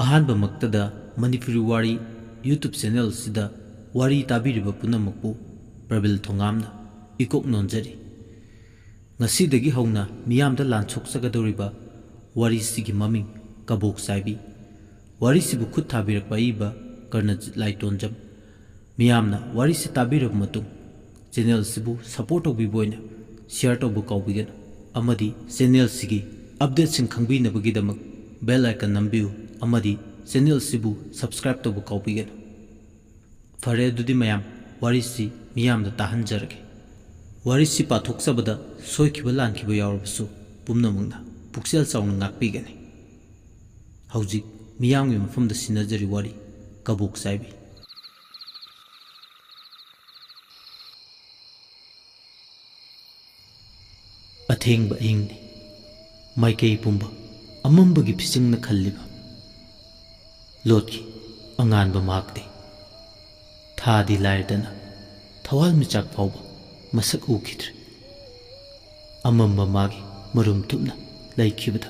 ꯑꯍꯥꯟꯕꯃꯛꯇꯗ ꯃꯅꯤꯄꯨꯔꯤ ꯋꯥꯔꯤ ꯌꯨꯇ꯭ꯌꯨꯕ ꯆꯦꯅꯦꯜꯁꯤꯗ ꯋꯥꯔꯤ ꯇꯥꯕꯤꯔꯤꯕ ꯄꯨꯝꯅꯃꯛꯄꯨ ꯄ꯭ꯔꯕꯤꯜ ꯊꯣꯉꯥꯝꯅ ꯏꯀꯣꯛ ꯅꯣꯟꯖꯔꯤ꯫ ꯉꯁꯤꯗꯒꯤ ꯍꯧꯅ ꯃꯤꯌꯥꯝꯗ ꯂꯥꯟꯊꯣꯛꯆꯒꯗꯧꯔꯤꯕ ꯋꯥꯔꯤꯁꯤꯒꯤ ꯃꯃꯤꯡ ꯀꯕꯣꯛ ꯆꯥꯏꯕꯤ꯫ ꯋꯥꯔꯤꯁꯤꯕꯨ ꯈꯨꯠ ꯊꯥꯕꯤꯔꯛꯄ ꯑꯏꯕ ꯀꯔꯅꯖꯤꯠ ꯂꯥꯏꯇꯣꯟꯖꯝ꯫ ꯃꯤꯌꯥꯝꯅ ꯋꯥꯔꯤꯁꯤ ꯇꯥꯕꯤꯔꯕ ꯃꯇꯨꯡ ꯆꯦꯅꯦꯜꯁꯤꯕꯨ ꯁꯄꯣꯔꯠ ꯇꯧꯕꯤꯕ ꯑꯣꯏꯅ ꯁꯤꯌꯔ ꯇꯧꯕ ꯀꯥꯎꯕꯤꯒꯅꯨ, ꯑꯃꯗꯤ ꯆꯦꯅꯦꯜꯁꯤꯒꯤ ꯑꯞꯗꯦꯠꯁꯤꯡ ꯈꯪꯕꯤꯅꯕꯒꯤꯗꯃꯛ ꯕꯦꯜ ꯑꯥꯏꯀꯟ ꯅꯝꯕꯤꯌꯨ ꯑꯃꯗꯤ ꯆꯦꯅꯦꯜꯁꯤꯕꯨ ꯁꯕꯁꯀ꯭ꯔꯥꯏꯕ ꯇꯧꯕ ꯀꯥꯎꯕꯤꯒꯅꯨ꯫ ꯐꯔꯦ ꯑꯗꯨꯗꯤ ꯃꯌꯥꯝ ꯋꯥꯔꯤꯁꯤ ꯃꯤꯌꯥꯝꯗ ꯇꯥꯍꯟꯖꯔꯒꯦ꯫ ꯋꯥꯔꯤꯁꯤ ꯄꯥꯊꯣꯛꯆꯕꯗ ꯁꯣꯏꯈꯤꯕ ꯂꯥꯟꯈꯤꯕ ꯌꯥꯎꯔꯕꯁꯨ ꯄꯨꯝꯅꯃꯛꯅ ꯄꯨꯛꯆꯦꯜ ꯆꯥꯎꯅ ꯉꯥꯛꯄꯤꯒꯅꯤ꯫ ꯍꯧꯖꯤꯛ ꯃꯤꯌꯥꯝꯒꯤ ꯃꯐꯝꯗ ꯁꯤꯟꯅꯖꯔꯤ ꯋꯥꯔꯤ ꯀꯕꯣꯛ ꯆꯥꯏꯕꯤ꯫ ꯑꯊꯦꯡꯕ ꯑꯍꯤꯡꯅꯤ꯫ ꯃꯥꯏꯀꯩ ꯄꯨꯝꯕ ꯑꯃꯝꯕꯒꯤ ꯐꯤꯆꯪꯅ ꯈꯜꯂꯤꯕ ꯂꯣꯠꯈꯤ ꯑꯉꯥꯟꯕ ꯃꯍꯥꯛꯇꯤ꯫ ꯊꯥꯗꯤ ꯂꯥꯏꯔꯗꯅ ꯊꯋꯥꯟꯃꯤꯆꯥꯛ ꯐꯥꯎꯕ ꯃꯁꯛ ꯎꯈꯤꯗ꯭ꯔꯦ꯫ ꯑꯃꯝꯕ ꯃꯥꯒꯤ ꯃꯔꯨꯝ ꯊꯨꯞꯅ ꯂꯩꯈꯤꯕꯗ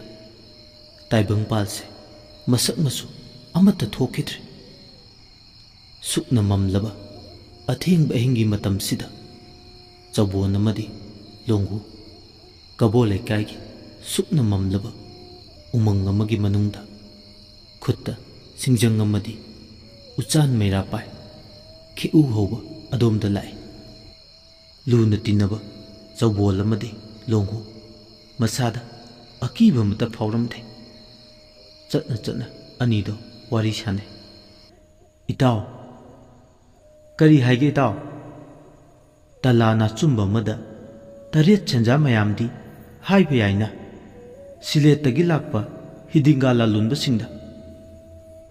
ꯇꯥꯏꯕꯪꯄꯥꯜꯁꯦ ꯃꯁꯛ ꯃꯆꯨ ꯑꯃꯠꯇ ꯊꯣꯛꯈꯤꯗ꯭ꯔꯦ꯫ ꯁꯨꯛꯅ ꯃꯝꯂꯕ ꯑꯊꯦꯡꯕ ꯑꯍꯤꯡꯒꯤ ꯃꯇꯝꯁꯤꯗ ꯆꯧꯕꯣꯟ ꯑꯃꯗꯤ ꯂꯣꯡꯍꯨ ꯀꯕꯣ ꯂꯩꯀꯥꯏꯒꯤ ꯁꯨꯛꯅ ꯃꯝꯂꯕ ꯎꯃꯪ ꯑꯃꯒꯤ ꯃꯅꯨꯡꯗ ꯈꯨꯠꯇ ꯁꯤꯡꯖꯪ ꯑꯃꯗꯤ ꯎꯆꯥꯟ ꯃꯩꯔꯥ ꯄꯥꯏ ꯈꯦꯎ ꯍꯧꯕ ꯑꯗꯣꯝꯗ ꯂꯥꯛꯏ꯫ ꯂꯨꯅ ꯇꯤꯟꯅꯕ ꯆꯧꯕꯣꯜ ꯑꯃꯗꯤ ꯂꯣꯡꯍꯨ ꯃꯁꯥꯗ ꯑꯀꯤꯕ ꯑꯃꯠꯇ ꯐꯥꯎꯔꯝꯗꯦ꯫ ꯆꯠꯅ ꯆꯠꯅ ꯑꯅꯤꯗꯣ ꯋꯥꯔꯤ ꯁꯥꯟꯅꯩ꯫ "ꯏꯇꯥꯎ, ꯀꯔꯤ ꯍꯥꯏꯒꯦ ꯏꯇꯥꯎ? ꯇꯂꯥ ꯅꯥꯆꯨꯝꯕ ꯑꯃꯗ ꯇꯔꯦꯠ ꯁꯦꯟꯖꯥ ꯃꯌꯥꯝꯗꯤ ꯍꯥꯏꯕ ꯌꯥꯏꯅ ꯁꯤꯂꯦꯠꯇꯒꯤ ꯂꯥꯛꯄ ꯍꯤꯗꯤꯡꯒꯥ ꯂꯂꯣꯟꯕꯁꯤꯡꯗ?"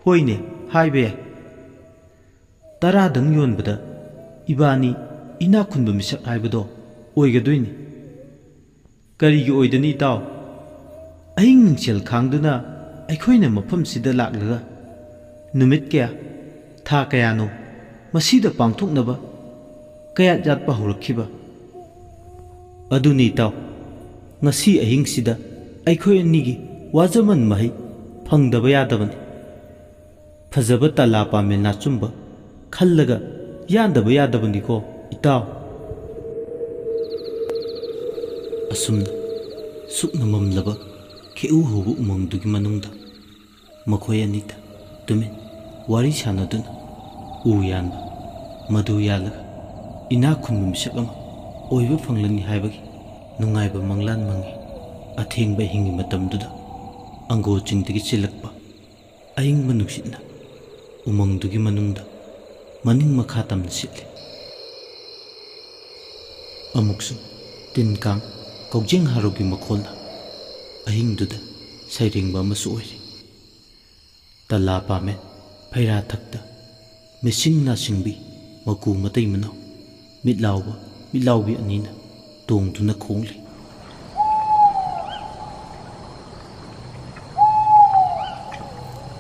"ꯍꯣꯏꯅꯦ, ꯍꯥꯏꯕ ꯌꯥꯏ꯫ 10ꯗꯪ ꯌꯣꯟꯕꯗ ꯏꯕꯥꯅꯤ ꯏꯅꯥꯛ ꯈꯨꯟꯕ ꯃꯤꯁꯛ ꯍꯥꯏꯕꯗꯣ ꯑꯣꯏꯒꯗꯣꯏꯅꯤ꯫ ꯀꯔꯤꯒꯤ ꯑꯣꯏꯗꯅꯤ ꯏꯇꯥꯎ? ꯑꯍꯤꯡ ꯅꯨꯡꯁꯦꯜ ꯈꯥꯡꯗꯨꯅ ꯑꯩꯈꯣꯏꯅ ꯃꯐꯝꯁꯤꯗ ꯂꯥꯛꯂꯒ ꯅꯨꯃꯤꯠ ꯀꯌꯥ, ꯊꯥ ꯀꯌꯥꯅꯣ ꯃꯁꯤꯗ ꯄꯥꯡꯊꯣꯛꯅꯕ ꯀꯌꯥꯠ ꯌꯥꯠꯄ ꯍꯧꯔꯛꯈꯤꯕ? ꯑꯗꯨꯅꯤ ꯏꯇꯥꯎ, ꯉꯁꯤ ꯑꯍꯤꯡꯁꯤꯗ ꯑꯩꯈꯣꯏ ꯑꯅꯤꯒꯤ ꯋꯥꯖꯃꯟ ꯃꯍꯩ ꯐꯪꯗꯕ ꯌꯥꯗꯕꯅꯤ꯫ ꯐꯖꯕ ꯇꯂꯥ ꯄꯥꯃꯦꯜ ꯅꯥꯆꯨꯝꯕ ꯈꯜꯂꯒ ꯌꯥꯟꯗꯕ ꯌꯥꯗꯕꯅꯤꯀꯣ ꯏꯇꯥꯎ." ꯑꯁꯨꯝꯅ ꯁꯨꯛꯅ ꯃꯝꯂꯕ ꯈꯦꯎ ꯍꯧꯕ ꯎꯃꯪꯗꯨꯒꯤ ꯃꯅꯨꯡꯗ ꯃꯈꯣꯏ ꯑꯅꯤꯗ ꯇꯨꯃꯤꯟ ꯋꯥꯔꯤ ꯁꯥꯟꯅꯗꯨꯅ ꯎ ꯌꯥꯟꯕ, ꯃꯗꯨ ꯌꯥꯜꯂꯒ ꯏꯅꯥꯛ ꯈꯨꯟꯕ ꯃꯤꯁꯛ ꯑꯃ ꯑꯣꯏꯕ ꯐꯪꯂꯅꯤ ꯍꯥꯏꯕꯒꯤ ꯅꯨꯡꯉꯥꯏꯕ ꯃꯪꯂꯥꯟ ꯃꯪꯉꯤ꯫ ꯑꯊꯦꯡꯕ ꯑꯍꯤꯡꯒꯤ ꯃꯇꯝꯗꯨꯗ ꯑꯪꯒꯣ ꯆꯤꯡꯗꯒꯤ ꯆꯦꯜꯂꯛꯄ ꯑꯏꯪꯕ ꯅꯨꯡꯁꯤꯠꯅ ꯎꯃꯪꯗꯨꯒꯤ ꯃꯅꯨꯡꯗ ꯃꯅꯤꯡ ꯃꯈꯥ ꯇꯝꯅ ꯁꯤꯠꯂꯤ꯫ ꯑꯃꯨꯛꯁꯨ ꯇꯤꯟ ꯀꯥꯡ ꯀꯧꯖꯦꯡ ꯍꯥꯔꯧꯒꯤ ꯃꯈꯣꯜꯅ ꯑꯍꯤꯡꯗꯨꯗ ꯁꯩꯔꯦꯡꯕ ꯑꯃꯁꯨ ꯑꯣꯏꯔꯤ꯫ ꯇꯂꯥ ꯄꯥꯃꯦꯟ ꯐꯩꯔꯥꯊꯛꯇ ꯃꯤꯁꯤꯡ ꯅꯥꯁꯤꯡꯕꯤ ꯃꯀꯨ ꯃꯇꯩ ꯃꯅꯥꯎ ꯃꯤꯠꯂꯥꯎꯕ ꯃꯤꯠꯂꯥꯎꯕꯤ ꯑꯅꯤꯅ ꯇꯣꯡꯗꯨꯅ ꯈꯣꯡꯂꯤ꯫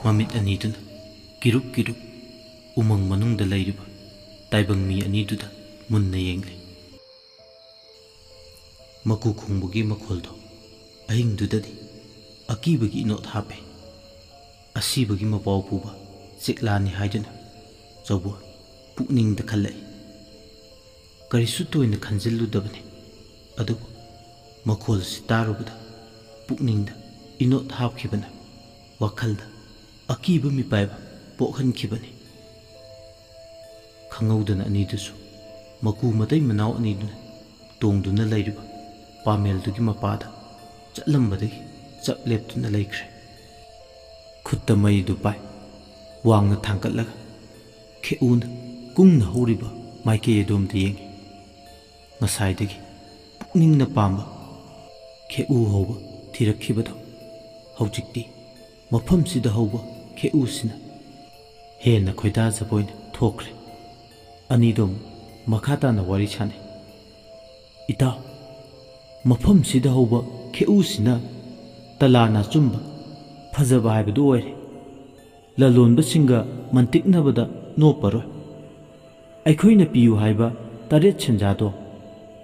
ꯃꯃꯤꯠ ꯑꯅꯤꯗꯨꯅ ꯀꯤꯔꯨꯞ ꯀꯤꯔꯨꯞ ꯎꯃꯪ ꯃꯅꯨꯡꯗ ꯂꯩꯔꯤꯕ ꯇꯥꯏꯕꯪ ꯃꯤ ꯑꯅꯤꯗꯨꯗ ꯃꯨꯟꯅ ꯌꯦꯡꯂꯤ꯫ ꯃꯀꯨ ꯈꯣꯡꯕꯒꯤ ꯃꯈꯣꯜꯗꯣ ꯑꯍꯤꯡꯗꯨꯗꯗꯤ ꯑꯀꯤꯕꯒꯤ ꯏꯅꯣꯠ ꯍꯥꯞꯄꯦ꯫ ꯑꯁꯤꯕꯒꯤ ꯃꯄꯥꯎ ꯄꯨꯕ ꯆꯦꯛꯂꯥꯅꯤ ꯍꯥꯏꯗꯨꯅ ꯆꯧꯕꯣꯟ ꯄꯨꯛꯅꯤꯡꯗ ꯈꯜꯂꯛꯏ꯫ ꯀꯔꯤꯁꯨ ꯇꯣꯏꯅ ꯈꯟꯖꯤꯜꯂꯨꯗꯕꯅꯤ, ꯑꯗꯨꯕꯨ ꯃꯈꯣꯜꯁꯤ ꯇꯥꯔꯨꯕꯗ ꯄꯨꯛꯅꯤꯡꯗ ꯏꯅꯣꯠ ꯍꯥꯞꯈꯤꯕꯅ ꯋꯥꯈꯜꯗ ꯑꯀꯤꯕ ꯃꯤꯄꯥꯏꯕ ꯄꯣꯛꯍꯟꯈꯤꯕꯅꯤ꯫ ꯈꯪꯍꯧꯗꯅ ꯑꯅꯤꯗꯨꯁꯨ ꯃꯀꯨ ꯃꯇꯩ ꯃꯅꯥꯎ ꯑꯅꯤꯗꯨꯅ ꯇꯣꯡꯗꯨꯅ ꯂꯩꯔꯤꯕ ꯄꯥꯃꯦꯜꯗꯨꯒꯤ ꯃꯄꯥꯗ ꯆꯠꯂꯝꯕꯗꯒꯤ ꯆꯞ ꯂꯦꯞꯇꯨꯅ ꯂꯩꯈ꯭ꯔꯦ꯫ ꯈꯨꯠꯇ ꯃꯩꯗꯨ ꯄꯥꯏ ꯋꯥꯡꯅ ꯊꯥꯡꯒꯠꯂꯒ ꯈꯦꯎꯅ ꯀꯨꯡꯅ ꯍꯧꯔꯤꯕ ꯃꯥꯏꯀꯩ ꯑꯗꯣꯝꯗ ꯌꯦꯡꯉꯤ꯫ ꯉꯁꯥꯏꯗꯒꯤ ꯄꯨꯛꯅꯤꯡꯅ ꯄꯥꯝꯕ ꯈꯦꯎ ꯍꯧꯕ ꯊꯤꯔꯛꯈꯤꯕꯗꯣ ꯍꯧꯖꯤꯛꯇꯤ ꯃꯐꯝꯁꯤꯗ ꯍꯧꯕ ꯈꯦꯎꯁꯤꯅ ꯍꯦꯟꯅ ꯈꯣꯏꯗꯥꯖꯕ ꯑꯣꯏꯅ ꯊꯣꯛꯈ꯭ꯔꯦ꯫ ꯑꯅꯤꯗꯣ ꯃꯈꯥ ꯇꯥꯅ ꯋꯥꯔꯤ ꯁꯥꯟꯅꯩ꯫ "ꯏꯇꯥꯎ, ꯃꯐꯝꯁꯤꯗ ꯍꯧꯕ ꯈꯦꯎꯁꯤꯅ ꯇꯂꯥ ꯅꯥꯆꯨꯝꯕ ꯐꯖꯕ ꯍꯥꯏꯕꯗꯨ ꯑꯣꯏꯔꯦ꯫ ꯂꯂꯣꯟꯕꯁꯤꯡꯒ ꯃꯟꯇꯤꯛꯅꯕꯗ ꯅꯣꯞꯄꯔꯣꯏ꯫ ꯑꯩꯈꯣꯏꯅ ꯄꯤꯌꯨ ꯍꯥꯏꯕ 9 ꯁꯦꯟꯖꯥꯗꯣ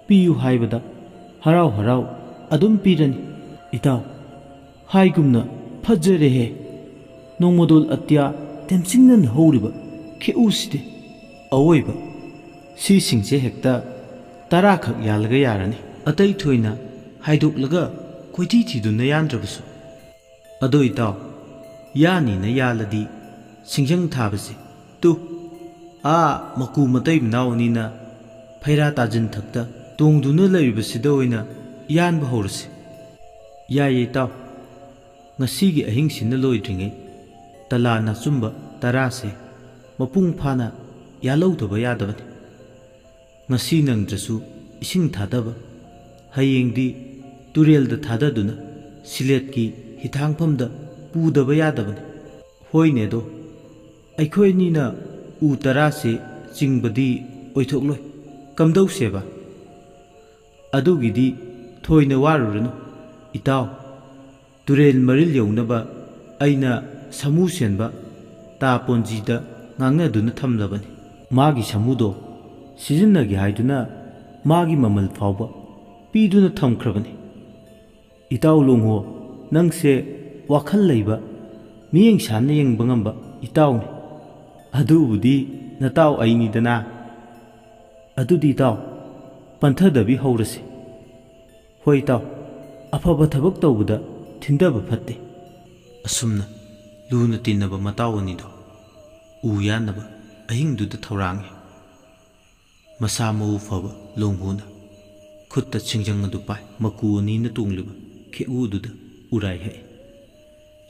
ꯄꯤꯌꯨ ꯍꯥꯏꯕꯗ ꯍꯔꯥꯎ ꯍꯔꯥꯎ ꯑꯗꯨꯝ ꯄꯤꯔꯅꯤ꯫ ꯏꯇꯥꯎ, ꯍꯥꯏꯒꯨꯝꯅ ꯐꯖꯔꯦꯍꯦ, ꯅꯣꯡꯃꯗꯣꯜ ꯑꯇꯤꯌꯥ ꯇꯦꯝꯁꯤꯡꯅꯅ ꯍꯧꯔꯤꯕ ꯈꯦꯎꯁꯤꯗꯤ ꯑꯋꯣꯏꯕ ꯁꯤꯁꯤꯡꯁꯦ ꯍꯦꯛꯇ 10 ꯈꯛ ꯌꯥꯜꯂꯒ ꯌꯥꯔꯅꯤ, ꯑꯇꯩ ꯊꯣꯏꯅ ꯍꯥꯏꯗꯣꯛꯂꯒ ꯀꯣꯏꯊꯤ ꯊꯤꯗꯨꯅ ꯌꯥꯟꯗ꯭ꯔꯕꯁꯨ꯫ ꯑꯗꯣ ꯏꯇꯥꯎ, ꯌꯥꯅꯤꯅ ꯌꯥꯜꯂꯗꯤ ꯁꯤꯡꯖꯪ ꯊꯥꯕꯁꯦ ꯃꯀꯨ ꯃꯇꯩ ꯃꯅꯥꯎ ꯑꯅꯤꯅ ꯐꯩꯔꯥ ꯇꯥꯖꯤꯟꯊꯛꯇ ꯇꯣꯡꯗꯨꯅ ꯂꯩꯔꯤꯕꯁꯤꯗ ꯑꯣꯏꯅ ꯌꯥꯟꯕ ꯍꯧꯔꯁꯤ꯫ ꯌꯥꯏꯌꯦ ꯏꯇꯥꯎ, ꯉꯁꯤꯒꯤ ꯑꯍꯤꯡꯁꯤꯅ ꯂꯣꯏꯗ꯭ꯔꯤꯉꯩ ꯇꯂꯥ ꯅꯥꯆꯨꯝꯕ 10ꯁꯦ ꯃꯄꯨꯡ ꯐꯥꯅ ꯌꯥꯜꯍꯧꯗꯕ ꯌꯥꯗꯕꯅꯤ꯫ ꯉꯁꯤ ꯅꯪꯗ꯭ꯔꯁꯨ ꯏꯁꯤꯡ ꯊꯥꯗꯕ, ꯍꯌꯦꯡꯗꯤ ꯇꯨꯔꯦꯜꯗ ꯊꯥꯗꯗꯨꯅ ꯁꯤꯂꯦꯠꯀꯤ ꯍꯤꯊꯥꯡꯐꯝꯗ ꯄꯨꯗꯕ ꯌꯥꯗꯕꯅꯤ꯫ ꯍꯣꯏꯅꯦ, ꯑꯗꯣ ꯑꯩꯈꯣꯏ ꯑꯅꯤꯅ ꯎ 10ꯁꯦ ꯆꯤꯡꯕꯗꯤ ꯑꯣꯏꯊꯣꯛꯂꯣꯏ, ꯀꯝꯗꯧꯁꯦꯕ? ꯑꯗꯨꯒꯤꯗꯤ ꯊꯣꯏꯅ ꯋꯥꯔꯨꯔꯅꯨ ꯏꯇꯥꯎ, ꯇꯨꯔꯦꯜ ꯃꯔꯤꯜ ꯌꯧꯅꯕ ꯑꯩꯅ ꯁꯥꯃꯨ ꯁꯦꯟꯕ ꯇꯥꯄꯣꯟꯖꯤꯗ ꯉꯥꯡꯅꯗꯨꯅ ꯊꯝꯂꯕꯅꯤ꯫ ꯃꯥꯒꯤ ꯁꯥꯃꯨꯗꯣ ꯁꯤꯖꯤꯟꯅꯒꯦ ꯍꯥꯏꯗꯨꯅ ꯃꯥꯒꯤ ꯃꯃꯜ ꯐꯥꯎꯕ ꯄꯤꯗꯨꯅ ꯊꯝꯈ꯭ꯔꯕꯅꯤ꯫ ꯏꯇꯥꯎ ꯂꯣꯡꯍꯣ, ꯅꯪꯁꯦ ꯋꯥꯈꯜ ꯂꯩꯕ, ꯃꯤꯠꯌꯦꯡ ꯁꯥꯟꯅ ꯌꯦꯡꯕ ꯉꯝꯕ ꯏꯇꯥꯎꯅꯤ꯫ ꯑꯗꯨꯕꯨꯗꯤ ꯅꯇꯥꯎ ꯑꯩꯅꯤꯗꯅ꯫ ꯑꯗꯨꯗꯤ ꯏꯇꯥꯎ, ꯄꯟꯊꯗꯕꯤ ꯍꯧꯔꯁꯤ꯫ ꯍꯣꯏ ꯏꯇꯥꯎ, ꯑꯐꯕ ꯊꯕꯛ ꯇꯧꯕꯗ ꯊꯤꯟꯊꯕ ꯐꯠꯇꯦ꯫ ꯑꯁꯨꯝꯅ ꯂꯨꯅ ꯇꯤꯟꯅꯕ ꯃꯇꯥꯎ ꯑꯅꯤꯗꯣ ꯎ ꯌꯥꯟꯅꯕ ꯑꯍꯤꯡꯗꯨꯗ ꯊꯧꯔꯥꯡꯉꯤ꯫ ꯃꯁꯥ ꯃꯎ ꯐꯕ ꯂꯣꯡꯍꯨꯅ ꯈꯨꯠꯇ ꯁꯤꯡꯖꯪ ꯑꯗꯨ ꯄꯥꯏ ꯃꯀꯨ ꯑꯅꯤꯅ ꯇꯣꯡꯂꯤꯕ ꯈꯦꯎ ꯑꯗꯨꯗ ꯎꯔꯥꯏ ꯍꯛꯏ꯫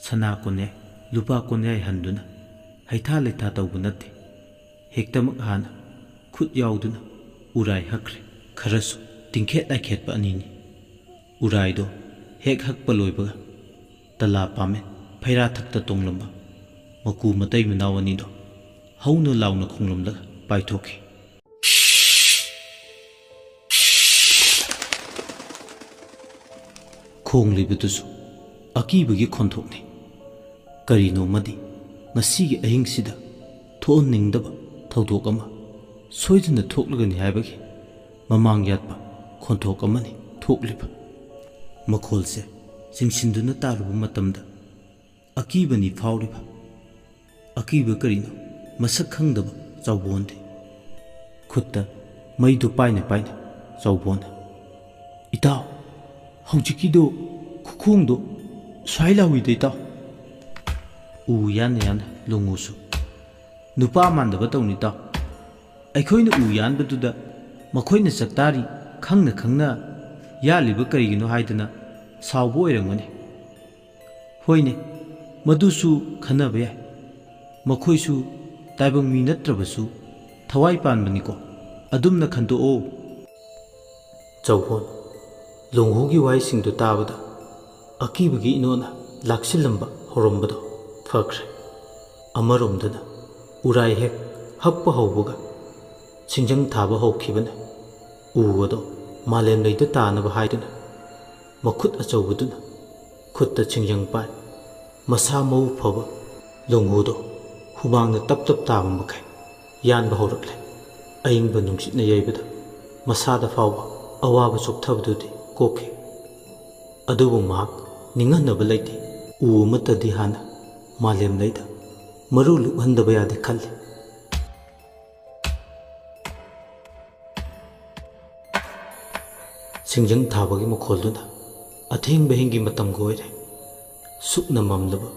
ꯁꯅꯥ ꯀꯣꯟꯌꯥꯏ, ꯂꯨꯄꯥ ꯀꯣꯟꯌꯥꯏ ꯍꯟꯗꯨꯅ ꯍꯩꯊꯥ ꯂꯩꯊꯥ ꯇꯧꯕ ꯅꯠꯇꯦ, ꯍꯦꯛꯇꯃꯛ ꯍꯥꯟꯅ ꯈꯨꯠ ꯌꯥꯎꯗꯨꯅ ꯎꯔꯥꯏ ꯍꯛꯈ꯭ꯔꯦ꯫ ꯈꯔꯁꯨ ꯇꯤꯡꯈꯦꯠ ꯂꯥꯏꯈꯦꯠꯄ ꯑꯅꯤꯅꯤ꯫ ꯎꯔꯥꯏꯗꯣ ꯍꯦꯛ ꯍꯛꯄ ꯂꯣꯏꯕꯒ ꯇꯂꯥ ꯄꯥꯃꯦꯟ ꯐꯩꯔꯥꯊꯛꯇ ꯇꯣꯡꯂꯝꯕ ꯃꯀꯨ ꯃꯇꯩ ꯃꯅꯥꯎ ꯑꯅꯤꯗꯣ ꯍꯧꯅ ꯂꯥꯎꯅ ꯈꯣꯡꯂꯝꯂꯒ ꯄꯥꯏꯊꯣꯛꯈꯤ꯫ ꯈꯣꯡꯂꯤꯕꯗꯨꯁꯨ ꯑꯀꯤꯕꯒꯤ ꯈꯣꯟꯊꯣꯛꯅꯤ꯫ ꯀꯔꯤꯅꯣꯃꯗꯤ ꯉꯁꯤꯒꯤ ꯑꯍꯤꯡꯁꯤꯗ ꯊꯣꯛꯍꯟꯅꯤꯡꯗꯕ ꯊꯧꯗꯣꯛ ꯑꯃ ꯁꯣꯏꯗꯅ ꯊꯣꯛꯂꯒꯅꯤ ꯍꯥꯏꯕꯒꯤ ꯃꯃꯥꯡ ꯌꯥꯠꯄ ꯈꯣꯟꯊꯣꯛ ꯑꯃꯅꯤ ꯊꯣꯛꯂꯤꯕ꯫ ꯃꯈꯣꯜꯁꯦ ꯆꯤꯡꯁꯤꯟꯗꯨꯅ ꯇꯥꯔꯨꯕ ꯃꯇꯝꯗ ꯑꯀꯤꯕꯅꯤ ꯐꯥꯎꯔꯤꯕ꯫ ꯑꯀꯤꯕ ꯀꯔꯤꯅꯣ ꯃꯁꯛ ꯈꯪꯗꯕ ꯆꯥꯎꯕꯣꯟꯗꯤ ꯈꯨꯠꯇ ꯃꯩꯗꯨ ꯄꯥꯏꯅ ꯄꯥꯏꯅ ꯆꯥꯎꯕꯣꯟꯅ, ꯏꯇꯥꯎ, ꯍꯧꯖꯤꯛꯀꯤꯗꯣ ꯈꯨꯈꯣꯡꯗꯣ ꯁ꯭ꯋꯥꯏ ꯂꯥꯎꯏꯗ ꯏꯇꯥꯎ꯫ ꯎ ꯌꯥꯟꯅ ꯌꯥꯟꯅ ꯂꯣꯡꯉꯨꯁꯨ ꯅꯨꯄꯥ ꯃꯥꯟꯗꯕ ꯇꯧꯅꯤ ꯏꯇꯥꯎ꯫ ꯑꯩꯈꯣꯏꯅ ꯎ ꯌꯥꯟꯕꯗꯨꯗ ꯃꯈꯣꯏꯅ ꯆꯥꯛꯇꯥꯔꯤ ꯈꯪꯅ ꯈꯪꯅ ꯌꯥꯜꯂꯤꯕ ꯀꯔꯤꯒꯤꯅꯣ ꯍꯥꯏꯗꯅ ꯁꯥꯎꯕ ꯑꯣꯏꯔꯝꯒꯅꯤ꯫ ꯍꯣꯏꯅꯦ, ꯃꯗꯨꯁꯨ ꯈꯟꯅꯕ ꯌꯥꯏ꯫ ꯃꯈꯣꯏꯁꯨ ꯇꯥꯏꯕꯪ ꯃꯤ ꯅꯠꯇ꯭ꯔꯕꯁꯨ ꯊꯋꯥꯏ ꯄꯥꯟꯕꯅꯤꯀꯣ, ꯑꯗꯨꯝꯅ ꯈꯟꯗꯣꯛꯑꯣ꯫ ꯆꯥꯎꯕꯣꯟ ꯂꯣꯡꯍꯨꯒꯤ ꯋꯥꯍꯩꯁꯤꯡꯗꯨ ꯇꯥꯕꯗ ꯑꯀꯤꯕꯒꯤ ꯏꯅꯣꯠꯅ ꯂꯥꯛꯁꯤꯜꯂꯝꯕ ꯍꯧꯔꯝꯕꯗꯣ ꯐꯈ꯭ꯔꯦ꯫ ꯑꯃꯔꯣꯝꯗꯅ ꯎꯔꯥꯏ ꯍꯦꯛ ꯍꯛꯄ ꯍꯧꯕꯒ ꯁꯤꯡꯖꯪ ꯊꯥꯕ ꯍꯧꯈꯤꯕꯅ ꯎ ꯑꯗꯣ ꯃꯥꯂꯦꯝꯂꯩꯗ ꯇꯥꯅꯕ ꯍꯥꯏꯗꯨꯅ ꯃꯈꯨꯠ ꯑꯆꯧꯕꯗꯨꯅ ꯈꯨꯠꯇ ꯁꯤꯡꯖꯪ ꯄꯥꯏ ꯃꯁꯥ ꯃꯎ ꯐꯕ ꯂꯣꯡꯍꯨꯗꯣ ꯍꯨꯃꯥꯡꯅ ꯇꯞ ꯇꯞ ꯇꯥꯕ ꯃꯈꯩ ꯌꯥꯟꯕ ꯍꯧꯔꯛꯂꯦ꯫ ꯑꯏꯪꯕ ꯅꯨꯡꯁꯤꯠꯅ ꯌꯩꯕꯗ ꯃꯁꯥꯗ ꯐꯥꯎꯕ ꯑꯋꯥꯕ ꯆꯣꯛꯊꯕꯗꯨꯗꯤ ꯀꯣꯛꯈꯤ꯫ ꯑꯗꯨꯕꯨ ꯃꯍꯥꯛ ꯅꯤꯡꯍꯟꯅꯕ ꯂꯩꯇꯦ꯫ ꯎ ꯑꯃꯠꯇꯗꯤ ꯍꯥꯟꯅ ꯃꯥꯂꯦꯝꯂꯩꯗ ꯃꯔꯨ ꯂꯨꯞꯍꯟꯗꯕ ꯌꯥꯗꯦ ꯈꯜꯂꯤ꯫ ꯁꯤꯡꯖꯪ ꯊꯥꯕꯒꯤ ꯃꯈꯣꯜꯗꯨꯅ ꯑꯊꯦꯡꯕ ꯑꯍꯤꯡꯒꯤ ꯃꯇꯝꯒ ꯑꯣꯏꯔꯦ꯫ ꯁꯨꯞꯅ ꯃꯝꯂꯕ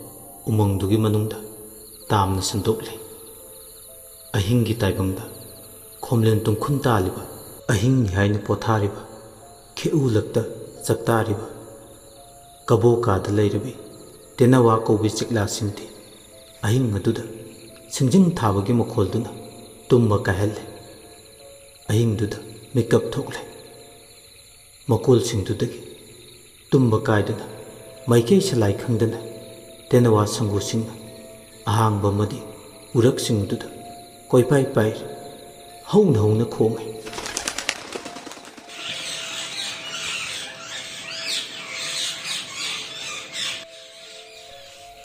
ꯎꯃꯪꯗꯨꯒꯤ ꯃꯅꯨꯡꯗ ꯇꯥꯝꯅ ꯁꯟꯗꯣꯛꯂꯤ꯫ ꯑꯍꯤꯡꯒꯤ ꯇꯥꯏꯕꯪꯗ ꯈꯣꯝꯂꯦꯟ ꯇꯨꯝꯈꯨꯟ ꯇꯥꯜꯂꯤꯕ, ꯑꯍꯤꯡꯅꯤ ꯍꯥꯏꯅ ꯄꯣꯊꯥꯔꯤꯕ, ꯈꯦꯎꯂꯛꯇ ꯆꯥꯛꯇꯥꯔꯤꯕ ꯀꯕꯣ ꯀꯥꯗ ꯂꯩꯔꯤꯕꯤ ꯇꯦꯅꯋꯥ ꯀꯧꯕꯤ ꯆꯤꯛꯂꯥꯁꯤꯡꯗꯤ ꯑꯍꯤꯡ ꯑꯗꯨꯗ ꯁꯤꯡꯖꯪ ꯊꯥꯕꯒꯤ ꯃꯈꯣꯜꯗꯨꯅ ꯇꯨꯝꯕ ꯀꯥꯏꯍꯜꯂꯦ꯫ ꯑꯍꯤꯡꯗꯨꯗ ꯃꯤꯀꯞ ꯊꯣꯛꯂꯦ꯫ ꯃꯀꯣꯜꯁꯤꯡꯗꯨꯗꯒꯤ ꯇꯨꯝꯕ ꯀꯥꯏꯗꯨꯅ ꯃꯥꯏꯀꯩ ꯁꯂꯥꯏ ꯈꯪꯗꯅ ꯇꯦꯅꯋꯥ ꯁꯪꯒꯨꯁꯤꯡꯅ ꯑꯍꯥꯡꯕ ꯑꯃꯗꯤ ꯎꯔꯛꯁꯤꯡꯗꯨꯗ ꯀꯣꯏꯄꯥꯏ ꯄꯥꯏꯔꯤ, ꯍꯧꯅ ꯍꯧꯅ ꯈꯣꯡꯏ꯫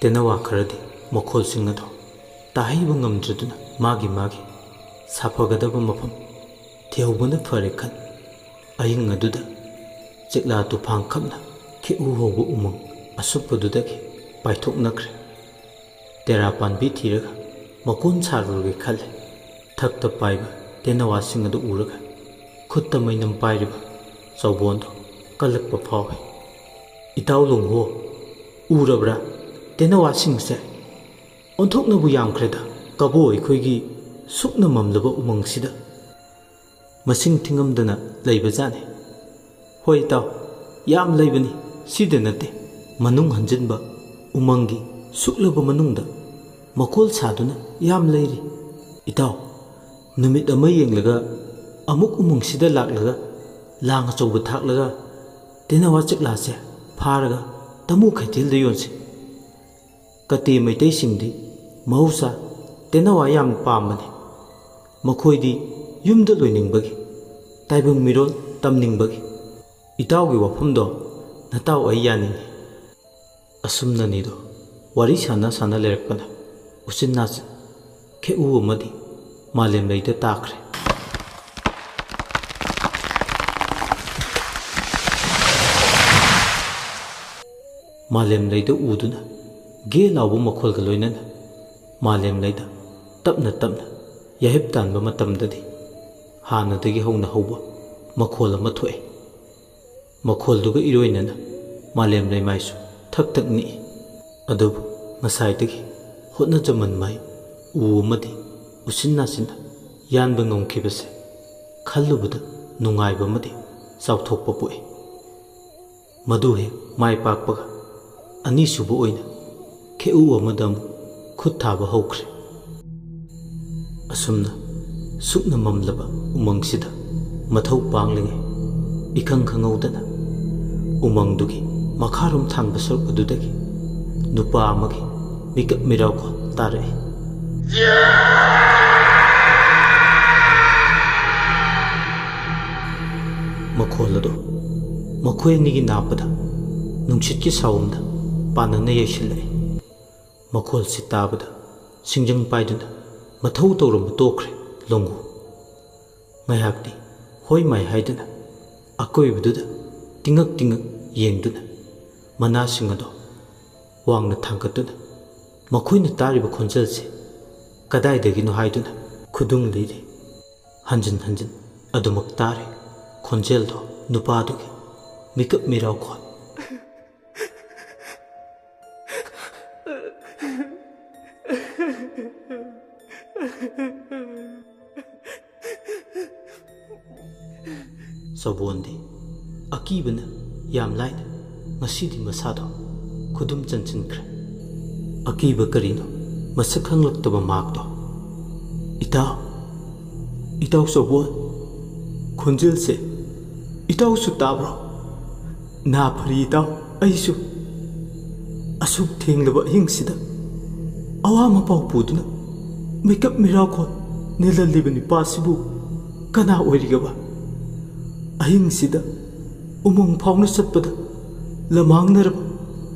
ꯇꯦꯅꯋꯥ ꯈꯔꯗꯤ ꯃꯈꯣꯜꯁꯤꯡ ꯑꯗꯣ ꯇꯥꯍꯩꯕ ꯉꯝꯗ꯭ꯔꯗꯨꯅ ꯃꯥꯒꯤ ꯃꯥꯒꯤ ꯁꯥꯐꯒꯗꯕ ꯃꯐꯝ ꯊꯤꯍꯧꯕꯅ ꯐꯔꯦ ꯈꯟ ꯑꯍꯤꯡ ꯑꯗꯨꯗ ꯆꯤꯛꯂꯥ ꯇꯨꯐꯥꯡ ꯈꯞꯅ ꯈꯦꯎ ꯍꯧꯕ ꯎꯃꯪ ꯑꯁꯨꯞꯄꯗꯨꯗꯒꯤ ꯄꯥꯏꯊꯣꯛꯅꯈ꯭ꯔꯦ꯫ ꯇꯦꯔꯥ ꯄꯥꯟꯕꯤ ꯊꯤꯔꯒ ꯃꯀꯣꯟ ꯁꯥꯔꯨꯔꯒꯦ ꯈꯜꯂꯦ꯫ ꯊꯛꯇ ꯄꯥꯏꯕ ꯇꯦꯅꯋꯥꯁꯤꯡ ꯑꯗꯨ ꯎꯔꯒ ꯈꯨꯠꯇ ꯃꯩꯅꯝ ꯄꯥꯏꯔꯤꯕ ꯆꯧꯕꯣꯟꯗꯨ ꯀꯜꯂꯛꯄ ꯐꯥꯎꯏ꯫ ꯏꯇꯥꯎ ꯂꯣꯡꯍꯣ, ꯎꯔꯕ꯭ꯔꯥ ꯇꯦꯅꯋꯥꯁꯤꯡꯁꯦ? ꯑꯣꯟꯊꯣꯛꯅꯕꯨ ꯌꯥꯝꯈ꯭ꯔꯦꯗ ꯀꯕꯣ ꯑꯩꯈꯣꯏꯒꯤ ꯁꯨꯛꯅ ꯃꯝꯂꯕ ꯎꯃꯪꯁꯤꯗ꯫ ꯃꯁꯤꯡ ꯊꯤꯉꯝꯗꯅ ꯂꯩꯕꯖꯥꯠꯅꯤ꯫ ꯍꯣꯏ ꯏꯇꯥꯎ, ꯌꯥꯝ ꯂꯩꯕꯅꯤ, ꯁꯤꯗ ꯅꯠꯇꯦ, ꯃꯅꯨꯡ ꯍꯟꯖꯤꯟꯕ ꯎꯃꯪꯒꯤ ꯁꯨꯛꯂꯕ ꯃꯅꯨꯡꯗ ꯃꯀꯣꯜ ꯁꯥꯗꯨꯅ ꯌꯥꯝ ꯂꯩꯔꯤ꯫ ꯏꯇꯥꯎ, ꯅꯨꯃꯤꯠ ꯑꯃ ꯌꯦꯡꯂꯒ ꯑꯃꯨꯛ ꯎꯃꯪꯁꯤꯗ ꯂꯥꯛꯂꯒ ꯂꯥꯡ ꯑꯆꯧꯕ ꯊꯥꯛꯂꯒ ꯇꯦꯅꯋꯥ ꯆꯦꯛꯂꯥꯁꯦ ꯐꯥꯔꯒ ꯇꯃꯨ ꯀꯩꯊꯦꯜꯗ ꯌꯣꯟꯁꯤ꯫ ꯀꯇꯦ ꯃꯩꯇꯩꯁꯤꯡꯗꯤ ꯃꯍꯧꯁꯥ ꯇꯦꯅꯋꯥ ꯌꯥꯝ ꯄꯥꯝꯕꯅꯤ꯫ ꯃꯈꯣꯏꯗꯤ ꯌꯨꯝꯗ ꯂꯣꯏꯅꯤꯡꯕꯒꯤ, ꯇꯥꯏꯕꯪ ꯃꯤꯔꯣꯜ ꯇꯝꯅꯤꯡꯕꯒꯤ꯫ ꯏꯇꯥꯎꯒꯤ ꯋꯥꯐꯝꯗꯣ ꯅꯇꯥꯎ ꯑꯩ ꯌꯥꯅꯤꯡꯉꯤ꯫ ꯑꯁꯨꯝꯅꯅꯤꯗꯣ ꯋꯥꯔꯤ ꯁꯥꯟꯅ ꯁꯥꯟꯅ ꯂꯩꯔꯛꯄꯗ ꯎꯆꯤꯟ ꯅꯥꯆꯤꯟ ꯈꯦꯎ ꯑꯃꯗꯤ ꯃꯥꯂꯦꯝꯂꯩꯗ ꯇꯥꯈ꯭ꯔꯦ꯫ ꯃꯥꯂꯦꯝꯂꯩꯗ ꯎꯗꯨꯅ ꯒꯦ ꯂꯥꯎꯕ ꯃꯈꯣꯜꯒ ꯂꯣꯏꯅꯅ ꯃꯥꯂꯦꯝꯂꯩꯗ ꯇꯞꯅ ꯇꯞꯅ ꯌꯥꯍꯤꯞ ꯇꯥꯟꯕ ꯃꯇꯝꯗꯗꯤ ꯍꯥꯟꯅꯗꯒꯤ ꯍꯧꯅ ꯍꯧꯕ ꯃꯈꯣꯜ ꯑꯃ ꯊꯣꯛꯑꯦ꯫ ꯃꯈꯣꯜꯗꯨꯒ ꯏꯔꯣꯏꯅꯅ ꯃꯥꯂꯦꯝ ꯂꯩꯃꯥꯏꯁꯨ ꯊꯛ ꯊꯛ ꯅꯤꯛꯏ꯫ ꯑꯗꯨꯕꯨ ꯉꯁꯥꯏꯗꯒꯤ ꯍꯣꯠꯅꯖꯃꯟ ꯎ ꯑꯃꯗꯤ ꯎꯆꯤꯟ ꯅꯥꯆꯤꯟꯅ ꯌꯥꯟꯕ ꯉꯝꯈꯤꯕꯁꯦ ꯈꯜꯂꯨꯕꯗ ꯅꯨꯡꯉꯥꯏꯕ ꯑꯃꯗꯤ ꯆꯥꯎꯊꯣꯛꯄ ꯄꯣꯛꯏ꯫ ꯃꯗꯨ ꯍꯦꯛ ꯃꯥꯏ ꯄꯥꯛꯄꯒ ꯑꯅꯤꯁꯨꯕ ꯑꯣꯏꯅ ꯈꯦꯎ ꯑꯃꯗ ꯑꯃꯨꯛ ꯈꯨꯠ ꯊꯥꯕ ꯍꯧꯈ꯭ꯔꯦ꯫ ꯑꯁꯨꯝꯅ ꯁꯨꯛꯅ ꯃꯝꯂꯕ ꯎꯃꯪꯁꯤꯗ ꯃꯊꯧ ꯄꯥꯡꯂꯤꯉꯩ ꯏꯈꯪ ꯈꯪꯍꯧꯗꯅ ꯎꯃꯪꯗꯨꯒꯤ ꯃꯈꯥꯔꯣꯝ ꯊꯥꯡꯕ ꯁꯔꯨꯛ ꯑꯗꯨꯗꯒꯤ ꯅꯨꯄꯥ ꯑꯃꯒꯤ ꯃꯤꯀꯞ ꯃꯤꯔꯥꯎꯈꯣꯜ ꯇꯥꯔꯛꯏ꯫ ꯃꯈꯣꯜ ꯑꯗꯨ ꯃꯈꯣꯏ ꯑꯅꯤꯒꯤ ꯅꯥꯞꯄꯗ ꯅꯨꯡꯁꯤꯠꯀꯤ ꯁꯥꯎꯝꯗ ꯄꯥꯟꯅꯅ ꯌꯩꯁꯤꯜꯂꯛꯏ꯫ ꯃꯈꯣꯜꯁꯤ ꯇꯥꯕꯗ ꯁꯤꯡꯖꯪ ꯄꯥꯏꯗꯨꯅ ꯃꯊꯧ ꯇꯧꯔꯝꯕ ꯇꯣꯛꯈ꯭ꯔꯦ ꯂꯣꯡꯍꯨ꯫ ꯉꯥꯏꯍꯥꯛꯇꯤ ꯍꯣꯏ ꯃꯥꯏ ꯍꯥꯏꯗꯨꯅ ꯑꯀꯣꯏꯕꯗꯨꯗ ꯇꯤꯡꯉꯛ ꯇꯤꯡꯉꯛ ꯌꯦꯡꯗꯨꯅ ꯃꯅꯥꯁꯤꯡ ꯑꯗꯣ ꯋꯥꯡꯅ ꯊꯥꯡꯒꯠꯇꯨꯅ ꯃꯈꯣꯏꯅ ꯇꯥꯔꯤꯕ ꯈꯣꯟꯖꯦꯜꯁꯤ ꯀꯗꯥꯏꯗꯒꯤꯅꯣ ꯍꯥꯏꯗꯨꯅ ꯈꯨꯗꯨꯡ ꯂꯤꯔꯤ꯫ ꯍꯟꯖꯤꯟ ꯍꯟꯖꯤꯟ ꯑꯗꯨꯃꯛ ꯇꯥꯔꯤ ꯈꯣꯟꯖꯦꯜꯗꯣ ꯅꯨꯄꯥꯗꯨꯒꯤ ꯃꯤꯀꯞ ꯃꯤꯔꯥꯎꯈꯣꯜ꯫ ꯆꯧꯕꯣꯟꯗꯤ ꯑꯀꯤꯕꯅ ꯌꯥꯝ ꯂꯥꯏꯅ ꯉꯁꯤꯗꯤ ꯃꯁꯥꯗꯣ ꯈꯨꯗꯨꯝ ꯆꯟꯁꯤꯟꯈ꯭ꯔꯦ꯫ ꯑꯀꯤꯕ ꯀꯔꯤꯅꯣ ꯃꯁꯛ ꯈꯪꯂꯛꯇꯕ ꯃꯍꯥꯛꯇꯣ ꯏꯇꯥꯎ ꯆꯧꯕꯣꯟ, ꯈꯣꯟꯖꯦꯜꯁꯦ ꯏꯇꯥꯎꯁꯨ ꯇꯥꯕ꯭ꯔꯣ? ꯅꯥ ꯐꯔꯤ ꯏꯇꯥꯎ, ꯑꯩꯁꯨ ꯑꯁꯨꯛ ꯊꯦꯡꯂꯕ ꯑꯍꯤꯡꯁꯤꯗ ꯑꯋꯥ ꯄꯥꯎ ꯄꯨꯗꯨꯅ ꯃꯤꯀꯞ ꯃꯤꯔꯥꯎꯈꯣꯜ ꯅꯤꯜꯍꯜꯂꯤꯕ ꯅꯨꯄꯥꯁꯤꯕꯨ ꯀꯅꯥ ꯑꯣꯏꯔꯤꯒꯕ? ꯑꯍꯤꯡꯁꯤꯗ ꯎꯃꯪ ꯐꯥꯎꯅ ꯆꯠꯄꯗ ꯂꯃꯥꯡꯅꯔꯕ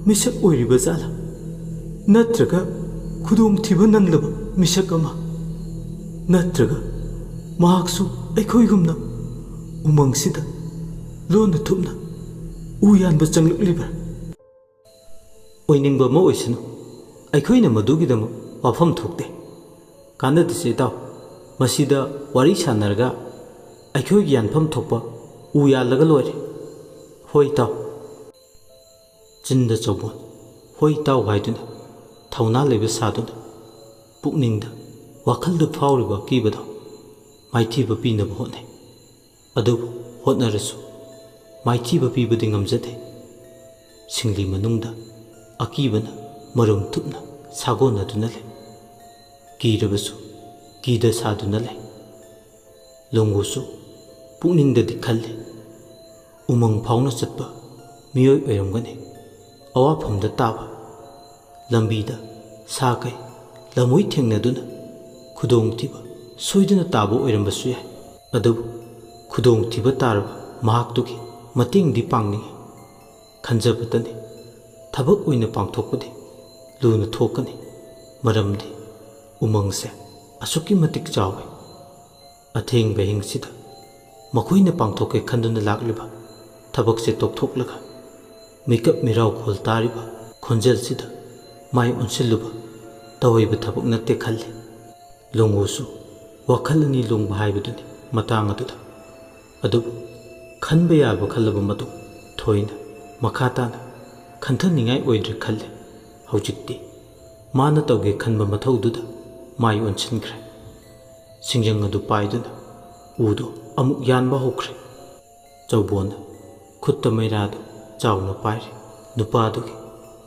ꯃꯤꯁꯛ ꯑꯣꯏꯔꯤꯕ ꯖꯥꯠꯂꯥ? ꯅꯠꯇ꯭ꯔꯒ ꯈꯨꯗꯣꯡꯊꯤꯕ ꯅꯪꯂꯕ ꯃꯤꯁꯛ ꯑꯃ? ꯅꯠꯇ꯭ꯔꯒ ꯃꯍꯥꯛꯁꯨ ꯑꯩꯈꯣꯏꯒꯨꯝꯅ ꯎꯃꯪꯁꯤꯗ ꯂꯣꯟꯅ ꯊꯨꯞꯅ ꯎ ꯌꯥꯟꯕ ꯆꯪꯂꯛꯂꯤꯕ꯭ꯔꯥ? ꯑꯣꯏꯅꯤꯡꯕ ꯑꯃ ꯑꯣꯏꯁꯅꯨ, ꯑꯩꯈꯣꯏꯅ ꯃꯗꯨꯒꯤꯗꯃꯛ ꯋꯥꯐꯝ ꯊꯣꯛꯇꯦ꯫ ꯀꯥꯟꯅꯗꯦꯁꯦ ꯏꯇꯥꯎ, ꯃꯁꯤꯗ ꯋꯥꯔꯤ ꯁꯥꯟꯅꯔꯒ ꯑꯩꯈꯣꯏꯒꯤ ꯌꯥꯟꯐꯝ ꯊꯣꯛꯄ ꯎ ꯌꯥꯜꯂꯒ ꯂꯣꯏꯔꯦ꯫ ꯍꯣꯏ ꯏꯇꯥꯎ꯫ ꯆꯤꯟꯗ ꯆꯧꯕꯣꯟ ꯍꯣꯏ ꯏꯇꯥꯎ ꯍꯥꯏꯗꯨꯅ ꯊꯧꯅꯥ ꯂꯩꯕ ꯁꯥꯗꯨꯅ ꯄꯨꯛꯅꯤꯡꯗ ꯋꯥꯈꯜꯗ ꯐꯥꯎꯔꯤꯕ ꯑꯀꯤꯕꯗꯣ ꯃꯥꯏꯊꯤꯕ ꯄꯤꯅꯕ ꯍꯣꯠꯅꯩ꯫ ꯑꯗꯨꯕꯨ ꯍꯣꯠꯅꯔꯁꯨ ꯃꯥꯏꯊꯤꯕ ꯄꯤꯕꯗꯤ ꯉꯝꯖꯗꯦ꯫ ꯁꯤꯡꯂꯤ ꯃꯅꯨꯡꯗ ꯑꯀꯤꯕꯅ ꯃꯔꯨꯝ ꯊꯨꯞꯅ ꯁꯥꯒꯣꯟꯅꯗꯨꯅ ꯂꯩ꯫ ꯀꯤꯔꯕꯁꯨ ꯀꯤꯗ ꯁꯥꯗꯨꯅ ꯂꯩ꯫ ꯂꯣꯡꯍꯨꯁꯨ ꯄꯨꯛꯅꯤꯡꯗꯗꯤ ꯈꯜꯂꯤ, ꯎꯃꯪ ꯐꯥꯎꯅ ꯆꯠꯄ ꯃꯤꯑꯣꯏ ꯑꯣꯏꯔꯝꯒꯅꯤ, ꯑꯋꯥꯐꯝꯗ ꯇꯥꯕ, ꯂꯝꯕꯤꯗ ꯁꯥ ꯀꯩ ꯂꯝꯍꯨꯏ ꯊꯦꯡꯅꯗꯨꯅ ꯈꯨꯗꯣꯡꯊꯤꯕ ꯁꯣꯏꯗꯅ ꯇꯥꯕ ꯑꯣꯏꯔꯝꯕꯁꯨ ꯌꯥꯏ꯫ ꯑꯗꯨꯕꯨ ꯈꯨꯗꯣꯡꯊꯤꯕ ꯇꯥꯔꯕ ꯃꯍꯥꯛꯇꯨꯒꯤ ꯃꯇꯦꯡꯗꯤ ꯄꯥꯡꯅꯤꯡꯏ ꯈꯟꯖꯕꯇꯅꯤ꯫ ꯊꯕꯛ ꯑꯣꯏꯅ ꯄꯥꯡꯊꯣꯛꯄꯗꯤ ꯂꯨꯅ ꯊꯣꯛꯀꯅꯤ, ꯃꯔꯝꯗꯤ ꯎꯃꯪꯁꯦ ꯑꯁꯨꯛꯀꯤ ꯃꯇꯤꯛ ꯆꯥꯎꯏ꯫ ꯑꯊꯦꯡꯕ ꯑꯍꯤꯡꯁꯤꯗ ꯃꯈꯣꯏꯅ ꯄꯥꯡꯊꯣꯛꯀꯦ ꯈꯟꯗꯨꯅ ꯂꯥꯛꯂꯤꯕ ꯊꯕꯛꯁꯦ ꯇꯣꯛꯊꯣꯛꯂꯒ ꯃꯤꯀꯞ ꯃꯤꯔꯥꯎꯈꯣꯜ ꯇꯥꯔꯤꯕ ꯈꯣꯟꯖꯦꯜꯁꯤꯗ ꯃꯥꯏ ꯑꯣꯟꯁꯤꯜꯂꯨꯕ ꯇꯧꯏꯕ ꯊꯕꯛ ꯅꯠꯇꯦ ꯈꯜꯂꯤ ꯂꯣꯡꯍꯨꯁꯨ ꯋꯥꯈꯜ ꯑꯅꯤ ꯂꯣꯡꯕ ꯍꯥꯏꯕꯗꯨꯅꯤ ꯃꯇꯥꯡ ꯑꯗꯨꯗ ꯑꯗꯨꯕꯨ ꯈꯟꯕ ꯌꯥꯕ ꯈꯜꯂꯕ ꯃꯇꯨꯡ ꯊꯣꯏꯅ ꯃꯈꯥ ꯇꯥꯅ ꯈꯟꯊꯅꯤꯡꯉꯥꯏ ꯑꯣꯏꯗ꯭ꯔꯦ ꯈꯜꯂꯤ ꯍꯧꯖꯤꯛꯇꯤ ꯃꯥꯅ ꯇꯧꯒꯦ ꯈꯟꯕ ꯃꯊꯧꯗꯨꯗ ꯃꯥꯏ ꯑꯣꯟꯁꯤꯟꯈ꯭ꯔꯦ ꯁꯤꯡꯖꯪ ꯑꯗꯨ ꯄꯥꯏꯗꯨꯅ ꯎꯗꯨ ꯑꯃꯨꯛ ꯌꯥꯟꯕ ꯍꯧꯈ꯭ꯔꯦ ꯆꯧꯕꯣꯟꯅ ꯈꯨꯠꯇ ꯃꯩꯔꯥꯗꯨ ꯆꯥꯎꯅ ꯄꯥꯏꯔꯤ ꯅꯨꯄꯥꯗꯨꯒꯤ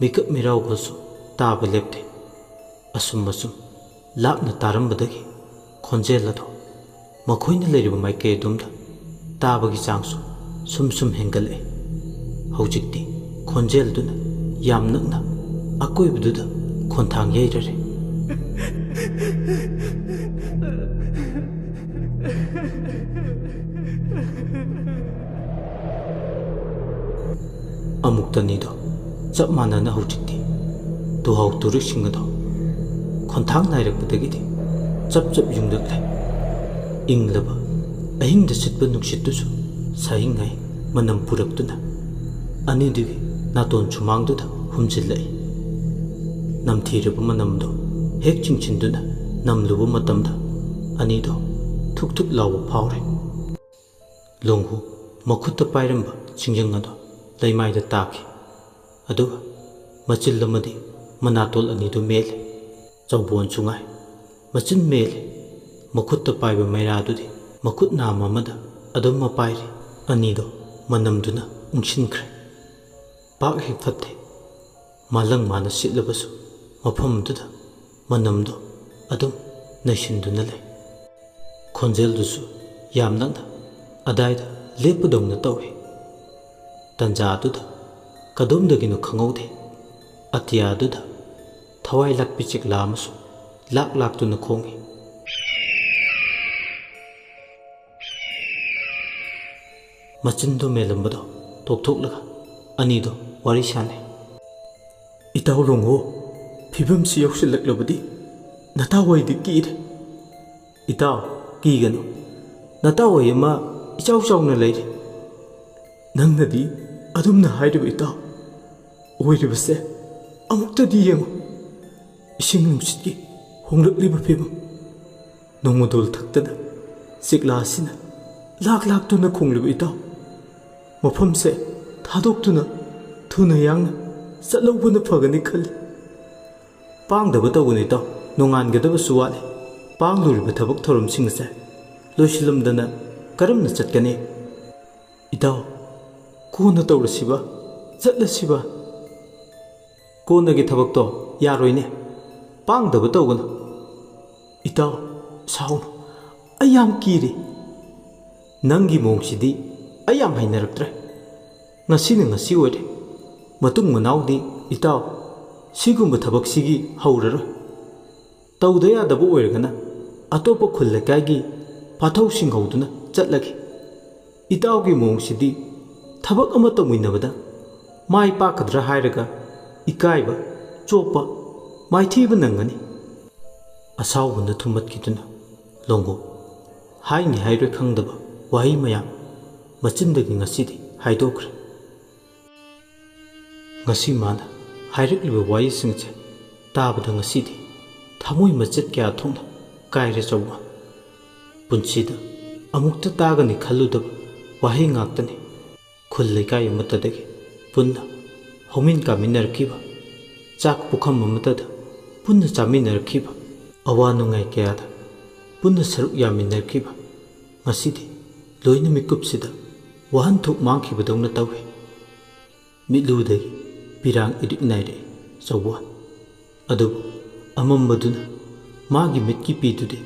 ꯃꯤꯀꯞ ꯃꯤꯔꯥꯎꯈꯣꯜꯁꯨ ꯇꯥꯕ ꯂꯦꯞꯇꯦ ꯑꯁꯨꯝ ꯑꯁꯨꯝ ꯂꯥꯞꯅ ꯇꯥꯔꯝꯕꯗꯒꯤ ꯈꯣꯟꯖꯦꯜ ꯑꯗꯨ ꯃꯈꯣꯏꯅ ꯂꯩꯔꯤꯕ ꯃꯥꯏꯀꯩ ꯑꯗꯨꯝꯗ ꯇꯥꯕꯒꯤ ꯆꯥꯡꯁꯨ ꯁꯨꯝ ꯁꯨꯝ ꯍꯦꯟꯒꯠꯂꯛꯏ ꯍꯧꯖꯤꯛꯇꯤ ꯈꯣꯟꯖꯦꯜꯗꯨꯅ ꯌꯥꯝ ꯅꯛꯅ ꯑꯀꯣꯏꯕꯗꯨꯗ ꯈꯣꯟꯊꯥꯡ ꯌꯩꯔꯔꯦ ꯑꯃꯨꯛꯇꯅꯤꯗꯣ ꯆꯞ ꯃꯥꯟꯅꯅ ꯍꯧꯖꯤꯛꯇꯤ ꯇꯨꯍꯥꯎ ꯇꯨꯔꯤꯛꯁꯤꯡ ꯑꯗꯣ ꯈꯣꯟꯊꯥꯡ ꯅꯥꯏꯔꯛꯄꯗꯒꯤꯗꯤ ꯆꯞ ꯆꯞ ꯌꯨꯡꯂꯛꯂꯦ ꯏꯪꯂꯕ ꯑꯍꯤꯡꯗ ꯁꯤꯠꯄ ꯅꯨꯡꯁꯤꯠꯇꯨꯁꯨ ꯁꯥꯍꯤꯡ ꯃꯅꯝ ꯄꯨꯔꯛꯇꯨꯅ ꯑꯅꯤꯗꯨꯒꯤ ꯅꯥꯇꯣꯟ ꯁꯨꯃꯥꯡꯗꯨꯗ ꯍꯨꯝꯖꯤꯜꯂꯛꯏ ꯅꯝꯊꯤꯔꯕ ꯃꯅꯝꯗꯣ ꯍꯦꯛ ꯆꯤꯡꯁꯤꯟꯗꯨꯅ ꯅꯝꯂꯨꯕ ꯃꯇꯝꯗ ꯑꯅꯤꯗꯣ ꯊꯨꯛ ꯊꯨꯛ ꯂꯥꯎꯕ ꯐꯥꯎꯔꯦ ꯂꯣꯡꯍꯨ ꯃꯈꯨꯠꯇ ꯄꯥꯏꯔꯝꯕ ꯁꯤꯡꯖꯪ ꯑꯗꯣ ꯂꯩꯃꯥꯏꯗ ꯇꯥꯈꯤ ꯑꯗꯨꯒ ꯃꯆꯤꯜ ꯑꯃꯗꯤ ꯃꯅꯥꯇꯣꯜ ꯑꯅꯤꯗꯨ ꯃꯦꯜꯂꯤ ꯆꯧꯕꯣꯟꯁꯨ ꯉꯥꯏ ꯃꯆꯤꯟ ꯃꯦꯜꯂꯤ ꯃꯈꯨꯠꯇ ꯄꯥꯏꯕ ꯃꯩꯔꯥꯗꯨꯗꯤ ꯃꯈꯨꯠ ꯅꯥꯝ ꯑꯃꯗ ꯑꯗꯨꯝ ꯄꯥꯏꯔꯤ ꯑꯅꯤꯗꯣ ꯃꯅꯝꯗꯨꯅ ꯎꯪꯁꯤꯟꯈ꯭ꯔꯦ ꯄꯥꯛ ꯍꯦꯛ ꯐꯠꯇꯦ ꯃꯥꯂꯪ ꯃꯥꯅ ꯁꯤꯠꯂꯕꯁꯨ ꯃꯐꯝꯗꯨꯗ ꯃꯅꯝꯗꯣ ꯑꯗꯨꯝ ꯅꯩꯁꯤꯟꯗꯨꯅ ꯂꯩ ꯈꯣꯟꯖꯦꯜꯗꯨꯁꯨ ꯌꯥꯝ ꯅꯛꯅ ꯑꯗꯥꯏꯗ ꯂꯦꯞꯄꯗꯧꯅ ꯇꯧꯏ ꯇꯟꯖꯥꯗꯨꯗ ꯀꯗꯣꯝꯗꯒꯤꯅꯣ ꯈꯪꯍꯧꯗꯦ ꯑꯇꯤꯌꯥꯗꯨꯗ ꯊꯋꯥꯏ ꯂꯥꯛꯄꯤ ꯆꯦꯛꯂꯥ ꯑꯃꯁꯨ ꯂꯥꯛꯇꯨꯅ ꯈꯣꯡꯏ ꯃꯆꯤꯟꯗꯣ ꯃꯦꯜꯂꯝꯕꯗꯣ ꯇꯣꯛꯊꯣꯛꯂꯒ ꯑꯅꯤꯗꯣ ꯋꯥꯔꯤ ꯁꯥꯟꯅꯩ ꯏꯇꯥꯎ ꯂꯣꯡꯍꯨ ꯐꯤꯕꯝꯁꯤ ꯌꯧꯁꯤꯜꯂꯛꯂꯕꯗꯤ ꯅꯇꯥꯎꯍꯣꯏꯗꯤ ꯀꯤꯔꯦ ꯏꯇꯥꯎ ꯀꯤꯒꯅꯨ ꯅꯇꯥꯎꯍꯣꯏ ꯑꯃ ꯏꯆꯥꯎ ꯆꯥꯎꯅ ꯂꯩꯔꯤ ꯅꯪꯅꯗꯤ ꯑꯗꯨꯝꯅ ꯍꯥꯏꯔꯤꯕ ꯏꯇꯥꯎ ꯑꯣꯏꯔꯤꯕꯁꯦ ꯑꯃꯨꯛꯇꯗꯤ ꯌꯦꯡꯉꯨ ꯏꯁꯤꯡ ꯅꯨꯡꯁꯤꯠꯀꯤ ꯍꯣꯡꯂꯛꯂꯤꯕ ꯐꯤꯕꯝ ꯅꯣꯡꯃꯗꯣꯜ ꯊꯛꯇꯅ ꯆꯦꯛꯂꯥ ꯑꯁꯤꯅ ꯂꯥꯛꯇꯨꯅ ꯈꯣꯡꯂꯤꯕ ꯏꯇꯥꯎ ꯃꯐꯝꯁꯦ ꯊꯥꯗꯣꯛꯇꯨꯅ ꯊꯨꯅ ꯌꯥꯡꯅ ꯆꯠꯍꯧꯕꯅ ꯐꯒꯅꯤ ꯈꯜꯂꯤ ꯄꯥꯡꯗꯕ ꯇꯧꯒꯅꯨ ꯏꯇꯥꯎ ꯅꯣꯡꯉꯥꯟꯒꯗꯕꯁꯨ ꯋꯥꯠꯂꯤ ꯄꯥꯡꯂꯨꯔꯤꯕ ꯊꯕꯛ ꯊꯧꯔꯝꯁꯤꯡ ꯑꯁꯦ ꯂꯣꯏꯁꯤꯜꯂꯝꯗꯅ ꯀꯔꯝꯅ ꯆꯠꯀꯅꯤ ꯏꯇꯥꯎ ꯀꯣꯟꯅ ꯇꯧꯔꯁꯤꯕ ꯆꯠꯂꯁꯤꯕ ꯀꯣꯟꯅꯒꯤ ꯊꯕꯛꯇꯣ ꯌꯥꯔꯣꯏꯅꯦ ꯄꯥꯡꯗꯕ ꯇꯧꯒꯅꯨ ꯏꯇꯥꯎ ꯁꯥꯎꯅꯨ ꯑꯩ ꯌꯥꯝ ꯀꯤꯔꯤ ꯅꯪꯒꯤ ꯃꯑꯣꯡꯁꯤꯗꯤ ꯑꯩ ꯌꯥꯝ ꯍꯩꯅꯔꯛꯇ꯭ꯔꯦ ꯉꯁꯤꯅ ꯉꯁꯤ ꯑꯣꯏꯔꯦ ꯃꯇꯨꯡ ꯃꯅꯥꯎꯗꯤ ꯏꯇꯥꯎ ꯁꯤꯒꯨꯝꯕ ꯊꯕꯛꯁꯤꯒꯤ ꯍꯧꯔꯔꯣꯏ ꯇꯧꯗ ꯌꯥꯗꯕ ꯑꯣꯏꯔꯒꯅ ꯑꯇꯣꯞꯄ ꯈꯨꯜ ꯂꯩꯀꯥꯏꯒꯤ ꯄꯥꯊꯧ ꯁꯤꯡꯍꯧꯗꯨꯅ ꯆꯠꯂꯒꯦ ꯏꯇꯥꯎꯒꯤ ꯃꯑꯣꯡꯁꯤꯗꯤ ꯊꯕꯛ ꯑꯃ ꯇꯧꯃꯤꯟꯅꯕꯗ ꯃꯥꯏ ꯄꯥꯛꯀꯗ꯭ꯔꯥ ꯍꯥꯏꯔꯒ ꯏꯀꯥꯏꯕ ꯆꯣꯞꯄ ꯃꯥꯏꯊꯤꯕ ꯅꯪꯒꯅꯤ ꯑꯁꯥꯎꯕꯅ ꯊꯨꯝꯃꯠꯈꯤꯗꯨꯅ ꯂꯣꯡꯍꯨ ꯍꯥꯏꯅꯤ ꯍꯥꯏꯔꯣꯏ ꯈꯪꯗꯕ ꯋꯥꯍꯩ ꯃꯌꯥꯝ ꯃꯆꯤꯟꯗꯒꯤ ꯉꯁꯤꯗꯤ ꯍꯥꯏꯗꯣꯛꯈ꯭ꯔꯦ ꯉꯁꯤ ꯃꯥꯅ ꯍꯥꯏꯔꯛꯂꯤꯕ ꯋꯥꯍꯩꯁꯤꯡꯁꯦ ꯇꯥꯕꯗ ꯉꯁꯤꯗꯤ ꯊꯃꯣꯏ ꯃꯆꯦꯠ ꯀꯌꯥ ꯊꯣꯛꯅ ꯀꯥꯏꯔꯦ ꯆꯧꯕꯣꯟ ꯄꯨꯟꯁꯤꯗ ꯑꯃꯨꯛꯇ ꯇꯥꯒꯅꯤ ꯈꯜꯂꯨꯗꯕ ꯋꯥꯍꯩ ꯉꯥꯛꯇꯅꯤ ꯈꯨꯜ ꯂꯩꯀꯥꯏ ꯑꯃꯠꯇꯗꯒꯤ ꯄꯨꯟꯅ ꯍꯧꯃꯤꯟ ꯀꯥꯃꯤꯟꯅꯔꯛꯈꯤꯕ ꯆꯥꯛ ꯄꯨꯈꯝ ꯑꯃꯠꯇꯗ ꯄꯨꯟꯅ ꯆꯥꯃꯤꯟꯅꯔꯛꯈꯤꯕ ꯑꯋꯥ ꯅꯨꯡꯉꯥꯏ ꯀꯌꯥꯗ ꯄꯨꯟꯅ ꯁꯔꯨꯛ ꯌꯥꯃꯤꯟꯅꯔꯛꯈꯤꯕ ꯉꯁꯤꯗꯤ ꯂꯣꯏꯅ ꯃꯤꯀꯨꯞꯁꯤꯗ ꯋꯥꯍꯟꯊꯣꯛ ꯃꯥꯡꯈꯤꯕꯗꯧꯅ ꯇꯧꯏ ꯃꯤꯠꯂꯨꯗꯒꯤ ꯄꯤꯔꯥꯡ ꯏꯔꯤꯛ ꯅꯥꯏꯔꯛꯏ ꯆꯧꯕꯣꯟ ꯑꯗꯨꯕꯨ ꯑꯃꯝꯕꯗꯨꯅ ꯃꯥꯒꯤ ꯃꯤꯠꯀꯤ ꯄꯤꯗꯨꯗꯤ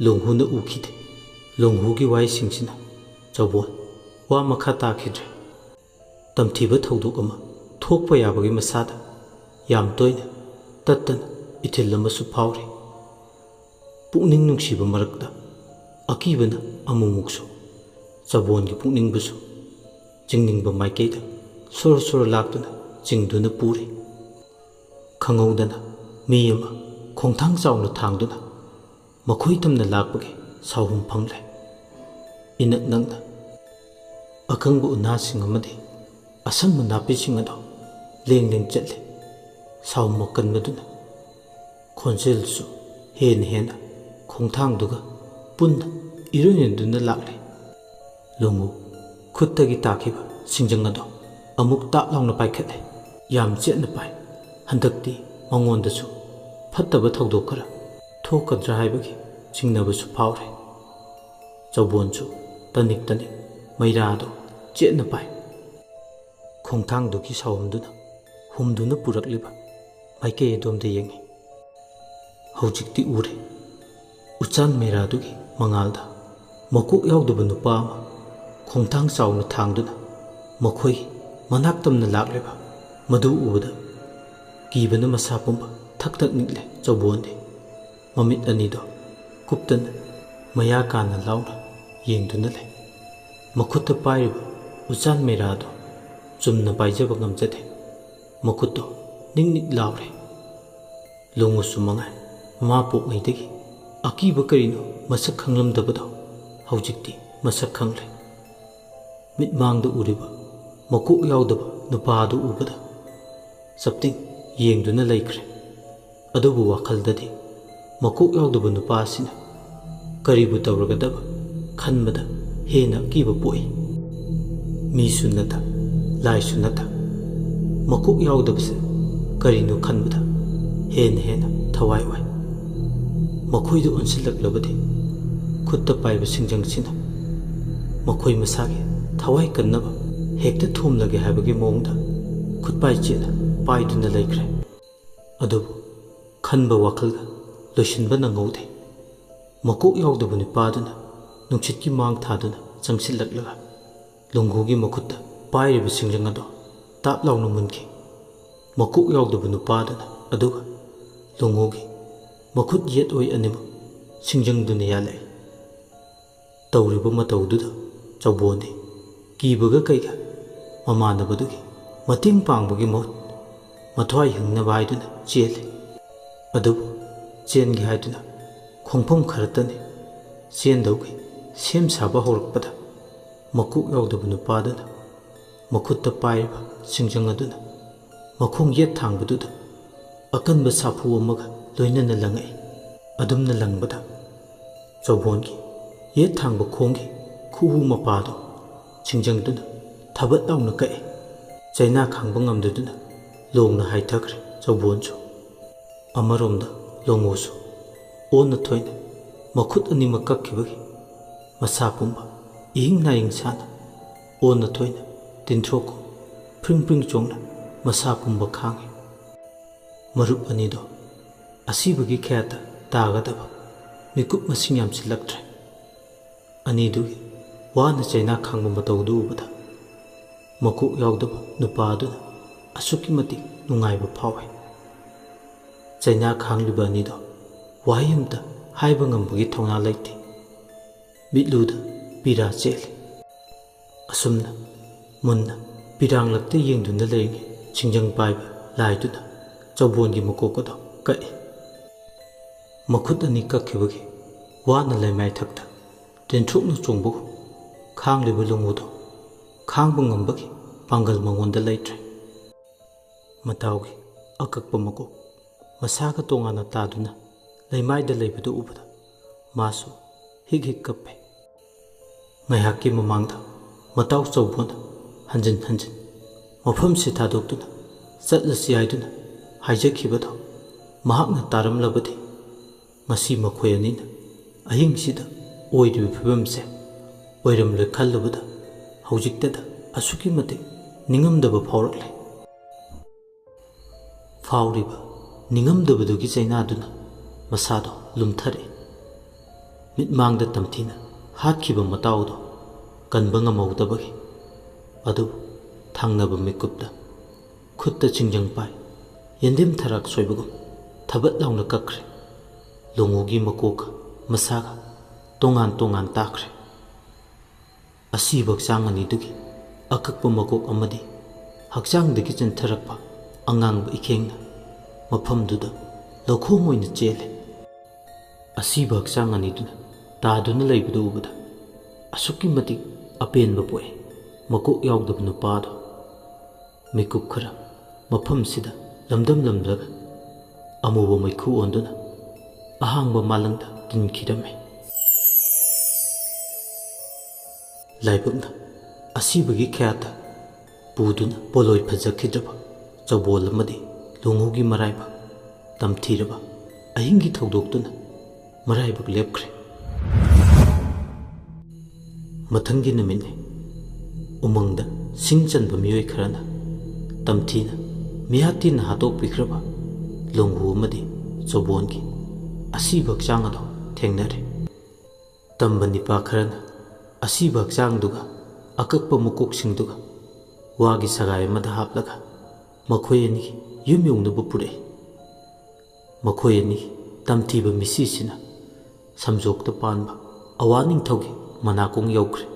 ꯂꯣꯡꯍꯨꯅ ꯎꯈꯤꯗꯦ ꯂꯣꯡꯍꯨꯒꯤ ꯋꯥꯍꯩꯁꯤꯡꯁꯤꯅ ꯆꯧꯕꯣꯟ ꯋꯥ ꯃꯈꯥ ꯇꯥꯈꯤꯗ꯭ꯔꯦ ꯇꯝꯊꯤꯕ ꯊꯧꯗꯣꯛ ꯑꯃ ꯊꯣꯛꯄ ꯌꯥꯕꯒꯤ ꯃꯁꯥꯗ ꯌꯥꯝ ꯇꯣꯏꯅ ꯇꯠꯇꯅ ꯏꯊꯤꯜ ꯑꯃꯁꯨ ꯐꯥꯎꯔꯤ ꯄꯨꯛꯅꯤꯡ ꯅꯨꯡꯁꯤꯕ ꯃꯔꯛꯇ ꯑꯀꯤꯕꯅ ꯑꯃꯨꯛꯃꯨꯛꯁꯨ ꯆꯧꯕꯣꯟꯒꯤ ꯄꯨꯛꯅꯤꯡꯕꯨꯁꯨ ꯆꯤꯡꯅꯤꯡꯕ ꯃꯥꯏꯀꯩꯗ ꯁꯣꯔ ꯁꯣꯔ ꯂꯥꯛꯇꯨꯅ ꯆꯤꯡꯗꯨꯅ ꯄꯨꯔꯤ ꯈꯪꯍꯧꯗꯅ ꯃꯤ ꯑꯃ ꯈꯣꯡꯊꯥꯡ ꯆꯥꯎꯅ ꯊꯥꯡꯗꯨꯅ ꯃꯈꯣꯏ ꯇꯝꯅ ꯂꯥꯛꯄꯒꯤ ꯁꯥꯎꯍꯨꯝ ꯐꯪꯂꯦ ꯏꯅꯛ ꯅꯛꯅ ꯑꯀꯪꯕ ꯎꯅꯥꯁꯤꯡ ꯑꯃꯗꯤ ꯑꯁꯪꯕ ꯅꯥꯄꯤꯁꯤꯡ ꯑꯗꯣ ꯂꯦꯡ ꯂꯦꯡ ꯆꯠꯂꯤ ꯁꯥꯎꯍꯨꯝ ꯑꯀꯟꯕꯗꯨꯅ ꯈꯣꯟꯖꯦꯜꯁꯨ ꯍꯦꯟꯅ ꯍꯦꯟꯅ ꯈꯣꯡꯊꯥꯡꯗꯨꯒ ꯄꯨꯟꯅ ꯏꯔꯣꯏꯅꯗꯨꯅ ꯂꯥꯛꯂꯦ꯫ ꯂꯣꯡꯉꯨ ꯈꯨꯠꯇꯒꯤ ꯇꯥꯈꯤꯕ ꯁꯤꯡꯖꯪ ꯑꯗꯣ ꯑꯃꯨꯛ ꯇꯥꯞ ꯂꯥꯎꯅ ꯄꯥꯏꯈꯠꯂꯦ꯫ ꯌꯥꯝ ꯆꯦꯠꯅ ꯄꯥꯏ꯫ ꯍꯟꯗꯛꯇꯤ ꯃꯉꯣꯟꯗꯁꯨ ꯐꯠꯇꯕ ꯊꯧꯗꯣꯛ ꯈꯔ ꯊꯣꯛꯀꯗ꯭ꯔꯥ ꯍꯥꯏꯕꯒꯤ ꯆꯤꯡꯅꯕꯁꯨ ꯐꯥꯎꯔꯦ꯫ ꯆꯧꯕꯣꯟꯁꯨ ꯇꯅꯤꯛ ꯇꯅꯤꯛ ꯃꯩꯔꯥꯗꯣ ꯆꯦꯠꯅ ꯄꯥꯏ꯫ ꯈꯣꯡꯊꯥꯡꯗꯨꯒꯤ ꯁꯥꯎꯝꯗꯨꯅ ꯍꯨꯝꯗꯨꯅ ꯄꯨꯔꯛꯂꯤꯕ ꯃꯥꯏꯀꯩ ꯑꯗꯣꯝꯗ ꯌꯦꯡꯉꯤ꯫ ꯍꯧꯖꯤꯛꯇꯤ ꯎꯔꯦ꯫ ꯎꯆꯥꯟ ꯃꯩꯔꯥꯗꯨꯒꯤ ꯃꯉꯥꯜꯗ ꯃꯀꯣꯛ ꯌꯥꯎꯗꯕ ꯅꯨꯄꯥ ꯑꯃ ꯈꯣꯡꯊꯥꯡ ꯆꯥꯎꯅ ꯊꯥꯡꯗꯨꯅ ꯃꯈꯣꯏꯒꯤ ꯃꯅꯥꯛ ꯇꯝꯅ ꯂꯥꯛꯂꯤꯕ ꯃꯗꯨ ꯎꯕꯗ ꯀꯤꯕꯅ ꯃꯁꯥ ꯄꯨꯝꯕ ꯊꯛ ꯊꯛ ꯅꯤꯛꯂꯦ꯫ ꯆꯧꯕꯣꯟꯗꯤ ꯃꯃꯤꯠ ꯑꯅꯤꯗꯣ ꯀꯨꯞꯇꯅ ꯃꯌꯥ ꯀꯥꯅ ꯂꯥꯎꯅ ꯌꯦꯡꯗꯨꯅ ꯂꯩ꯫ ꯃꯈꯨꯠꯇ ꯄꯥꯏꯔꯤꯕ ꯎꯆꯥꯟ ꯃꯩꯔꯥꯗꯣ ꯆꯨꯝꯅ ꯄꯥꯏꯖꯕ ꯉꯝꯖꯗꯦ꯫ ꯃꯈꯨꯠꯇꯣ ꯅꯤꯛ ꯅꯤꯛ ꯂꯥꯎꯔꯦ꯫ ꯂꯣꯡꯉꯨꯁꯨ ꯃꯉꯥꯏ ꯃꯃꯥ ꯄꯣꯛꯉꯩꯗꯒꯤ ꯑꯀꯤꯕ ꯀꯔꯤꯅꯣ ꯃꯁꯛ ꯈꯪꯂꯝꯗꯕꯗꯣ ꯍꯧꯖꯤꯛꯇꯤ ꯃꯁꯛ ꯈꯪꯂꯦ꯫ ꯃꯤꯠꯃꯥꯡꯗ ꯎꯔꯤꯕ ꯃꯀꯣꯛ ꯌꯥꯎꯗꯕ ꯅꯨꯄꯥꯗꯨ ꯎꯕꯗ ꯆꯞꯇꯤꯡ ꯌꯦꯡꯗꯨꯅ ꯂꯩꯈ꯭ꯔꯦ꯫ ꯑꯗꯨꯕꯨ ꯋꯥꯈꯜꯗꯗꯤ ꯃꯀꯣꯛ ꯌꯥꯎꯗꯕ ꯅꯨꯄꯥ ꯑꯁꯤꯅ ꯀꯔꯤꯕꯨ ꯇꯧꯔꯒꯗꯕ ꯈꯟꯕꯗ ꯍꯦꯟꯅ ꯑꯀꯤꯕ ꯄꯣꯛꯏ꯫ ꯃꯤꯁꯨ ꯅꯠꯇ ꯂꯥꯏꯁꯨ ꯅꯠꯇ ꯃꯀꯣꯛ ꯌꯥꯎꯗꯕꯁꯦ ꯀꯔꯤꯅꯣ ꯈꯟꯕꯗ ꯍꯦꯟꯅ ꯍꯦꯟꯅ ꯊꯋꯥꯏ ꯋꯥꯏ꯫ ꯃꯈꯣꯏꯗ ꯑꯣꯟꯁꯤꯜꯂꯛꯂꯕꯗꯤ ꯈꯨꯠꯇ ꯄꯥꯏꯕ ꯁꯤꯡꯖꯪꯁꯤꯅ ꯃꯈꯣꯏ ꯃꯁꯥꯒꯤ ꯊꯋꯥꯏ ꯀꯟꯅꯕ ꯍꯦꯛꯇ ꯊꯣꯝꯂꯒꯦ ꯍꯥꯏꯕꯒꯤ ꯃꯑꯣꯡꯗ ꯈꯨꯠꯄꯥꯏ ꯆꯦꯠꯅ ꯄꯥꯏꯗꯨꯅ ꯂꯩꯈ꯭ꯔꯦ꯫ ꯑꯗꯨꯕꯨ ꯈꯟꯕ ꯋꯥꯈꯜꯒ ꯂꯣꯏꯁꯤꯟꯕ ꯅꯪꯍꯧꯗꯦ꯫ ꯃꯀꯣꯛ ꯌꯥꯎꯗꯕ ꯅꯨꯄꯥꯗꯨꯅ ꯅꯨꯡꯁꯤꯠꯀꯤ ꯃꯥꯡ ꯊꯥꯗꯨꯅ ꯆꯪꯁꯤꯜꯂꯛꯂꯒ ꯂꯣꯡꯒꯨꯒꯤ ꯃꯈꯨꯠꯇ ꯄꯥꯏꯔꯤꯕ ꯁꯤꯡꯖꯪ ꯑꯗꯣ ꯇꯥꯞ ꯂꯥꯎꯅ ꯃꯨꯟꯈꯤ꯫ ꯃꯀꯣꯛ ꯌꯥꯎꯗꯕ ꯅꯨꯄꯥꯗꯨꯅ ꯑꯗꯨꯒ ꯂꯣꯡꯒꯨꯒꯤ ꯃꯈꯨꯠ ꯌꯦꯠ ꯑꯣꯏ ꯑꯅꯤꯃꯛ ꯁꯤꯡꯖꯪꯗꯨꯅ ꯌꯥꯜꯂꯛꯏ꯫ ꯇꯧꯔꯤꯕ ꯃꯇꯧꯗꯨꯗ ꯆꯧꯕꯣꯟꯗꯤ ꯀꯤꯕꯒ ꯀꯩꯒ ꯃꯃꯥꯟꯅꯕꯗꯨꯒꯤ ꯃꯇꯦꯡ ꯄꯥꯡꯕꯒꯤ ꯃꯍꯨꯠ ꯃꯊ꯭ꯋꯥꯏ ꯍꯤꯡꯅꯕ ꯍꯥꯏꯗꯨꯅ ꯆꯦꯜꯂꯤ꯫ ꯑꯗꯨꯕꯨ ꯆꯦꯟꯒꯦ ꯍꯥꯏꯗꯨꯅ ꯈꯣꯡꯐꯝ ꯈꯔꯇꯅꯤ ꯆꯦꯟꯗꯧꯒꯤ ꯁꯦꯝ ꯁꯥꯕ ꯍꯧꯔꯛꯄꯗ ꯃꯀꯣꯛ ꯌꯥꯎꯗꯕ ꯅꯨꯄꯥꯗꯨꯅ ꯃꯈꯨꯠꯇ ꯄꯥꯏꯔꯤꯕ ꯁꯤꯡꯖꯪ ꯑꯗꯨꯅ ꯃꯈꯣꯡ ꯌꯦꯠ ꯊꯥꯡꯕꯗꯨꯗ ꯑꯀꯟꯕ ꯁꯥꯐꯨ ꯑꯃꯒ ꯂꯣꯏꯅꯅ ꯂꯪꯉꯛꯏ꯫ ꯑꯗꯨꯝꯅ ꯂꯪꯕꯗ ꯆꯧꯕꯣꯟꯒꯤ ꯌꯦꯠ ꯊꯥꯡꯕ ꯈꯣꯡꯒꯤ ꯈꯨꯍꯨ ꯃꯄꯥꯗꯣ ꯁꯤꯡꯖꯪꯗꯨꯅ ꯊꯕꯠ ꯂꯥꯎꯅ ꯀꯛꯏ꯫ ꯆꯩꯅꯥ ꯈꯥꯡꯕ ꯉꯝꯗꯗꯨꯅ ꯂꯣꯡꯅ ꯍꯥꯏꯊꯈ꯭ꯔꯦ ꯆꯧꯕꯣꯟꯁꯨ꯫ ꯑꯃꯔꯣꯝꯗ ꯂꯣꯡꯉꯨꯁꯨ ꯑꯣꯟꯅ ꯊꯣꯏꯅ ꯃꯈꯨꯠ ꯑꯅꯤꯃꯛ ꯀꯛꯈꯤꯕꯒꯤ ꯃꯁꯥ ꯄꯨꯝꯕ ꯏꯍꯤꯡ ꯅꯥꯍꯤꯡ ꯁꯥꯅ ꯑꯣꯟꯅ ꯊꯣꯏꯅ ꯇꯤꯟꯊ꯭ꯔꯣꯛꯀꯨꯝ ꯐ꯭ꯔꯤꯡ ꯐ꯭ꯔꯤꯡ ꯆꯣꯡꯅ ꯃꯁꯥ ꯄꯨꯝꯕ ꯈꯥꯡꯉꯤ꯫ ꯃꯔꯨꯞ ꯑꯅꯤꯗꯣ ꯑꯁꯤꯕꯒꯤ ꯈꯌꯥꯠꯇ ꯇꯥꯒꯗꯕ ꯃꯤꯀꯨꯞ ꯃꯁꯤꯡ ꯌꯥꯝꯁꯤꯜꯂꯛꯇ꯭ꯔꯦ꯫ ꯑꯅꯤꯗꯨꯒꯤ ꯋꯥꯅ ꯆꯩꯅꯥ ꯈꯥꯡꯕ ꯃꯇꯧꯗꯨ ꯎꯕꯗ ꯃꯀꯣꯛ ꯌꯥꯎꯗꯕ ꯅꯨꯄꯥ ꯑꯗꯨꯅ ꯑꯁꯨꯛꯀꯤ ꯃꯇꯤꯛ ꯅꯨꯡꯉꯥꯏꯕ ꯐꯥꯎꯏ꯫ ꯆꯩꯅꯥ ꯈꯥꯡꯂꯤꯕ ꯑꯅꯤꯗꯣ ꯋꯥꯍꯩ ꯑꯃꯇ ꯍꯥꯏꯕ ꯉꯝꯕꯒꯤ ꯊꯧꯅꯥ ꯂꯩꯇꯦ꯫ ꯃꯤꯠꯂꯨꯗ ꯄꯤꯔꯥ ꯆꯦꯜꯂꯤ꯫ ꯑꯁꯨꯝꯅ ꯃꯨꯟꯅ ꯄꯤꯔꯥꯡꯂꯛꯇ ꯌꯦꯡꯗꯨꯅ ꯂꯩꯔꯤꯉꯩ ꯁꯤꯡꯖꯪ ꯄꯥꯏꯕ ꯂꯥꯏꯗꯨꯅ ꯆꯧꯕꯣꯟꯒꯤ ꯃꯀꯣꯛ ꯑꯗꯣ ꯀꯛꯏ꯫ ꯃꯈꯨꯠ ꯑꯅꯤ ꯀꯛꯈꯤꯕꯒꯤ ꯋꯥꯅ ꯂꯩꯃꯥꯏ ꯊꯛꯇ ꯇꯤꯟꯊ꯭ꯔꯣꯛꯅ ꯆꯣꯡꯕꯒꯨꯝ ꯈꯥꯡꯂꯤꯕ ꯂꯣꯡꯉꯨꯗꯣ ꯈꯥꯡꯕ ꯉꯝꯕꯒꯤ ꯄꯥꯡꯒꯜ ꯃꯉꯣꯟꯗ ꯂꯩꯇ꯭ꯔꯦ꯫ ꯃꯇꯥꯎꯒꯤ ꯑꯀꯛꯄ ꯃꯀꯣꯛ ꯃꯁꯥꯒ ꯇꯣꯉꯥꯟꯅ ꯇꯥꯗꯨꯅ ꯂꯩꯃꯥꯏꯗ ꯂꯩꯕꯗꯨ ꯎꯕꯗ ꯃꯥꯁꯨ ꯍꯤꯛ ꯍꯤꯛ ꯀꯞꯄꯦ꯫ ꯉꯥꯏꯍꯥꯛꯀꯤ ꯃꯃꯥꯡꯗ ꯃꯇꯥꯎ ꯆꯧꯕꯣꯟꯅ ꯍꯟꯖꯤꯟ ꯍꯟꯖꯤꯟ ꯃꯐꯝꯁꯤ ꯊꯥꯗꯣꯛꯇꯨꯅ ꯆꯠꯂꯁꯤ ꯍꯥꯏꯗꯨꯅ ꯍꯥꯏꯖꯈꯤꯕꯗꯣ ꯃꯍꯥꯛꯅ ꯇꯥꯔꯝꯂꯕꯗꯤ ꯉꯁꯤ ꯃꯈꯣꯏ ꯑꯅꯤꯅ ꯑꯍꯤꯡꯁꯤꯗ ꯑꯣꯏꯔꯤꯕ ꯐꯤꯕꯝꯁꯦ ꯑꯣꯏꯔꯝꯂꯣꯏ ꯈꯜꯂꯨꯕꯗ ꯍꯧꯖꯤꯛꯇꯗ ꯑꯁꯨꯛꯀꯤ ꯃꯇꯤꯛ ꯅꯤꯡꯉꯝꯗꯕ ꯐꯥꯎꯔꯛꯂꯦ꯫ ꯐꯥꯎꯔꯤꯕ ꯅꯤꯡꯉꯝꯗꯕꯗꯨꯒꯤ ꯆꯩꯅꯥꯗꯨꯅ ꯃꯁꯥꯗꯣ ꯂꯨꯝꯊꯔꯛꯏ꯫ ꯃꯤꯠꯃꯥꯡꯗ ꯇꯝꯊꯤꯅ ꯍꯥꯠꯈꯤꯕ ꯃꯇꯥꯎꯗꯣ ꯀꯟꯕ ꯉꯝꯍꯧꯗꯕꯒꯤ ꯑꯗꯨꯕꯨ ꯊꯪꯅꯕ ꯃꯤꯀꯨꯞꯇ ꯈꯨꯠꯇ ꯆꯤꯡꯖꯪ ꯄꯥꯏ ꯌꯦꯟꯗꯦꯝ ꯊꯔꯥꯛ ꯁꯣꯏꯕꯒꯨꯝ ꯊꯕꯠ ꯂꯥꯎꯅ ꯀꯛꯈ꯭ꯔꯦ꯫ ꯂꯣꯡꯉꯨꯒꯤ ꯃꯀꯣꯛꯀ ꯃꯁꯥꯒ ꯇꯣꯉꯥꯟ ꯇꯣꯉꯥꯟ ꯇꯥꯈ꯭ꯔꯦ꯫ ꯑꯁꯤꯕ ꯍꯛꯆꯥꯡ ꯑꯅꯤꯗꯨꯒꯤ ꯑꯀꯛꯄ ꯃꯀꯣꯛ ꯑꯃꯗꯤ ꯍꯛꯆꯥꯡꯗꯒꯤ ꯆꯦꯟꯊꯔꯛꯄ ꯑꯉꯥꯡꯕ ꯏꯈꯦꯡꯅ ꯃꯐꯝꯗꯨꯗ ꯂꯧꯈꯣꯡ ꯑꯣꯏꯅ ꯆꯦꯜꯂꯦ꯫ ꯑꯁꯤꯕ ꯍꯛꯆꯥꯡ ꯑꯅꯤꯗꯨꯅ ꯇꯥꯗꯨꯅ ꯂꯩꯕꯗꯨ ꯎꯕꯗ ꯑꯁꯨꯛꯀꯤ ꯃꯇꯤꯛ ꯑꯄꯦꯟꯕ ꯄꯣꯛꯏ꯫ ꯃꯀꯣꯛ ꯌꯥꯎꯗꯕ ꯅꯨꯄꯥꯗꯣ ꯃꯤꯀꯨꯞ ꯈꯔ ꯃꯐꯝꯁꯤꯗ ꯂꯝꯗꯝꯂꯝꯂꯒ ꯑꯃꯨꯕ ꯃꯩꯈꯨ ꯑꯣꯟꯗꯨꯅ ꯑꯍꯥꯡꯕ ꯃꯥꯂꯪꯗ ꯇꯤꯟꯈꯤꯔꯝꯃꯤ꯫ ꯂꯥꯏꯕꯛꯅ ꯑꯁꯤꯕꯒꯤ ꯈꯌꯥꯠꯇ ꯄꯨꯗꯨꯅ ꯄꯣꯂꯣꯏ ꯐꯖꯈꯤꯗ꯭ꯔꯕ ꯆꯧꯕꯣꯜ ꯑꯃꯗꯤ ꯂꯣꯡꯍꯨꯒꯤ ꯃꯔꯥꯏꯕꯛ ꯇꯝꯊꯤꯔꯕ ꯑꯍꯤꯡꯒꯤ ꯊꯧꯗꯣꯛꯇꯨꯅ ꯃꯔꯥꯏꯕꯛ ꯂꯦꯞꯈ꯭ꯔꯦ꯫ ꯃꯊꯪꯒꯤ ꯅꯨꯃꯤꯠꯅꯤ꯫ ꯎꯃꯪꯗ ꯁꯤꯡ ꯆꯟꯕ ꯃꯤꯑꯣꯏ ꯈꯔꯅ ꯇꯝꯊꯤꯅ ꯃꯤꯍꯥꯠꯇꯤꯅ ꯍꯥꯠꯇꯣꯛꯄꯤꯈ꯭ꯔꯕ ꯂꯣꯡꯍꯨ ꯑꯃꯗꯤ ꯆꯧꯕꯣꯟꯒꯤ ꯑꯁꯤꯕ ꯍꯛꯆꯥꯡ ꯑꯗꯨ ꯊꯦꯡꯅꯔꯦ꯫ ꯇꯝꯕ ꯅꯤꯄꯥ ꯈꯔꯅ ꯑꯁꯤꯕ ꯍꯛꯆꯥꯡꯗꯨꯒ ꯑꯀꯛꯄ ꯃꯀꯣꯛꯁꯤꯡꯗꯨꯒ ꯋꯥꯒꯤ ꯁꯒꯥꯏ ꯑꯃꯗ ꯍꯥꯞꯂꯒ ꯃꯈꯣꯏ ꯑꯅꯤꯒꯤ ꯌꯨꯝ ꯌꯧꯅꯕ ꯄꯨꯔꯛꯏ꯫ ꯃꯈꯣꯏ ꯑꯅꯤꯒꯤ ꯇꯝꯊꯤꯕ ꯃꯤꯁꯤꯁꯤꯅ ꯁꯝꯖꯣꯛꯇ ꯄꯥꯟꯕ ꯑꯋꯥ ꯅꯤꯡꯊꯧꯒꯤ ꯃꯅꯥꯀꯣꯡ ꯌꯧꯈ꯭ꯔꯦ꯫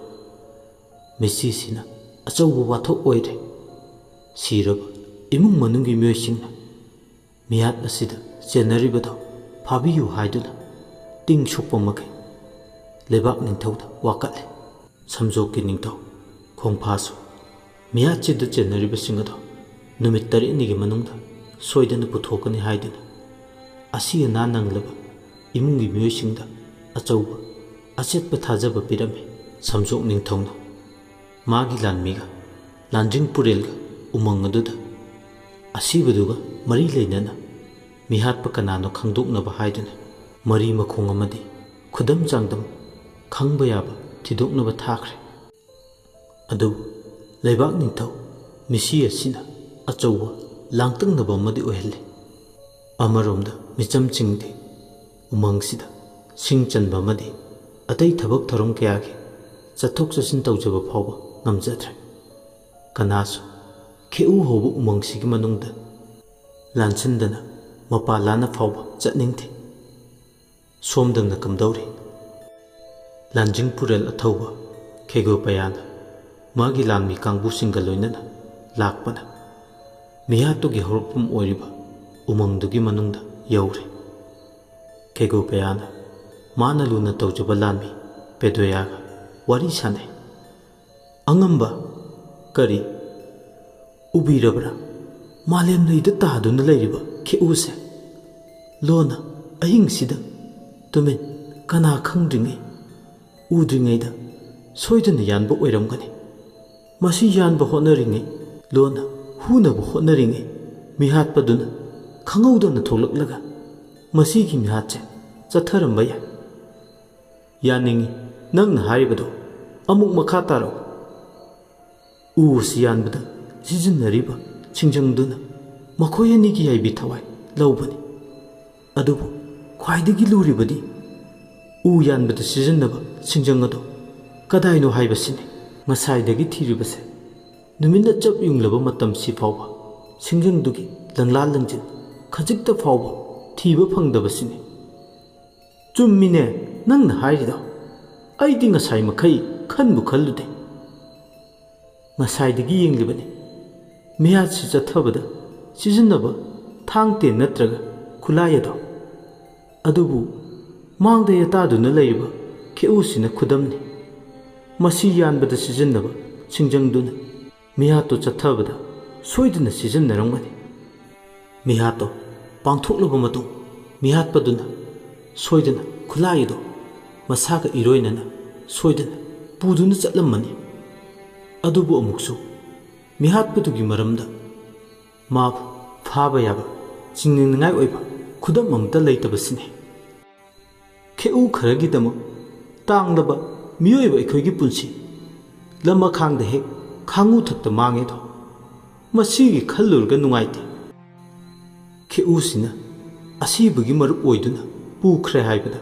ꯃꯤꯁꯤꯁꯤꯅ ꯑꯆꯧꯕ ꯋꯥꯊꯣꯛ ꯑꯣꯏꯔꯦ꯫ ꯁꯤꯔꯕ ꯏꯃꯨꯡ ꯃꯅꯨꯡꯒꯤ ꯃꯤꯑꯣꯏꯁꯤꯡꯅ ꯃꯤꯍꯥꯠ ꯑꯁꯤꯗ ꯆꯦꯟꯅꯔꯤꯕꯗꯣ ꯐꯥꯕꯤꯌꯨ ꯍꯥꯏꯗꯨꯅ ꯇꯤꯡ ꯁꯣꯛꯄ ꯃꯈꯩ ꯂꯩꯕꯥꯛ ꯅꯤꯡꯊꯧꯗ ꯋꯥꯀꯠꯂꯦ꯫ ꯁꯝꯖꯣꯛꯀꯤ ꯅꯤꯡꯊꯧ ꯈꯣꯡꯐꯥꯁꯨ ꯃꯤꯍꯥꯠꯁꯤꯗ ꯆꯦꯟꯅꯔꯤꯕꯁꯤꯡ ꯑꯗꯣ ꯅꯨꯃꯤꯠ 9ꯅꯤꯒꯤ ꯃꯅꯨꯡꯗ ꯁꯣꯏꯗꯅ ꯄꯨꯊꯣꯛꯀꯅꯤ ꯍꯥꯏꯗꯨꯅ ꯑꯁꯤ ꯑꯅꯥ ꯅꯪꯂꯕ ꯏꯃꯨꯡꯒꯤ ꯃꯤꯑꯣꯏꯁꯤꯡꯗ ꯑꯆꯧꯕ ꯑꯆꯦꯠꯄ ꯊꯥꯖꯕ ꯄꯤꯔꯝꯃꯤ꯫ ꯁꯝꯖꯣꯛ ꯅꯤꯡꯊꯧꯅ ꯃꯥꯒꯤ ꯂꯥꯟꯃꯤꯒ ꯂꯥꯟꯖꯤꯡ ꯄꯨꯔꯦꯜꯒ ꯎꯃꯪ ꯑꯗꯨꯗ ꯑꯁꯤꯕꯗꯨꯒ ꯃꯔꯤ ꯂꯩꯅꯅ ꯃꯤꯍꯥꯠꯄ ꯀꯅꯥꯅꯣ ꯈꯪꯗꯣꯛꯅꯕ ꯍꯥꯏꯗꯨꯅ ꯃꯔꯤ ꯃꯈꯣꯡ ꯑꯃꯗꯤ ꯈꯨꯗꯝ ꯆꯥꯡꯗꯝ ꯈꯪꯕ ꯌꯥꯕ ꯊꯤꯗꯣꯛꯅꯕ ꯊꯥꯈ꯭ꯔꯦ꯫ ꯑꯗꯨꯕꯨ ꯂꯩꯕꯥꯛ ꯅꯤꯡꯊꯧ ꯃꯤꯁꯤ ꯑꯁꯤꯅ ꯑꯆꯧꯕ ꯂꯥꯡꯇꯛꯅꯕ ꯑꯃꯗꯤ ꯑꯣꯏꯍꯜꯂꯤ꯫ ꯑꯃꯔꯣꯝꯗ ꯃꯤꯆꯝꯁꯤꯡꯗꯤ ꯎꯃꯪꯁꯤꯗ ꯁꯤꯡ ꯆꯟꯕ ꯑꯃꯗꯤ ꯑꯇꯩ ꯊꯕꯛ ꯊꯧꯔꯝ ꯀꯌꯥꯒꯤ ꯆꯠꯊꯣꯛ ꯆꯠꯁꯤꯟ ꯇꯧꯖꯕ ꯐꯥꯎꯕ ꯉꯝꯖꯗ꯭ꯔꯦ꯫ ꯀꯅꯥꯁꯨ ꯈꯦꯎ ꯍꯧꯕ ꯎꯃꯪꯁꯤꯒꯤ ꯃꯅꯨꯡꯗ ꯂꯥꯟꯁꯤꯟꯗꯅ ꯃꯄꯥ ꯂꯥꯟꯅ ꯐꯥꯎꯕ ꯆꯠꯅꯤꯡꯗꯦ꯫ ꯁꯣꯝꯗꯪꯅ ꯀꯝꯗꯧꯔꯤ? ꯂꯥꯟꯖꯤꯡ ꯄꯨꯔꯦꯜ ꯑꯊꯧꯕ ꯈꯦꯒꯣꯄꯌꯥꯅ ꯃꯥꯒꯤ ꯂꯥꯟꯃꯤ ꯀꯥꯡꯕꯨꯁꯤꯡꯒ ꯂꯣꯏꯅꯅ ꯂꯥꯛꯄꯅ ꯃꯤꯍꯥꯠꯇꯨꯒꯤ ꯍꯧꯔꯛꯐꯝ ꯑꯣꯏꯔꯤꯕ ꯎꯃꯪꯗꯨꯒꯤ ꯃꯅꯨꯡꯗ ꯌꯧꯔꯦ꯫ ꯈꯦꯒꯣꯄꯌꯥꯅ ꯃꯥꯅ ꯂꯨꯅ ꯇꯧꯖꯕ ꯂꯥꯟꯃꯤ ꯄꯦꯗꯣꯌꯥꯒ ꯋꯥꯔꯤ ꯁꯥꯅꯩ꯫ ꯑꯉꯝꯕ, ꯀꯔꯤ ꯎꯕꯤꯔꯕ꯭ꯔꯥ ꯃꯥꯂꯦꯝ ꯂꯩꯗ ꯇꯥꯗꯨꯅ ꯂꯩꯔꯤꯕ ꯈꯦꯎꯁꯦ? ꯂꯣꯟꯅ ꯑꯍꯤꯡꯁꯤꯗ ꯇꯨꯃꯤꯟ ꯀꯅꯥ ꯈꯪꯗ꯭ꯔꯤꯉꯩ ꯎꯗ꯭ꯔꯤꯉꯩꯗ ꯁꯣꯏꯗꯅ ꯌꯥꯟꯕ ꯑꯣꯏꯔꯝꯒꯅꯤ꯫ ꯃꯁꯤ ꯌꯥꯟꯕ ꯍꯣꯠꯅꯔꯤꯉꯩ ꯂꯣꯟꯅ ꯍꯨꯅꯕ ꯍꯣꯠꯅꯔꯤꯉꯩ ꯃꯤꯍꯥꯠꯄꯗꯨꯅ ꯈꯪꯍꯧꯗꯅ ꯊꯣꯛꯂꯛꯂꯒ ꯃꯁꯤꯒꯤ ꯃꯤꯍꯥꯠꯁꯦ ꯆꯠꯊꯔꯝꯕ ꯌꯥꯏ꯫ ꯌꯥꯅꯤꯡꯉꯤ ꯅꯪꯅ ꯍꯥꯏꯔꯤꯕꯗꯣ ꯑꯃꯨꯛ ꯃꯈꯥ ꯇꯥꯔꯛꯎ꯫ ꯎ ꯑꯁꯤ ꯌꯥꯟꯕꯗ ꯁꯤꯖꯤꯟꯅꯔꯤꯕ ꯁꯤꯡꯖꯪꯗꯨꯅ ꯃꯈꯣꯏ ꯑꯅꯤꯒꯤ ꯌꯥꯏꯕꯤ ꯊꯋꯥꯏ ꯂꯧꯕꯅꯤ꯫ ꯑꯗꯨꯕꯨ ꯈ꯭ꯋꯥꯏꯗꯒꯤ ꯂꯨꯔꯤꯕꯗꯤ ꯎ ꯌꯥꯟꯕꯗ ꯁꯤꯖꯤꯟꯅꯕ ꯁꯤꯡꯖꯪ ꯑꯗꯣ ꯀꯗꯥꯏꯅꯣ ꯍꯥꯏꯕꯁꯤꯅꯤ꯫ ꯉꯁꯥꯏꯗꯒꯤ ꯊꯤꯔꯤꯕꯁꯦ ꯅꯨꯃꯤꯠꯅ ꯆꯞ ꯌꯨꯡꯂꯕ ꯃꯇꯝꯁꯤ ꯐꯥꯎꯕ ꯁꯤꯡꯖꯪꯗꯨꯒꯤ ꯂꯪꯂꯥ ꯂꯪꯖꯤꯟ ꯈꯖꯤꯛꯇ ꯐꯥꯎꯕ ꯊꯤꯕ ꯐꯪꯗꯕꯁꯤꯅꯤ꯫ ꯆꯨꯝꯃꯤꯅꯦ ꯅꯪꯅ ꯍꯥꯏꯔꯤꯗꯣ꯫ ꯑꯩꯗꯤ ꯉꯁꯥꯏ ꯃꯈꯩ ꯈꯟꯕꯨ ꯈꯜꯂꯨꯗꯦ꯫ ꯉꯁꯥꯏꯗꯒꯤ ꯌꯦꯡꯂꯤꯕꯅꯤ ꯃꯤꯍꯥꯠꯁꯤ ꯆꯠꯊꯕꯗ ꯁꯤꯖꯤꯟꯅꯕ ꯊꯥꯡ ꯇꯦꯟ ꯅꯠꯇ꯭ꯔꯒ ꯈꯨꯠꯂꯥꯏ ꯑꯗꯣ꯫ ꯑꯗꯨꯕꯨ ꯃꯥꯡꯗ ꯌꯦꯇꯥꯗꯨꯅ ꯂꯩꯔꯤꯕ ꯈꯦꯎꯁꯤꯅ ꯈꯨꯗꯝꯅꯤ꯫ ꯃꯁꯤ ꯌꯥꯟꯕꯗ ꯁꯤꯖꯤꯟꯅꯕ ꯁꯤꯡꯖꯪꯗꯨꯅ ꯃꯤꯍꯥꯠꯇꯨ ꯆꯠꯊꯕꯗ ꯁꯣꯏꯗꯅ ꯁꯤꯖꯤꯟꯅꯔꯝꯒꯅꯤ꯫ ꯃꯤꯍꯥꯠꯇꯣ ꯄꯥꯡꯊꯣꯛꯂꯕ ꯃꯇꯨꯡ ꯃꯤꯍꯥꯠꯄꯗꯨꯅ ꯁꯣꯏꯗꯅ ꯈꯨꯠꯂꯥꯏ ꯑꯗꯣ ꯃꯁꯥꯒ ꯏꯔꯣꯏꯅꯅ ꯁꯣꯏꯗꯅ ꯄꯨꯗꯨꯅ ꯆꯠꯂꯝꯃꯅꯤ꯫ ꯑꯗꯨꯕꯨ ꯑꯃꯨꯛꯁꯨ ꯃꯤꯍꯥꯠꯄꯗꯨꯒꯤ ꯃꯔꯝꯗ ꯃꯥꯕꯨ ꯐꯥꯕ ꯌꯥꯕ ꯆꯤꯡꯅꯅꯤꯡꯉꯥꯏ ꯑꯣꯏꯕ ꯈꯨꯗꯝ ꯑꯃꯠꯇ ꯂꯩꯇꯕꯁꯤꯅꯤ꯫ ꯈꯦꯎ ꯈꯔꯒꯤꯗꯃꯛ ꯇꯥꯡꯂꯕ ꯃꯤꯑꯣꯏꯕ ꯑꯩꯈꯣꯏꯒꯤ ꯄꯨꯟꯁꯤ ꯂꯃꯈꯥꯡꯗ ꯍꯦꯛ ꯈꯥꯡꯉꯨ ꯊꯛꯇ ꯃꯥꯡꯉꯦꯗꯣ ꯃꯁꯤꯒꯤ ꯈꯜꯂꯨꯔꯒ ꯅꯨꯡꯉꯥꯏꯇꯦ꯫ ꯈꯦꯎꯁꯤꯅ ꯑꯁꯤꯕꯒꯤ ꯃꯔꯨꯞ ꯑꯣꯏꯗꯨꯅ ꯄꯨꯈ꯭ꯔꯦ ꯍꯥꯏꯕꯗ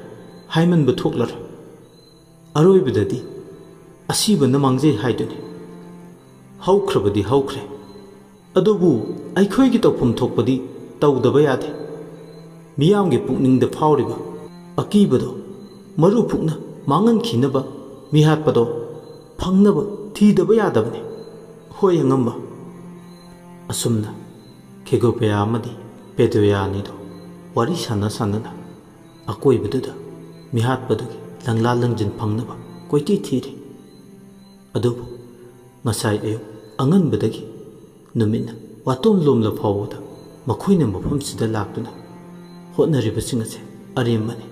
ꯍꯥꯏꯃꯟꯕ ꯊꯣꯛꯂꯔꯣꯏ꯫ ꯑꯔꯣꯏꯕꯗꯗꯤ ꯑꯁꯤꯕꯅ ꯃꯥꯡꯖꯩ ꯍꯥꯏꯗꯨꯅꯤ꯫ ꯍꯧꯈ꯭ꯔꯕꯗꯤ ꯍꯧꯈ꯭ꯔꯦ꯫ ꯑꯗꯨꯕꯨ ꯑꯩꯈꯣꯏꯒꯤ ꯇꯧꯐꯝ ꯊꯣꯛꯄꯗꯤ ꯇꯧꯗꯕ ꯌꯥꯗꯦ꯫ ꯃꯤꯌꯥꯝꯒꯤ ꯄꯨꯛꯅꯤꯡꯗ ꯐꯥꯎꯔꯤꯕ ꯑꯀꯤꯕꯗꯣ ꯃꯔꯨ ꯐꯨꯛꯅ ꯃꯥꯡꯍꯟꯈꯤꯅꯕ ꯃꯤꯍꯥꯠꯄꯗꯣ ꯐꯪꯅꯕ ꯊꯤꯗꯕ ꯌꯥꯗꯕꯅꯤ꯫ ꯍꯣꯏ ꯑꯉꯝꯕ꯫ ꯑꯁꯨꯝꯅ ꯈꯦꯒꯣꯄꯌꯥ ꯑꯃꯗꯤ ꯄꯦꯗꯣꯌꯥ ꯑꯅꯤꯗꯣ ꯋꯥꯔꯤ ꯁꯥꯟꯅ ꯁꯥꯟꯅꯅ ꯑꯀꯣꯏꯕꯗꯨꯗ ꯃꯤꯍꯥꯠꯄꯗꯨꯒꯤ ꯂꯪꯂꯥ ꯂꯪꯖꯤꯟ ꯐꯪꯅꯕ ꯀꯣꯏꯊꯤ ꯊꯤꯔꯤ꯫ ꯑꯗꯨꯕꯨ ꯉꯁꯥꯏ ꯑꯌꯨꯛ ꯑꯉꯟꯕꯗꯒꯤ ꯅꯨꯃꯤꯠꯅ ꯋꯥꯇꯣꯝ ꯂꯣꯝꯂ ꯐꯥꯎꯕꯗ ꯃꯈꯣꯏꯅ ꯃꯐꯝꯁꯤꯗ ꯂꯥꯛꯇꯨꯅ ꯍꯣꯠꯅꯔꯤꯕꯁꯤꯡ ꯑꯁꯤ ꯑꯔꯦꯝꯕꯅꯤ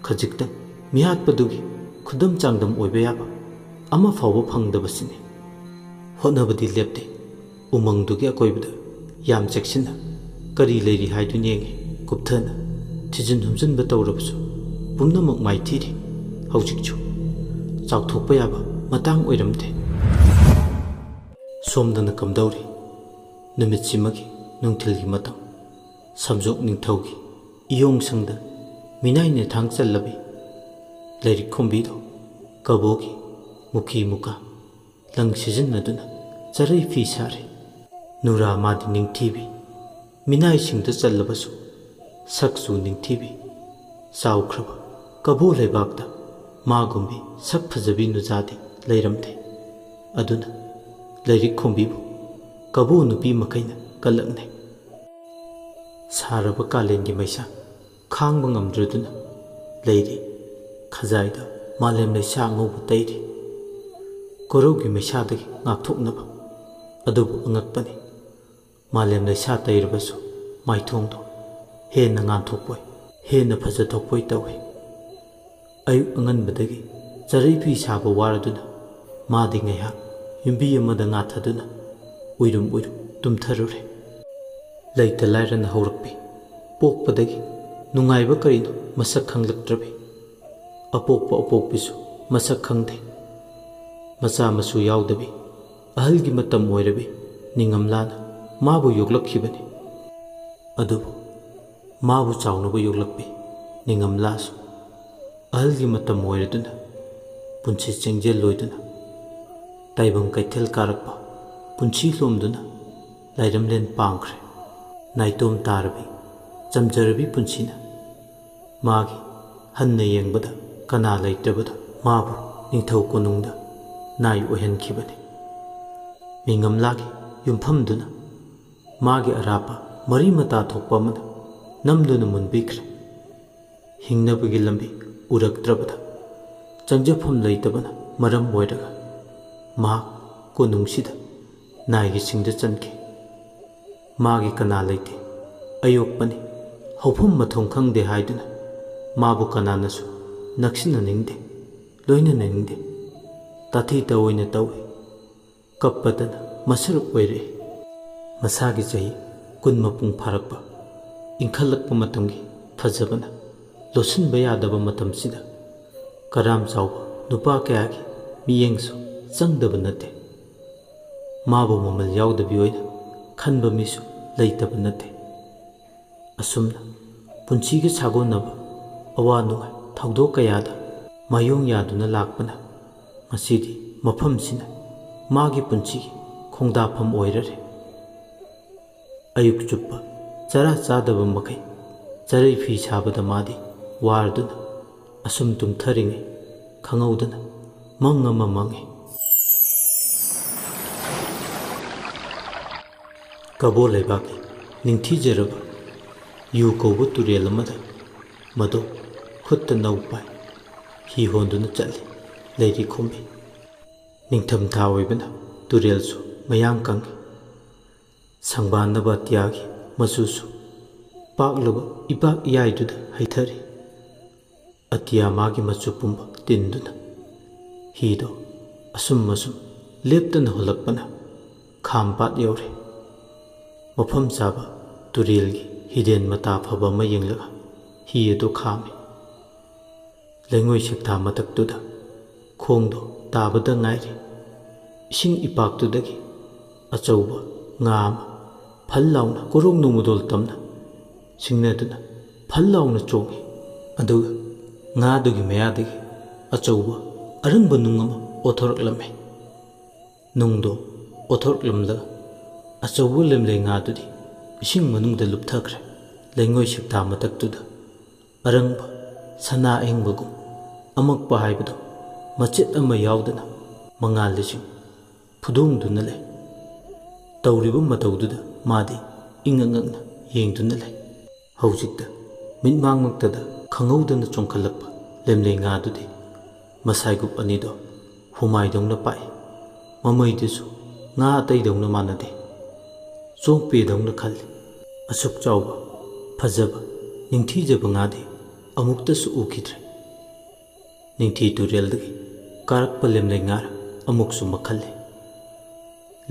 ꯈꯖꯤꯛꯇꯪ ꯃꯤꯍꯥꯠꯄꯗꯨꯒꯤ ꯈꯨꯗꯝ ꯆꯥꯡꯗꯝ ꯑꯣꯏꯕ ꯌꯥꯕ ꯑꯃ ꯐꯥꯎꯕ ꯐꯪꯗꯕꯁꯤꯅꯤ ꯍꯣꯠꯅꯕꯗꯤ ꯂꯦꯞꯇꯦ ꯎꯃꯪꯗꯨꯒꯤ ꯑꯀꯣꯏꯕꯗ ꯌꯥꯝ ꯆꯦꯛꯁꯤꯟꯅ ꯀꯔꯤ ꯂꯩꯔꯤ ꯍꯥꯏꯗꯨꯅ ꯌꯦꯡꯉꯤ ꯀꯨꯞꯊꯅ ꯊꯤꯖꯤꯟ ꯍꯨꯝꯖꯤꯟꯕ ꯇꯧꯔꯕꯁꯨ ꯄꯨꯝꯅꯃꯛ ꯃꯥꯏꯊꯤꯔꯤ ꯍꯧꯖꯤꯛꯁꯨ ꯆꯥꯎꯊꯣꯛꯄ ꯌꯥꯕ ꯃꯇꯥꯡ ꯑꯣꯏꯔꯝꯗꯦ ꯁꯣꯝꯗꯅ ꯀꯝꯗꯧꯔꯤ ꯅꯨꯃꯤꯠꯁꯤꯃꯒꯤ ꯅꯨꯡꯊꯤꯜꯒꯤ ꯃꯇꯝ ꯁꯝꯖꯣꯛ ꯅꯤꯡꯊꯧꯒꯤ ꯏꯌꯣꯡꯁꯪꯗ ꯃꯤꯅꯥꯏꯅ ꯊꯥꯡ ꯆꯜꯂꯕꯤ ꯂꯥꯏꯔꯤꯛ ꯈꯣꯝꯕꯤꯗꯣ ꯀꯕꯣꯒꯤ ꯃꯨꯈꯤ ꯃꯨꯀꯥ ꯂꯪ ꯁꯤꯖꯤꯟꯅꯗꯨꯅ ꯆꯔꯩ ꯐꯤ ꯁꯥꯔꯤ ꯅꯨꯔꯥ ꯃꯥꯗꯤ ꯅꯤꯡꯊꯤꯕꯤ ꯃꯤꯅꯥꯏꯁꯤꯡꯗ ꯆꯜꯂꯕꯁꯨ ꯁꯛꯁꯨ ꯅꯤꯡꯊꯤꯕꯤ ꯆꯥꯎꯈ꯭ꯔꯕ ꯀꯕꯣ ꯂꯩꯕꯥꯛꯇ ꯃꯥꯒꯨꯝꯕꯤ ꯁꯛ ꯐꯖꯕꯤ ꯅꯨꯖꯥꯗꯤ ꯂꯩꯔꯝꯗꯦ ꯑꯗꯨꯅ ꯂꯥꯏꯔꯤꯛ ꯈꯣꯝꯕꯤꯕꯨ ꯀꯕꯣ ꯅꯨꯄꯤ ꯃꯈꯩꯅ ꯀꯜꯂꯛꯅꯩ ꯁꯥꯔꯕ ꯀꯥꯂꯦꯟꯒꯤ ꯃꯩꯁꯥ ꯈꯥꯡꯕ ꯉꯝꯗ꯭ꯔꯗꯨꯅ ꯂꯩꯔꯤ ꯈꯖꯥꯏꯗ ꯃꯥꯂꯦꯝ ꯂꯩꯁꯥ ꯑꯉꯧꯕ ꯇꯩꯔꯤ ꯀꯣꯔꯧꯒꯤ ꯃꯩꯁꯥꯗꯒꯤ ꯉꯥꯛꯊꯣꯛꯅꯕ ꯑꯗꯨꯕꯨ ꯑꯉꯛꯄꯅꯤ ꯃꯥꯂꯦꯝ ꯂꯩꯁꯥ ꯇꯩꯔꯕꯁꯨ ꯃꯥꯏꯊꯣꯡꯗꯣ ꯍꯦꯟꯅ ꯉꯥꯟꯊꯣꯛꯄꯣꯏ ꯍꯦꯟꯅ ꯐꯖꯊꯣꯛꯄꯣꯏ ꯇꯧꯏ ꯑꯌꯨꯛ ꯑꯉꯟꯕꯗꯒꯤ ꯆꯔꯩ ꯐꯤ ꯁꯥꯕ ꯋꯥꯔꯗꯨꯅ ꯃꯥꯗꯤ ꯉꯥꯏꯍꯥꯛ ꯌꯨꯝꯕꯤ ꯑꯃꯗ ꯉꯥꯊꯗꯨꯅ ꯎꯏꯔꯨꯝ ꯎꯏꯔꯨꯝ ꯇꯨꯝꯊꯔꯨꯔꯦ ꯂꯩꯇ ꯂꯥꯏꯔꯅ ꯍꯧꯔꯛꯄꯤ ꯄꯣꯛꯄꯗꯒꯤ ꯅꯨꯡꯉꯥꯏꯕ ꯀꯔꯤꯅꯣ ꯃꯁꯛ ꯈꯪꯂꯛꯇ꯭ꯔꯕꯤ ꯑꯄꯣꯛꯄ ꯑꯄꯣꯛꯄꯤꯁꯨ ꯃꯁꯛ ꯈꯪꯗꯦ ꯃꯆꯥ ꯃꯁꯨ ꯌꯥꯎꯗꯕꯤ ꯑꯍꯜꯒꯤ ꯃꯇꯝ ꯑꯣꯏꯔꯕꯤ ꯅꯤꯡꯉꯝꯂꯥꯅ ꯃꯥꯕꯨ ꯌꯣꯛꯂꯛꯈꯤꯕꯅꯤ ꯑꯗꯨꯕꯨ ꯃꯥꯕꯨ ꯆꯥꯎꯅꯕ ꯌꯣꯛꯂꯛꯄꯤ ꯅꯤꯡꯉꯝꯂꯥꯁꯨ ꯑꯍꯜꯒꯤ ꯃꯇꯝ ꯑꯣꯏꯔꯗꯨꯅ ꯄꯨꯟꯁꯤ ꯆꯦꯡꯖꯦꯜꯂꯣꯏꯗꯨꯅ ꯇꯥꯏꯕꯪ ꯀꯩꯊꯦꯜ ꯀꯥꯔꯛꯄ ꯄꯨꯟꯁꯤ ꯂꯣꯝꯗꯨꯅ ꯂꯥꯏꯔꯝꯂꯦꯟ ꯄꯥꯡꯈ꯭ꯔꯦ ꯅꯥꯏꯇꯣꯝ ꯇꯥꯔꯕꯤ ꯆꯝꯖꯔꯕꯤ ꯄꯨꯟꯁꯤꯅ ꯃꯥꯒꯤ ꯍꯟꯅ ꯌꯦꯡꯕꯗ ꯀꯅꯥ ꯂꯩꯇ꯭ꯔꯕꯗ ꯃꯥꯕꯨ ꯅꯤꯡꯊꯧ ꯀꯣꯅꯨꯡꯗ ꯅꯥꯏ ꯑꯣꯏꯍꯟꯈꯤꯕꯅꯤ ꯅꯤꯡꯉꯝꯂꯥꯒꯤ ꯌꯨꯝꯐꯝꯗꯨꯅ ꯃꯥꯒꯤ ꯑꯔꯥꯞꯄ ꯃꯔꯤ ꯃꯇꯥ ꯊꯣꯛꯄ ꯑꯃꯅ ꯅꯝꯗꯨꯅ ꯃꯨꯟꯕꯤꯈ꯭ꯔꯦ ꯍꯤꯡꯅꯕꯒꯤ ꯂꯝꯕꯤ ꯎꯔꯛꯇ꯭ꯔꯕꯗ ꯆꯪꯖꯐꯝ ꯂꯩꯇꯕꯅ ꯃꯔꯝ ꯑꯣꯏꯔꯒ ꯃꯍꯥꯛ ꯀꯣꯅꯨꯡꯁꯤꯗ ꯅꯥꯏꯒꯤ ꯁꯤꯡꯗ ꯆꯟꯈꯤ ꯃꯥꯒꯤ ꯀꯅꯥ ꯂꯩꯇꯦ ꯑꯌꯣꯛꯄꯅꯤ ꯍꯧꯐꯝ ꯃꯊꯣꯡ ꯈꯪꯗꯦ ꯍꯥꯏꯗꯨꯅ ꯃꯥꯕꯨ ꯀꯅꯥꯅꯁꯨ ꯅꯛꯁꯤꯟꯅꯅꯤꯡꯗꯦ ꯂꯣꯏꯅꯅꯤꯡꯗꯦ ꯇꯥꯊꯤ ꯇꯑꯣꯏꯅ ꯇꯧꯏ ꯀꯞꯄꯗꯅ ꯃꯁꯔꯨꯛ ꯑꯣꯏꯔꯛꯏ ꯃꯁꯥꯒꯤ ꯆꯍꯤ 10 ꯃꯄꯨꯡ ꯐꯥꯔꯛꯄ ꯏꯟꯈꯠꯂꯛꯄ ꯃꯇꯝꯒꯤ ꯐꯖꯕꯅ ꯂꯣꯠꯁꯤꯟꯕ ꯌꯥꯗꯕ ꯃꯇꯝꯁꯤꯗ ꯀꯔꯥꯝ ꯆꯥꯎꯕ ꯅꯨꯄꯥ ꯀꯌꯥꯒꯤ ꯃꯤꯠꯌꯦꯡꯁꯨ ꯆꯪꯗꯕ ꯅꯠꯇꯦ ꯃꯥꯕꯨ ꯃꯃꯜ ꯌꯥꯎꯗꯕꯤ ꯑꯣꯏꯅ ꯈꯟꯕ ꯃꯤꯁꯨ ꯂꯩꯇꯕ ꯅꯠꯇꯦ ꯑꯁꯨꯝꯅ ꯄꯨꯟꯁꯤꯒ ꯁꯥꯒꯣꯟꯅꯕ ꯑꯋꯥ ꯅꯨꯡꯉꯥꯏ ꯊꯧꯗꯣꯛ ꯀꯌꯥꯗ ꯃꯥꯌꯣꯡ ꯌꯥꯗꯨꯅ ꯂꯥꯛꯄꯅ ꯉꯁꯤꯗꯤ ꯃꯐꯝꯁꯤꯅ ꯃꯥꯒꯤ ꯄꯨꯟꯁꯤꯒꯤ ꯈꯣꯡꯗꯥꯐꯝ ꯑꯣꯏꯔꯔꯦ ꯑꯌꯨꯛ ꯆꯨꯞꯄ ꯆꯔꯥ ꯆꯥꯗꯕ ꯃꯈꯩ ꯆꯔꯩ ꯐꯤ ꯁꯥꯕꯗ ꯃꯥꯗꯤ ꯋꯥꯔꯗꯨꯅ ꯑꯁꯨꯝ ꯇꯨꯝꯊꯔꯤꯉꯩ ꯈꯪꯍꯧꯗꯅ ꯃꯪ ꯑꯃ ꯃꯪꯉꯤ ꯀꯕꯣ ꯂꯩꯕꯥꯛꯀꯤ ꯅꯤꯡꯊꯤꯖꯔꯕ ꯌꯨ ꯀꯧꯕ ꯇꯨꯔꯦꯜ ꯑꯃꯗ ꯃꯗꯨ ꯈꯨꯠꯇ ꯅꯧ ꯄꯥꯏ ꯍꯤ ꯍꯣꯟꯗꯨꯅ ꯆꯠꯂꯤ ꯂꯩꯔꯤ ꯈꯣꯝꯕꯤ ꯅꯤꯡꯊꯝꯊꯥ ꯑꯣꯏꯕꯅ ꯇꯨꯔꯦꯜꯁꯨ ꯃꯌꯥꯡ ꯀꯪꯏ ꯁꯪꯕꯥꯟꯅꯕ ꯑꯇꯤꯌꯥꯒꯤ ꯃꯆꯨꯁꯨ ꯄꯥꯛꯂꯕ ꯏꯄꯥꯛ ꯏꯌꯥꯏꯗꯨꯗ ꯍꯩꯊꯔꯤ ꯑꯇꯤꯌꯥ ꯃꯥꯒꯤ ꯃꯆꯨ ꯄꯨꯝꯕ ꯇꯤꯟꯗꯨꯅ ꯍꯤꯗꯣ ꯑꯁꯨꯝ ꯂꯦꯞꯇꯅ ꯍꯣꯜꯂꯛꯄꯅ ꯈꯥꯝꯄꯥꯠ ꯌꯧꯔꯦ ꯃꯐꯝ ꯆꯥꯕ ꯇꯨꯔꯦꯜꯒꯤ ꯍꯤꯗꯦꯟ ꯃꯇꯥ ꯐꯕ ꯑꯃ ꯌꯦꯡꯂꯒ ꯍꯤ ꯑꯗꯨ ꯈꯥꯝꯃꯤ ꯂꯩꯉꯣꯏ ꯁꯦꯛꯊꯥ ꯃꯊꯛꯇꯨꯗ ꯈꯣꯡꯗꯣ ꯇꯥꯕꯗ ꯉꯥꯏꯔꯤ ꯏꯁꯤꯡ ꯏꯄꯥꯛꯇꯨꯗꯒꯤ ꯑꯆꯧꯕ ꯉꯥ ꯑꯃ ꯐꯜ ꯂꯥꯎꯅ ꯀꯣꯔꯣꯡ ꯅꯣꯡꯃꯗꯣꯜ ꯇꯝꯅ ꯁꯤꯡꯅꯗꯨꯅ ꯐꯜ ꯂꯥꯎꯅ ꯆꯣꯡꯉꯤ ꯑꯗꯨꯒ ꯉꯥꯗꯨꯒꯤ ꯃꯌꯥꯗꯒꯤ ꯑꯆꯧꯕ ꯑꯔꯪꯕ ꯅꯨꯡ ꯑꯃ ꯑꯣꯊꯣꯔꯛꯂꯝꯃꯤ ꯅꯨꯡꯗꯣ ꯑꯣꯊꯣꯔꯛꯂꯝꯂꯒ ꯑꯆꯧꯕ ꯂꯦꯝꯂꯩ ꯉꯥꯗꯨꯗꯤ ꯏꯁꯤꯡ ꯃꯅꯨꯡꯗ ꯂꯨꯞꯊꯈ꯭ꯔꯦ ꯂꯩꯉꯣꯏ ꯁꯦꯛꯊꯥ ꯃꯊꯛꯇꯨꯗ ꯑꯔꯪꯕ ꯁꯅꯥ ꯑꯍꯤꯡꯕꯒꯨꯝ ꯑꯃꯛꯄ ꯍꯥꯏꯕꯗꯣ ꯃꯆꯦꯠ ꯑꯃ ꯌꯥꯎꯗꯅ ꯃꯉꯥꯜ ꯂꯤꯁꯤꯡ ꯐꯨꯗꯣꯡꯗꯨꯅ ꯂꯩ ꯇꯧꯔꯤꯕ ꯃꯇꯧꯗꯨꯗ ꯃꯥꯗꯤ ꯏꯪꯉꯛ ꯌꯦꯡꯗꯨꯅ ꯂꯩ ꯍꯧꯖꯤꯛꯇ ꯃꯤꯠꯃꯥꯡꯃꯛꯇꯗ ꯈꯪꯍꯧꯗꯅ ꯆꯣꯡꯈꯠꯂꯛꯄ ꯂꯦꯝꯂꯩ ꯉꯥꯗꯨꯗꯤ ꯃꯁꯥꯏꯒꯨꯞ ꯑꯅꯤꯗꯣ ꯍꯨꯃꯥꯏꯗꯧꯅ ꯄꯥꯏ ꯃꯃꯩꯗꯨꯁꯨ ꯉꯥ ꯑꯇꯩꯗꯧꯅ ꯃꯥꯟꯅꯗꯦ ꯆꯣꯡꯄꯦꯗꯧꯅ ꯈꯜꯂꯤ ꯑꯁꯨꯛ ꯆꯥꯎꯕ ꯐꯖꯕ ꯅꯤꯡꯊꯤꯖꯕ ꯉꯥꯗꯤ ꯑꯃꯨꯛꯇꯁꯨ ꯎꯈꯤꯗ꯭ꯔꯦ꯫ ꯅꯤꯡꯊꯤ ꯇꯨꯔꯦꯜꯗꯒꯤ ꯀꯥꯔꯛꯄ ꯂꯦꯝꯂꯩ ꯉꯥꯔ ꯑꯃꯨꯛꯁꯨ ꯃꯈꯜꯂꯦ꯫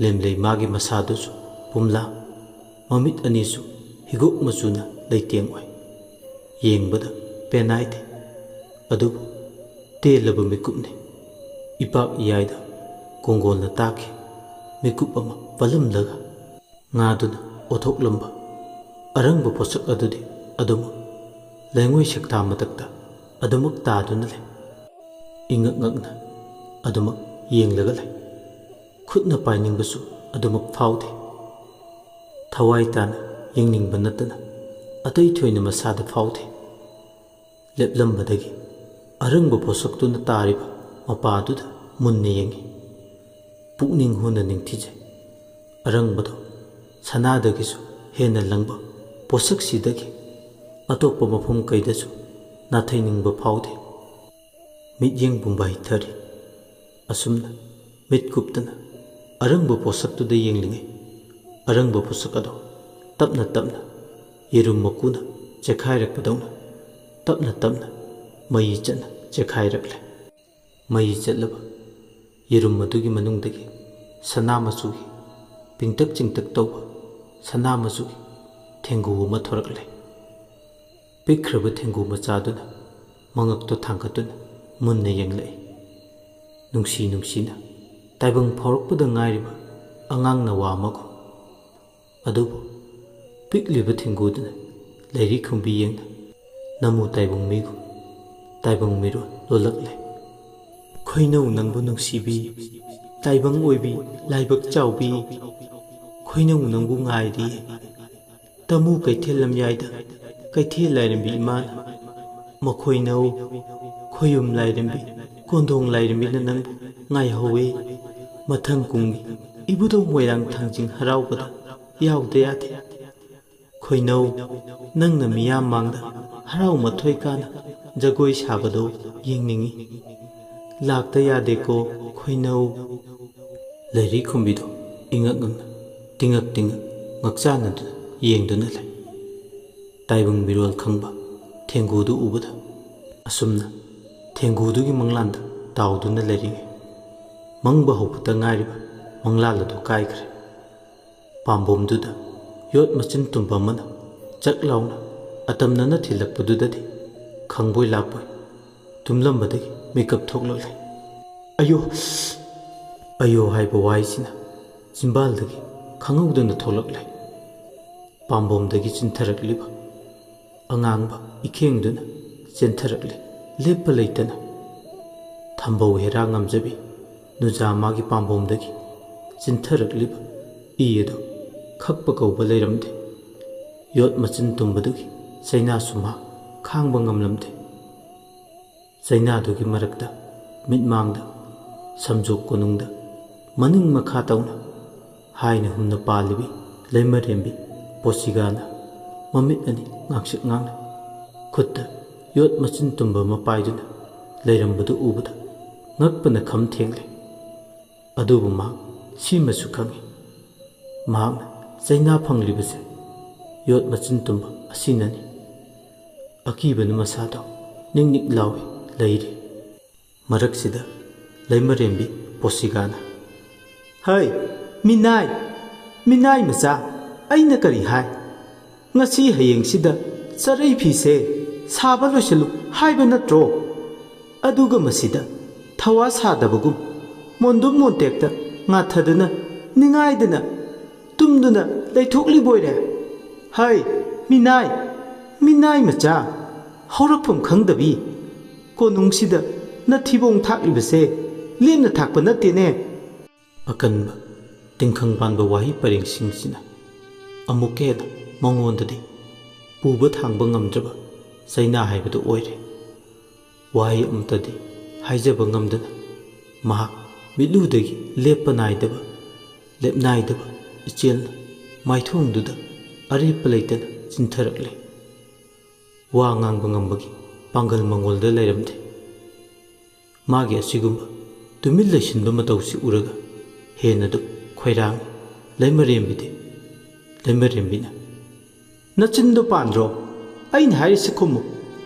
ꯂꯦꯝꯂꯩ ꯃꯥꯒꯤ ꯃꯁꯥꯗꯨꯁꯨ ꯄꯨꯝꯂꯥ, ꯃꯃꯤꯠ ꯑꯅꯤꯁꯨ ꯍꯤꯒꯣꯛ ꯃꯆꯨꯅ ꯂꯩꯇꯦꯡ ꯑꯣꯏ꯫ ꯌꯦꯡꯕꯗ ꯄꯦꯟꯅꯥꯏꯗꯦ, ꯑꯗꯨꯕꯨ ꯇꯦꯜꯂꯕ ꯃꯤꯀꯨꯞꯅꯤ꯫ ꯏꯄꯥꯛ ꯏꯌꯥꯏꯗ ꯀꯣꯡꯒꯣꯜꯅ ꯇꯥꯈꯤ ꯃꯤꯀꯨꯞ ꯑꯃ ꯄꯜꯂꯝꯂꯒ ꯉꯥꯗꯨꯅ ꯑꯣꯊꯣꯛꯂꯝꯕ ꯑꯔꯪꯕ ꯄꯣꯠꯁꯛ ꯑꯗꯨꯗꯤ ꯑꯗꯨꯃꯛ ꯂꯩꯉꯣꯏ ꯁꯦꯛꯊꯥ ꯃꯊꯛꯇ ꯑꯗꯨꯃꯛ ꯇꯥꯗꯨꯅ ꯂꯩ꯫ ꯏꯉꯛ ꯉꯛꯅ ꯑꯗꯨꯃꯛ ꯌꯦꯡꯂꯒ ꯂꯩ꯫ ꯈꯨꯠꯅ ꯄꯥꯏꯅꯤꯡꯕꯁꯨ ꯑꯗꯨꯃꯛ ꯐꯥꯎꯗꯦ꯫ ꯊꯋꯥꯏ ꯇꯥꯅ ꯌꯦꯡꯅꯤꯡꯕ ꯅꯠꯇꯅ ꯑꯇꯩ ꯊꯣꯏꯅ ꯃꯁꯥꯗ ꯐꯥꯎꯗꯦ꯫ ꯂꯦꯞꯂꯝꯕꯗꯒꯤ ꯑꯔꯪꯕ ꯄꯣꯠꯁꯛꯇꯨꯅ ꯇꯥꯔꯤꯕ ꯃꯄꯥꯗꯨꯗ ꯃꯨꯟꯅ ꯌꯦꯡꯉꯤ꯫ ꯄꯨꯛꯅꯤꯡ ꯍꯨꯅ ꯅꯤꯡꯊꯤꯖꯩ꯫ ꯑꯔꯪꯕꯗꯣ ꯁꯅꯥꯗꯒꯤꯁꯨ ꯍꯦꯟꯅ ꯂꯪꯕ ꯄꯣꯠꯁꯛꯁꯤꯗꯒꯤ ꯑꯇꯣꯞꯄ ꯃꯐꯝ ꯀꯩꯗꯁꯨ ꯅꯥꯊꯩꯅꯤꯡꯕ ꯐꯥꯎꯗꯦ꯫ ꯃꯤꯠꯌꯦꯡ ꯄꯨꯝꯕ ꯍꯩꯊꯔꯤ꯫ ꯑꯁꯨꯝꯅ ꯃꯤꯠ ꯀꯨꯞꯇꯅ ꯑꯔꯪꯕ ꯄꯣꯠꯁꯛꯇꯨꯗ ꯌꯦꯡꯂꯤꯉꯩ ꯑꯔꯪꯕ ꯄꯣꯠꯁꯛ ꯑꯗꯣ ꯇꯞꯅ ꯇꯞꯅ ꯌꯦꯔꯨꯝ ꯃꯀꯨꯅ ꯆꯦꯈꯥꯏꯔꯛꯄꯗꯧꯅ ꯇꯞꯅ ꯇꯞꯅ ꯃꯩ ꯆꯠꯅ ꯆꯦꯈꯥꯏꯔꯛꯂꯦ꯫ ꯃꯩ ꯆꯠꯂꯕ ꯌꯦꯔꯨꯝ ꯑꯗꯨꯒꯤ ꯃꯅꯨꯡꯗꯒꯤ ꯁꯅꯥ ꯃꯆꯨꯒꯤ ꯄꯤꯡꯇꯛ ꯆꯤꯡꯇꯛ ꯇꯧꯕ ꯁꯅꯥ ꯃꯆꯨꯒꯤ ꯊꯦꯡꯒꯨ ꯑꯃ ꯊꯣꯔꯛꯂꯦ꯫ ꯄꯤꯛꯈ꯭ꯔꯕ ꯊꯦꯡꯒꯨ ꯃꯆꯥꯗꯨꯅ ꯃꯉꯛꯇꯣ ꯊꯥꯡꯒꯠꯇꯨꯅ ꯃꯨꯟꯅ ꯌꯦꯡꯂꯛꯏ꯫ ꯅꯨꯡꯁꯤ ꯅꯨꯡꯁꯤꯅ ꯇꯥꯏꯕꯪ ꯐꯥꯎꯔꯛꯄꯗ ꯉꯥꯏꯔꯤꯕ ꯑꯉꯥꯡ ꯅꯋꯥ ꯑꯃꯒꯨꯝ꯫ ꯑꯗꯨꯕꯨ ꯄꯤꯛꯂꯤꯕ ꯊꯦꯡꯒꯨꯗꯨꯅ ꯂꯩꯔꯤ ꯈꯨꯝꯕꯤ ꯌꯦꯡꯅ ꯅꯃꯨ ꯇꯥꯏꯕꯪ ꯃꯤꯒꯨꯝ ꯇꯥꯏꯕꯪ ꯃꯤꯔꯣꯜ ꯂꯣꯜꯂꯛꯂꯦ꯫ ꯈꯣꯏꯅꯧ ꯅꯪꯕꯨ ꯅꯨꯡꯁꯤꯕꯤ, ꯇꯥꯏꯕꯪ ꯑꯣꯏꯕꯤ ꯂꯥꯏꯕꯛ ꯆꯥꯎꯕꯤ, ꯈꯣꯏꯅꯧ ꯅꯪꯕꯨ ꯉꯥꯏꯔꯤ ꯇꯃꯨ ꯀꯩꯊꯦꯜ ꯂꯝꯌꯥꯏꯗ ꯀꯩꯊꯦꯜ ꯂꯥꯏꯔꯦꯝꯕꯤ ꯏꯃꯥꯅ꯫ ꯃꯈꯣꯏꯅꯧ ꯈꯣꯏꯌꯨꯝ ꯂꯥꯏꯔꯦꯝꯕꯤ ꯀꯣꯟꯊꯣꯡ ꯂꯥꯏꯔꯦꯝꯕꯤꯅ ꯅꯪꯕꯨ ꯉꯥꯏꯍꯧꯋꯦ꯫ ꯃꯊꯪ ꯀꯨꯝꯒꯤ ꯏꯕꯨꯙꯧ ꯃꯣꯏꯔꯥꯡ ꯊꯥꯡꯖꯤꯡ ꯍꯔꯥꯎꯕꯗ ꯌꯥꯎꯗ ꯌꯥꯗꯦ꯫ ꯈꯣꯏꯅꯧ ꯅꯪꯅ ꯃꯤꯌꯥꯝ ꯃꯥꯡꯗ ꯍꯔꯥꯎ ꯃꯊꯣꯏ ꯀꯥꯅ ꯖꯒꯣꯏ ꯁꯥꯕꯗꯣ ꯌꯦꯡꯅꯤꯡꯉꯤ, ꯂꯥꯛꯇ ꯌꯥꯗꯦꯀꯣ ꯈꯣꯏꯅꯧ꯫ ꯂꯩꯔꯤ ꯈꯨꯝꯕꯤꯗꯣ ꯏꯉꯛ ꯉꯛꯅ ꯇꯤꯉꯛ ꯇꯤꯉꯛ ꯉꯛꯆꯥꯟꯅꯗꯨꯅ ꯌꯦꯡꯗꯨꯅ ꯂꯩ꯫ ꯇꯥꯏꯕꯪ ꯃꯤꯔꯣꯜ ꯈꯪꯕ ꯊꯦꯡꯒꯨꯗꯨ ꯎꯕꯗ ꯑꯁꯨꯝꯅ ꯊꯦꯡꯒꯨꯗꯨꯒꯤ ꯃꯪꯂꯥꯟꯗ ꯇꯥꯎꯗꯨꯅ ꯂꯩꯔꯤꯉꯩ ꯃꯪꯕ ꯍꯧꯕꯇ ꯉꯥꯏꯔꯤꯕ ꯃꯪꯂꯥꯟ ꯑꯗꯨ ꯀꯥꯏꯈ꯭ꯔꯦ꯫ ꯄꯥꯝꯕꯣꯝꯗꯨꯗ ꯌꯣꯠ ꯃꯆꯤꯟ ꯇꯨꯝꯕ ꯑꯃꯅ ꯆꯛ ꯂꯥꯎꯅ ꯑꯇꯝꯅꯅ ꯊꯤꯜꯂꯛꯄꯗꯨꯗꯗꯤ ꯈꯪꯕꯣꯏ ꯂꯥꯛꯄꯣꯏ ꯇꯨꯝꯂꯝꯕꯗꯒꯤ ꯃꯤꯀꯞ ꯊꯣꯛꯂꯛꯂꯦ꯫ ꯑꯌꯣ ꯑꯌꯣ ꯍꯥꯏꯕ ꯋꯥꯍꯩꯁꯤꯅ ꯆꯤꯝꯕꯥꯜꯗꯒꯤ ꯈꯪꯍꯧꯗꯅ ꯊꯣꯛꯂꯛꯂꯦ꯫ ꯄꯥꯝꯕꯣꯝꯗꯒꯤ ꯆꯤꯟꯊꯔꯛꯂꯤꯕ ꯑꯉꯥꯡꯕ ꯏꯈꯦꯡꯗꯨꯅ ꯆꯦꯟꯊꯔꯛꯂꯦ ꯂꯦꯞꯄ ꯂꯩꯇꯅ꯫ ꯊꯝꯕꯧ ꯍꯦꯔꯥ ꯉꯝꯖꯕꯤ ꯅꯨꯖꯥ ꯃꯥꯒꯤ ꯄꯥꯝꯕꯣꯝꯗꯒꯤ ꯆꯤꯟꯊꯔꯛꯂꯤꯕ ꯏ ꯑꯗꯨ ꯈꯛꯄ ꯀꯧꯕ ꯂꯩꯔꯝꯗꯦ꯫ ꯌꯣꯠ ꯃꯆꯤꯟ ꯇꯨꯝꯕꯗꯨꯒꯤ ꯆꯩꯅꯥꯁꯨ ꯃꯥ ꯈꯥꯡꯕ ꯉꯝꯂꯝꯗꯦ꯫ ꯆꯩꯅꯥꯗꯨꯒꯤ ꯃꯔꯛꯇ ꯃꯤꯠꯃꯥꯡꯗ ꯁꯝꯖꯣꯛ ꯀꯣꯅꯨꯡꯗ ꯃꯅꯤꯡ ꯃꯈꯥ ꯇꯧꯅ ꯍꯥꯏꯅ ꯍꯨꯝꯅ ꯄꯥꯜꯂꯤꯕꯤ ꯂꯩꯃꯔꯦꯝꯕꯤ ꯄꯣꯁꯤꯒꯥꯅ ꯃꯃꯤꯠ ꯑꯅꯤ ꯉꯥꯡꯁꯛ ꯉꯥꯡꯅ ꯈꯨꯠꯇ ꯌꯣꯠ ꯃꯆꯤꯟ ꯇꯨꯝꯕ ꯑꯃ ꯄꯥꯏꯗꯨꯅ ꯂꯩꯔꯝꯕꯗꯨ ꯎꯕꯗ ꯉꯛꯄꯅ ꯈꯝ ꯊꯦꯡꯂꯦ꯫ ꯑꯗꯨꯕꯨ ꯃꯍꯥꯛ ꯁꯤꯃꯁꯨ ꯈꯪꯏ, ꯃꯍꯥꯛꯅ ꯆꯩꯅꯥ ꯐꯪꯂꯤꯕꯁꯦ ꯌꯣꯠ ꯃꯆꯤꯟ ꯇꯨꯝꯕ ꯑꯁꯤꯅꯅꯤ꯫ ꯑꯀꯤꯕꯅ ꯃꯁꯥꯗꯣ ꯅꯤꯛ ꯅꯤꯛ ꯂꯥꯎꯏ ꯂꯩꯔꯤ꯫ ꯃꯔꯛꯁꯤꯗ ꯂꯩꯃꯔꯦꯝꯕꯤ ꯄꯣꯁꯤꯒꯥꯅ ꯍꯩ ꯃꯤꯅꯥꯏ, ꯃꯤꯅꯥꯏ ꯃꯆꯥ, ꯑꯩꯅ ꯀꯔꯤ ꯍꯥꯏ? ꯉꯁꯤ ꯍꯌꯦꯡꯁꯤꯗ ꯆꯔꯩ ꯐꯤꯁꯦ ꯁꯥꯕ ꯂꯣꯏꯁꯤꯜꯂꯨ ꯍꯥꯏꯕ ꯅꯠꯇ꯭ꯔꯣ? ꯑꯗꯨꯒ ꯃꯁꯤꯗ ꯊꯋꯥ ꯁꯥꯗꯕꯒꯨꯝ ꯃꯣꯟꯗꯨꯝ ꯃꯣꯟꯇꯦꯛꯇ ꯉꯥꯊꯗꯨꯅ ꯅꯤꯡꯉꯥꯏꯗꯅ ꯇꯨꯝꯗꯨꯅ ꯂꯩꯊꯣꯛꯂꯤꯕꯣꯏꯔꯦ꯫ ꯍꯩ ꯃꯤꯅꯥꯏ, ꯃꯤꯅꯥꯏ ꯃꯆꯥ, ꯍꯧꯔꯛꯐꯝ ꯈꯪꯗꯕꯤ, ꯀꯣꯅꯨꯡꯁꯤꯗ ꯅꯊꯤꯕꯣꯡ ꯊꯥꯛꯂꯤꯕꯁꯦ ꯂꯦꯝꯅ ꯊꯥꯛꯄ ꯅꯠꯇꯦꯅꯦ꯫ ꯑꯀꯟꯕ ꯇꯤꯡꯈꯪ ꯄꯥꯟꯕ ꯋꯥꯍꯩ ꯄꯔꯦꯡꯁꯤꯡꯁꯤꯅ ꯑꯃꯨꯛꯀ ꯍꯦꯟꯅ ꯃꯉꯣꯟꯗꯗꯤ ꯄꯨꯕ ꯊꯥꯡꯕ ꯉꯝꯗ꯭ꯔꯕ ꯆꯩꯅꯥ ꯍꯥꯏꯕꯗꯨ ꯑꯣꯏꯔꯦ꯫ ꯋꯥꯍꯩ ꯑꯃꯇꯗꯤ ꯍꯥꯏꯖꯕ ꯉꯝꯗꯅ ꯃꯍꯥꯛ ꯃꯤꯠꯂꯨꯗꯒꯤ ꯂꯦꯞꯄ ꯅꯥꯏꯗꯕ ꯂꯦꯞꯅꯥꯏꯗꯕ ꯏꯆꯦꯜꯅ ꯃꯥꯏꯊꯣꯡꯗꯨꯗ ꯑꯔꯦꯞꯄ ꯂꯩꯇꯅ ꯆꯤꯟꯊꯔꯛꯂꯦ꯫ ꯋꯥ ꯉꯥꯡꯕ ꯉꯝꯕꯒꯤ ꯄꯥꯡꯒꯜ ꯃꯉꯣꯜꯗ ꯂꯩꯔꯝꯗꯦ꯫ ꯃꯥꯒꯤ ꯑꯁꯤꯒꯨꯝꯕ ꯇꯨꯃꯤꯟ ꯂꯩꯁꯤꯟꯕ ꯃꯇꯧꯁꯤ ꯎꯔꯒ ꯍꯦꯟꯅꯗꯨ ꯈꯣꯏꯔꯥꯡꯏ ꯂꯩꯃꯔꯦꯝꯕꯤꯅ ꯅꯆꯤꯟꯗꯣ ꯄꯥꯟꯗ꯭ꯔꯣ? ꯑꯩꯅ ꯍꯥꯏꯔꯤꯁꯤ ꯈꯨꯝꯃꯨ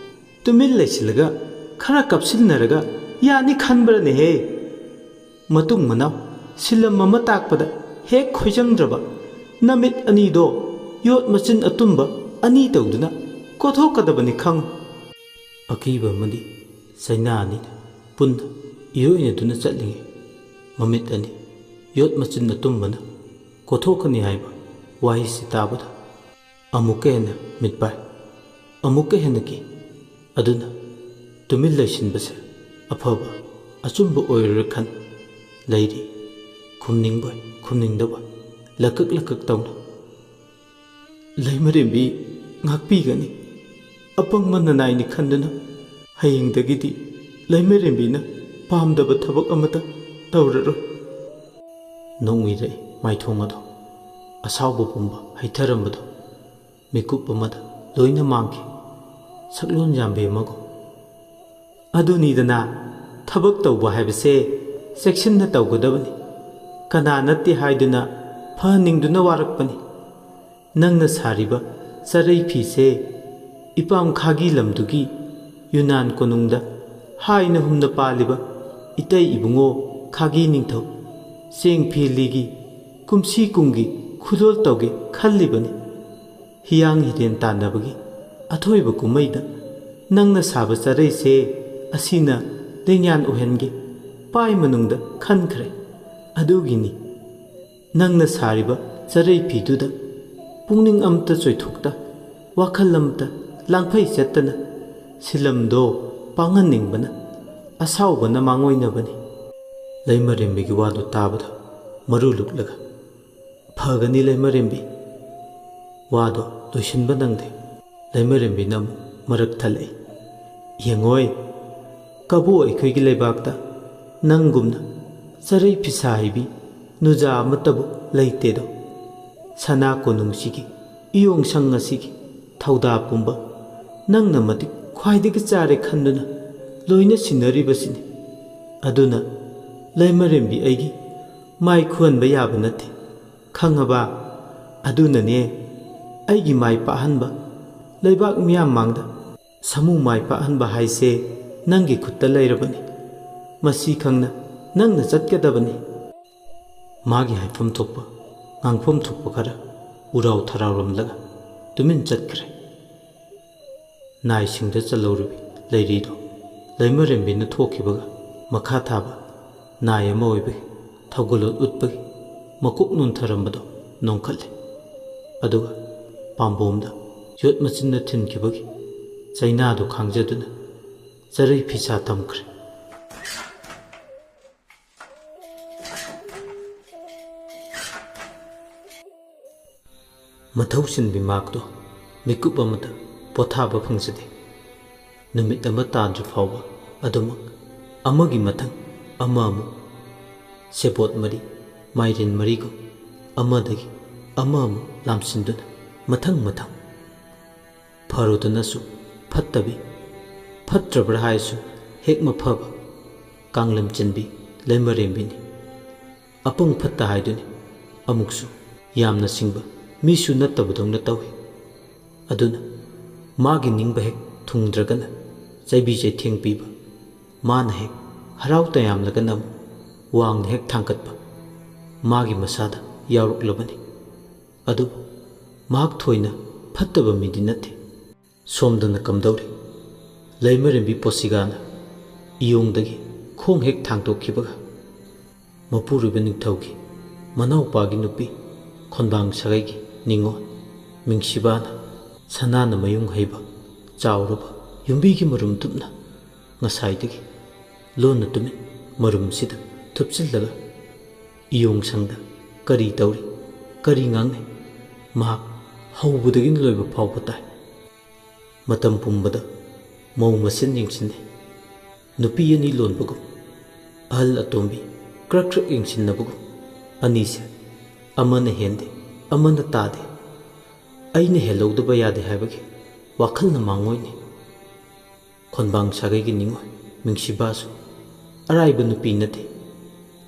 ꯇꯨꯃꯤꯟ ꯂꯩꯁꯤꯜꯂꯒ ꯈꯔ ꯀꯞꯁꯤꯟꯅꯔꯒ ꯌꯥꯅꯤ ꯈꯟꯕ꯭ꯔꯅꯦꯍꯦ ꯃꯇꯨꯡ ꯃꯅꯥꯎ ꯁꯤꯂꯝ ꯑꯃ ꯇꯥꯛꯄꯗ ꯍꯦꯛ ꯈꯣꯏꯖꯪꯗ꯭ꯔꯕ ꯅꯃꯤꯠ ꯑꯅꯤꯗꯣ ꯌꯣꯠ ꯃꯆꯤꯟ ꯑꯇꯨꯝꯕ ꯑꯅꯤ ꯇꯧꯗꯨꯅ ꯀꯣꯊꯣꯛꯀꯗꯕꯅꯤ ꯈꯪꯉꯨ ꯑꯀꯤꯕ ꯑꯃꯗꯤ ꯆꯩꯅꯥ ꯑꯅꯤꯅ ꯄꯨꯟꯅ ꯏꯔꯣꯏꯅꯗꯨꯅ ꯆꯠꯂꯤꯉꯩ ꯃꯃꯤꯠ ꯑꯅꯤ ꯌꯣꯠ ꯃꯆꯤꯟ ꯑꯇꯨꯝꯕꯅ ꯀꯣꯊꯣꯛꯀꯅꯤ ꯍꯥꯏꯕ ꯋꯥꯍꯩꯁꯤ ꯇꯥꯕꯗ ꯑꯃꯨꯛꯀ ꯍꯦꯟꯅ ꯃꯤꯠ ꯄꯥꯏ ꯑꯃꯨꯛꯀ ꯍꯦꯟꯅ ꯀꯤ ꯑꯗꯨꯅ ꯇꯨꯃꯤꯟ ꯂꯩꯁꯤꯟꯕꯁꯦ ꯑꯐꯕ ꯑꯆꯨꯝꯕ ꯑꯣꯏꯔꯣꯏ ꯈꯟ ꯂꯩꯔꯤ ꯈꯨꯝꯅꯤꯡꯕ ꯈꯨꯝꯅꯤꯡꯗꯕ ꯂꯀꯛ ꯂꯀꯛ ꯇꯧꯅ ꯂꯩꯃꯔꯦꯝꯕꯤ ꯉꯥꯛꯄꯤꯒꯅꯤ ꯑꯄꯪꯕ ꯅꯅꯥꯏꯅꯤ ꯈꯟꯗꯨꯅ ꯍꯌꯦꯡꯗꯒꯤꯗꯤ ꯂꯩꯃꯔꯦꯝꯕꯤꯅ ꯄꯥꯝꯗꯕ ꯊꯕꯛ ꯑꯃꯇ ꯇꯧꯔꯔꯣꯏ ꯅꯣꯡꯃꯤꯔꯛꯏ ꯃꯥꯏꯊꯣꯡ ꯑꯗꯣ ꯑꯁꯥꯎꯕ ꯄꯨꯝꯕ ꯍꯩꯊꯔꯝꯕꯗꯣ ꯃꯤꯀꯨꯞ ꯑꯃꯗ ꯂꯣꯏꯅ ꯃꯥꯡꯈꯤ ꯁꯛꯂꯣꯟ ꯌꯥꯝꯕꯤ ꯑꯃꯒꯨꯝ ꯑꯗꯨꯅꯤꯗꯅ ꯊꯕꯛ ꯇꯧꯕ ꯍꯥꯏꯕꯁꯦ ꯆꯦꯛꯁꯤꯟꯅ ꯇꯧꯒꯗꯕꯅꯤ ꯀꯅꯥ ꯅꯠꯇꯦ ꯍꯥꯏꯗꯨꯅ ꯐꯍꯟꯅꯤꯡꯗꯨꯅ ꯋꯥꯔꯛꯄꯅꯤ ꯅꯪꯅ ꯁꯥꯔꯤꯕ ꯆꯔꯩ ꯐꯤꯁꯦ ꯏꯄꯥꯝ ꯈꯥꯒꯤ ꯂꯝꯗꯨꯒꯤ ꯌꯨꯅꯥꯟ ꯀꯣꯅꯨꯡꯗ ꯍꯥꯏꯅ ꯍꯨꯝꯅ ꯄꯥꯜꯂꯤꯕ ꯏꯇꯩ ꯏꯕꯨꯡꯉꯣ ꯈꯥꯒꯤ ꯅꯤꯡꯊꯧ ꯆꯦꯡ ꯐꯤꯂꯤꯒꯤ ꯀꯨꯝꯁꯤ ꯀꯨꯝꯒꯤ ꯈꯨꯗꯣꯜ ꯇꯧꯒꯦ ꯈꯜꯂꯤꯕꯅꯤ ꯍꯤꯌꯥꯡ ꯍꯤꯔꯦꯟ ꯇꯥꯟꯅꯕꯒꯤ ꯑꯊꯣꯏꯕ ꯀꯨꯝꯃꯩꯗ ꯅꯪꯅ ꯁꯥꯕ ꯆꯔꯩꯁꯦ ꯑꯁꯤꯅ ꯂꯦꯡꯌꯥꯟ ꯑꯣꯏꯍꯟꯒꯦ ꯄꯥꯏ ꯃꯅꯨꯡꯗ ꯈꯟꯈ꯭ꯔꯦ ꯑꯗꯨꯒꯤꯅꯤ ꯅꯪꯅ ꯁꯥꯔꯤꯕ ꯆꯔꯩ ꯐꯤꯗꯨꯗ ꯄꯨꯛꯅꯤꯡ ꯑꯃꯇ ꯆꯣꯏꯊꯣꯛꯇ ꯋꯥꯈꯜ ꯑꯃꯇ ꯂꯥꯡꯐꯩ ꯆꯠꯇꯅ ꯁꯤꯂꯝꯗꯣ ꯄꯥꯡꯍꯟꯅꯤꯡꯕꯅ ꯑꯁꯥꯎꯕꯅ ꯃꯥꯡꯑꯣꯏꯅꯕꯅꯤ ꯂꯩꯃꯔꯦꯝꯕꯤꯒꯤ ꯋꯥꯗꯨ ꯇꯥꯕꯗ ꯃꯔꯨ ꯂꯨꯛꯂꯒ ꯐꯒꯅꯤ ꯂꯩꯃꯔꯦꯝꯕꯤ ꯋꯥꯗꯣ ꯂꯣꯏꯁꯤꯟꯕ ꯅꯪꯗꯦ ꯂꯩꯃꯔꯦꯝꯕꯤꯅ ꯑꯃꯨꯛ ꯃꯔꯛ ꯊꯜꯂꯛꯏ ꯌꯦꯡꯉꯣꯏ ꯀꯕꯣ ꯑꯩꯈꯣꯏꯒꯤ ꯂꯩꯕꯥꯛꯇ ꯅꯪꯒꯨꯝꯅ ꯆꯔꯩ ꯐꯤꯁꯥ ꯍꯩꯕꯤ ꯅꯨꯖꯥ ꯑꯃꯠꯇꯕꯨ ꯂꯩꯇꯦꯗꯣ ꯁꯅꯥ ꯀꯣꯅꯨꯡꯁꯤꯒꯤ ꯏꯌꯣꯡꯁꯪ ꯑꯁꯤꯒꯤ ꯊꯧꯗꯥ ꯄꯨꯝꯕ ꯅꯪꯅ ꯃꯇꯤꯛ ꯈ꯭ꯋꯥꯏꯗꯒꯤ ꯆꯥꯔꯦ ꯈꯟꯗꯨꯅ ꯂꯣꯏꯅ ꯁꯤꯟꯅꯔꯤꯕꯁꯤꯅꯤ ꯑꯗꯨꯅ ꯂꯩꯃꯔꯦꯝꯕꯤ ꯑꯩꯒꯤ ꯃꯥꯏ ꯈꯨꯍꯟꯕ ꯌꯥꯕ ꯅꯠꯇꯦ ꯈꯪꯉꯕ ꯑꯗꯨꯅꯅꯦ ꯑꯩꯒꯤ ꯃꯥꯏ ꯄꯥꯛꯍꯟꯕ ꯂꯩꯕꯥꯛ ꯃꯤꯌꯥꯝ ꯃꯥꯡꯗ ꯁꯃꯨ ꯃꯥꯏ ꯄꯥꯛꯍꯟꯕ ꯍꯥꯏꯁꯦ ꯅꯪꯒꯤ ꯈꯨꯠꯇ ꯂꯩꯔꯕꯅꯤ ꯃꯁꯤ ꯈꯪꯅ ꯅꯪꯅ ꯆꯠꯀꯗꯕꯅꯤ ꯃꯥꯒꯤ ꯍꯥꯏꯐꯝ ꯊꯣꯛꯄ ꯉꯥꯡꯐꯝ ꯊꯣꯛꯄ ꯈꯔ ꯎꯔꯥꯎ ꯊꯔꯥꯎꯔꯝꯂꯒ ꯇꯨꯃꯤꯟ ꯆꯠꯈ꯭ꯔꯦ ꯅꯥꯏꯁꯤꯡꯗ ꯆꯜꯍꯧꯔꯤꯕꯤ ꯂꯩꯔꯤꯗꯣ ꯂꯩꯃꯔꯦꯝꯕꯤꯅ ꯊꯣꯛꯈꯤꯕꯒ ꯃꯈꯥ ꯊꯥꯕ ꯅꯥꯏ ꯑꯃ ꯑꯣꯏꯕꯒꯤ ꯊꯧꯒꯜꯂꯣꯟ ꯎꯠꯄꯒꯤ ꯃꯀꯣꯛ ꯅꯣꯟꯊꯔꯝꯕꯗꯣ ꯅꯣꯡꯈꯠꯂꯦ ꯑꯗꯨꯒ ꯄꯥꯝꯕꯣꯝꯗ ꯌꯣꯠ ꯃꯆꯤꯟꯅ ꯊꯤꯟꯈꯤꯕꯒꯤ ꯆꯩꯅꯥꯗꯨ ꯈꯥꯡꯖꯗꯨꯅ ꯆꯔꯩ ꯐꯤꯁꯥ ꯊꯝꯈ꯭ꯔꯦ ꯃꯊꯧ ꯆꯤꯟꯕꯤ ꯃꯥꯛꯇꯣ ꯃꯤꯀꯨꯞ ꯑꯃꯗ ꯄꯣꯊꯥꯕ ꯐꯪꯖꯗꯦ ꯅꯨꯃꯤꯠ ꯑꯃ ꯇꯥꯗ꯭ꯔꯤ ꯐꯥꯎꯕ ꯑꯗꯨꯃꯛ ꯑꯃꯒꯤ ꯃꯊꯪ ꯑꯃ ꯁꯦꯕꯣꯠ ꯃꯔꯤ ꯃꯥꯏꯔꯦꯟ ꯃꯔꯤꯒꯨꯝ ꯑꯃꯗꯒꯤ ꯑꯃꯃꯨꯛ ꯂꯥꯝꯁꯤꯟꯗꯨꯅ ꯃꯊꯪ ꯐꯔꯨꯗꯅꯁꯨ ꯐꯠꯇꯕꯤ ꯐꯠꯇ꯭ꯔꯕ꯭ꯔꯥ ꯍꯥꯏꯁꯨ ꯍꯦꯛ ꯃꯐꯕ ꯀꯥꯡꯂꯝ ꯆꯟꯕꯤ ꯂꯩꯃꯔꯦꯝꯕꯤꯅꯤ ꯑꯄꯪ ꯐꯠꯇ ꯍꯥꯏꯗꯨꯅꯤ ꯑꯃꯨꯛꯁꯨ ꯌꯥꯝꯅ ꯁꯤꯡꯕ ꯃꯤꯁꯨ ꯅꯠꯇꯕꯗꯧꯅ ꯇꯧꯏ ꯑꯗꯨꯅ ꯃꯥꯒꯤ ꯅꯤꯡꯕ ꯍꯦꯛ ꯊꯨꯡꯗ꯭ꯔꯒꯅ ꯆꯩꯕꯤ ꯆꯩꯊꯦꯡ ꯄꯤꯕ ꯃꯥꯅ ꯍꯦꯛ ꯍꯔꯥꯎ ꯇꯌꯥꯝꯂꯒꯅ ꯑꯃꯨꯛ ꯋꯥꯡꯅ ꯍꯦꯛ ꯊꯥꯡꯒꯠꯄ ꯃꯥꯒꯤ ꯃꯁꯥꯗ ꯌꯥꯎꯔꯛꯂꯕꯅꯤ ꯑꯗꯨꯕꯨ ꯃꯍꯥꯛ ꯊꯣꯏꯅ ꯐꯠꯇꯕ ꯃꯤꯗꯤ ꯅꯠꯇꯦ ꯁꯣꯝꯗꯅ ꯀꯝꯗꯧꯔꯤ ꯂꯩꯃꯔꯦꯝꯕꯤ ꯄꯣꯠꯁꯤꯒꯥꯅ ꯏꯌꯣꯡꯗꯒꯤ ꯈꯣꯡ ꯍꯦꯛ ꯊꯥꯡꯇꯣꯛꯈꯤꯕꯒ ꯃꯄꯨꯔꯣꯏꯕ ꯅꯤꯡꯊꯧꯒꯤ ꯃꯅꯥꯎꯄꯥꯒꯤ ꯅꯨꯄꯤ ꯈꯣꯟꯕꯥꯡ ꯁꯥꯒꯩꯒꯤ ꯅꯤꯡꯉꯣꯜ ꯃꯤꯡꯁꯤꯕꯥꯅ ꯁꯅꯥꯅ ꯃꯌꯨꯡ ꯍꯩꯕ ꯆꯥꯎꯔꯕ ꯌꯨꯝꯕꯤꯒꯤ ꯃꯔꯨꯝ ꯇꯨꯞꯅ ꯉꯁꯥꯏꯗꯒꯤ ꯂꯣꯟꯅ ꯇꯨꯃꯤꯟ ꯃꯔꯨꯝꯁꯤꯗ ꯊꯨꯞꯆꯤꯜꯂꯒ ꯏꯌꯣꯡꯁꯪꯗ ꯀꯔꯤ ꯇꯧꯔꯤ ꯀꯔꯤ ꯉꯥꯡꯅꯩ ꯃꯍꯥꯛ ꯍꯧꯕꯗꯒꯤꯅ ꯂꯣꯏꯕ ꯐꯥꯎꯕ ꯇꯥꯏ ꯃꯇꯝ ꯄꯨꯝꯕꯗ ꯃꯧ ꯃꯁꯦꯟ ꯌꯦꯡꯁꯤꯟꯅꯩ ꯅꯨꯄꯤ ꯑꯅꯤ ꯂꯣꯟꯕꯒꯨꯝ ꯑꯍꯜ ꯑꯇꯣꯝꯕꯤ ꯀ꯭ꯔꯛ ꯀ꯭ꯔꯛ ꯌꯦꯡꯁꯤꯟꯅꯕꯒꯨꯝ ꯑꯅꯤꯁꯦ ꯑꯃꯅ ꯍꯦꯟꯗꯦ ꯑꯃꯅ ꯇꯥꯗꯦ ꯑꯩꯅ ꯍꯦꯜꯍꯧꯗꯕ ꯌꯥꯗꯦ ꯍꯥꯏꯕꯒꯤ ꯋꯥꯈꯜꯅ ꯃꯥꯡꯑꯣꯏꯅꯤ ꯈꯣꯟꯕꯥꯡ ꯁꯥꯒꯩꯒꯤ ꯅꯤꯡꯉꯣꯜ ꯃꯤꯡꯁꯤꯕꯥꯁꯨ ꯑꯔꯥꯏꯕ ꯅꯨꯄꯤ ꯅꯠꯇꯦ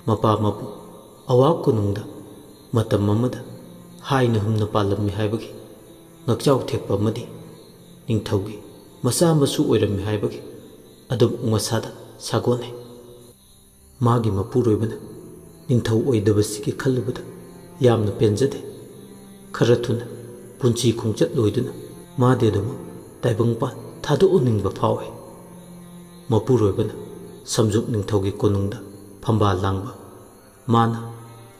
ꯃꯄꯥ ꯃꯄꯨ ꯑꯋꯥ ꯀꯣꯅꯨꯡꯗ ꯃꯇꯝ ꯑꯃꯗ ꯍꯥꯏꯅ ꯍꯨꯝꯅ ꯄꯥꯜꯂꯝꯃꯤ ꯍꯥꯏꯕꯒꯤ ꯉꯛꯆꯥꯎ ꯊꯦꯛꯄ ꯑꯃꯗꯤ ꯅꯤꯡꯊꯧꯒꯤ ꯃꯆꯥ ꯃꯁꯨ ꯑꯣꯏꯔꯝꯃꯤ ꯍꯥꯏꯕꯒꯤ ꯑꯗꯨꯝ ꯃꯁꯥꯗ ꯁꯥꯒꯣꯟꯅꯩ꯫ ꯃꯥꯒꯤ ꯃꯄꯨꯔꯣꯏꯕꯅ ꯅꯤꯡꯊꯧ ꯑꯣꯏꯗꯕꯁꯤꯒꯤ ꯈꯜꯂꯨꯕꯗ ꯌꯥꯝꯅ ꯄꯦꯟꯖꯗꯦ꯫ ꯈꯔ ꯊꯨꯅ ꯄꯨꯟꯁꯤ ꯈꯣꯡꯆꯠ ꯂꯣꯏꯗꯨꯅ ꯃꯥꯗꯤ ꯑꯗꯨꯃꯛ ꯇꯥꯏꯕꯪꯄꯥꯟ ꯊꯥꯗꯣꯛꯍꯟꯅꯤꯡꯕ ꯐꯥꯎꯏ꯫ ꯃꯄꯨꯔꯣꯏꯕꯅ ꯁꯝꯖꯨꯛ ꯅꯤꯡꯊꯧꯒꯤ ꯀꯣꯅꯨꯡꯗ ꯐꯝꯕꯥꯜ ꯂꯥꯡꯕ, ꯃꯥꯅ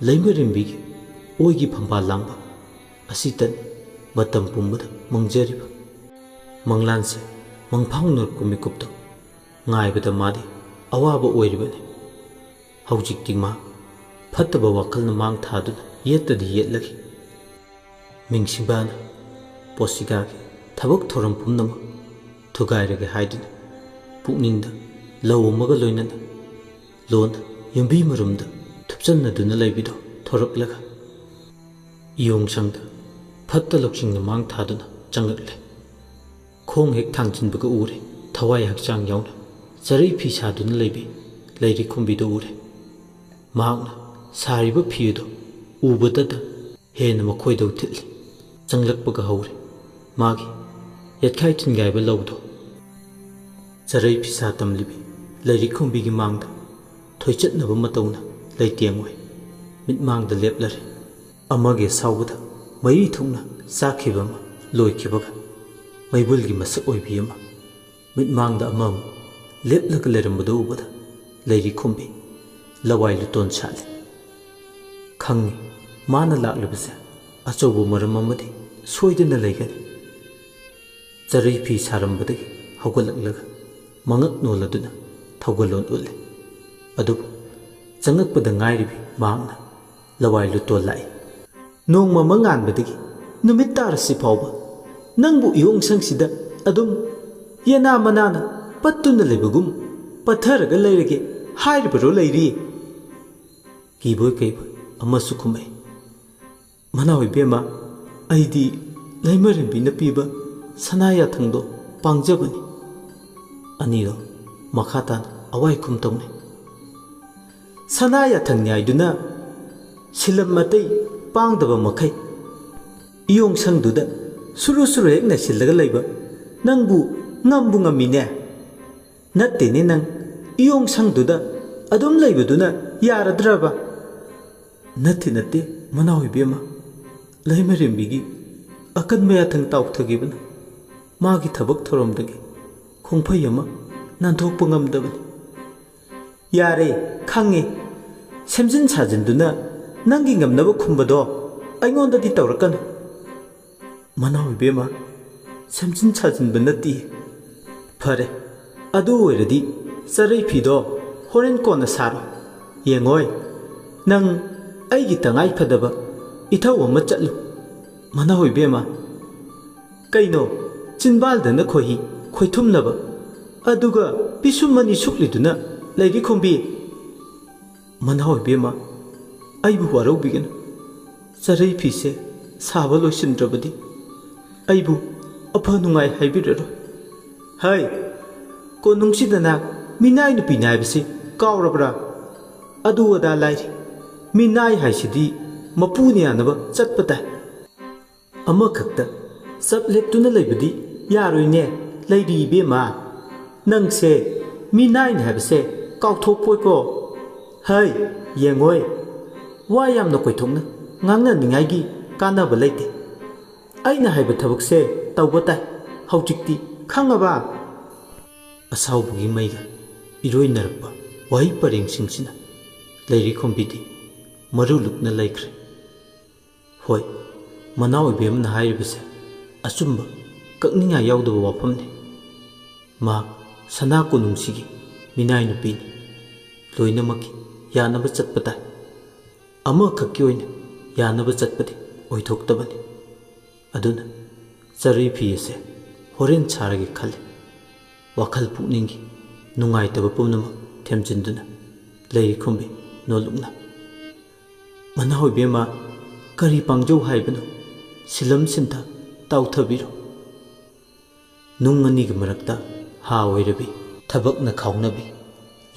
ꯂꯩꯃꯔꯦꯝꯕꯤꯒꯤ ꯑꯣꯏꯒꯤ ꯐꯝꯕꯥꯜ ꯂꯥꯡꯕ ꯑꯁꯤꯇꯅꯤ ꯃꯇꯝ ꯄꯨꯝꯕꯗ ꯃꯪꯖꯔꯤꯕ꯫ ꯃꯪꯂꯥꯟꯁꯦ ꯃꯪꯐꯥꯎꯅꯔꯛꯄ ꯃꯤꯀꯨꯞꯇꯣ ꯉꯥꯏꯕꯗ ꯃꯥꯗꯤ ꯑꯋꯥꯕ ꯑꯣꯏꯔꯤꯕꯅꯤ꯫ ꯍꯧꯖꯤꯛꯇꯤ ꯃꯥ ꯐꯠꯇꯕ ꯋꯥꯈꯜꯅ ꯃꯥꯡ ꯊꯥꯗꯨꯅ ꯌꯦꯠꯇꯗꯤ ꯌꯦꯠꯂꯒꯤ꯫ ꯃꯤꯡꯁꯤꯡꯕꯥꯅ ꯄꯣꯁꯤꯒꯥꯒꯤ ꯊꯕꯛ ꯊꯧꯔꯝ ꯄꯨꯝꯅꯃꯛ ꯊꯨꯒꯥꯏꯔꯒꯦ ꯍꯥꯏꯗꯨꯅ ꯄꯨꯛꯅꯤꯡꯗ ꯂꯧ ꯑꯃꯒ ꯂꯣꯏꯅꯅ ꯂꯣꯟꯅ ꯌꯨꯝꯕꯤ ꯃꯔꯨꯝꯗ ꯊꯨꯞꯆꯟꯅꯗꯨꯅ ꯂꯩꯕꯤꯗꯣ ꯊꯣꯔꯛꯂꯒ ꯏꯌꯣꯡꯁꯪꯗ ꯐꯠꯇ ꯂꯧꯁꯤꯡꯅ ꯃꯥꯡ ꯊꯥꯗꯨꯅ ꯆꯪꯂꯛꯂꯦ꯫ ꯈꯣꯡ ꯍꯦꯛ ꯊꯥꯡꯖꯤꯟꯕꯒ ꯎꯔꯦ ꯊꯋꯥꯏ ꯍꯛꯆꯥꯡ ꯌꯥꯎꯅ ꯆꯔꯩ ꯐꯤ ꯁꯥꯗꯨꯅ ꯂꯩꯕꯤ ꯂꯩꯔꯤꯈꯨꯝꯕꯤꯗꯣ ꯎꯔꯦ꯫ ꯃꯍꯥꯛꯅ ꯁꯥꯔꯤꯕ ꯐꯤ ꯑꯗꯨ ꯎꯕꯗꯇ ꯍꯦꯟꯅ ꯃꯈꯣꯏꯗꯧ ꯊꯤꯠꯂꯤ꯫ ꯆꯪꯂꯛꯄꯒ ꯍꯧꯔꯦ ꯃꯥꯒꯤ ꯌꯦꯠꯈꯥꯏ ꯊꯤꯟꯒꯥꯏꯕ ꯂꯧꯗꯣ꯫ ꯆꯔꯩ ꯐꯤꯁꯥ ꯇꯝꯂꯤꯕꯤ ꯂꯩꯔꯤꯈꯨꯝꯕꯤꯒꯤ ꯃꯥꯡꯗ ꯊꯣꯏꯆꯠꯅꯕ ꯃꯇꯧꯅ ꯂꯩꯇꯦꯡꯉꯣꯏ ꯃꯤꯠꯃꯥꯡꯗ ꯂꯦꯞꯂꯔꯦ꯫ ꯑꯃꯒꯤ ꯑꯁꯥꯎꯕꯗ ꯃꯔꯤ ꯊꯣꯛꯅ ꯆꯥꯛꯈꯤꯕ ꯑꯃ ꯂꯣꯏꯈꯤꯕꯒ ꯃꯩꯕꯨꯜꯒꯤ ꯃꯁꯛ ꯑꯣꯏꯕꯤ ꯑꯃ ꯃꯤꯠꯃꯥꯡꯗ ꯑꯃꯃꯨꯛ ꯂꯦꯞꯂꯒ ꯂꯩꯔꯝꯕꯗꯨ ꯎꯕꯗ ꯂꯩꯔꯤꯈꯨꯝꯕꯤ ꯂꯋꯥꯏ ꯂꯨꯇꯣꯟ ꯁꯥꯠꯂꯤ꯫ ꯈꯪꯉꯤ ꯃꯥꯅ ꯂꯥꯛꯂꯤꯕꯁꯦ ꯑꯆꯧꯕ ꯃꯔꯝ ꯑꯃꯗꯤ ꯁꯣꯏꯗꯅ ꯂꯩꯒꯅꯤ꯫ ꯆꯔꯩ ꯐꯤ ꯁꯥꯔꯝꯕꯗꯒꯤ ꯍꯧꯒꯠꯂꯛꯂꯒ ꯃꯉꯛ ꯅꯣꯜꯂꯗꯨꯅ ꯊꯧꯒꯜꯂꯣꯟ ꯎꯠꯂꯤ꯫ ꯑꯗꯨꯕꯨ ꯆꯪꯉꯛꯄꯗ ꯉꯥꯏꯔꯤꯕꯤ ꯃꯍꯥꯛꯅ ꯂꯋꯥꯏ ꯂꯨꯇꯣꯟ ꯂꯥꯛꯏ꯫ ꯅꯣꯡꯃ ꯑꯃ ꯉꯥꯟꯕꯗꯒꯤ ꯅꯨꯃꯤꯠ ꯇꯥꯔꯁꯤ ꯐꯥꯎꯕ ꯅꯪꯕꯨ ꯏꯌꯣꯡꯁꯪꯁꯤꯗ ꯑꯗꯨꯝ ꯌꯦꯅꯥ ꯃꯅꯥꯅ ꯄꯠꯇꯨꯅ ꯂꯩꯕꯒꯨꯝ ꯄꯠꯊꯔꯒ ꯂꯩꯔꯒꯦ ꯍꯥꯏꯔꯤꯕꯔꯣ ꯂꯩꯔꯤ? ꯀꯤꯕꯣꯏ ꯀꯩꯕꯣꯏ ꯑꯃꯁꯨ ꯈꯨꯝꯃꯛꯏ꯫ ꯃꯅꯥꯎ ꯏꯕꯦꯝꯃ, ꯑꯩꯗꯤ ꯂꯩꯃꯔꯦꯝꯕꯤꯅ ꯄꯤꯕ ꯁꯅꯥ ꯌꯥꯊꯪꯗꯣ ꯄꯥꯡꯖꯕꯅꯤ꯫ ꯑꯅꯤꯗꯣ ꯃꯈꯥ ꯇꯥꯅ ꯑꯋꯥꯏꯈꯨꯝ ꯇꯧꯅꯩ꯫ ꯁꯅꯥ ꯌꯥꯊꯪ ꯅꯥꯏꯗꯨꯅ ꯁꯤꯂꯝ ꯑꯇꯩ ꯄꯥꯡꯗꯕ ꯃꯈꯩ ꯏꯌꯣꯡꯁꯪꯗꯨꯗ ꯁꯨꯔꯨ ꯁꯨꯔꯨ ꯍꯦꯛ ꯅꯩꯁꯤꯜꯂꯒ ꯂꯩꯕ ꯅꯪꯕꯨ ꯉꯝꯕꯨ ꯉꯝꯃꯤꯅꯦ? ꯅꯠꯇꯦꯅꯦ, ꯅꯪ ꯏꯌꯣꯡꯁꯪꯗꯨꯗ ꯑꯗꯨꯝ ꯂꯩꯕꯗꯨꯅ ꯌꯥꯔꯗ꯭ꯔꯕ? ꯅꯠꯇꯦ ꯃꯅꯥꯎ ꯏꯕꯦꯝꯃ, ꯂꯩꯃꯔꯦꯝꯕꯤꯒꯤ ꯑꯀꯟꯕ ꯌꯥꯊꯪ ꯇꯥꯎꯊꯈꯤꯕꯅ ꯃꯥꯒꯤ ꯊꯕꯛ ꯊꯧꯔꯝꯗꯒꯤ ꯈꯣꯡꯐꯩ ꯑꯃ ꯅꯥꯟꯊꯣꯛꯄ ꯉꯝꯗꯕꯅꯤ꯫ ꯌꯥꯔꯦ ꯈꯪꯉꯦ, ꯁꯦꯝꯖꯤꯟ ꯁꯥꯖꯤꯟꯗꯨꯅ ꯅꯪꯒꯤ ꯉꯝꯅꯕ ꯈꯨꯝꯕꯗꯣ ꯑꯩꯉꯣꯟꯗꯗꯤ ꯇꯧꯔꯛꯀꯅꯨ꯫ ꯃꯅꯥꯎ ꯏꯕꯦꯝꯃ, ꯁꯦꯝꯖꯤꯟ ꯁꯥꯖꯤꯟꯕ ꯅꯠꯇꯦ꯫ ꯐꯔꯦ, ꯑꯗꯨ ꯑꯣꯏꯔꯗꯤ ꯆꯔꯩ ꯐꯤꯗꯣ ꯍꯣꯔꯦꯟ ꯀꯣꯟꯅ ꯁꯥꯔꯣ꯫ ꯌꯦꯡꯉꯣꯏ, ꯅꯪ ꯑꯩꯒꯤ ꯇꯉꯥꯏ ꯐꯗꯕ ꯏꯊꯧ ꯑꯃ ꯆꯠꯂꯨ꯫ ꯃꯅꯥꯎ ꯏꯕꯦꯝꯃ, ꯀꯩꯅꯣ ꯆꯤꯟꯕꯥꯜꯗꯅ ꯈꯣꯏꯍꯤ ꯈꯣꯏꯊꯨꯝꯅꯕ ꯑꯗꯨꯒ ꯄꯤꯁꯨꯝ ꯑꯅꯤ ꯁꯨꯛꯂꯤꯗꯨꯅ ꯂꯩꯔꯤꯈꯨꯝꯕꯤ? ꯃꯅꯥꯎ ꯏꯕꯦꯝꯃ, ꯑꯩꯕꯨ ꯋꯥꯔꯧꯕꯤꯒꯅꯨ꯫ ꯆꯔꯩ ꯐꯤꯁꯦ ꯁꯥꯕ ꯂꯣꯏꯁꯤꯟꯗ꯭ꯔꯕꯗꯤ ꯑꯩꯕꯨ ꯑꯐ ꯅꯨꯡꯉꯥꯏ ꯍꯥꯏꯕꯤꯔꯔꯣꯏ꯫ ꯍꯩ, ꯀꯣꯅꯨꯡꯁꯤꯗꯅ ꯃꯤꯅꯥꯏ ꯅꯨꯄꯤ ꯅꯥꯏꯕꯁꯤ ꯀꯥꯎꯔꯕ꯭ꯔꯥ? ꯑꯗꯨ ꯑꯗꯥ ꯂꯥꯏꯔꯤ, ꯃꯤꯅꯥꯏ ꯍꯥꯏꯁꯤꯗꯤ ꯃꯄꯨꯅ ꯌꯥꯅꯕ ꯆꯠꯄ ꯇꯥꯏ꯫ ꯑꯃꯈꯛꯇ ꯆꯞ ꯂꯦꯞꯇꯨꯅ ꯂꯩꯕꯗꯤ ꯌꯥꯔꯣꯏꯅꯦ ꯂꯩꯔꯤ ꯏꯕꯦꯝꯃ꯫ ꯅꯪꯁꯦ ꯃꯤꯅꯥꯏꯅꯤ ꯍꯥꯏꯕꯁꯦ ꯀꯥꯎꯊꯣꯛꯄꯣꯏꯀꯣ꯫ ꯍꯩ ꯌꯦꯡꯉꯣꯏ, ꯋꯥ ꯌꯥꯝꯅ ꯀꯣꯏꯊꯣꯛꯅ ꯉꯥꯡꯅꯅꯤꯡꯉꯥꯏꯒꯤ ꯀꯥꯟꯅꯕ ꯂꯩꯇꯦ꯫ ꯑꯩꯅ ꯍꯥꯏꯕ ꯊꯕꯛꯁꯦ ꯇꯧꯕ ꯇꯥꯏ ꯍꯧꯖꯤꯛꯇꯤ, ꯈꯪꯉꯕ? ꯑꯁꯥꯎꯕꯒꯤ ꯃꯩꯒ ꯏꯔꯣꯏꯅꯔꯛꯄ ꯋꯥꯍꯩ ꯄꯔꯦꯡꯁꯤꯡꯁꯤꯅ ꯂꯩꯔꯤꯈꯨꯝꯕꯤꯗꯤ ꯃꯔꯨ ꯂꯨꯞꯅ ꯂꯩꯈ꯭ꯔꯦ꯫ ꯍꯣꯏ, ꯃꯅꯥꯎ ꯏꯕꯦꯝꯅ ꯍꯥꯏꯔꯤꯕꯁꯦ ꯑꯆꯨꯝꯕ ꯀꯛꯅꯤꯡꯉꯥꯏ ꯌꯥꯎꯗꯕ ꯋꯥꯐꯝꯅꯤ꯫ ꯃꯍꯥꯛ ꯁꯅꯥ ꯀꯣꯅꯨꯡꯁꯤꯒꯤ ꯃꯤꯅꯥꯏ ꯅꯨꯄꯤꯅꯤ꯫ ꯂꯣꯏꯅꯃꯛꯀꯤ ꯌꯥꯅꯕ ꯆꯠꯄ ꯇꯥꯏ꯫ ꯑꯃꯈꯛꯀꯤ ꯑꯣꯏꯅ ꯌꯥꯅꯕ ꯆꯠꯄꯗꯤ ꯑꯣꯏꯊꯣꯛꯇꯕꯅꯤ꯫ ꯑꯗꯨꯅ ꯆꯔꯩ ꯐꯤ ꯑꯁꯦ ꯍꯣꯔꯦꯟ ꯁꯥꯔꯒꯦ ꯈꯜꯂꯤ꯫ ꯋꯥꯈꯜ ꯄꯨꯛꯅꯤꯡꯒꯤ ꯅꯨꯡꯉꯥꯏꯇꯕ ꯄꯨꯝꯅꯃꯛ ꯊꯦꯝꯖꯤꯟꯗꯨꯅ ꯂꯩꯔꯤꯈꯨꯝꯕꯤ ꯅꯣꯜꯂꯨꯛꯅ꯫ ꯃꯅꯥꯎ ꯏꯕꯦꯝꯃ, ꯀꯔꯤ ꯄꯥꯡꯖꯧ ꯍꯥꯏꯕꯅꯣ? ꯁꯤꯂꯝ ꯁꯤꯟꯊ ꯇꯥꯎꯊꯕꯤꯔꯣ꯫ ꯅꯨꯡ ꯑꯅꯤꯒꯤ ꯃꯔꯛꯇ ꯍꯥ ꯑꯣꯏꯔꯕꯤ ꯊꯕꯛꯅ ꯈꯥꯎꯅꯕꯤ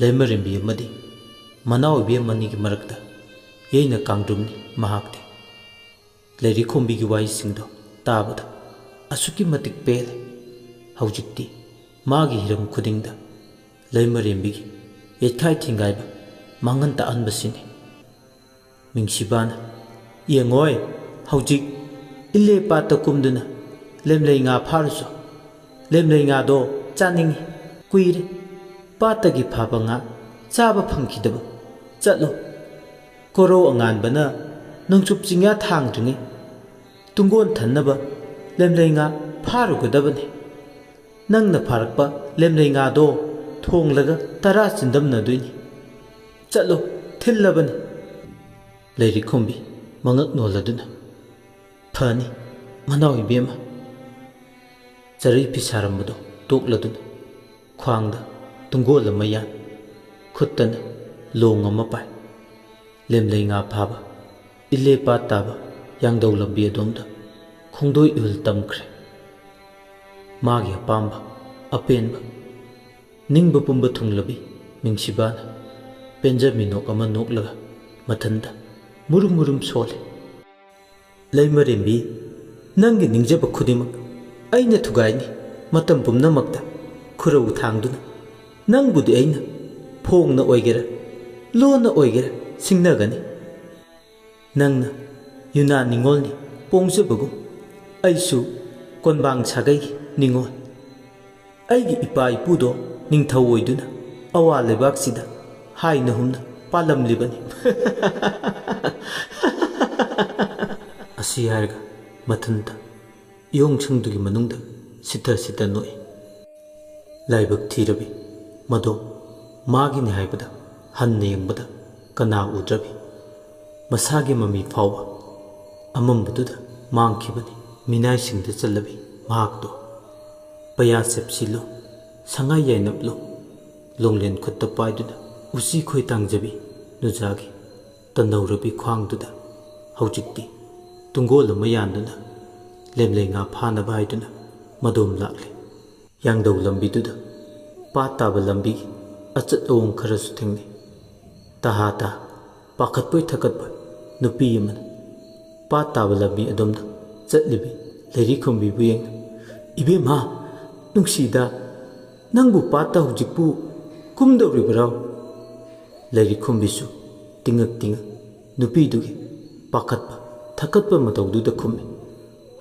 ꯂꯩꯃꯔꯦꯝꯕꯤ ꯑꯃꯗꯤ ꯃꯅꯥꯎ ꯏꯕꯦꯝ ꯑꯅꯤꯒꯤ ꯃꯔꯛꯇ ꯌꯩꯅ ꯀꯥꯡꯗ꯭ꯔꯨꯝꯅꯤ ꯃꯍꯥꯛꯇꯤ꯫ ꯂꯩꯔꯤꯈꯨꯝꯕꯤꯒꯤ ꯋꯥꯍꯩꯁꯤꯡꯗꯣ ꯇꯥꯕꯗ ꯑꯁꯨꯛꯀꯤ ꯃꯇꯤꯛ ꯄꯦꯜꯂꯦ꯫ ꯍꯧꯖꯤꯛꯇꯤ ꯃꯥꯒꯤ ꯍꯤꯔꯝ ꯈꯨꯗꯤꯡꯗ ꯂꯩꯃꯔꯦꯝꯕꯤꯒꯤ ꯌꯩꯊꯥꯏ ꯊꯤꯡꯒꯥꯏꯕ ꯃꯥꯡꯍꯟ ꯇꯥꯛꯍꯟꯕꯁꯤꯅꯤ꯫ ꯃꯤꯡꯁꯤꯕꯥꯅ "ꯌꯦꯡꯉꯣꯏ, ꯍꯧꯖꯤꯛ ꯏꯜꯂꯦ ꯄꯥꯠꯇ ꯀꯨꯝꯗꯨꯅ ꯂꯦꯝꯂꯩ ꯉꯥ ꯐꯥꯔꯨꯆꯣ꯫ ꯂꯦꯝꯂꯩ ꯉꯥꯗꯣ ꯆꯥꯅꯤꯡꯉꯤ, ꯀꯨꯏꯔꯦ ꯄꯥꯠꯇꯒꯤ ꯐꯥꯕ ꯉꯥ ꯆꯥꯕ ꯐꯪꯈꯤꯗꯕ꯫ ꯆꯠꯂꯣ, ꯀꯣꯔꯧ ꯑꯉꯥꯟꯕꯅ ꯅꯣꯡꯆꯨꯞ ꯆꯤꯡꯌꯥ ꯊꯥꯡꯗ꯭ꯔꯤꯉꯩ ꯇꯨꯡꯒꯣꯟ ꯊꯟꯅꯕ ꯂꯦꯝꯂꯩ ꯉꯥ ꯐꯥꯔꯨꯒꯗꯕꯅꯤ꯫ ꯅꯪꯅ ꯐꯥꯔꯛꯄ ꯂꯦꯝꯂꯩ ꯉꯥꯗꯣ ꯊꯣꯡꯂꯒ 10 ꯆꯤꯟꯗꯝꯅꯗꯣꯏꯅꯤ꯫ ꯆꯠꯂꯣ, ꯊꯤꯜꯂꯕꯅꯤ"꯫ ꯂꯩꯔꯤꯛꯈꯣꯝꯕꯤ ꯃꯉꯛ ꯅꯣꯜꯂꯗꯨꯅ "ꯐꯅꯤ ꯃꯅꯥꯎ ꯏꯕꯦꯝꯃ"꯫ ꯆꯔꯩ ꯐꯤꯁꯥꯔꯝꯕꯗꯣ ꯇꯣꯛꯂꯗꯨꯅ ꯈ꯭ꯋꯥꯡꯗ ꯇꯨꯡꯒꯣꯜ ꯑꯃ ꯌꯥꯟ, ꯈꯨꯠꯇꯅ ꯂꯣꯡ ꯑꯃ ꯄꯥꯏ, ꯂꯦꯝꯂꯩ ꯉꯥ ꯐꯥꯕ ꯏꯜꯂꯦ ꯄꯥꯠ ꯇꯥꯕ ꯌꯥꯡꯗꯧ ꯂꯝꯕꯤ ꯑꯗꯣꯝꯗ ꯈꯣꯡꯗꯣꯏ ꯏꯍꯨꯜ ꯇꯝꯈ꯭ꯔꯦ꯫ ꯃꯥꯒꯤ ꯑꯄꯥꯝꯕ, ꯑꯄꯦꯟꯕ, ꯅꯤꯡꯕ ꯄꯨꯝꯕ ꯊꯨꯡꯂꯕꯤ ꯃꯤꯡꯁꯤꯕꯥꯅ ꯄꯦꯟꯖ ꯃꯤꯅꯣꯛ ꯑꯃ ꯅꯣꯛꯂꯒ ꯃꯊꯟꯇ ꯃꯨꯔꯨꯝ ꯃꯨꯔꯨꯝ ꯁꯣꯜꯂꯤ꯫ "ꯂꯩꯃꯔꯦꯝꯕꯤ, ꯅꯪꯒꯤ ꯅꯤꯡꯖꯕ ꯈꯨꯗꯤꯡꯃꯛ ꯑꯩꯅ ꯊꯨꯒꯥꯏꯅꯤ ꯃꯇꯝ ꯄꯨꯝꯅꯃꯛꯇ꯫ ꯈꯨꯔꯧ ꯊꯥꯡꯗꯨꯅ ꯅꯪꯕꯨꯗꯤ ꯑꯩꯅ ꯐꯣꯡꯅ ꯑꯣꯏꯒꯦꯔꯥ ꯂꯣꯟꯅ ꯑꯣꯏꯒꯦꯔꯥ ꯁꯤꯡꯅꯒꯅꯤ꯫ ꯅꯪꯅ ꯌꯨꯅꯥꯟ ꯅꯤꯡꯉꯣꯜꯅꯤ ꯄꯣꯡꯖꯕꯒꯨꯝ ꯑꯩꯁꯨ ꯀꯣꯟꯕꯥꯡ ꯁꯥꯒꯩꯒꯤ ꯅꯤꯡꯉꯣꯜ꯫ ꯑꯩꯒꯤ ꯏꯄꯥ ꯏꯄꯨꯗꯣ ꯅꯤꯡꯊꯧ ꯑꯣꯏꯗꯨꯅ ꯑꯋꯥ ꯂꯩꯕꯥꯛꯁꯤꯗ ꯍꯥꯏꯅ ꯍꯨꯝꯅ ꯄꯥꯜꯂꯝꯂꯤꯕꯅꯤ"꯫ ꯑꯁꯤ ꯍꯥꯏꯔꯒ ꯃꯊꯟꯇ ꯏꯌꯣꯡꯁꯪꯗꯨꯒꯤ ꯃꯅꯨꯡꯗ ꯁꯤꯊ ꯁꯤꯊ ꯅꯣꯛꯏ꯫ ꯂꯥꯏꯕꯛ ꯊꯤꯔꯕꯤ ꯃꯗꯣ ꯃꯥꯒꯤꯅꯤ ꯍꯥꯏꯕꯗ ꯍꯟꯅ ꯌꯦꯡꯕꯗ ꯀꯅꯥ ꯎꯗ꯭ꯔꯕꯤ ꯃꯁꯥꯒꯤ ꯃꯃꯤ ꯐꯥꯎꯕ ꯑꯃꯝꯕꯗꯨꯗ ꯃꯥꯡꯈꯤꯕꯅꯤ꯫ ꯃꯤꯅꯥꯏꯁꯤꯡꯗ ꯆꯜꯂꯕꯤ ꯃꯍꯥꯛꯇꯣ ꯄꯌꯥ ꯁꯦꯞꯁꯤꯜꯂꯨ, ꯁꯉꯥꯏ ꯌꯥꯏꯅꯞꯂꯨ, ꯂꯣꯡꯂꯦꯟ ꯈꯨꯠꯇ ꯄꯥꯏꯗꯨꯅ ꯎꯆꯤ ꯈꯣꯏ ꯇꯥꯡꯖꯕꯤ ꯅꯨꯖꯥꯒꯤ ꯇꯟꯗꯧꯔꯕꯤ ꯈ꯭ꯋꯥꯡꯗꯨꯗ ꯍꯧꯖꯤꯛꯇꯤ ꯇꯨꯡꯒꯣꯜ ꯑꯃ ꯌꯥꯟꯗꯨꯅ ꯂꯦꯝꯂꯩ ꯉꯥ ꯐꯥꯅꯕ ꯍꯥꯏꯗꯨꯅ ꯃꯗꯣꯝ ꯂꯥꯛꯂꯤ꯫ ꯌꯥꯡꯗꯧ ꯂꯝꯕꯤꯗꯨꯗ ꯄꯥꯠ ꯇꯥꯕ ꯂꯝꯕꯤꯒꯤ ꯑꯆꯠ ꯑꯋꯣꯡ ꯈꯔꯁꯨ ꯊꯦꯡꯅꯩ꯫ ꯇꯍꯥ ꯇꯍꯥ ꯄꯥꯈꯠꯄꯣꯏ ꯊꯀꯠꯄꯣꯏ ꯅꯨꯄꯤ ꯑꯃꯅ ꯄꯥꯠ ꯇꯥꯕ ꯂꯝꯕꯤ ꯑꯗꯣꯝꯗ ꯆꯠꯂꯤꯕꯤ ꯂꯩꯔꯤꯛꯈꯣꯝꯕꯤꯕꯨ ꯌꯦꯡꯅ "ꯏꯕꯦꯝꯃ ꯅꯨꯡꯁꯤꯗ, ꯅꯪꯕꯨ ꯄꯥꯠꯇ ꯍꯧꯖꯤꯛꯄꯨ ꯀꯨꯝꯗꯧꯔꯤꯕꯔꯣ"꯫ ꯂꯩꯔꯤꯛꯈꯣꯝꯕꯤꯁꯨ ꯇꯤꯡꯉꯛ ꯇꯤꯡꯉꯛ ꯅꯨꯄꯤꯗꯨꯒꯤ ꯄꯥꯈꯠꯄ ꯊꯀꯠꯄ ꯃꯇꯧꯗꯨꯗ ꯈꯨꯝꯃꯤ꯫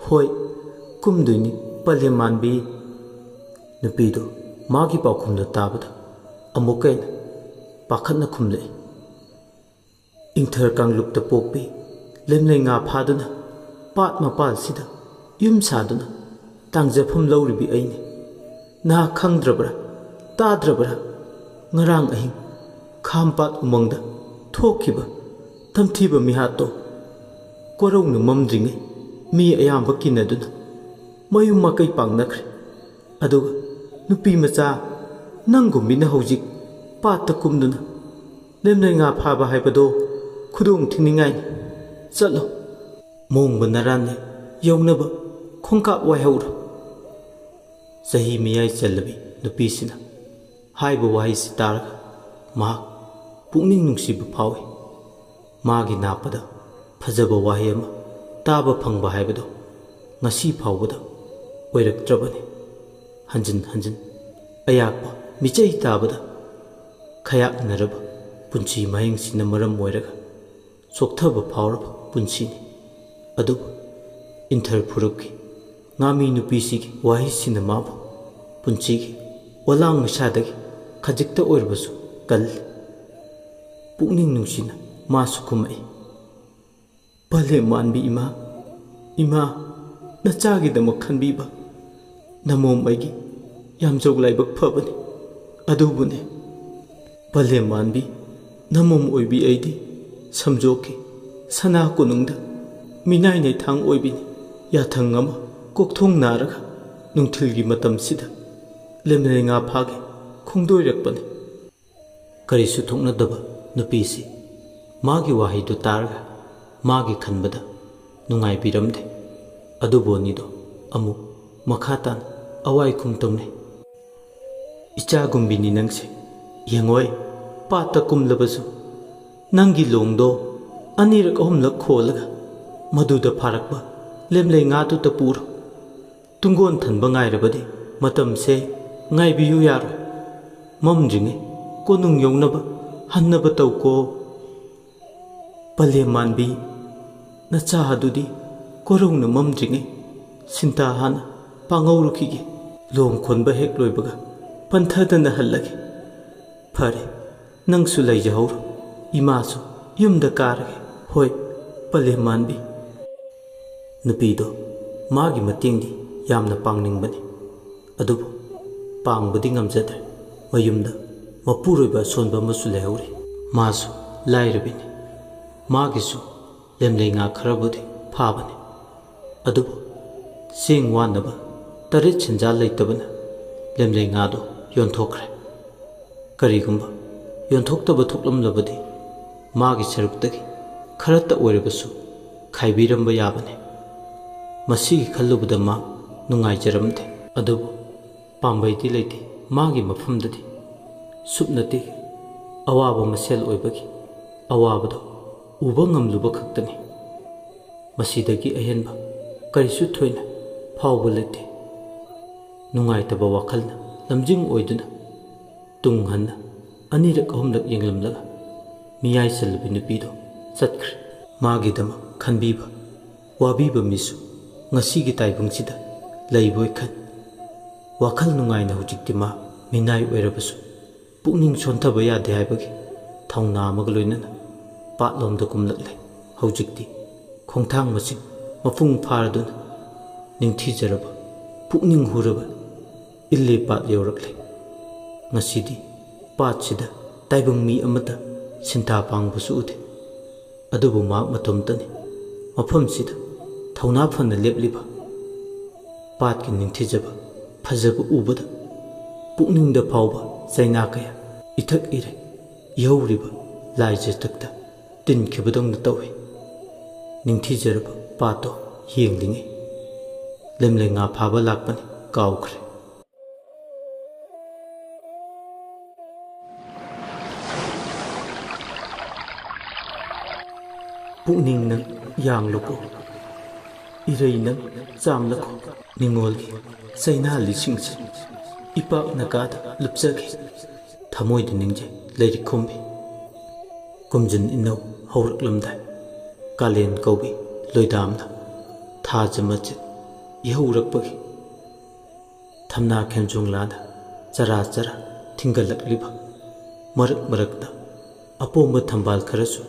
"ꯍꯣꯏ ꯀꯨꯝꯗꯣꯏꯅꯤ ꯄꯂꯦꯝ ꯃꯥꯟꯕꯤ"꯫ ꯅꯨꯄꯤꯗꯨ ꯃꯥꯒꯤ ꯄꯥꯎꯈꯨꯝꯗꯨ ꯇꯥꯕꯗ ꯑꯃꯨꯛꯀ ꯍꯦꯟꯅ ꯄꯥꯈꯠꯅ ꯈꯨꯝꯂꯛꯏ꯫ "ꯏꯪꯊꯔ ꯀꯥꯡꯂꯨꯞꯇ ꯄꯣꯛꯄꯤ ꯂꯦꯝꯂꯩ ꯉꯥ ꯐꯥꯗꯨꯅ ꯄꯥꯠ ꯃꯄꯥꯜꯁꯤꯗ ꯌꯨꯝ ꯁꯥꯗꯨꯅ ꯇꯥꯡꯖꯐꯝ ꯂꯧꯔꯤꯕꯤ ꯑꯩꯅꯤ꯫ ꯅꯍꯥꯛ ꯈꯪꯗ꯭ꯔꯕ꯭ꯔꯥ, ꯇꯥꯗ꯭ꯔꯕ꯭ꯔꯥ? ꯉꯔꯥꯡ ꯑꯍꯤꯡ ꯈꯥꯝꯄꯥꯠ ꯎꯃꯪꯗ ꯊꯣꯛꯈꯤꯕ ꯇꯝꯊꯤꯕ ꯃꯤꯍꯥꯠꯇꯣ ꯀꯣꯔꯧꯅ ꯃꯝꯗ꯭ꯔꯤꯉꯩ ꯃꯤ ꯑꯌꯥꯝꯕ ꯀꯤꯅꯗꯨꯅ ꯃꯌꯨꯝ ꯃꯀꯩ ꯄꯥꯡꯅꯈ꯭ꯔꯦ꯫ ꯑꯗꯨꯒ ꯅꯨꯄꯤ ꯃꯆꯥ ꯅꯪꯒꯨꯝꯕꯤꯅ ꯍꯧꯖꯤꯛ ꯄꯥꯠꯇ ꯀꯨꯝꯗꯨꯅ ꯂꯦꯝꯂꯩ ꯉꯥ ꯐꯥꯕ ꯍꯥꯏꯕꯗꯣ ꯈꯨꯗꯣꯡ ꯊꯤꯅꯤꯡꯉꯥꯏꯅꯤ꯫ ꯆꯠꯂꯣ, ꯃꯣꯡꯕ ꯅꯔꯥꯟꯅ ꯌꯧꯅꯕ ꯈꯣꯡꯀꯥꯞ ꯋꯥꯏꯍꯧꯔꯣ"꯫ ꯆꯍꯤ ꯃꯤꯌꯥꯏ ꯆꯜꯂꯕꯤ ꯅꯨꯄꯤꯁꯤꯅ ꯍꯥꯏꯕ ꯋꯥꯍꯩꯁꯤ ꯇꯥꯔꯒ ꯃꯍꯥꯛ ꯄꯨꯛꯅꯤꯡ ꯅꯨꯡꯁꯤꯕ ꯐꯥꯎꯏ꯫ ꯃꯥꯒꯤ ꯅꯥꯞꯄꯗ ꯐꯖꯕ ꯋꯥꯍꯩ ꯑꯃ ꯇꯥꯕ ꯐꯪꯕ ꯍꯥꯏꯕꯗꯣ ꯉꯁꯤ ꯐꯥꯎꯕꯗ ꯑꯣꯏꯔꯛꯇ꯭ꯔꯕꯅꯤ꯫ ꯍꯟꯖꯤꯟ ꯍꯟꯖꯤꯟ ꯑꯌꯥꯛꯄ ꯃꯤꯆꯩ ꯇꯥꯕꯗ ꯈꯌꯥꯛꯅꯔꯕ ꯄꯨꯟꯁꯤ ꯃꯍꯤꯡꯁꯤꯅ ꯃꯔꯝ ꯑꯣꯏꯔꯒ ꯆꯣꯛꯊꯕ ꯐꯥꯎꯔꯕ ꯄꯨꯟꯁꯤꯅꯤ꯫ ꯑꯗꯨꯕꯨ ꯏꯟꯊꯔ ꯐꯨꯔꯨꯞꯀꯤ ꯉꯥꯃꯤ ꯅꯨꯄꯤꯁꯤꯒꯤ ꯋꯥꯍꯩꯁꯤꯅ ꯃꯥꯕꯨ ꯄꯨꯟꯁꯤꯒꯤ ꯑꯣꯂꯥꯡ ꯃꯩꯁꯥꯗꯒꯤ ꯈꯖꯤꯛꯇ ꯑꯣꯏꯔꯕꯁꯨ ꯀꯜꯂꯤ꯫ ꯄꯨꯛꯅꯤꯡ ꯅꯨꯡꯁꯤꯅ ꯃꯥꯁꯨ ꯈꯨꯝꯃꯛꯏ꯫ "ꯄꯂꯦꯝ ꯃꯥꯟꯕꯤ ꯏꯃꯥ, ꯏꯃꯥ ꯅꯆꯥꯒꯤꯗꯃꯛ ꯈꯟꯕꯤꯕ ꯅꯃꯣꯝ ꯑꯩꯒꯤ ꯌꯥꯝꯖꯧ ꯂꯥꯏꯕꯛ ꯐꯕꯅꯤ꯫ ꯑꯗꯨꯕꯨꯅꯦ ꯄꯂꯦꯝ ꯃꯥꯟꯕꯤ, ꯅꯃꯣꯝ ꯑꯣꯏꯕꯤ ꯑꯩꯗꯤ ꯁꯝꯖꯣꯛꯈꯤ ꯁꯅꯥ ꯀꯣꯅꯨꯡꯗ ꯃꯤꯅꯥꯏ ꯅꯩꯊꯥꯡ ꯑꯣꯏꯕꯤꯅꯤ꯫ ꯌꯥꯊꯪ ꯑꯃ ꯀꯣꯛꯊꯣꯡ ꯅꯥꯔꯒ ꯅꯨꯡꯊꯤꯜꯒꯤ ꯃꯇꯝꯁꯤꯗ ꯂꯦꯝꯂꯩ ꯉꯥ ꯐꯥꯒꯦ ꯈꯣꯡꯗꯣꯏꯔꯛꯄꯅꯤ"꯫ ꯀꯔꯤꯁꯨ ꯊꯣꯛꯅꯗꯕ ꯅꯨꯄꯤꯁꯤ ꯃꯥꯒꯤ ꯋꯥꯍꯩꯗꯨ ꯇꯥꯔꯒ ꯃꯥꯒꯤ ꯈꯟꯕꯗ ꯅꯨꯡꯉꯥꯏꯕꯤꯔꯝꯗꯦ꯫ ꯑꯗꯨꯕꯨ ꯑꯅꯤꯗꯣ ꯑꯃꯨꯛ ꯃꯈꯥ ꯇꯥꯅ ꯑꯋꯥꯏ ꯈꯨꯝ ꯇꯧꯅꯩ꯫ "ꯏꯆꯥꯒꯨꯝꯕꯤꯅꯤ ꯅꯪꯁꯦ, ꯌꯦꯡꯉꯣꯏ ꯄꯥꯠꯇ ꯀꯨꯝꯂꯕꯁꯨ ꯅꯪꯒꯤ ꯂꯣꯡꯗꯣ ꯑꯅꯤꯔꯛ ꯑꯍꯨꯝꯂꯛ ꯈꯣꯜꯂꯒ ꯃꯗꯨꯗ ꯐꯥꯔꯛꯄ ꯂꯦꯝꯂꯩ ꯉꯥꯗꯨꯇ ꯄꯨꯔꯣ꯫ ꯇꯨꯡꯒꯣꯟ ꯊꯟꯕ ꯉꯥꯏꯔꯕꯗꯤ ꯃꯇꯝꯁꯦ ꯉꯥꯏꯕꯤꯌꯨ ꯌꯥꯔꯣꯏ ꯃꯝꯗ꯭ꯔꯤꯉꯩ ꯀꯣꯅꯨꯡ ꯌꯧꯅꯕ ꯍꯟꯅꯕ ꯇꯧꯀꯣ ꯄꯂꯦꯝ ꯃꯥꯟꯕꯤ ꯅꯆꯥ ꯑꯗꯨꯗꯤ ꯀꯣꯔꯧꯅ ꯃꯝꯗ꯭ꯔꯤꯉꯩ ꯁꯤꯟꯇꯥ ꯍꯥꯟꯅ ꯄꯥꯡꯍꯧꯔꯨꯈꯤꯒꯦ ꯂꯣꯡ ꯈꯣꯟꯕ ꯍꯦꯛ ꯂꯣꯏꯕꯒ ꯄꯟꯊꯗꯅ ꯍꯜꯂꯒꯦ ꯐꯔꯦ ꯅꯪꯁꯨ ꯂꯩꯖꯍꯧꯔꯣ ꯏꯃꯥꯁꯨ ꯌꯨꯝꯗ ꯀꯥꯔꯒꯦ ꯍꯣꯏ ꯄꯂꯦꯝ ꯃꯥꯟꯕꯤ ꯅꯨꯄꯤꯗꯣ ꯃꯥꯒꯤ ꯃꯇꯦꯡꯗꯤ ꯌꯥꯝꯅ ꯄꯥꯡꯅꯤꯡꯕꯅꯤ ꯑꯗꯨꯕꯨ ꯄꯥꯡꯕꯗꯤ ꯉꯝꯖꯗ꯭ꯔꯦ ꯃꯌꯨꯝꯗ ꯃꯄꯨꯔꯣꯏꯕ ꯑꯁꯣꯟꯕ ꯑꯃꯁꯨ ꯂꯩꯍꯧꯔꯤ ꯃꯥꯁꯨ ꯂꯥꯏꯔꯕꯤꯅꯤ ꯃꯥꯒꯤꯁꯨ ꯂꯦꯝꯂꯩ ꯉꯥ ꯈꯔꯕꯨꯗꯤ ꯐꯥꯕꯅꯤ ꯑꯗꯨꯕꯨ ꯆꯦꯡ ꯋꯥꯟꯅꯕ ꯇꯔꯦꯠ ꯁꯦꯟꯖꯥ ꯂꯩꯇꯕꯅ ꯂꯦꯝꯂꯩ ꯉꯥꯗꯣ ꯌꯣꯟꯊꯣꯛꯈ꯭ꯔꯦ ꯀꯔꯤꯒꯨꯝꯕ ꯌꯣꯟꯊꯣꯛꯇꯕ ꯊꯣꯛꯂꯝꯂꯕꯗꯤ ꯃꯥꯒꯤ ꯁꯔꯨꯛꯇꯒꯤ ꯈꯔꯇ ꯑꯣꯏꯔꯕꯁꯨ ꯈꯥꯏꯕꯤꯔꯝꯕ ꯌꯥꯕꯅꯤ ꯃꯁꯤꯒꯤ ꯈꯜꯂꯨꯕꯗ ꯃꯥ ꯅꯨꯡꯉꯥꯏꯖꯔꯝꯗꯦ ꯑꯗꯨꯕꯨ ꯄꯥꯝꯕꯩꯗꯤ ꯂꯩꯇꯦ ꯃꯥꯒꯤ ꯃꯐꯝꯗꯗꯤ ꯁꯨꯞꯅꯇꯤ ꯑꯋꯥꯕ ꯃꯁꯦꯜ ꯑꯣꯏꯕꯒꯤ ꯑꯋꯥꯕꯗꯣ ꯎꯕ ꯉꯝꯂꯨꯕ ꯈꯛꯇꯅꯤ ꯃꯁꯤꯗꯒꯤ ꯑꯍꯦꯟꯕ ꯀꯔꯤꯁꯨ ꯊꯣꯏꯅ ꯐꯥꯎꯕ ꯂꯩꯇꯦ ꯅꯨꯡꯉꯥꯏꯇꯕ ꯋꯥꯈꯜꯅ ꯂꯝꯖꯤꯡ ꯑꯣꯏꯗꯨꯅ ꯇꯨꯡ ꯍꯟꯅ ꯑꯅꯤꯔꯛ ꯑꯍꯨꯝꯂꯛ ꯌꯦꯡꯂꯝꯂꯒ ꯃꯤꯌꯥꯏ ꯆꯜꯂꯕꯤ ꯅꯨꯄꯤꯗꯣ ꯆꯠꯈ꯭ꯔꯦ ꯃꯥꯒꯤꯗꯃꯛ ꯈꯟꯕꯤꯕ ꯋꯥꯕꯤꯕ ꯃꯤꯁꯨ ꯉꯁꯤꯒꯤ ꯇꯥꯏꯕꯪꯁꯤꯗ ꯂꯩꯕꯣꯏ ꯈꯟ ꯋꯥꯈꯜ ꯅꯨꯡꯉꯥꯏꯅ ꯍꯧꯖꯤꯛꯇꯤ ꯃꯥ ꯃꯤꯅꯥꯏ ꯑꯣꯏꯔꯕꯁꯨ ꯄꯨꯛꯅꯤꯡ ꯁꯣꯟꯊꯕ ꯌꯥꯗꯦ ꯍꯥꯏꯕꯒꯤ ꯊꯧꯅꯥ ꯑꯃꯒ ꯂꯣꯏꯅꯅ ꯄꯥꯠꯂꯣꯝꯗ ꯀꯨꯝꯂꯛꯂꯦ ꯍꯧꯖꯤꯛꯇꯤ ꯈꯣꯡꯊꯥꯡ ꯃꯁꯤꯡ ꯃꯄꯨꯡ ꯐꯥꯔꯗꯨꯅ ꯅꯤꯡꯊꯤꯖꯔꯕ ꯄꯨꯛꯅꯤꯡ ꯍꯨꯔꯕ ꯏꯜꯂꯦ ꯄꯥꯠ ꯌꯧꯔꯛꯂꯦ ꯉꯁꯤꯗꯤ ꯄꯥꯠꯁꯤꯗ ꯇꯥꯏꯕꯪ ꯃꯤ ꯑꯃꯠꯇ ꯁꯤꯟꯊꯥ ꯄꯥꯡꯕꯁꯨ ꯎꯗꯦ ꯑꯗꯨꯕꯨ ꯃꯍꯥꯛ ꯃꯇꯣꯝꯇꯅꯤ ꯃꯐꯝꯁꯤꯗ ꯊꯧꯅꯥ ꯐꯅ ꯂꯦꯞꯂꯤꯕ ꯄꯥꯠꯀꯤ ꯅꯤꯡꯊꯤꯖꯕ ꯐꯖꯕ ꯎꯕꯗ ꯄꯨꯛꯅꯤꯡꯗ ꯐꯥꯎꯕ ꯆꯩꯅꯥ ꯀꯌꯥ ꯏꯊꯛ ꯏꯔꯩ ꯏꯍꯧꯔꯤꯕ ꯂꯥꯏꯖꯊꯛꯇ ꯇꯤꯟꯈꯤꯕꯗꯧꯅ ꯇꯧꯏ ꯅꯤꯡꯊꯤꯖꯔꯕ ꯄꯥꯠꯇꯣ ꯌꯦꯡꯂꯤꯉꯩ ꯂꯦꯝꯂꯩ ꯉꯥ ꯐꯥꯕ ꯂꯥꯛꯄꯅꯤ ꯀꯥꯎꯈ꯭ꯔꯦ ꯄꯨꯛꯅꯤꯡ ꯅꯪ ꯌꯥꯡꯂꯨꯀꯣ ꯏꯔꯩ ꯅꯪ ꯆꯥꯝꯂꯀꯣ ꯅꯤꯡꯉꯣꯜꯒꯤ ꯆꯩꯅꯥ ꯂꯤꯁꯤꯡꯁꯦ ꯏꯄꯥꯛ ꯅꯀꯥꯗ ꯂꯨꯞꯆꯒꯦ ꯊꯃꯣꯏꯗ ꯅꯤꯡꯖꯩ ꯂꯩꯔꯤꯛ ꯈꯨꯝꯕꯤ ꯀꯨꯝꯖꯤꯟ ꯏꯅꯧ ꯍꯧꯔꯛꯂꯝꯗꯥꯏ ꯀꯥꯂꯦꯟ ꯀꯧꯕꯤ ꯂꯣꯏꯗꯥꯝꯅ ꯊꯥꯖ ꯃꯆꯤꯠ ꯏꯍꯧꯔꯛꯄꯒꯤ ꯊꯝꯅꯥ ꯈꯦꯟꯖꯣꯡꯂꯥꯗ ꯆꯔꯥ ꯆꯔꯥ ꯊꯤꯡꯒꯠꯂꯛꯂꯤꯕ ꯃꯔꯛ ꯃꯔꯛꯇ ꯑꯄꯣꯝꯕ ꯊꯝꯕꯥꯜ ꯈꯔꯁꯨ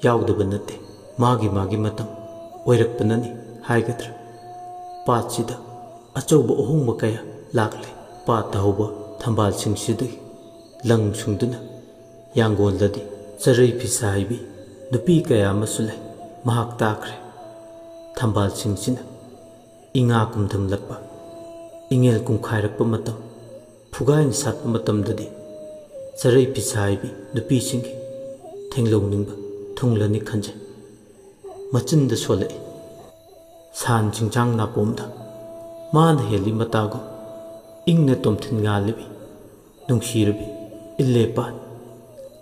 ꯌꯥꯎꯗꯕ ꯅꯠꯇꯦ ꯃꯥꯒꯤ ꯃꯇꯝ ꯑꯣꯏꯔꯛꯄꯅꯅꯤ ꯍꯥꯏꯒꯗ꯭ꯔꯥ ꯄꯥꯠꯁꯤꯗ ꯑꯆꯧꯕ ꯑꯍꯣꯡꯕ ꯀꯌꯥ ꯂꯥꯛꯂꯦ ꯄꯥꯠꯇ ꯍꯧꯕ ꯊꯝꯕꯥꯜꯁꯤꯡꯁꯤꯗꯒꯤ ꯂꯪ ꯁꯨꯡꯗꯨꯅ ꯌꯥꯡꯒꯣꯟꯗꯗꯤ ꯆꯔꯩ ꯐꯤꯁꯥ ꯍꯩꯕꯤ ꯅꯨꯄꯤ ꯀꯌꯥ ꯑꯃꯁꯨ ꯂꯩ ꯃꯍꯥꯛ ꯇꯥꯈ꯭ꯔꯦ ꯊꯝꯕꯥꯜꯁꯤꯡꯁꯤꯅ ꯏꯉꯥ ꯀꯨꯝꯊꯪꯂꯛꯄ ꯏꯉꯦꯜ ꯀꯨꯝꯈꯥꯏꯔꯛꯄ ꯃꯇꯝ ꯐꯨꯒꯥꯏꯅ ꯁꯥꯠꯄ ꯃꯇꯝꯗꯗꯤ ꯆꯔꯩ ꯐꯤꯁꯥ ꯍꯩꯕꯤ ꯅꯨꯄꯤꯁꯤꯡꯒꯤ ꯊꯦꯡꯂꯧꯅꯤꯡꯕ ꯊꯨꯡꯂꯅꯤ ꯈꯟꯖꯩ ꯃꯆꯤꯟꯗ ꯁꯣꯜꯂꯛꯏ ꯁꯥꯟ ꯆꯤꯡꯁꯥꯡ ꯅꯥꯄꯣꯝꯗ ꯃꯥꯅ ꯍꯦꯜꯂꯤ ꯃꯇꯥꯒꯨꯝ ꯏꯪꯅ ꯇꯣꯝꯊꯤꯟ ꯉꯥꯜꯂꯤꯕꯤ ꯅꯨꯡꯁꯤꯔꯕꯤ ꯏꯜꯂꯦ ꯄꯥꯠ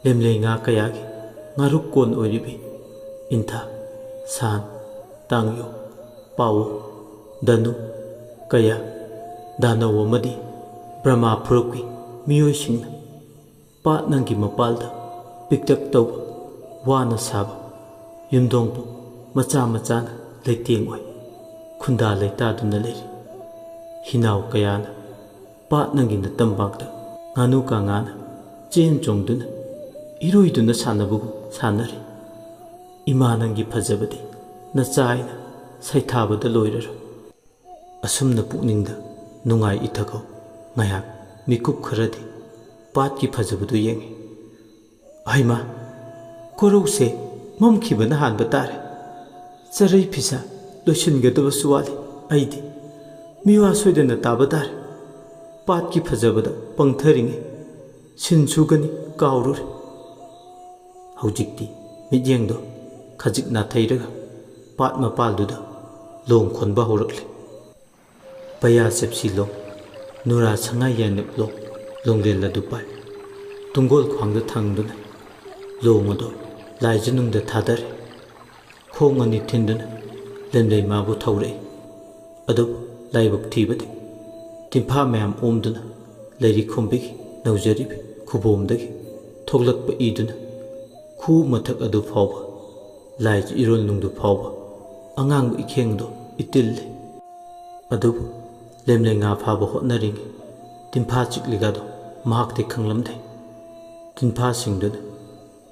ꯂꯦꯝꯂꯩ ꯉꯥ ꯀꯌꯥꯒꯤ ꯉꯥꯔꯨꯛ ꯀꯣꯟ ꯑꯣꯏꯔꯤꯕꯤ ꯏꯟꯊꯥ ꯁꯥꯟ ꯇꯥꯡꯌꯣ ꯄꯥꯋꯣ ꯗꯅꯨ ꯀꯌꯥ ꯗꯥꯅꯧ ꯑꯃꯗꯤ ꯕ꯭ꯔꯍ꯭ꯃꯥ ꯐꯨꯔꯨꯞꯀꯤ ꯃꯤꯑꯣꯏꯁꯤꯡꯅ ꯄꯥꯠ ꯅꯪꯒꯤ ꯃꯄꯥꯜꯗ ꯄꯤꯛꯇꯛ ꯇꯧꯕ ꯋꯥꯅ ꯁꯥꯕ ꯌꯨꯝꯊꯣꯡꯕꯨ ꯃꯆꯥ ꯃꯆꯥꯅ ꯂꯩꯇꯦꯡ ꯑꯣꯏ ꯈꯨꯟꯗꯥ ꯂꯩꯇꯥꯗꯨꯅ ꯂꯩꯔꯤ ꯍꯤꯅꯥꯎ ꯀꯌꯥꯅ ꯄꯥꯠ ꯅꯪꯒꯤ ꯅꯇꯝꯄꯥꯛꯇ ꯉꯥꯅꯨ ꯀꯥꯡꯉꯥꯅ ꯆꯦꯟ ꯆꯣꯡꯗꯨꯅ ꯏꯔꯣꯏꯗꯨꯅ ꯁꯥꯟꯅꯕꯒꯨꯝ ꯁꯥꯟꯅꯔꯤ ꯏꯃꯥ ꯅꯪꯒꯤ ꯐꯖꯕꯗꯤ ꯅꯆꯥꯏꯅ ꯁꯩꯊꯥꯕꯗ ꯂꯣꯏꯔꯔꯣꯏ ꯑꯁꯨꯝꯅ ꯄꯨꯛꯅꯤꯡꯗ ꯅꯨꯡꯉꯥꯏ ꯏꯊꯀꯧ ꯉꯥꯏꯍꯥꯛ ꯃꯤꯀꯨꯞ ꯈꯔꯗꯤ ꯄꯥꯠꯀꯤ ꯐꯖꯕꯗꯨ ꯌꯦꯡꯉꯤ ꯍꯩꯃꯥ ꯀꯣꯔꯧꯁꯦ ꯃꯝꯈꯤꯕꯅ ꯍꯥꯟꯕ ꯇꯥꯔꯦ ꯆꯔꯩ ꯐꯤꯁꯥ ꯂꯣꯏꯁꯤꯟꯒꯗꯕꯁꯨ ꯋꯥꯠꯂꯤ ꯑꯩꯗꯤ ꯃꯤꯋꯥ ꯁꯣꯏꯗꯅ ꯇꯥꯕ ꯇꯥꯔꯦ ꯄꯥꯠꯀꯤ ꯐꯖꯕꯗ ꯄꯪꯊꯔꯤꯉꯩ ꯁꯤꯟ ꯁꯨꯒꯅꯤ ꯀꯥꯎꯔꯨꯔꯦ ꯍꯧꯖꯤꯛꯇꯤ ꯃꯤꯠꯌꯦꯡꯗꯣ ꯈꯖꯤꯛ ꯅꯥꯊꯩꯔꯒ ꯄꯥꯠ ꯃꯄꯥꯜꯗꯨꯗ ꯂꯣꯡ ꯈꯣꯟꯕ ꯍꯧꯔꯛꯂꯦ ꯄꯌꯥ ꯆꯦꯞꯁꯤꯂꯣꯡ ꯅꯨꯔꯥ ꯁꯉꯥꯏ ꯌꯥꯏꯅꯞ ꯂꯣꯡ ꯂꯣꯡꯂꯦꯟ ꯑꯗꯨ ꯄꯥꯏ ꯇꯨꯡꯒꯣꯜ ꯈ꯭ꯋꯥꯡꯗ ꯊꯥꯡꯗꯨꯅ ꯂꯣꯡ ꯑꯗꯣ ꯂꯥꯏꯖꯅꯨꯡꯗ ꯊꯥꯗꯔꯦ ꯈꯣꯡ ꯑꯅꯤ ꯊꯤꯟꯗꯨꯅ ꯂꯦꯝꯂꯩ ꯃꯥꯕꯨ ꯊꯧꯔꯛꯏ ꯑꯗꯨꯕꯨ ꯂꯥꯏꯕꯛ ꯊꯤꯕꯗꯤ ꯇꯤꯝꯐꯥ ꯃꯌꯥꯝ ꯑꯣꯝꯗꯨꯅ ꯂꯩꯔꯤ ꯈꯣꯝꯕꯤꯒꯤ ꯅꯧꯖꯔꯤꯕ ꯈꯨꯕꯣꯝꯗꯒꯤ ꯊꯣꯛꯂꯛꯄ ꯏꯗꯨꯅ ꯈꯨ ꯃꯊꯛ ꯑꯗꯨ ꯐꯥꯎꯕ ꯂꯥꯏꯒꯤ ꯏꯔꯣꯜ ꯅꯨꯡꯗꯨ ꯐꯥꯎꯕ ꯑꯉꯥꯡꯕ ꯏꯈꯦꯡꯗꯣ ꯏꯇꯤꯜꯂꯦ꯫ ꯑꯗꯨꯕꯨ ꯂꯦꯝꯂꯩ ꯉꯥ ꯐꯥꯕ ꯍꯣꯠꯅꯔꯤꯉꯩ ꯇꯤꯝꯐꯥ ꯆꯤꯛꯂꯤꯒꯗꯣ ꯃꯍꯥꯛꯇꯤ ꯈꯪꯂꯝꯗꯦ꯫ ꯇꯤꯟꯐꯥꯁꯤꯡꯗꯨꯅ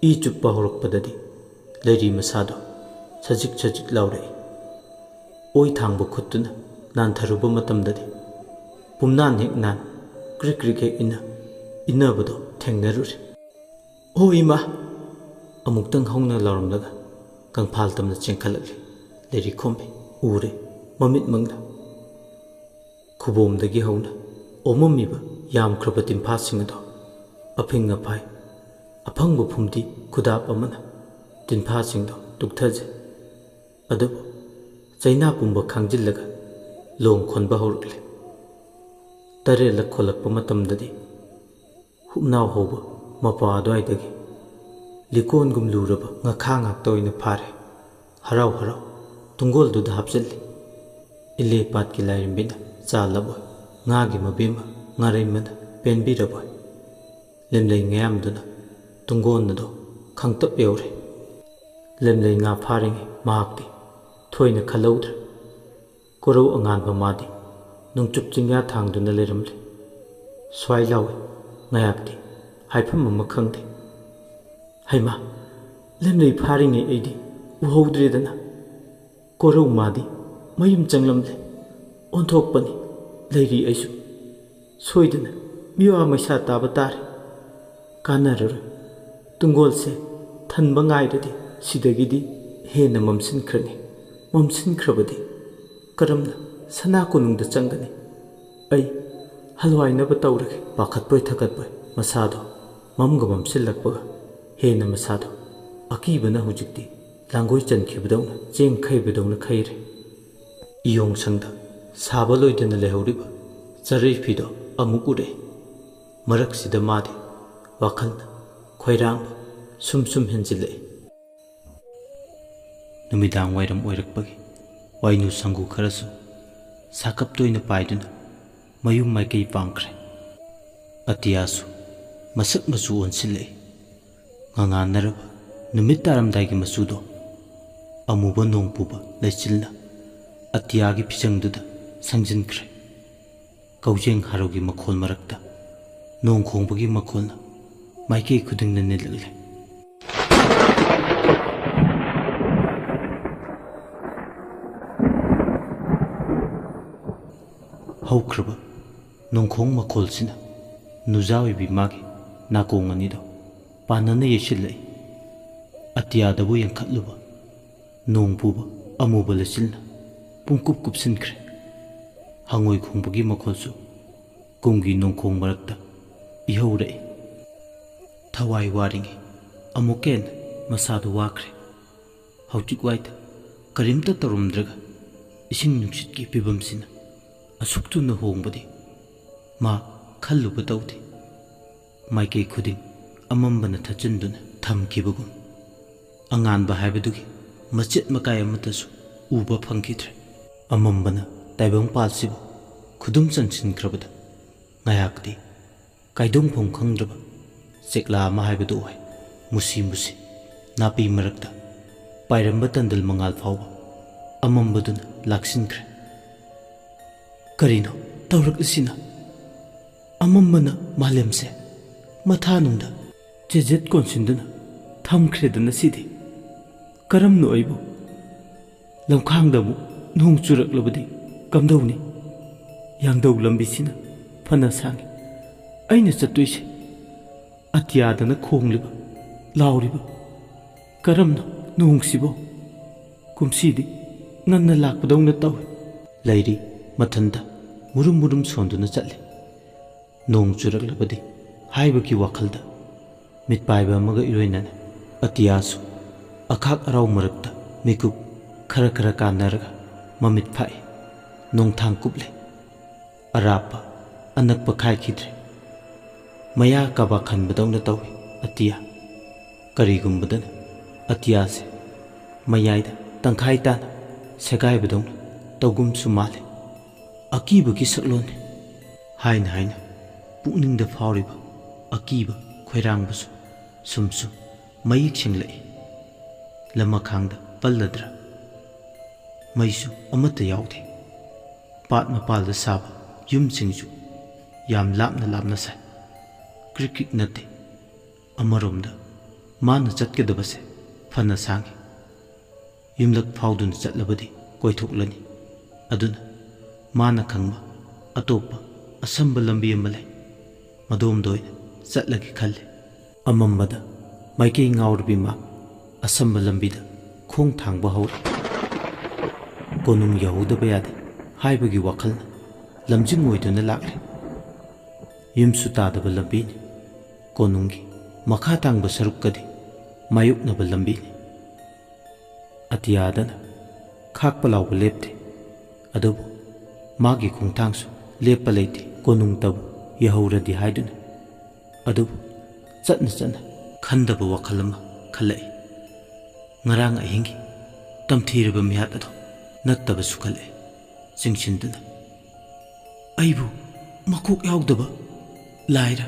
ꯏ ꯆꯨꯞꯄ ꯍꯧꯔꯛꯄꯗꯗꯤ ꯂꯩꯔꯤ ꯃꯁꯥꯗꯣ ꯁꯖꯤꯛ ꯁꯖꯤꯛ ꯂꯥꯎꯔꯛꯏ꯫ ꯑꯣꯏ ꯊꯥꯡꯕ ꯈꯨꯠꯇꯨꯅ ꯅꯥꯟꯊꯔꯨꯕ ꯃꯇꯝꯗꯗꯤ ꯄꯨꯝꯅꯥꯟ ꯍꯦꯛ ꯅꯥꯟ ꯀ꯭ꯔꯤꯛ ꯀ꯭ꯔꯤꯛ ꯍꯦꯛ ꯏꯟꯅꯕꯗꯣ ꯊꯦꯡꯅꯔꯨꯔꯦ꯫ "ꯑꯣ ꯏꯃꯥ!" ꯑꯃꯨꯛꯇꯪ ꯍꯧꯅ ꯂꯥꯎꯔꯝꯂꯒ ꯀꯪꯐꯥꯜ ꯇꯝꯅ ꯆꯦꯟꯈꯠꯂꯛꯂꯤ ꯂꯩꯔꯤ ꯈꯣꯝꯕꯤ ꯎꯔꯦ ꯃꯃꯤꯠꯃꯛꯅ꯫ ꯈꯨꯕꯣꯝꯗꯒꯤ ꯍꯧꯅ ꯑꯣꯝꯃꯝꯃꯤꯕ ꯌꯥꯝꯈ꯭ꯔꯕ ꯇꯤꯟꯐꯥꯁꯤꯡ ꯑꯗꯣ ꯑꯐꯤꯡ ꯑꯐꯥꯏ ꯑꯐꯪꯕ ꯐꯨꯝꯗꯤ ꯈꯨꯗꯥꯞ ꯑꯃꯅ ꯇꯤꯟꯐꯥꯁꯤꯡꯗꯣ ꯇꯨꯛꯊꯖꯩ꯫ ꯑꯗꯨꯕꯨ ꯆꯩꯅꯥ ꯄꯨꯝꯕ ꯈꯥꯡꯖꯤꯜꯂꯒ ꯂꯣꯡ ꯈꯣꯟꯕ ꯍꯧꯔꯛꯂꯦ꯫ ꯇꯔꯦꯠꯂꯛ ꯈꯣꯜꯂꯛꯄ ꯃꯇꯝꯗꯗꯤ ꯍꯨꯞꯅꯥꯎ ꯍꯧꯕ ꯃꯄꯥ ꯑꯗꯨꯋꯥꯏꯗꯒꯤ ꯂꯤꯀꯣꯟꯒꯨꯝ ꯂꯨꯔꯕ ꯉꯈꯥ ꯉꯥꯛꯇ ꯑꯣꯏꯅ ꯐꯥꯔꯦ꯫ ꯍꯔꯥꯎ ꯍꯔꯥꯎ ꯇꯨꯡꯒꯣꯜꯗꯨꯗ ꯍꯥꯞꯆꯤꯜꯂꯤ꯫ ꯏꯂꯦ ꯄꯥꯠꯀꯤ ꯂꯥꯏꯔꯦꯝꯕꯤꯅ ꯆꯥꯜꯂꯕꯣꯏ, ꯉꯥꯒꯤ ꯃꯕꯦꯝꯃ ꯉꯥꯔꯩꯃꯅ ꯄꯦꯟꯕꯤꯔꯕꯣꯏ ꯂꯦꯝꯂꯩ ꯉꯌꯥꯝꯗꯨꯅ ꯇꯨꯡꯒꯣꯟ ꯑꯗꯣ ꯈꯪꯇꯞ ꯌꯧꯔꯦ꯫ ꯂꯦꯝꯂꯩ ꯉꯥ ꯐꯥꯔꯤꯉꯩ ꯃꯍꯥꯛꯇꯤ ꯊꯣꯏꯅ ꯈꯜꯍꯧꯗ꯭ꯔꯦ꯫ ꯀꯣꯔꯧ ꯑꯉꯥꯟꯕ ꯃꯥꯗꯤ ꯅꯣꯡꯆꯨꯞ ꯆꯤꯡꯌꯥ ꯊꯥꯡꯗꯨꯅ ꯂꯩꯔꯝꯂꯦ꯫ ꯁ꯭ꯋꯥꯏ ꯂꯥꯎꯏ ꯉꯥꯌꯥꯛꯇꯤ ꯍꯥꯏꯐꯝ ꯑꯃ ꯈꯪꯗꯦ꯫ "ꯍꯩꯃꯥ! ꯂꯦꯝꯂꯩ ꯐꯥꯔꯤꯉꯩ ꯑꯩꯗꯤ ꯎꯍꯧꯗ꯭ꯔꯦꯗꯅ꯫ ꯀꯣꯔꯧ ꯃꯥꯗꯤ ꯃꯌꯨꯝ ꯆꯪꯂꯝꯂꯦ꯫ ꯑꯣꯟꯊꯣꯛꯄꯅꯤ ꯂꯩꯔꯤ ꯑꯩꯁꯨ꯫ ꯁꯣꯏꯗꯅ ꯃꯤꯋꯥ ꯃꯩꯁꯥ ꯇꯥꯕ ꯇꯥꯔꯦ꯫ ꯀꯥꯟꯅꯔꯔꯣꯏ, ꯇꯨꯡꯒꯣꯜꯁꯦ ꯊꯟꯕ ꯉꯥꯏꯔꯗꯤ ꯁꯤꯗꯒꯤꯗꯤ ꯍꯦꯟꯅ ꯃꯝꯁꯤꯟꯈ꯭ꯔꯅꯤ꯫ ꯃꯝꯁꯤꯟꯈ꯭ꯔꯕꯗꯤ ꯀꯔꯝꯅ ꯁꯅꯥ ꯀꯣꯅꯨꯡꯗ ꯆꯪꯒꯅꯤ? ꯑꯩ ꯍꯜꯋꯥꯏꯅꯕ ꯇꯧꯔꯒꯦ." ꯄꯥꯈꯠꯄꯣꯏ ꯊꯀꯠꯄꯣꯏ ꯃꯁꯥꯗꯣ ꯃꯝꯒ ꯃꯝꯁꯤꯜꯂꯛꯄꯒ ꯍꯦꯟꯅ ꯃꯁꯥꯗꯣ ꯑꯀꯤꯕꯅ ꯍꯧꯖꯤꯛꯇꯤ ꯂꯥꯡꯒꯣꯏ ꯆꯟꯈꯤꯕꯗꯧꯅ ꯆꯦꯡ ꯈꯩꯕꯗꯧꯅ ꯈꯩꯔꯦ꯫ ꯏꯌꯣꯡꯁꯪꯗ ꯁꯥꯕ ꯂꯣꯏꯗꯅ ꯂꯩꯍꯧꯔꯤꯕ ꯆꯔꯩ ꯐꯤꯗꯣ ꯑꯃꯨꯛ ꯎꯔꯛꯏ꯫ ꯃꯔꯛꯁꯤꯗ ꯃꯥꯗꯤ ꯋꯥꯈꯜꯅ ꯈꯣꯏꯔꯥꯡꯕ ꯁꯨꯝ ꯁꯨꯝ ꯍꯦꯟꯖꯤꯜꯂꯛꯏ꯫ ꯅꯨꯃꯤꯗꯥꯡ ꯋꯥꯏꯔꯝ ꯑꯣꯏꯔꯛꯄꯒꯤ ꯋꯥꯏꯅꯨ ꯁꯪꯒꯨ ꯈꯔꯁꯨ ꯁꯥꯀꯞ ꯇꯣꯏꯅ ꯄꯥꯏꯗꯨꯅ ꯃꯌꯨꯝ ꯃꯥꯏꯀꯩ ꯄꯥꯡꯈ꯭ꯔꯦ꯫ ꯑꯇꯤꯌꯥꯁꯨ ꯃꯁꯛ ꯃꯆꯨ ꯑꯣꯟꯁꯤꯜꯂꯛꯏ꯫ ꯉꯉꯥꯟꯅꯔꯕ ꯅꯨꯃꯤꯠ ꯇꯥꯔꯝꯗꯥꯏꯒꯤ ꯃꯆꯨꯗꯣ ꯑꯃꯨꯕ ꯅꯣꯡ ꯄꯨꯕ ꯂꯩꯆꯤꯜꯅ ꯑꯇꯤꯌꯥꯒꯤ ꯐꯤꯖꯪꯗꯨꯗ ꯁꯪꯖꯤꯟꯈ꯭ꯔꯦ꯫ ꯀꯧꯖꯦꯡ ꯍꯥꯔꯧꯒꯤ ꯃꯈꯣꯜ ꯃꯔꯛꯇ ꯅꯣꯡ ꯈꯣꯡꯕꯒꯤ ꯃꯈꯣꯜꯅ ꯃꯥꯏꯀꯩ ꯈꯨꯗꯤꯡꯅ ꯅꯤꯜꯂꯛꯂꯦ꯫ ꯍꯧꯈ꯭ꯔꯕ ꯅꯣꯡꯈꯣꯡ ꯃꯈꯣꯜꯁꯤꯅ ꯅꯨꯖꯥ ꯑꯣꯏꯕꯤ ꯃꯥꯒꯤ ꯅꯥꯀꯣꯡ ꯑꯅꯤꯗꯣ ꯄꯥꯟꯅꯅ ꯌꯩꯁꯤꯜꯂꯛꯏ꯫ ꯑꯇꯤꯌꯥꯗꯕꯨ ꯌꯦꯡꯈꯠꯂꯨꯕ ꯅꯣꯡ ꯄꯨꯕ ꯑꯃꯨꯕ ꯂꯩꯆꯤꯜꯅ ꯄꯨꯡꯀꯨꯞ ꯀꯨꯞꯁꯤꯟꯈ꯭ꯔꯦ꯫ ꯍꯪꯉꯣꯏ ꯈꯣꯡꯕꯒꯤ ꯃꯈꯣꯜꯁꯨ ꯀꯨꯝꯒꯤ ꯅꯣꯡꯈꯣꯡ ꯃꯔꯛꯇ ꯏꯍꯧꯔꯛꯏ꯫ ꯊꯋꯥꯏ ꯋꯥꯔꯤꯉꯩ ꯑꯃꯨꯛꯀ ꯍꯦꯟꯅ ꯃꯁꯥꯗꯨ ꯋꯥꯈ꯭ꯔꯦ꯫ ꯍꯧꯖꯤꯛꯋꯥꯏꯗ ꯀꯔꯤꯝꯇ ꯇꯧꯔꯝꯗ꯭ꯔꯒ ꯏꯁꯤꯡ ꯅꯨꯡꯁꯤꯠꯀꯤ ꯐꯤꯕꯝꯁꯤꯅ ꯑꯁꯨꯛ ꯊꯨꯅ ꯍꯣꯡꯕꯗꯤ ꯃꯥ ꯈꯜꯂꯨꯕ ꯇꯧꯗꯦ꯫ ꯃꯥꯏꯀꯩ ꯈꯨꯗꯤꯡ ꯑꯃꯝꯕꯅ ꯊꯠꯆꯤꯟꯗꯨꯅ ꯊꯝꯈꯤꯕꯒꯨꯝ ꯑꯉꯥꯟꯕ ꯍꯥꯏꯕꯗꯨꯒꯤ ꯃꯆꯦꯠ ꯃꯀꯥꯏ ꯑꯃꯠꯇꯁꯨ ꯎꯕ ꯐꯪꯈꯤꯗ꯭ꯔꯦ꯫ ꯑꯃꯝꯕꯅ ꯇꯥꯏꯕꯪꯄꯥꯜꯁꯤꯕꯨ ꯈꯨꯗꯨꯝ ꯆꯟꯁꯤꯟꯈ꯭ꯔꯕꯗ ꯉꯥꯌꯥꯛꯇꯤ ꯀꯥꯏꯗꯣꯡꯐꯝ ꯈꯪꯗ꯭ꯔꯕ ꯆꯦꯛꯂꯥ ꯑꯃ ꯍꯥꯏꯕꯗꯨ ꯑꯣꯏ꯫ ꯃꯨꯁꯤ ꯃꯨꯁꯤ ꯅꯥꯄꯤ ꯃꯔꯛꯇ ꯄꯥꯏꯔꯝꯕ ꯇꯟꯗꯜ ꯃꯉꯥꯜ ꯐꯥꯎꯕ ꯑꯃꯝꯕꯗꯨꯅ ꯂꯥꯛꯁꯤꯟꯈ꯭ꯔꯦ꯫ ꯀꯔꯤꯅꯣ ꯇꯧꯔꯛꯂꯤꯁꯤꯅ? ꯑꯃꯝꯕꯅ ꯃꯥꯂꯦꯝꯁꯦ ꯃꯊꯥꯅꯨꯡꯗ ꯆꯦꯖꯦꯠ ꯀꯣꯟꯁꯤꯟꯗꯨꯅ ꯊꯝꯈ꯭ꯔꯦꯗꯅ ꯁꯤꯗꯤ꯫ ꯀꯔꯝꯅ ꯑꯩꯕꯨ ꯂꯝꯈꯥꯡꯗ ꯑꯃꯨꯛ ꯅꯣꯡ ꯆꯨꯔꯛꯂꯕꯗꯤ ꯀꯝꯗꯧꯅꯤ? ꯌꯥꯡꯗꯧ ꯂꯝꯕꯤꯁꯤꯅ ꯐꯅ ꯁꯥꯡꯉꯤ꯫ ꯑꯩꯅ ꯆꯠꯇꯣꯏꯁꯦ ꯑꯇꯤꯌꯥꯗꯅ ꯈꯣꯡꯂꯤꯕ ꯂꯥꯎꯔꯤꯕ ꯀꯔꯝꯅ ꯅꯣꯡꯁꯤꯕꯣ? ꯀꯨꯝꯁꯤꯗꯤ ꯉꯟꯅ ꯂꯥꯛꯄꯗꯧꯅ ꯇꯧꯏ꯫ ꯂꯩꯔꯤ ꯃꯊꯟꯇ ꯃꯨꯔꯨꯝ ꯃꯨꯔꯨꯝ ꯁꯣꯟꯗꯨꯅ ꯆꯠꯂꯤ꯫ ꯅꯣꯡ ꯆꯨꯔꯛꯂꯕꯗꯤ ꯍꯥꯏꯕꯒꯤ ꯋꯥꯈꯜꯗ ꯃꯤꯠꯄꯥꯏꯕ ꯑꯃꯒ ꯏꯔꯣꯏꯅꯅ ꯑꯇꯤꯌꯥꯁꯨ ꯑꯈꯥꯛ ꯑꯔꯥꯎ ꯃꯔꯛꯇ ꯃꯤꯀꯨꯞ ꯈꯔ ꯈꯔ ꯀꯥꯟꯅꯔꯒ ꯃꯃꯤꯠ ꯐꯥꯛꯏ꯫ ꯅꯣꯡꯊꯥꯡ ꯀꯨꯞꯂꯦ꯫ ꯑꯔꯥꯞꯄ ꯑꯅꯛꯄ ꯈꯥꯏꯈꯤꯗ꯭ꯔꯦ꯫ ꯃꯌꯥ ꯀꯥꯕꯥꯛ ꯈꯟꯕꯗꯧꯅ ꯇꯧꯏ ꯑꯇꯤꯌꯥ꯫ ꯀꯔꯤꯒꯨꯝꯕꯗꯅ ꯑꯇꯤꯌꯥꯁꯦ ꯃꯌꯥꯏꯗ ꯇꯪꯈꯥꯏ ꯇꯥꯅ ꯁꯦꯒꯥꯏꯕꯗꯧꯅ ꯇꯧꯒꯨꯝꯁꯨ ꯃꯥꯜꯂꯤ꯫ ꯑꯀꯤꯕꯒꯤ ꯁꯛꯂꯣꯟꯅꯤ꯫ ꯍꯥꯏꯅ ꯍꯥꯏꯅ ꯄꯨꯛꯅꯤꯡꯗ ꯐꯥꯎꯔꯤꯕ ꯑꯀꯤꯕ ꯈꯣꯏꯔꯥꯡꯕꯁꯨ ꯁꯨꯝ ꯁꯨꯝ ꯃꯌꯦꯛ ꯁꯦꯡꯂꯛꯏ꯫ ꯂꯃꯈꯥꯡꯗ ꯄꯜꯂꯗ꯭ꯔꯥ? ꯃꯩꯁꯨ ꯑꯃꯠꯇ ꯌꯥꯎꯗꯦ꯫ ꯄꯥꯠ ꯃꯄꯥꯜꯗ ꯁꯥꯕ ꯌꯨꯝꯁꯤꯡꯁꯨ ꯌꯥꯝ ꯂꯥꯞꯅ ꯂꯥꯞꯅ ꯁꯥꯏ, ꯀ꯭ꯔꯤꯛ ꯀ꯭ꯔꯤꯛ ꯅꯠꯇꯦ꯫ ꯑꯃꯔꯣꯝꯗ ꯃꯥꯅ ꯆꯠꯀꯗꯕꯁꯦ ꯐꯅ ꯁꯥꯡꯉꯤ꯫ ꯌꯨꯝꯂꯛ ꯐꯥꯎꯗꯨꯅ ꯆꯠꯂꯕꯗꯤ ꯀꯣꯏꯊꯣꯛꯂꯅꯤ꯫ ꯑꯗꯨꯅ ꯃꯥꯅ ꯈꯪꯕ ꯑꯇꯣꯞꯄ ꯑꯁꯝꯕ ꯂꯝꯕꯤ ꯑꯃ ꯂꯩ, ꯃꯗꯣꯝꯗ ꯑꯣꯏꯅ ꯆꯠꯂꯒꯦ ꯈꯜꯂꯤ꯫ ꯑꯃꯝꯕꯗ ꯃꯥꯏꯀꯩ ꯉꯥꯎꯔꯕꯤ ꯃꯥ ꯑꯁꯝꯕ ꯂꯝꯕꯤꯗ ꯈꯣꯡ ꯊꯥꯡꯕ ꯍꯧꯔꯦ꯫ ꯀꯣꯅꯨꯡ ꯌꯧꯍꯧꯗꯕ ꯌꯥꯗꯦ ꯍꯥꯏꯕꯒꯤ ꯋꯥꯈꯜꯅ ꯂꯝꯖꯤꯡ ꯑꯣꯏꯗꯨꯅ ꯂꯥꯛꯂꯤ꯫ ꯌꯨꯝꯁꯨ ꯇꯥꯗꯕ ꯂꯝꯕꯤꯅꯤ꯫ ꯀꯣꯅꯨꯡꯒꯤ ꯃꯈꯥ ꯇꯥꯡꯕ ꯁꯔꯨꯛꯀꯗꯤ ꯃꯥꯌꯣꯛꯅꯕ ꯂꯝꯕꯤꯅꯤ꯫ ꯑꯇꯤꯌꯥꯗꯅ ꯈꯥꯛꯄ ꯂꯥꯎꯕ ꯂꯦꯞꯇꯦ, ꯑꯗꯨꯕꯨ ꯃꯥꯒꯤ ꯈꯣꯡꯊꯥꯡꯁꯨ ꯂꯦꯞꯄ ꯂꯩꯇꯦ ꯀꯣꯅꯨꯡꯇꯕꯨ ꯌꯧꯍꯧꯔꯗꯤ ꯍꯥꯏꯗꯨꯅ꯫ ꯑꯗꯨꯕꯨ ꯆꯠꯅ ꯆꯠꯅ ꯈꯟꯗꯕ ꯋꯥꯈꯜ ꯑꯃ ꯈꯜꯂꯛꯏ꯫ ꯉꯔꯥꯡ ꯑꯍꯤꯡꯒꯤ ꯇꯝꯊꯤꯔꯕ ꯃꯤꯍꯥꯠ ꯑꯗꯣ ꯅꯠꯇꯕꯁꯨ ꯈꯜꯂꯛꯏ ꯆꯤꯡꯁꯤꯟꯗꯨꯅ꯫ ꯑꯩꯕꯨ ꯃꯀꯣꯛ ꯌꯥꯎꯗꯕ ꯂꯥꯏꯔ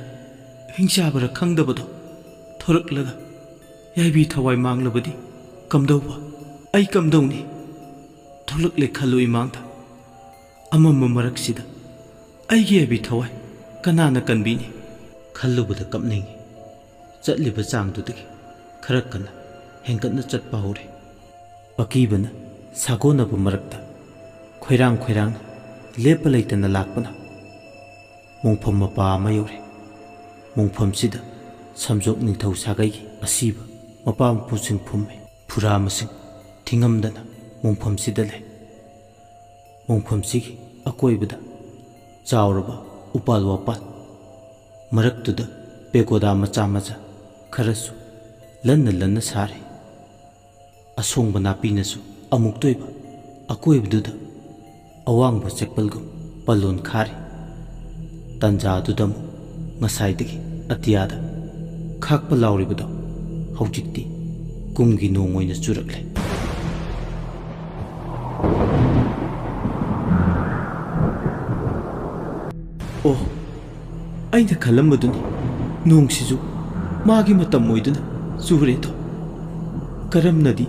ꯍꯤꯡꯆꯥꯕꯔ ꯈꯪꯗꯕꯗꯣ ꯊꯣꯔꯛꯂꯒ ꯌꯥꯏꯕꯤ ꯊꯋꯥꯏ ꯃꯥꯡꯂꯕꯗꯤ ꯀꯝꯗꯧꯕ? ꯑꯩ ꯀꯝꯗꯧꯅꯤ? ꯊꯣꯛꯂꯛꯂꯦ ꯈꯜꯂꯨ ꯏꯃꯥꯡꯗ꯫ ꯑꯃꯝꯕ ꯃꯔꯛꯁꯤꯗ ꯑꯩꯒꯤ ꯌꯥꯏꯕꯤ ꯊꯋꯥꯏ ꯀꯅꯥꯅ ꯀꯟꯕꯤꯅꯤ? ꯈꯜꯂꯨꯕꯗ ꯀꯞꯅꯤꯡꯉꯤ꯫ ꯆꯠꯂꯤꯕ ꯆꯥꯡꯗꯨꯗꯒꯤ ꯈꯔ ꯀꯟꯅ ꯍꯦꯟꯒꯠꯅ ꯆꯠꯄ ꯍꯧꯔꯦ꯫ ꯑꯀꯤꯕꯅ ꯁꯥꯒꯣꯟꯅꯕ ꯃꯔꯛꯇ ꯈꯣꯏꯔꯥꯡ ꯈꯣꯏꯔꯥꯡꯅ ꯂꯦꯞꯄ ꯂꯩꯇꯅ ꯂꯥꯛꯄꯅ ꯃꯣꯡꯐꯝ ꯃꯄꯥ ꯑꯃ ꯌꯧꯔꯦ꯫ ꯃꯣꯡꯐꯝꯁꯤꯗ ꯁꯝꯖꯣꯛ ꯅꯤꯡꯊꯧ ꯁꯥꯒꯩꯒꯤ ꯑꯁꯤꯕ ꯃꯄꯥ ꯃꯄꯨꯁꯤꯡ ꯐꯨꯝꯃꯤ꯫ ꯐꯨꯔꯥ ꯃꯁꯤꯡ ꯊꯤꯉꯝꯗꯅ ꯃꯣꯡꯐꯝꯁꯤꯗ ꯂꯩ꯫ ꯃꯣꯡꯐꯝꯁꯤꯒꯤ ꯑꯀꯣꯏꯕꯗ ꯆꯥꯎꯔꯕ ꯎꯄꯥꯜ ꯋꯥꯄꯥꯜ, ꯃꯔꯛꯇꯨꯗ ꯄꯦꯒꯣꯗꯥ ꯃꯆꯥ ꯃꯆꯥ ꯈꯔꯁꯨ ꯂꯟꯅ ꯂꯟꯅ ꯁꯥꯔꯤ꯫ ꯑꯁꯣꯡꯕ ꯅꯥꯄꯤꯅꯁꯨ ꯑꯃꯨꯛ ꯇꯣꯏꯕ ꯑꯀꯣꯏꯕꯗꯨꯗ ꯑꯋꯥꯡꯕ ꯆꯦꯛꯄꯜꯒꯨꯝ ꯄꯜꯂꯣꯟ ꯈꯥꯔꯤ꯫ ꯇꯟꯖꯥꯗꯨꯗ ꯑꯃꯨꯛ ꯉꯁꯥꯏꯗꯒꯤ ꯑꯇꯤꯌꯥꯗ ꯈꯥꯛꯄ ꯂꯥꯎꯔꯤꯕꯗꯣ ꯍꯧꯖꯤꯛꯇꯤ ꯀꯨꯝꯒꯤ ꯅꯣꯡ ꯑꯣꯏꯅ ꯆꯨꯔꯛꯂꯦ꯫ ꯑꯣ, ꯑꯩꯅ ꯈꯜꯂꯝꯕꯗꯨꯅꯤ꯫ ꯅꯣꯡꯁꯤꯁꯨ ꯃꯥꯒꯤ ꯃꯇꯝ ꯑꯣꯏꯗꯨꯅ ꯆꯨꯔꯦꯗꯣ꯫ ꯀꯔꯝꯅꯗꯤ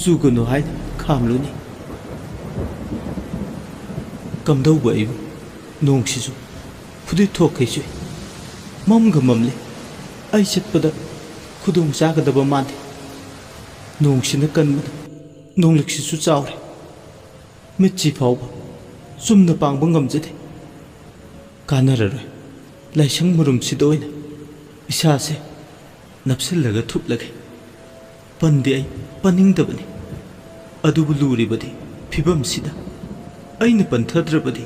ꯆꯨꯒꯅꯣ ꯍꯥꯏꯅ ꯈꯥꯝꯂꯨꯅꯤ? ꯀꯝꯗꯧꯕ ꯑꯩꯕꯨ ꯅꯣꯡꯁꯤꯁꯨ ꯐꯨꯗꯤꯠ ꯊꯣꯛꯈꯩ ꯆꯨꯏ꯫ ꯃꯝꯒ ꯃꯝꯂꯦ꯫ ꯑꯩ ꯆꯠꯄꯗ ꯈꯨꯗꯣꯡ ꯆꯥꯒꯗꯕ ꯃꯥꯟꯗꯦ꯫ ꯅꯣꯡꯁꯤꯅ ꯀꯟꯕꯅ ꯅꯣꯡꯂꯛꯁꯤꯁꯨ ꯆꯥꯎꯔꯦ꯫ ꯃꯤꯠꯁꯤ ꯐꯥꯎꯕ ꯆꯨꯝꯅ ꯄꯥꯡꯕ ꯉꯝꯖꯗꯦ꯫ ꯀꯥꯟꯅꯔꯔꯣꯏ, ꯂꯥꯏꯁꯪ ꯃꯔꯨꯝꯁꯤꯗ ꯑꯣꯏꯅ ꯏꯁꯥꯁꯦ ꯅꯞꯁꯤꯜꯂꯒ ꯊꯨꯞꯂꯒꯦ꯫ ꯄꯟꯗꯤ ꯑꯩ ꯄꯟꯅꯤꯡꯗꯕꯅꯤ, ꯑꯗꯨꯕꯨ ꯂꯨꯔꯤꯕꯗꯤ ꯐꯤꯕꯝꯁꯤꯗ ꯑꯩꯅ ꯄꯟꯊꯗ꯭ꯔꯕꯗꯤ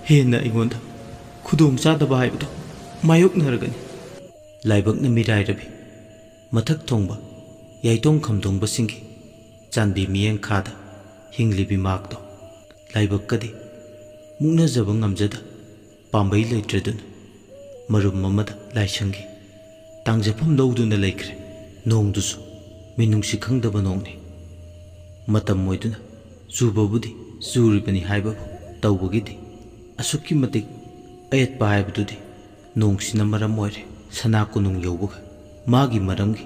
ꯍꯦꯟꯅ ꯑꯩꯉꯣꯟꯗ ꯈꯨꯗꯣꯡ ꯆꯥꯗꯕ ꯍꯥꯏꯕꯗꯣ ꯃꯥꯌꯣꯛꯅꯔꯒꯅꯤ꯫ ꯂꯥꯏꯕꯛꯅ ꯃꯤꯔꯥꯏꯔꯕꯤ ꯃꯊꯛ ꯊꯣꯡꯕ ꯌꯥꯏꯇꯣꯡ ꯈꯝꯗꯣꯡꯕꯁꯤꯡꯒꯤ ꯆꯥꯟꯕꯤ ꯃꯤꯠꯌꯦꯡꯈꯥꯗ ꯍꯤꯡꯂꯤꯕꯤ ꯃꯥꯛꯇꯣ ꯂꯥꯏꯕꯛꯀꯗꯤ ꯃꯨꯛꯅꯖꯕ ꯉꯝꯖꯗ ꯄꯥꯝꯕꯩ ꯂꯩꯇ꯭ꯔꯗꯨꯅ ꯃꯔꯨꯝ ꯑꯃꯗ ꯂꯥꯏꯁꯪꯒꯤ ꯇꯥꯡꯖꯐꯝ ꯂꯧꯗꯨꯅ ꯂꯩꯈ꯭ꯔꯦ꯫ ꯅꯣꯡꯗꯨꯁꯨ ꯃꯤꯅꯨꯡꯁꯤ ꯈꯪꯗꯕ ꯅꯣꯡꯅꯤ꯫ ꯃꯇꯝ ꯑꯣꯏꯗꯨꯅ ꯆꯨꯕꯕꯨꯗꯤ ꯆꯨꯔꯤꯕꯅꯤ ꯍꯥꯏꯕꯕꯨ ꯇꯧꯕꯒꯤꯗꯤ ꯑꯁꯨꯛꯀꯤ ꯃꯇꯤꯛ ꯑꯌꯦꯠꯄ ꯍꯥꯏꯕꯗꯨꯗꯤ ꯅꯣꯡꯁꯤꯅ ꯃꯔꯝ ꯑꯣꯏꯔꯦ꯫ ꯁꯅꯥ ꯀꯣꯅꯨꯡ ꯌꯧꯕꯒ ꯃꯥꯒꯤ ꯃꯔꯝꯒꯤ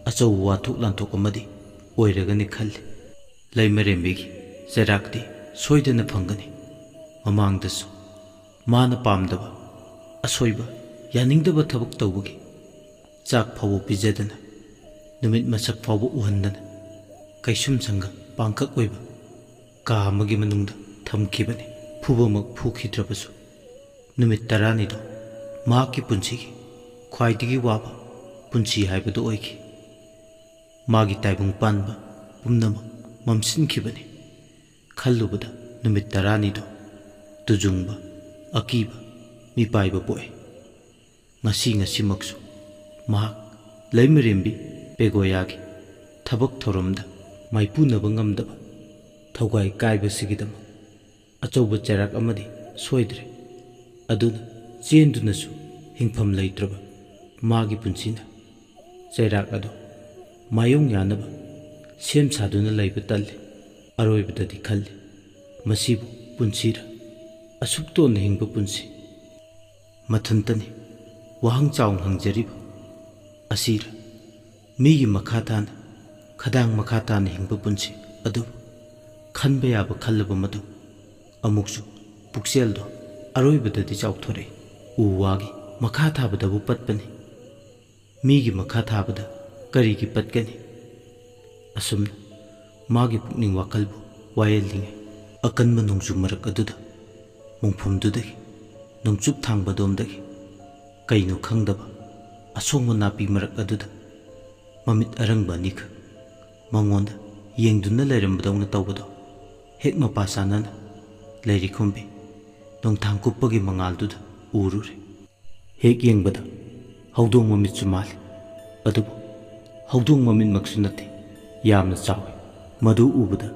ꯑꯆꯧꯕ ꯋꯥꯊꯣꯛ ꯂꯥꯟꯊꯣꯛ ꯑꯃꯗꯤ ꯑꯣꯏꯔꯒꯅꯤ ꯈꯜꯂꯤ꯫ ꯂꯩꯃꯔꯦꯝꯕꯤꯒꯤ ꯆꯩꯔꯥꯛꯇꯤ ꯁꯣꯏꯗꯅ ꯐꯪꯒꯅꯤ꯫ ꯃꯃꯥꯡꯗꯁꯨ ꯃꯥꯅ ꯄꯥꯝꯗꯕ, ꯑꯁꯣꯏꯕ, ꯌꯥꯅꯤꯡꯗꯕ ꯊꯕꯛ ꯇꯧꯕꯒꯤ ꯆꯥꯛ ꯐꯥꯎꯕ ꯄꯤꯖꯗꯅ, ꯅꯨꯃꯤꯠ ꯃꯁꯛ ꯐꯥꯎꯕ ꯎꯍꯟꯗꯅ ꯀꯩꯁꯨꯝ ꯁꯪꯒ ꯄꯥꯡꯈꯛ ꯑꯣꯏꯕ ꯀꯥ ꯑꯃꯒꯤ ꯃꯅꯨꯡꯗ ꯊꯝꯈꯤꯕꯅꯤ꯫ ꯐꯨꯕꯃꯛ ꯐꯨꯈꯤꯗ꯭ꯔꯕꯁꯨ ꯅꯨꯃꯤꯠ 10ꯅꯤꯗꯣ ꯃꯍꯥꯛꯀꯤ ꯄꯨꯟꯁꯤꯒꯤ ꯈ꯭ꯋꯥꯏꯗꯒꯤ ꯋꯥꯕ ꯄꯨꯟꯁꯤ ꯍꯥꯏꯕꯗꯨ ꯑꯣꯏꯈꯤ꯫ ꯃꯥꯒꯤ ꯇꯥꯏꯕꯪ ꯄꯥꯟꯕ ꯄꯨꯝꯅꯃꯛ ꯃꯝꯁꯤꯟꯈꯤꯕꯅꯤ꯫ ꯈꯜꯂꯨꯕꯗ ꯅꯨꯃꯤꯠ 10ꯅꯤꯗꯣ ꯇꯨꯖꯨꯡꯕ, ꯑꯀꯤꯕ, ꯃꯤꯄꯥꯏꯕ ꯄꯣꯛꯏ꯫ ꯉꯁꯤꯃꯛꯁꯨ ꯃꯍꯥꯛ ꯂꯩꯃꯔꯦꯝꯕꯤ ꯄꯦꯒꯣꯌꯥꯒꯤ ꯊꯕꯛ ꯊꯧꯔꯝꯗ ꯃꯥꯏꯄꯨꯅꯕ ꯉꯝꯗꯕ ꯊꯧꯒꯥꯏ ꯀꯥꯏꯕꯁꯤꯒꯤꯗꯃꯛ ꯑꯆꯧꯕ ꯆꯩꯔꯥꯛ ꯑꯃꯗꯤ ꯁꯣꯏꯗ꯭ꯔꯦ꯫ ꯑꯗꯨꯅ ꯆꯦꯟꯗꯨꯅꯁꯨ ꯍꯤꯡꯐꯝ ꯂꯩꯇ꯭ꯔꯕ ꯃꯥꯒꯤ ꯄꯨꯟꯁꯤꯅ ꯆꯩꯔꯥꯛ ꯑꯗꯨ ꯃꯥꯌꯣꯡ ꯌꯥꯅꯕ ꯁꯦꯝ ꯁꯥꯗꯨꯅ ꯂꯩꯕ ꯇꯜꯂꯤ꯫ ꯑꯔꯣꯏꯕꯗꯗꯤ ꯈꯜꯂꯤ, ꯃꯁꯤꯕꯨ ꯄꯨꯟꯁꯤꯔ? ꯑꯁꯨꯛ ꯇꯣꯟꯅ ꯍꯤꯡꯕ ꯄꯨꯟꯁꯤ ꯃꯊꯟꯇꯅꯤ ꯋꯥꯍꯪ ꯆꯥꯎꯅ ꯍꯪꯖꯔꯤꯕ ꯑꯁꯤꯔ ꯃꯤꯒꯤ ꯃꯈꯥ ꯇꯥꯅ ꯈꯗꯥꯡ ꯃꯈꯥ ꯇꯥꯅ ꯍꯤꯡꯕ ꯄꯨꯟꯁꯤ ꯑꯗꯨꯕꯨ ꯈꯟꯕ ꯌꯥꯕ ꯈꯜꯂꯕ ꯃꯇꯨꯡ ꯑꯃꯨꯛꯁꯨ ꯄꯨꯛꯆꯦꯜꯗꯣ ꯑꯔꯣꯏꯕꯗꯗꯤ ꯆꯥꯎꯊꯣꯔꯛꯏ ꯎ ꯋꯥꯒꯤ ꯃꯈꯥ ꯊꯥꯕꯗꯕꯨ ꯄꯠꯄꯅꯤ ꯃꯤꯒꯤ ꯃꯈꯥ ꯊꯥꯕꯗ ꯀꯔꯤꯒꯤ ꯄꯠꯀꯅꯤ ꯑꯁꯨꯝꯅ ꯃꯥꯒꯤ ꯄꯨꯛꯅꯤꯡ ꯋꯥꯈꯜꯕꯨ ꯋꯥꯌꯦꯜꯂꯤꯉꯩ ꯑꯀꯟꯕ ꯅꯣꯡꯖꯨ ꯃꯔꯛ ꯑꯗꯨꯗ ꯃꯣꯡꯐꯝꯗꯨꯗꯒꯤ ꯅꯣꯡꯆꯨꯞ ꯊꯥꯡꯕꯗꯣꯝꯗꯒꯤ ꯀꯩꯅꯣ ꯈꯪꯗꯕ ꯑꯁꯣꯡꯕ ꯅꯥꯄꯤ ꯃꯔꯛ ꯑꯗꯨꯗ ꯃꯃꯤꯠ ꯑꯔꯪꯕ ꯑꯅꯤꯈꯛ ꯃꯉꯣꯟꯗ ꯌꯦꯡꯗꯨꯅ ꯂꯩꯔꯝꯕꯗꯧꯅ ꯇꯧꯕꯗꯣ ꯍꯦꯛ ꯃꯄꯥ ꯆꯥꯟꯅꯅ ꯂꯩꯔꯤꯈꯨꯝꯕꯤ ꯅꯣꯡꯊꯥꯡ ꯀꯨꯞꯄꯒꯤ ꯃꯉꯥꯜꯗꯨꯗ ꯎꯔꯨꯔꯦ ꯍꯦꯛ ꯌꯦꯡꯕꯗ ꯍꯧꯗꯣꯡ ꯃꯃꯤꯠꯁꯨ ꯃꯥꯜꯂꯤ ꯑꯗꯨꯕꯨ ꯍꯧꯗꯣꯡ ꯃꯃꯤꯠꯃꯛꯁꯨ ꯅꯠꯇꯦ ꯌꯥꯝꯅ ꯆꯥꯎꯏ ꯃꯗꯨ ꯎꯕꯗ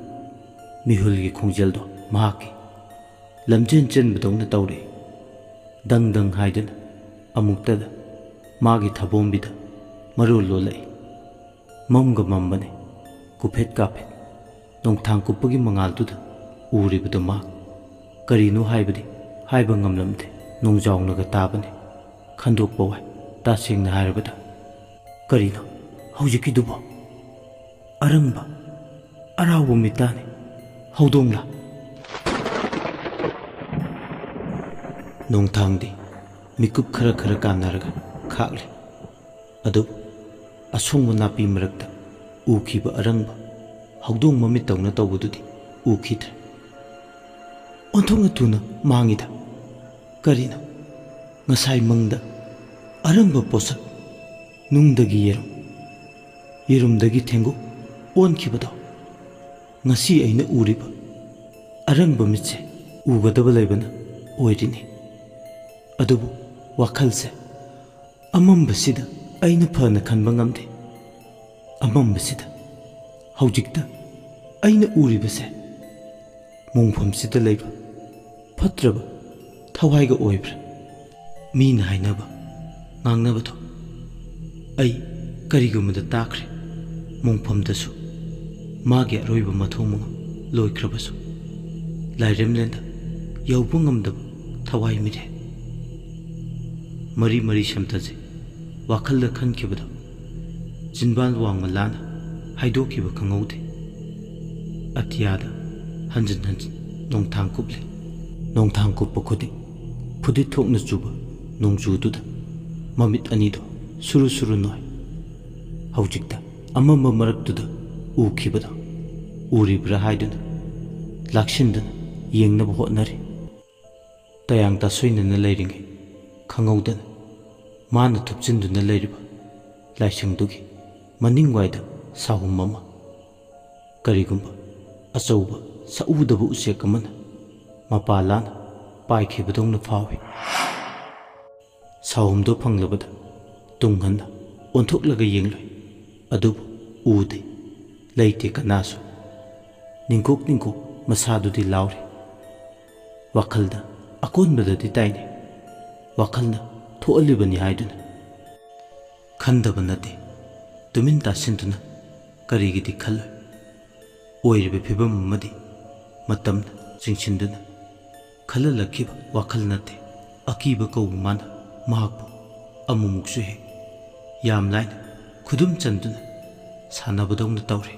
ꯃꯤꯍꯨꯜꯒꯤ ꯈꯣꯡꯖꯦꯜꯗꯣ ꯃꯍꯥꯛꯀꯤ ꯂꯝꯖꯦꯟ ꯆꯦꯟꯕꯗꯧꯅ ꯇꯧꯔꯛꯏ ꯗꯪ ꯗꯪ ꯍꯥꯏꯗꯨꯅ ꯑꯃꯨꯛꯇꯗ ꯃꯥꯒꯤ ꯊꯕꯣꯝꯕꯤꯗ ꯃꯔꯨ ꯂꯣꯜꯂꯛꯏ ꯃꯝꯒ ꯃꯝꯕꯅꯦ ꯀꯨꯐꯦꯠ ꯀꯥꯐꯦꯠ ꯅꯣꯡꯊꯥꯡ ꯀꯨꯞꯄꯒꯤ ꯃꯉꯥꯜꯗꯨꯗ ꯎꯔꯤꯕꯗꯨ ꯃꯍꯥꯛ ꯀꯔꯤꯅꯣ ꯍꯥꯏꯕꯗꯤ ꯍꯥꯏꯕ ꯉꯝꯂꯝꯗꯦ ꯅꯣꯡꯖꯥꯎꯅꯒ ꯇꯥꯕꯅꯦ ꯈꯟꯗꯣꯛꯄ ꯋꯥꯏ ꯇꯁꯦꯡꯅ ꯍꯥꯏꯔꯕꯗ ꯀꯔꯤꯅꯣ ꯍꯧꯖꯤꯛꯀꯤꯗꯨꯕꯣ ꯑꯔꯪꯕ ꯑꯔꯥꯎꯕ ꯃꯤꯇꯥꯅꯤ ꯍꯧꯗꯣꯡꯂꯥ ꯅꯣꯡꯊꯥꯡꯗꯤ ꯃꯤꯀꯨꯞ ꯈꯔ ꯈꯔ ꯀꯥꯟꯅꯔꯒ ꯈꯥꯛꯂꯤ ꯑꯗꯨꯕꯨ ꯑꯁꯣꯡꯕ ꯅꯥꯄꯤ ꯃꯔꯛꯇ ꯎꯈꯤꯕ ꯑꯔꯪꯕ ꯍꯧꯗꯣꯡ ꯃꯃꯤꯠ ꯇꯧꯅ ꯇꯧꯕꯗꯨꯗꯤ ꯎꯈꯤꯗ꯭ꯔꯦ ꯑꯣꯟꯊꯣꯛꯅ ꯊꯨꯅ ꯃꯥꯡꯉꯤꯗ ꯀꯔꯤꯅꯣ ꯉꯁꯥꯏ ꯃꯪꯗ ꯑꯔꯪꯕ ꯄꯣꯠꯁꯛ ꯅꯨꯡꯗꯒꯤ ꯌꯦꯔꯨꯝ ꯌꯦꯔꯨꯝꯗꯒꯤ ꯊꯦꯡꯒꯨ ꯑꯣꯟꯈꯤꯕꯗꯣ ꯉꯁꯤ ꯑꯩꯅ ꯎꯔꯤꯕ ꯑꯔꯪꯕ ꯃꯤꯠꯁꯦ ꯎꯒꯗꯕ ꯂꯩꯕꯅ ꯑꯣꯏꯔꯤꯅꯤ ꯑꯗꯨꯕꯨ ꯋꯥꯈꯜꯁꯦ ꯑꯃꯝꯕꯁꯤꯗ ꯑꯩꯅ ꯐꯅ ꯈꯟꯕ ꯉꯝꯗꯦ ꯑꯃꯝꯕꯁꯤꯗ ꯍꯧꯖꯤꯛꯇ ꯑꯩꯅ ꯎꯔꯤꯕꯁꯦ ꯃꯣꯡꯐꯝꯁꯤꯗ ꯂꯩꯕ ꯐꯠꯇ꯭ꯔꯕ ꯊꯋꯥꯏꯒ ꯑꯣꯏꯕ꯭ꯔꯥ ꯃꯤꯅ ꯍꯥꯏꯅꯕ ꯉꯥꯡꯅꯕꯗꯣ ꯑꯩ ꯀꯔꯤꯒꯨꯝꯕꯗ ꯇꯥꯈ꯭ꯔꯦ ꯃꯣꯡꯐꯝꯗꯁꯨ ꯃꯥꯒꯤ ꯑꯔꯣꯏꯕ ꯃꯊꯧ ꯃꯉꯝ ꯂꯣꯏꯈ꯭ꯔꯕꯁꯨ ꯂꯥꯏꯔꯦꯝꯂꯦꯟꯗ ꯌꯧꯕ ꯉꯝꯗꯕ ꯊꯋꯥꯏ ꯃꯤꯔꯦꯟ ꯃꯔꯤ ꯃꯔꯤ ꯁꯦꯝꯊꯖꯩ ꯋꯥꯈꯜꯗ ꯈꯟꯈꯤꯕꯗꯣ ꯆꯤꯟꯕꯥꯟ ꯋꯥꯡꯃ ꯂꯥꯅ ꯍꯥꯏꯗꯣꯛꯈꯤꯕ ꯈꯪꯍꯧꯗꯦ ꯑꯇꯤꯌꯥꯗ ꯍꯟꯖꯤꯟ ꯍꯟꯖꯤꯟ ꯅꯣꯡꯊꯥꯡ ꯀꯨꯞꯂꯤ ꯅꯣꯡꯊꯥꯡ ꯀꯨꯞꯄ ꯈꯨꯗꯤꯡ ꯐꯨꯗꯤꯠ ꯊꯣꯛꯅ ꯆꯨꯕ ꯅꯣꯡꯖꯨꯗꯨꯗ ꯃꯃꯤꯠ ꯑꯅꯤꯗꯣ ꯁꯨꯔꯨ ꯁꯨꯔꯨ ꯅꯣꯏ ꯍꯧꯖꯤꯛꯇ ꯑꯃꯝꯕ ꯃꯔꯛꯇꯨꯗ ꯎꯈꯤꯕꯗꯣ ꯎꯔꯤꯕ꯭ꯔꯥ ꯍꯥꯏꯗꯨꯅ ꯂꯥꯛꯁꯤꯟꯗꯨꯅ ꯌꯦꯡꯅꯕ ꯍꯣꯠꯅꯔꯤ ꯇꯌꯥꯡ ꯇꯥꯁꯣꯏꯅꯅ ꯂꯩꯔꯤꯉꯩ ꯈꯪꯍꯧꯗꯅ ꯃꯥꯅ ꯊꯨꯞꯆꯤꯟꯗꯨꯅ ꯂꯩꯔꯤꯕ ꯂꯥꯏꯁꯪꯗꯨꯒꯤ ꯃꯅꯤꯡꯋꯥꯏꯗ ꯁꯥꯍꯨꯝ ꯑꯃ ꯀꯔꯤꯒꯨꯝꯕ ꯑꯆꯧꯕ ꯁꯛꯎꯗꯕ ꯎꯆꯦꯛ ꯑꯃꯅ ꯃꯄꯥ ꯂꯥꯅ ꯄꯥꯏꯈꯤꯕꯗꯧꯅ ꯐꯥꯎꯏ ꯁꯥꯍꯨꯝꯗꯣ ꯐꯪꯂꯕꯗ ꯇꯨꯡ ꯍꯟꯅ ꯑꯣꯟꯊꯣꯛꯂꯒ ꯌꯦꯡꯂꯣꯏ ꯑꯗꯨꯕꯨ ꯎꯗꯦ ꯂꯩꯇꯦ ꯀꯅꯥꯁꯨ ꯅꯤꯡꯀꯣꯛ ꯅꯤꯡꯀꯣꯛ ꯃꯁꯥꯗꯨꯗꯤ ꯂꯥꯎꯔꯤ ꯋꯥꯈꯜꯗ ꯑꯀꯣꯟꯕꯗꯗꯤ ꯇꯥꯏꯅꯩ ꯋꯥꯈꯜꯅ ꯊꯣꯛꯍꯜꯂꯤꯕꯅꯤ ꯍꯥꯏꯗꯨꯅ ꯈꯟꯗꯕ ꯅꯠꯇꯦ ꯇꯨꯃꯤꯟ ꯇꯥꯁꯤꯟꯗꯨꯅ ꯀꯔꯤꯒꯤꯗꯤ ꯈꯜꯂꯣꯏ ꯑꯣꯏꯔꯤꯕ ꯐꯤꯕꯝ ꯑꯃꯗꯤ ꯃꯇꯝꯅ ꯆꯤꯡꯁꯤꯟꯗꯨꯅ ꯈꯜꯍꯜꯂꯛꯈꯤꯕ ꯋꯥꯈꯜ ꯅꯠꯇꯦ ꯑꯀꯤꯕ ꯀꯧꯕ ꯃꯥꯅ ꯃꯍꯥꯛꯄꯨ ꯑꯃꯨꯛꯃꯨꯛꯁꯨ ꯍꯦꯛ ꯌꯥꯝ ꯂꯥꯏꯅ ꯈꯨꯗꯨꯝ ꯆꯟꯗꯨꯅ ꯁꯥꯟꯅꯕꯗꯧꯅ ꯇꯧꯔꯤ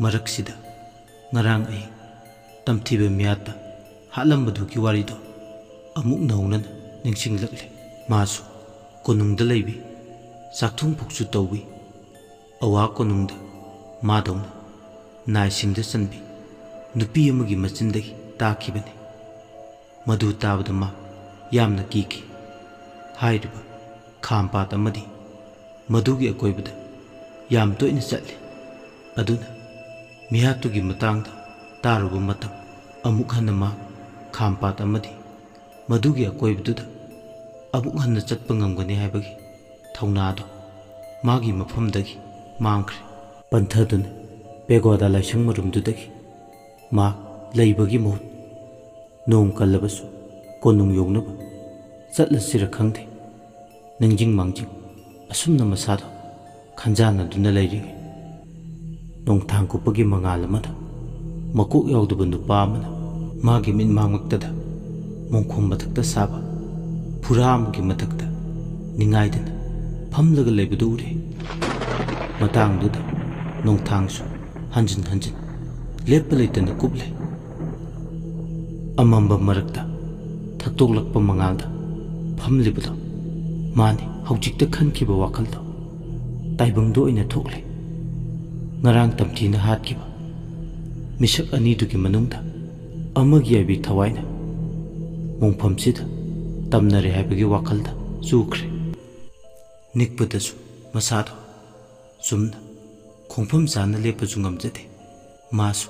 ꯃꯔꯛꯁꯤꯗ ꯉꯔꯥꯡ ꯑꯍꯤꯡ ꯇꯝꯊꯤꯕ ꯃꯤꯌꯥꯠꯇ ꯍꯥꯠꯂꯝꯕꯗꯨꯒꯤ ꯋꯥꯔꯤꯗꯣ ꯑꯃꯨꯛ ꯅꯧꯅꯅ ꯅꯤꯡꯁꯤꯡꯂꯛꯂꯦ ꯃꯥꯁꯨ ꯀꯣꯅꯨꯡꯗ ꯂꯩꯕꯤ ꯆꯥꯛꯊꯣꯡ ꯐꯨꯛꯁꯨ ꯇꯧꯕꯤ ꯑꯋꯥ ꯀꯣꯅꯨꯡꯗ ꯃꯥꯗꯧꯅ ꯅꯥꯏꯁꯤꯡꯗ ꯆꯟꯕꯤ ꯅꯨꯄꯤ ꯑꯃꯒꯤ ꯃꯆꯤꯟꯗꯒꯤ ꯇꯥꯈꯤꯕꯅꯤ ꯃꯗꯨ ꯇꯥꯕꯗ ꯃꯥ ꯌꯥꯝꯅ ꯀꯤꯈꯤ ꯍꯥꯏꯔꯤꯕ ꯈꯥꯝꯄꯥꯠ ꯑꯃꯗꯤ ꯃꯗꯨꯒꯤ ꯑꯀꯣꯏꯕꯗ ꯌꯥꯝ ꯇꯣꯏꯅ ꯆꯠꯂꯤ ꯑꯗꯨꯅ ꯃꯤꯍꯥꯠꯇꯨꯒꯤ ꯃꯇꯥꯡꯗ ꯇꯥꯔꯨꯕ ꯃꯇꯝ ꯑꯃꯨꯛ ꯍꯟꯅ ꯃꯥ ꯈꯥꯝꯄꯥꯠ ꯑꯃꯗꯤ ꯃꯗꯨꯒꯤ ꯑꯀꯣꯏꯕꯗꯨꯗ ꯑꯃꯨꯛ ꯍꯟꯅ ꯆꯠꯄ ꯉꯝꯒꯅꯤ ꯍꯥꯏꯕꯒꯤ ꯊꯧꯅꯥꯗꯣ ꯃꯥꯒꯤ ꯃꯐꯝꯗꯒꯤ ꯃꯥꯡꯈ꯭ꯔꯦ ꯄꯟꯊꯗꯨꯅ ꯄꯦꯒꯣꯗꯥ ꯂꯥꯏꯁꯪ ꯃꯔꯨꯝꯗꯨꯗꯒꯤ ꯃꯥ ꯂꯩꯕꯒꯤ ꯃꯍꯨꯠ ꯅꯣꯡ ꯀꯜꯂꯕꯁꯨ ꯀꯣꯅꯨꯡ ꯌꯧꯅꯕ ꯆꯠꯂꯁꯤꯔ ꯈꯪꯗꯦ ꯅꯤꯡꯖꯤꯡ ꯃꯥꯡꯖꯤꯡ ꯑꯁꯨꯝꯅ ꯃꯁꯥꯗꯣ ꯈꯟꯖꯥꯟꯅꯗꯨꯅ ꯂꯩꯔꯤꯉꯩ ꯅꯣꯡꯊꯥꯡ ꯀꯨꯞꯄꯒꯤ ꯃꯉꯥꯜ ꯑꯃꯗ ꯃꯀꯣꯛ ꯌꯥꯎꯗꯕ ꯅꯨꯄꯥ ꯑꯃꯅ ꯃꯥꯒꯤ ꯃꯤꯠꯃꯥꯡꯃꯛꯇꯗ ꯃꯣꯡꯈꯣꯝ ꯃꯊꯛꯇ ꯁꯥꯕ ꯐꯨꯔꯥ ꯑꯃꯒꯤ ꯃꯊꯛꯇ ꯅꯤꯡꯉꯥꯏꯗꯅ ꯐꯝꯂꯒ ꯂꯩꯕꯗꯨ ꯎꯔꯦ꯫ ꯃꯇꯥꯡꯗꯨꯗ ꯅꯣꯡꯊꯥꯡꯁꯨ ꯍꯟꯖꯤꯟ ꯍꯟꯖꯤꯟ ꯂꯦꯞꯄ ꯂꯩꯇꯅ ꯀꯨꯞꯂꯦ꯫ ꯑꯃꯝꯕ ꯃꯔꯛꯇ ꯊꯛꯇꯣꯛꯂꯛꯄ ꯃꯉꯥꯜꯗ ꯐꯝꯂꯤꯕꯗꯣ ꯃꯥꯅꯤ ꯍꯧꯖꯤꯛꯇ ꯈꯟꯈꯤꯕ ꯋꯥꯈꯜꯗꯣ ꯇꯥꯏꯕꯪꯗ ꯑꯣꯏꯅ ꯊꯣꯛꯂꯦ꯫ ꯉꯔꯥꯡ ꯇꯝꯊꯤꯅ ꯍꯥꯠꯈꯤꯕ ꯃꯤꯁꯛ ꯑꯅꯤꯗꯨꯒꯤ ꯃꯅꯨꯡꯗ ꯑꯃꯒꯤ ꯌꯥꯏꯕꯤ ꯊꯋꯥꯏꯅ ꯃꯣꯡꯐꯝꯁꯤꯗ ꯇꯝꯅꯔꯦ ꯍꯥꯏꯕꯒꯤ ꯋꯥꯈꯜꯗ ꯆꯨꯈ꯭ꯔꯦ꯫ ꯅꯤꯛꯄꯗꯁꯨ ꯃꯁꯥꯗꯣ ꯆꯨꯝꯅ ꯈꯣꯡꯐꯝ ꯆꯥꯅ ꯂꯦꯞꯄꯁꯨ ꯉꯝꯖꯗꯦ꯫ ꯃꯥꯁꯨ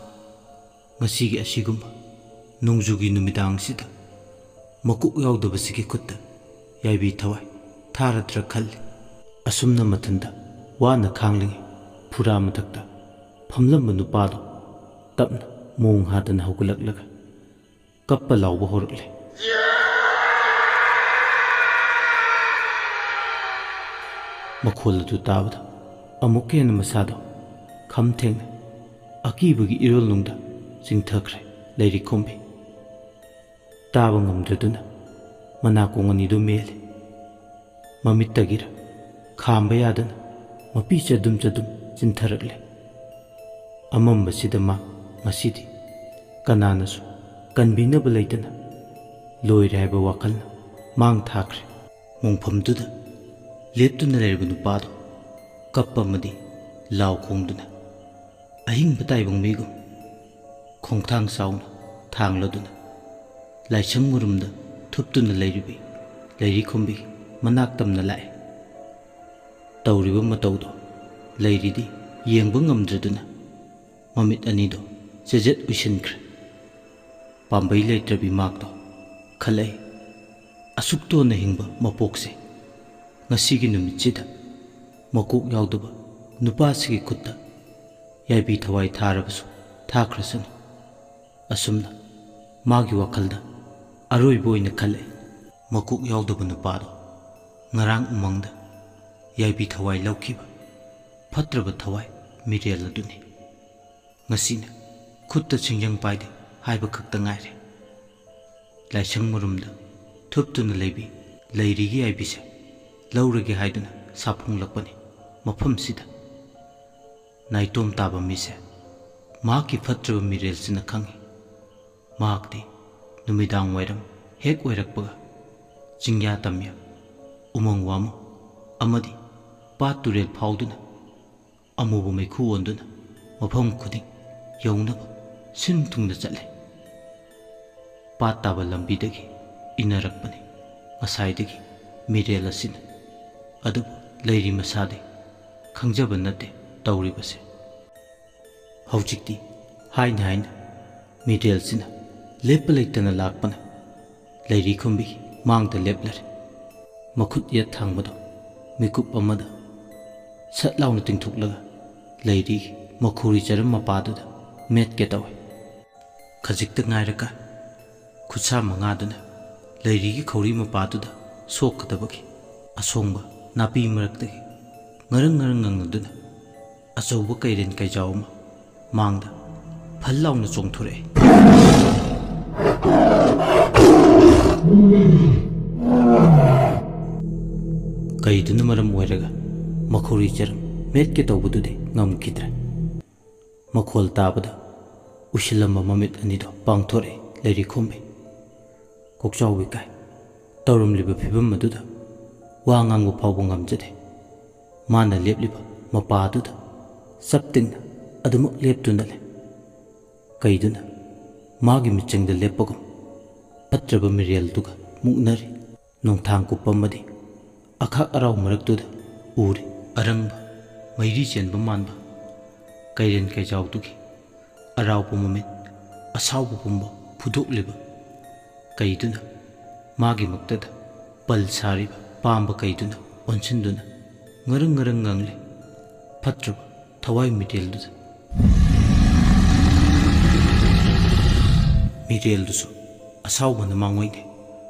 ꯉꯁꯤꯒꯤ ꯑꯁꯤꯒꯨꯝꯕ ꯅꯣꯡꯖꯨꯒꯤ ꯅꯨꯃꯤꯗꯥꯡꯁꯤꯗ ꯃꯀꯣꯛ ꯌꯥꯎꯗꯕꯁꯤꯒꯤ ꯈꯨꯠꯇ ꯌꯥꯏꯕꯤ ꯊꯋꯥꯏ ꯊꯥꯔꯗ꯭ꯔ ꯈꯜꯂꯤ꯫ ꯑꯁꯨꯝꯅ ꯃꯊꯟꯇ ꯋꯥꯅ ꯈꯥꯡꯂꯤꯉꯩ ꯐꯨꯔꯥ ꯃꯊꯛꯇ ꯐꯝꯂꯝꯕ ꯅꯨꯄꯥꯗꯣ ꯇꯞꯅ ꯃꯣꯡ ꯍꯥꯗꯅ ꯍꯧꯒꯠꯂꯛꯂꯒ ꯀꯞꯄ ꯂꯥꯎꯕ ꯍꯧꯔꯛꯂꯦ꯫ ꯃꯈꯣꯜ ꯑꯗꯨ ꯇꯥꯕꯗ ꯑꯃꯨꯛꯀ ꯍꯦꯟꯅ ꯃꯁꯥꯗꯣ ꯈꯝ ꯊꯦꯡꯅ ꯑꯀꯤꯕꯒꯤ ꯏꯔꯣꯜꯅꯨꯡꯗ ꯆꯤꯡꯊꯈ꯭ꯔꯦ ꯂꯩꯔꯤꯈꯣꯝꯕꯤ꯫ ꯇꯥꯕ ꯉꯝꯗ꯭ꯔꯗꯨꯅ ꯃꯅꯥꯀꯣꯡ ꯑꯅꯤꯗꯨ ꯃꯦꯜꯂꯤ꯫ ꯃꯃꯤꯠꯇꯒꯤꯔ ꯈꯥꯝꯕ ꯌꯥꯗꯅ ꯃꯄꯤ ꯆꯗꯨꯝ ꯆꯗꯨꯝ ꯆꯤꯟꯊꯔꯛꯂꯦ꯫ ꯑꯃꯝꯕꯁꯤꯗ ꯃꯥ ꯉꯁꯤꯗꯤ ꯀꯅꯥꯅꯁꯨ ꯀꯟꯕꯤꯅꯕ ꯂꯩꯇꯅ ꯂꯣꯏꯔꯦ ꯍꯥꯏꯕ ꯋꯥꯈꯜꯅ ꯃꯥꯡ ꯊꯥꯈ꯭ꯔꯦ꯫ ꯃꯣꯡꯐꯝꯗꯨꯗ ꯂꯦꯞꯇꯨꯅ ꯂꯩꯔꯤꯕ ꯅꯨꯄꯥꯗꯣ ꯀꯞꯄ ꯑꯃꯗꯤ ꯂꯥꯎ ꯈꯣꯡꯗꯨꯅ ꯑꯍꯤꯡꯕ ꯇꯥꯏꯕꯪ ꯃꯤꯒꯨꯝ ꯈꯣꯡꯊꯥꯡ ꯆꯥꯎꯅ ꯊꯥꯡꯂꯗꯨꯅ ꯂꯥꯏꯁꯪ ꯃꯨꯔꯨꯝꯗ ꯊꯨꯞꯇꯨꯅ ꯂꯩꯔꯤꯕꯤ ꯂꯩꯔꯤꯈꯣꯝꯕꯤꯒꯤ ꯃꯅꯥꯛ ꯇꯝꯅ ꯂꯥꯛꯑꯦ꯫ ꯇꯧꯔꯤꯕ ꯃꯇꯧꯗꯣ ꯂꯩꯔꯤꯗꯤ ꯌꯦꯡꯕ ꯉꯝꯗ꯭ꯔꯗꯨꯅ ꯃꯃꯤꯠ ꯑꯅꯤꯗꯣ ꯆꯦꯖꯦꯠ ꯎꯏꯁꯤꯟꯈ꯭ꯔꯦ꯫ ꯄꯥꯝꯕꯩ ꯂꯩꯇ꯭ꯔꯕꯤ ꯃꯥꯛꯇꯣ ꯈꯜꯂꯛꯏ ꯑꯁꯨꯛ ꯇꯣꯟꯅ ꯍꯤꯡꯕ ꯃꯄꯣꯛꯁꯦ ꯉꯁꯤꯒꯤ ꯅꯨꯃꯤꯠꯁꯤꯗ ꯃꯀꯣꯛ ꯌꯥꯎꯗꯕ ꯅꯨꯄꯥꯁꯤꯒꯤ ꯈꯨꯠꯇ ꯌꯥꯏꯕꯤ ꯊꯋꯥꯏ ꯊꯥꯔꯕꯁꯨ ꯊꯥꯈ꯭ꯔꯁꯅꯨ꯫ ꯑꯁꯨꯝꯅ ꯃꯥꯒꯤ ꯋꯥꯈꯜꯗ ꯑꯔꯣꯏꯕ ꯑꯣꯏꯅ ꯈꯜꯂꯛꯏ꯫ ꯃꯀꯣꯛ ꯌꯥꯎꯗꯕ ꯅꯨꯄꯥꯗꯣ ꯉꯔꯥꯡ ꯎꯃꯪꯗ ꯌꯥꯏꯕꯤ ꯊꯋꯥꯏ ꯂꯧꯈꯤꯕ ꯐꯠꯇ꯭ꯔꯕ ꯊꯋꯥꯏ ꯃꯤꯔꯦꯜ ꯑꯗꯨꯅꯤ꯫ ꯉꯁꯤꯅ ꯈꯨꯠꯇ ꯁꯤꯡꯖꯪ ꯄꯥꯏꯗꯦ ꯍꯥꯏꯕ ꯈꯛꯇ ꯉꯥꯏꯔꯦ꯫ ꯂꯥꯏꯁꯪ ꯃꯔꯨꯝꯗ ꯊꯨꯞꯇꯨꯅ ꯂꯩꯕꯤ ꯂꯩꯔꯤꯒꯤ ꯌꯥꯏꯕꯤꯁꯦ ꯂꯧꯔꯒꯦ ꯍꯥꯏꯗꯨꯅ ꯁꯥꯐꯣꯡꯂꯛꯄꯅꯤ꯫ ꯃꯐꯝꯁꯤꯗ ꯅꯥꯏꯇꯣꯝ ꯇꯥꯕ ꯃꯤꯁꯦ ꯃꯍꯥꯛꯀꯤ ꯐꯠꯇ꯭ꯔꯕ ꯃꯤꯔꯦꯜꯁꯤꯅ ꯈꯪꯏ꯫ ꯃꯍꯥꯛꯇꯤ ꯅꯨꯃꯤꯗꯥꯡ ꯋꯥꯏꯔꯝ ꯍꯦꯛ ꯑꯣꯏꯔꯛꯄꯒ ꯆꯤꯡꯌꯥ ꯇꯝꯌꯥ ꯎꯃꯪ ꯋꯥꯃꯪ ꯑꯃꯗꯤ ꯄꯥꯠ ꯇꯨꯔꯦꯜ ꯐꯥꯎꯗꯨꯅ ꯑꯃꯨꯕ ꯃꯩꯈꯨ ꯑꯣꯟꯗꯨꯅ ꯃꯐꯝ ꯈꯨꯗꯤꯡ ꯌꯧꯅꯕ ꯁꯤꯟ ꯊꯨꯡꯅ ꯆꯠꯂꯦ꯫ ꯄꯥꯠ ꯇꯥꯕ ꯂꯝꯕꯤꯗꯒꯤ ꯏꯟꯅꯔꯛꯄꯅꯤ ꯉꯁꯥꯏꯗꯒꯤ ꯃꯤꯔꯦꯜ ꯑꯁꯤꯅ꯫ ꯑꯗꯨꯕꯨ ꯂꯩꯔꯤ ꯃꯁꯥꯗꯤ ꯈꯪꯖꯕ ꯅꯠꯇꯦ ꯇꯧꯔꯤꯕꯁꯦ꯫ ꯍꯧꯖꯤꯛꯇꯤ ꯍꯥꯏꯅ ꯍꯥꯏꯅ ꯃꯤꯔꯦꯜꯁꯤꯅ ꯂꯦꯞꯄ ꯂꯩꯇꯅ ꯂꯥꯛꯄꯅ ꯂꯩꯔꯤꯈꯣꯝꯕꯤꯒꯤ ꯃꯥꯡꯗ ꯂꯦꯞꯂꯔꯦ꯫ ꯃꯈꯨꯠ ꯌꯦꯠ ꯊꯥꯡꯕꯗꯣ ꯃꯤꯀꯨꯞ ꯑꯃꯗ ꯁꯠ ꯂꯥꯎꯅ ꯇꯤꯡꯊꯣꯛꯂꯒ ꯂꯩꯔꯤꯒꯤ ꯃꯈꯣꯔꯤ ꯆꯔꯝ ꯃꯄꯥꯗꯨꯗ ꯃꯦꯠꯀꯦ ꯇꯧꯏ꯫ ꯈꯖꯤꯛꯇ ꯉꯥꯏꯔꯀꯥꯟ ꯈꯨꯠꯁꯥ ꯃꯉꯥꯗꯨꯅ ꯂꯩꯔꯤꯒꯤ ꯈꯧꯔꯤ ꯃꯄꯥꯗꯨꯗ ꯁꯣꯛꯀꯗꯕꯒꯤ ꯑꯁꯣꯡꯕ ꯅꯥꯄꯤ ꯃꯔꯛꯇꯒꯤ ꯉꯔꯪ ꯉꯔꯪ ꯉꯪꯅꯗꯨꯅ ꯑꯆꯧꯕ ꯀꯩꯔꯦꯟ ꯀꯩꯖꯥꯎ ꯑꯃ ꯃꯥꯡꯗ ꯐꯜ ꯂꯥꯎꯅ ꯆꯣꯡꯊꯣꯔꯛꯏ꯫ ꯀꯩꯗꯨꯅ ꯃꯔꯝ ꯑꯣꯏꯔꯒ ꯃꯈꯣꯔꯤ ꯆꯔꯝ ꯃꯦꯠꯀꯦ ꯇꯧꯕꯗꯨꯗꯤ ꯉꯝꯈꯤꯗ꯭ꯔꯦ꯫ ꯃꯈꯣꯜ ꯇꯥꯕꯗ ꯎꯏꯁꯤꯜꯂꯝꯕ ꯃꯃꯤꯠ ꯑꯅꯤꯗꯣ ꯄꯥꯡꯊꯣꯔꯛꯏ ꯂꯩꯔꯤꯈꯣꯝꯕꯤ꯫ ꯀꯣꯛꯆꯥꯎꯕꯤ ꯀꯥꯏ ꯇꯧꯔꯝꯂꯤꯕ ꯐꯤꯕꯝ ꯑꯗꯨꯗ ꯋꯥ ꯉꯥꯡꯕ ꯐꯥꯎꯕ ꯉꯝꯖꯗꯦ꯫ ꯃꯥꯅ ꯂꯦꯞꯂꯤꯕ ꯃꯄꯥꯗꯨꯗ ꯆꯞ ꯇꯤꯡꯅ ꯑꯗꯨꯃꯛ ꯂꯦꯞꯇꯨꯅ ꯂꯩ꯫ ꯀꯩꯗꯨꯅ ꯃꯥꯒꯤ ꯃꯤꯠꯆꯪꯗ ꯂꯦꯞꯄꯒꯨꯝ ꯐꯠꯇ꯭ꯔꯕ ꯃꯤꯔꯦꯜꯗꯨꯒ ꯃꯨꯛꯅꯔꯤ꯫ ꯅꯣꯡꯊꯥꯡ ꯀꯨꯞꯄ ꯑꯃꯗꯤ ꯑꯈꯥꯛ ꯑꯔꯥꯎ ꯃꯔꯛꯇꯨꯗ ꯎꯔꯤ ꯑꯔꯪꯕ ꯃꯩꯔꯤ ꯆꯦꯟꯕ ꯃꯥꯟꯕ ꯀꯩꯔꯦꯟ ꯀꯩꯖꯥꯎꯗꯨꯒꯤ ꯑꯔꯥꯎꯕ ꯃꯃꯤꯠ ꯑꯁꯥꯎꯕ ꯄꯨꯝꯕ ꯐꯨꯗꯣꯛꯂꯤꯕ ꯀꯩꯗꯨꯅ ꯃꯥꯒꯤ ꯃꯛꯇꯗ ꯄꯜ ꯁꯥꯔꯤꯕ ꯄꯥꯝꯕ ꯀꯩꯗꯨꯅ ꯑꯣꯟꯁꯤꯟꯗꯨꯅ ꯉꯔꯪ ꯉꯔꯪ ꯉꯪꯂꯤ ꯐꯠꯇ꯭ꯔꯕ ꯊꯋꯥꯏ ꯃꯤꯔꯦꯜꯗꯨꯗ꯫ ꯃꯤꯔꯦꯜꯗꯨꯁꯨ ꯑꯁꯥꯎꯕꯅ ꯃꯥꯡꯑꯣꯏꯅꯩ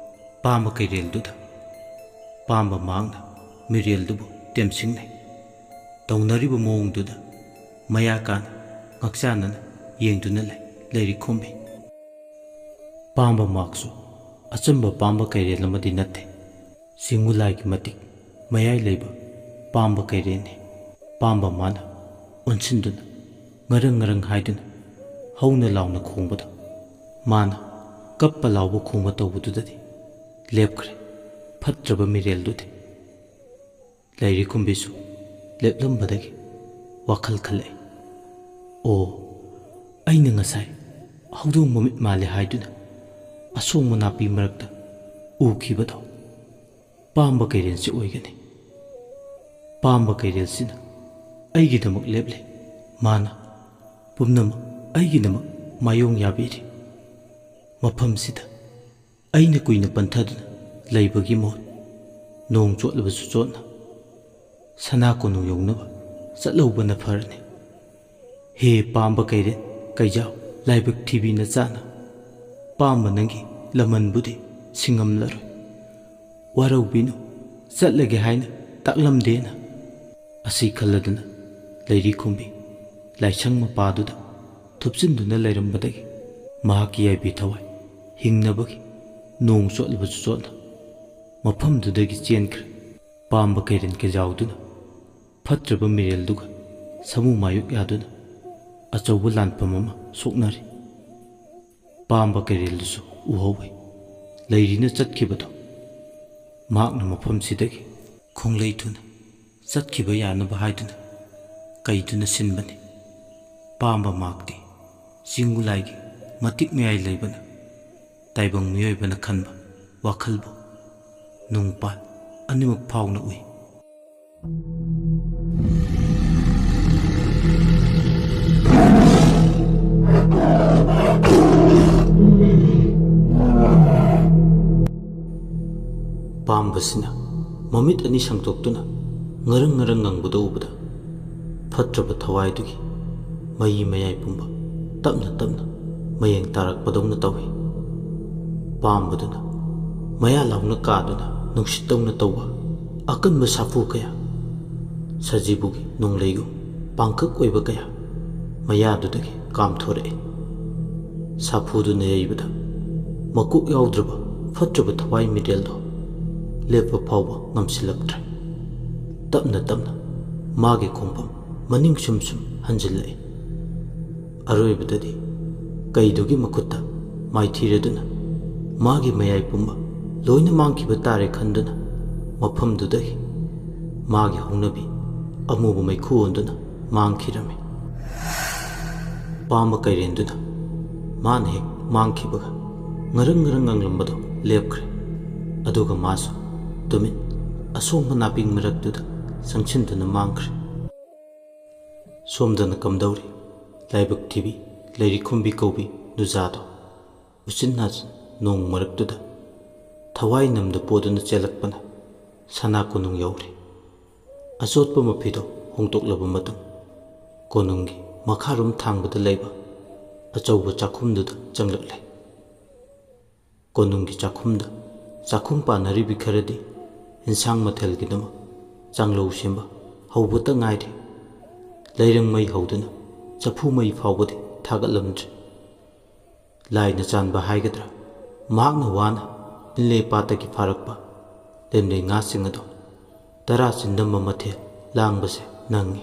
ꯄꯥꯝꯕ ꯀꯩꯔꯦꯜꯗꯨꯗ꯫ ꯄꯥꯝꯕ ꯃꯍꯥꯛꯅ ꯃꯤꯔꯦꯜꯗꯨꯕꯨ ꯇꯦꯝꯁꯤꯡꯅꯩ꯫ ꯇꯧꯅꯔꯤꯕ ꯃꯑꯣꯡꯗꯨꯗ ꯃꯌꯥ ꯀꯥꯅ ꯉꯛꯆꯥꯅꯅ ꯌꯦꯡꯗꯨꯅ ꯂꯩ ꯂꯩꯔꯤꯈꯣꯝꯕꯤ꯫ ꯄꯥꯝꯕ ꯃꯍꯥꯛꯁꯨ ꯑꯆꯝꯕ ꯄꯥꯝꯕ ꯀꯩꯔꯦꯜ ꯑꯃꯗꯤ ꯅꯠꯇꯦ꯫ ꯁꯤꯡꯒꯨꯂꯥꯏꯒꯤ ꯃꯇꯤꯛ ꯃꯌꯥꯏ ꯂꯩꯕ ꯄꯥꯝꯕ ꯀꯩꯔꯦꯟꯅꯤ꯫ ꯄꯥꯝꯕ ꯃꯥꯅ ꯑꯣꯟꯁꯤꯟꯗꯨꯅ ꯉꯔꯪ ꯉꯔꯪ ꯍꯥꯏꯗꯨꯅ ꯍꯧꯅ ꯂꯥꯎꯅ ꯈꯣꯡꯕꯗ ꯃꯥꯅ ꯀꯞꯄ ꯂꯥꯎꯕ ꯈꯣꯡꯕ ꯇꯧꯕꯗꯨꯗꯗꯤ ꯂꯦꯞꯈ꯭ꯔꯦ ꯐꯠꯇ꯭ꯔꯕ ꯃꯤꯔꯦꯜꯗꯨꯗꯤ꯫ ꯂꯩꯔꯤꯈꯨꯝꯕꯤꯁꯨ ꯂꯦꯞꯂꯝꯕꯗꯒꯤ ꯋꯥꯈꯜ ꯈꯜꯂꯛꯏ꯫ ꯑꯣ, ꯑꯩꯅ ꯉꯁꯥꯏ ꯍꯧꯗꯣꯡ ꯃꯃꯤꯠ ꯃꯥꯜꯂꯦ ꯍꯥꯏꯗꯨꯅ ꯑꯁꯣꯡꯕ ꯅꯥꯄꯤ ꯃꯔꯛꯇ ꯎꯈꯤꯕꯗꯣ ꯄꯥꯝꯕ ꯀꯩꯔꯦꯜꯁꯤ ꯑꯣꯏꯒꯅꯤ꯫ ꯄꯥꯝꯕ ꯀꯩꯔꯦꯜꯁꯤꯅ ꯑꯩꯒꯤꯗꯃꯛ ꯂꯦꯞꯂꯤ꯫ ꯃꯥꯅ ꯄꯨꯝꯅꯃꯛ ꯑꯩꯒꯤꯗꯃꯛ ꯃꯥꯌꯣꯡ ꯌꯥꯕꯤꯔꯤ꯫ ꯃꯐꯝꯁꯤꯗ ꯑꯩꯅ ꯀꯨꯏꯅ ꯄꯟꯊꯗꯨꯅ ꯂꯩꯕꯒꯤ ꯃꯍꯨꯠ ꯅꯣꯡ ꯆꯣꯠꯂꯕꯁꯨ ꯆꯣꯠꯅ ꯁꯅꯥ ꯀꯣꯅꯨꯡ ꯌꯧꯅꯕ ꯆꯠꯍꯧꯕꯅ ꯐꯔꯅꯤ꯫ ꯍꯦ ꯄꯥꯝꯕ ꯀꯩꯔꯦꯜ ꯀꯩꯖꯥꯎ ꯂꯥꯏꯕꯛ ꯊꯤꯕꯤ ꯅꯆꯥꯅ, ꯄꯥꯝꯕ ꯅꯪꯒꯤ ꯂꯃꯟꯕꯨꯗꯤ ꯁꯤꯡꯉꯝꯂꯔꯣꯏ꯫ ꯋꯥꯔꯧꯕꯤꯅꯨ ꯆꯠꯂꯒꯦ ꯍꯥꯏꯅ ꯇꯥꯛꯂꯝꯗꯦꯅ꯫ ꯑꯁꯤ ꯈꯜꯂꯗꯨꯅ ꯂꯩꯔꯤꯈꯨꯝꯕꯤ ꯂꯥꯏꯁꯪ ꯃꯄꯥꯗꯨꯗ ꯊꯨꯞꯆꯤꯟꯗꯨꯅ ꯂꯩꯔꯝꯕꯗꯒꯤ ꯃꯍꯥꯛꯀꯤ ꯌꯥꯏꯕꯤ ꯊꯋꯥꯏ ꯍꯤꯡꯅꯕꯒꯤ ꯅꯣꯡ ꯆꯣꯠꯂꯕꯁꯨ ꯆꯣꯠꯅ ꯃꯐꯝꯗꯨꯗꯒꯤ ꯆꯦꯟꯈ꯭ꯔꯦ꯫ ꯄꯥꯝꯕ ꯀꯩꯔꯦꯜ ꯀꯩꯖꯥꯎꯗꯨꯅ ꯐꯠꯇ꯭ꯔꯕ ꯃꯤꯔꯦꯜꯗꯨꯒ ꯁꯃꯨ ꯃꯥꯌꯣꯛ ꯌꯥꯗꯨꯅ ꯑꯆꯧꯕ ꯂꯥꯟꯐꯝ ꯑꯃ ꯁꯣꯛꯅꯔꯤ꯫ ꯄꯥꯝꯕ ꯀꯩꯔꯦꯜꯗꯨꯁꯨ ꯎꯍꯧꯏ ꯂꯩꯔꯤꯅ ꯆꯠꯈꯤꯕꯗꯣ꯫ ꯃꯍꯥꯛꯅ ꯃꯐꯝꯁꯤꯗꯒꯤ ꯈꯣꯡꯂꯩ ꯊꯨꯅ ꯆꯠꯈꯤꯕ ꯌꯥꯅꯕ ꯍꯥꯏꯗꯨꯅ ꯀꯩꯗꯨꯅ ꯁꯤꯟꯕꯅꯤ꯫ ꯄꯥꯝꯕ ꯃꯥꯛꯇꯤ ꯆꯤꯡꯒꯨꯂꯥꯏꯒꯤ ꯃꯇꯤꯛ ꯃꯌꯥꯏ ꯂꯩꯕꯅ ꯇꯥꯏꯕꯪ ꯃꯤꯑꯣꯏꯕꯅ ꯈꯟꯕ ꯋꯥꯈꯜꯕꯨ ꯅꯨꯡꯄꯥꯜ ꯑꯅꯤꯃꯛ ꯐꯥꯎꯅ ꯎꯏ꯫ ꯄꯥꯝꯕꯁꯤꯅ ꯃꯃꯤꯠ ꯑꯅꯤ ꯁꯪꯇꯣꯛꯇꯨꯅ ꯉꯔꯪ ꯉꯔꯪ ꯉꯪꯕꯗ ꯎꯕꯗ ꯐꯠꯇ꯭ꯔꯕ ꯊꯋꯥꯏꯗꯨꯒꯤ ꯃꯌꯤ ꯃꯌꯥꯏ ꯄꯨꯝꯕ ꯇꯞꯅ ꯇꯞꯅ ꯃꯌꯦꯡ ꯇꯥꯔꯛꯄꯗꯧꯅ ꯇꯧꯏ꯫ ꯄꯥꯝꯕꯗꯨꯅ ꯃꯌꯥ ꯂꯥꯎꯅ ꯀꯥꯗꯨꯅ ꯅꯨꯡꯁꯤꯠꯇꯧꯅ ꯇꯧꯕ ꯑꯀꯟꯕ ꯁꯥꯐꯨ ꯀꯌꯥ, ꯁꯖꯤꯕꯨꯒꯤ ꯅꯣꯡꯂꯩꯒꯨꯝ ꯄꯥꯡꯈꯛ ꯑꯣꯏꯕ ꯀꯌꯥ ꯃꯌꯥꯗꯨꯗꯒꯤ ꯀꯥꯝꯊꯣꯔꯛꯏ꯫ ꯁꯥꯐꯨꯗꯨꯅ ꯌꯩꯕꯗ ꯃꯀꯣꯛ ꯌꯥꯎꯗ꯭ꯔꯕ ꯐꯠꯇ꯭ꯔꯕ ꯊꯋꯥꯏ ꯃꯤꯔꯦꯜꯗꯣ ꯂꯦꯞꯄ ꯐꯥꯎꯕ ꯉꯝꯁꯤꯜꯂꯛꯇ꯭ꯔꯦ꯫ ꯇꯞꯅ ꯇꯞꯅ ꯃꯥꯒꯤ ꯈꯣꯡꯐꯝ ꯃꯅꯤꯡ ꯁꯨꯝ ꯁꯨꯝ ꯍꯟꯖꯤꯜꯂꯛꯏ꯫ ꯑꯔꯣꯏꯕꯗꯗꯤ ꯀꯩꯗꯨꯒꯤ ꯃꯈꯨꯠꯇ ꯃꯥꯏꯊꯤꯔꯗꯨꯅ ꯃꯥꯒꯤ ꯃꯌꯥꯏ ꯄꯨꯝꯕ ꯂꯣꯏꯅ ꯃꯥꯡꯈꯤꯕ ꯇꯥꯔꯦ ꯈꯟꯗꯨꯅ ꯃꯐꯝꯗꯨꯗꯒꯤ ꯃꯥꯒꯤ ꯍꯧꯅꯕꯤ ꯑꯃꯨꯕ ꯃꯩꯈꯨ ꯑꯣꯟꯗꯨꯅ ꯃꯥꯡꯈꯤꯔꯝꯃꯤ꯫ ꯄꯥꯝꯕ ꯀꯩꯔꯦꯟꯗꯨꯅ ꯃꯥꯅ ꯍꯦꯛ ꯃꯥꯡꯈꯤꯕꯒ ꯉꯔꯪ ꯉꯔꯪ ꯉꯪꯂꯝꯕꯗꯣ ꯂꯦꯞꯈ꯭ꯔꯦ꯫ ꯑꯗꯨꯒ ꯃꯥꯁꯨ ꯇꯨꯃꯤꯟ ꯑꯁꯣꯡꯕ ꯅꯥꯄꯤꯡ ꯃꯔꯛꯇꯨꯗ ꯆꯪꯁꯤꯟꯗꯨꯅ ꯃꯥꯡꯈ꯭ꯔꯦ꯫ ꯁꯣꯝꯗꯅ ꯀꯝꯗꯧꯔꯤ ꯂꯥꯏꯕꯛ ꯊꯤꯕꯤ ꯂꯩꯔꯤꯈꯨꯝꯕꯤ ꯀꯧꯕꯤ ꯅꯨꯖꯥꯗꯣ ꯎꯆꯤꯟ ꯅꯥꯆꯤꯟ ꯅꯣꯡ ꯃꯔꯛꯇꯨꯗ ꯊꯋꯥꯏ ꯅꯝꯗ ꯄꯣꯗꯨꯅ ꯆꯦꯜꯂꯛꯄꯅ ꯁꯅꯥ ꯀꯣꯅꯨꯡ ꯌꯧꯔꯤ꯫ ꯑꯆꯣꯠꯄ ꯃꯐꯤꯗꯣ ꯍꯣꯡꯗꯣꯛꯂꯕ ꯃꯇꯨꯡ ꯀꯣꯅꯨꯡꯒꯤ ꯃꯈꯥꯔꯣꯝ ꯊꯥꯡꯕꯗ ꯂꯩꯕ ꯑꯆꯧꯕ ꯆꯥꯛꯈꯨꯝꯗꯨꯗ ꯆꯪꯂꯛꯂꯦ꯫ ꯀꯣꯅꯨꯡꯒꯤ ꯆꯥꯛꯈꯨꯝꯗ ꯆꯥꯛꯈꯨꯝ ꯄꯥꯟꯅꯔꯤꯕꯤ ꯈꯔꯗꯤ ꯏꯟꯁꯥꯡ ꯃꯊꯦꯜꯒꯤꯗꯃꯛ ꯆꯥꯡꯂꯧ ꯁꯦꯝꯕ ꯍꯧꯕꯇ ꯉꯥꯏꯔꯤ꯫ ꯂꯩꯔꯪ ꯃꯩ ꯍꯧꯗꯨꯅ ꯆꯐꯨ ꯃꯩ ꯐꯥꯎꯕꯗꯤ ꯊꯥꯒꯠꯂꯝꯗ꯭ꯔꯤ꯫ ꯂꯥꯏꯅ ꯆꯥꯟꯕ ꯍꯥꯏꯒꯗ꯭ꯔꯥ, ꯃꯍꯥꯛꯅ ꯋꯥꯅ ꯏꯟꯂꯦ ꯄꯥꯠꯇꯒꯤ ꯐꯥꯔꯛꯄ ꯂꯦꯝꯂꯩ ꯉꯥꯁꯤꯡ ꯑꯗꯣ ꯇꯔꯥ ꯆꯤꯟꯗꯝꯕ ꯃꯊꯦꯜ ꯂꯥꯡꯕꯁꯦ ꯅꯪꯉꯤ꯫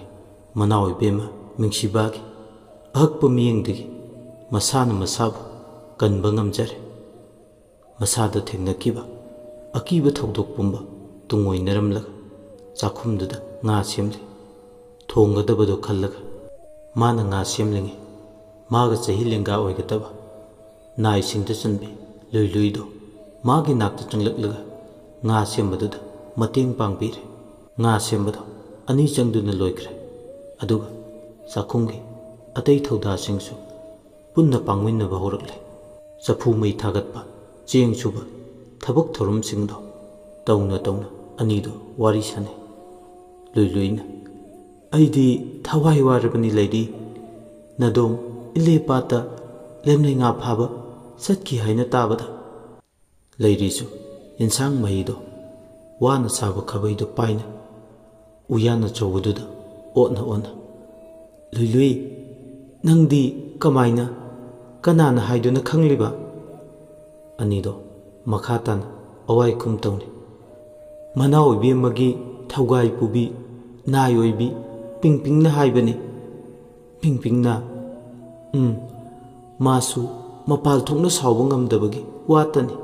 ꯃꯅꯥꯎ ꯏꯕꯦꯝꯃ ꯃꯤꯡꯁꯤꯕꯥꯒꯤ ꯑꯍꯛꯄ ꯃꯤꯠꯌꯦꯡꯗꯒꯤ ꯃꯁꯥꯅ ꯃꯁꯥꯕꯨ ꯀꯟꯕ ꯉꯝꯖꯔꯦ꯫ ꯃꯁꯥꯗ ꯊꯦꯡꯅꯈꯤꯕ ꯑꯀꯤꯕ ꯊꯧꯗꯣꯛ ꯄꯨꯝꯕ ꯇꯨꯡꯑꯣꯏꯅꯔꯝꯂꯒ ꯆꯥꯛꯈꯨꯝꯗꯨꯗ ꯉꯥ ꯁꯦꯝꯂꯤ꯫ ꯊꯣꯡꯒꯗꯕꯗꯣ ꯈꯜꯂꯒ ꯃꯥꯅ ꯉꯥ ꯁꯦꯝꯂꯤꯉꯩ ꯃꯥꯒ ꯆꯍꯤ ꯂꯦꯡꯒꯥ ꯑꯣꯏꯒꯗꯕ ꯅꯥꯏꯁꯤꯡꯗ ꯆꯟꯕꯤ ꯂꯨꯏꯂꯨꯏꯗꯣ ꯃꯥꯒꯤ ꯅꯥꯛꯇ ꯆꯪꯂꯛꯂꯒ ꯉꯥ ꯁꯦꯝꯕꯗꯨꯗ ꯃꯇꯦꯡ ꯄꯥꯡꯕꯤꯔꯦ꯫ ꯉꯥ ꯁꯦꯝꯕꯗꯣ ꯑꯅꯤ ꯆꯪꯗꯨꯅ ꯂꯣꯏꯈ꯭ꯔꯦ꯫ ꯑꯗꯨꯒ ꯆꯥꯛꯈꯨꯝꯒꯤ ꯑꯇꯩ ꯊꯧꯗꯥꯁꯤꯡꯁꯨ ꯄꯨꯟꯅ ꯄꯥꯡꯃꯤꯟꯅꯕ ꯍꯧꯔꯛꯂꯦ꯫ ꯆꯐꯨ ꯃꯩ ꯊꯥꯒꯠꯄ, ꯆꯦꯡ ꯁꯨꯕ ꯊꯕꯛ ꯊꯧꯔꯝꯁꯤꯡꯗꯣ ꯇꯧꯅ ꯇꯧꯅ ꯑꯅꯤꯗꯣ ꯋꯥꯔꯤ ꯁꯥꯅꯩ꯫ ꯂꯨꯏꯂꯨꯏꯅ ꯑꯩꯗꯤ ꯊꯋꯥꯏ ꯋꯥꯔꯕꯅꯤ ꯂꯩꯔꯤ, ꯅꯗꯣꯝ ꯏꯟꯂꯦ ꯄꯥꯠꯇ ꯂꯦꯝꯂꯩ ꯉꯥ ꯐꯥꯕ ꯆꯠꯈꯤ ꯍꯥꯏꯅ ꯇꯥꯕꯗ꯫ ꯂꯩꯔꯤꯁꯨ ꯌꯦꯟꯁꯥꯡ ꯃꯍꯤꯗꯣ ꯋꯥꯅ ꯁꯥꯕ ꯈꯥꯕꯩꯗꯣ ꯄꯥꯏꯅ ꯎꯌꯥꯟ ꯑꯆꯧꯕꯗꯨꯗ ꯑꯣꯠꯅ ꯑꯣꯠꯅ ꯂꯨꯏꯂꯨꯏ, ꯅꯪꯗꯤ ꯀꯃꯥꯏꯅ, ꯀꯅꯥꯅ ꯍꯥꯏꯗꯨꯅ ꯈꯪꯂꯤꯕ? ꯑꯅꯤꯗꯣ ꯃꯈꯥ ꯇꯥꯅ ꯑꯋꯥꯏ ꯈꯨꯝ ꯇꯧꯅꯤ꯫ ꯃꯅꯥꯎ ꯑꯣꯏꯕꯤ ꯊꯧꯒꯥꯏ ꯄꯨꯕꯤ ꯅꯥꯏ ꯑꯣꯏꯕꯤ ꯄꯤꯡꯄꯤꯡꯅ ꯍꯥꯏꯕꯅꯤ꯫ ꯄꯤꯡꯄꯤꯡꯅ ꯃꯥꯁꯨ ꯃꯄꯥꯜ ꯊꯣꯛꯅ ꯁꯥꯎꯕ ꯉꯝꯗꯕꯒꯤ ꯋꯥꯇꯅꯤ꯫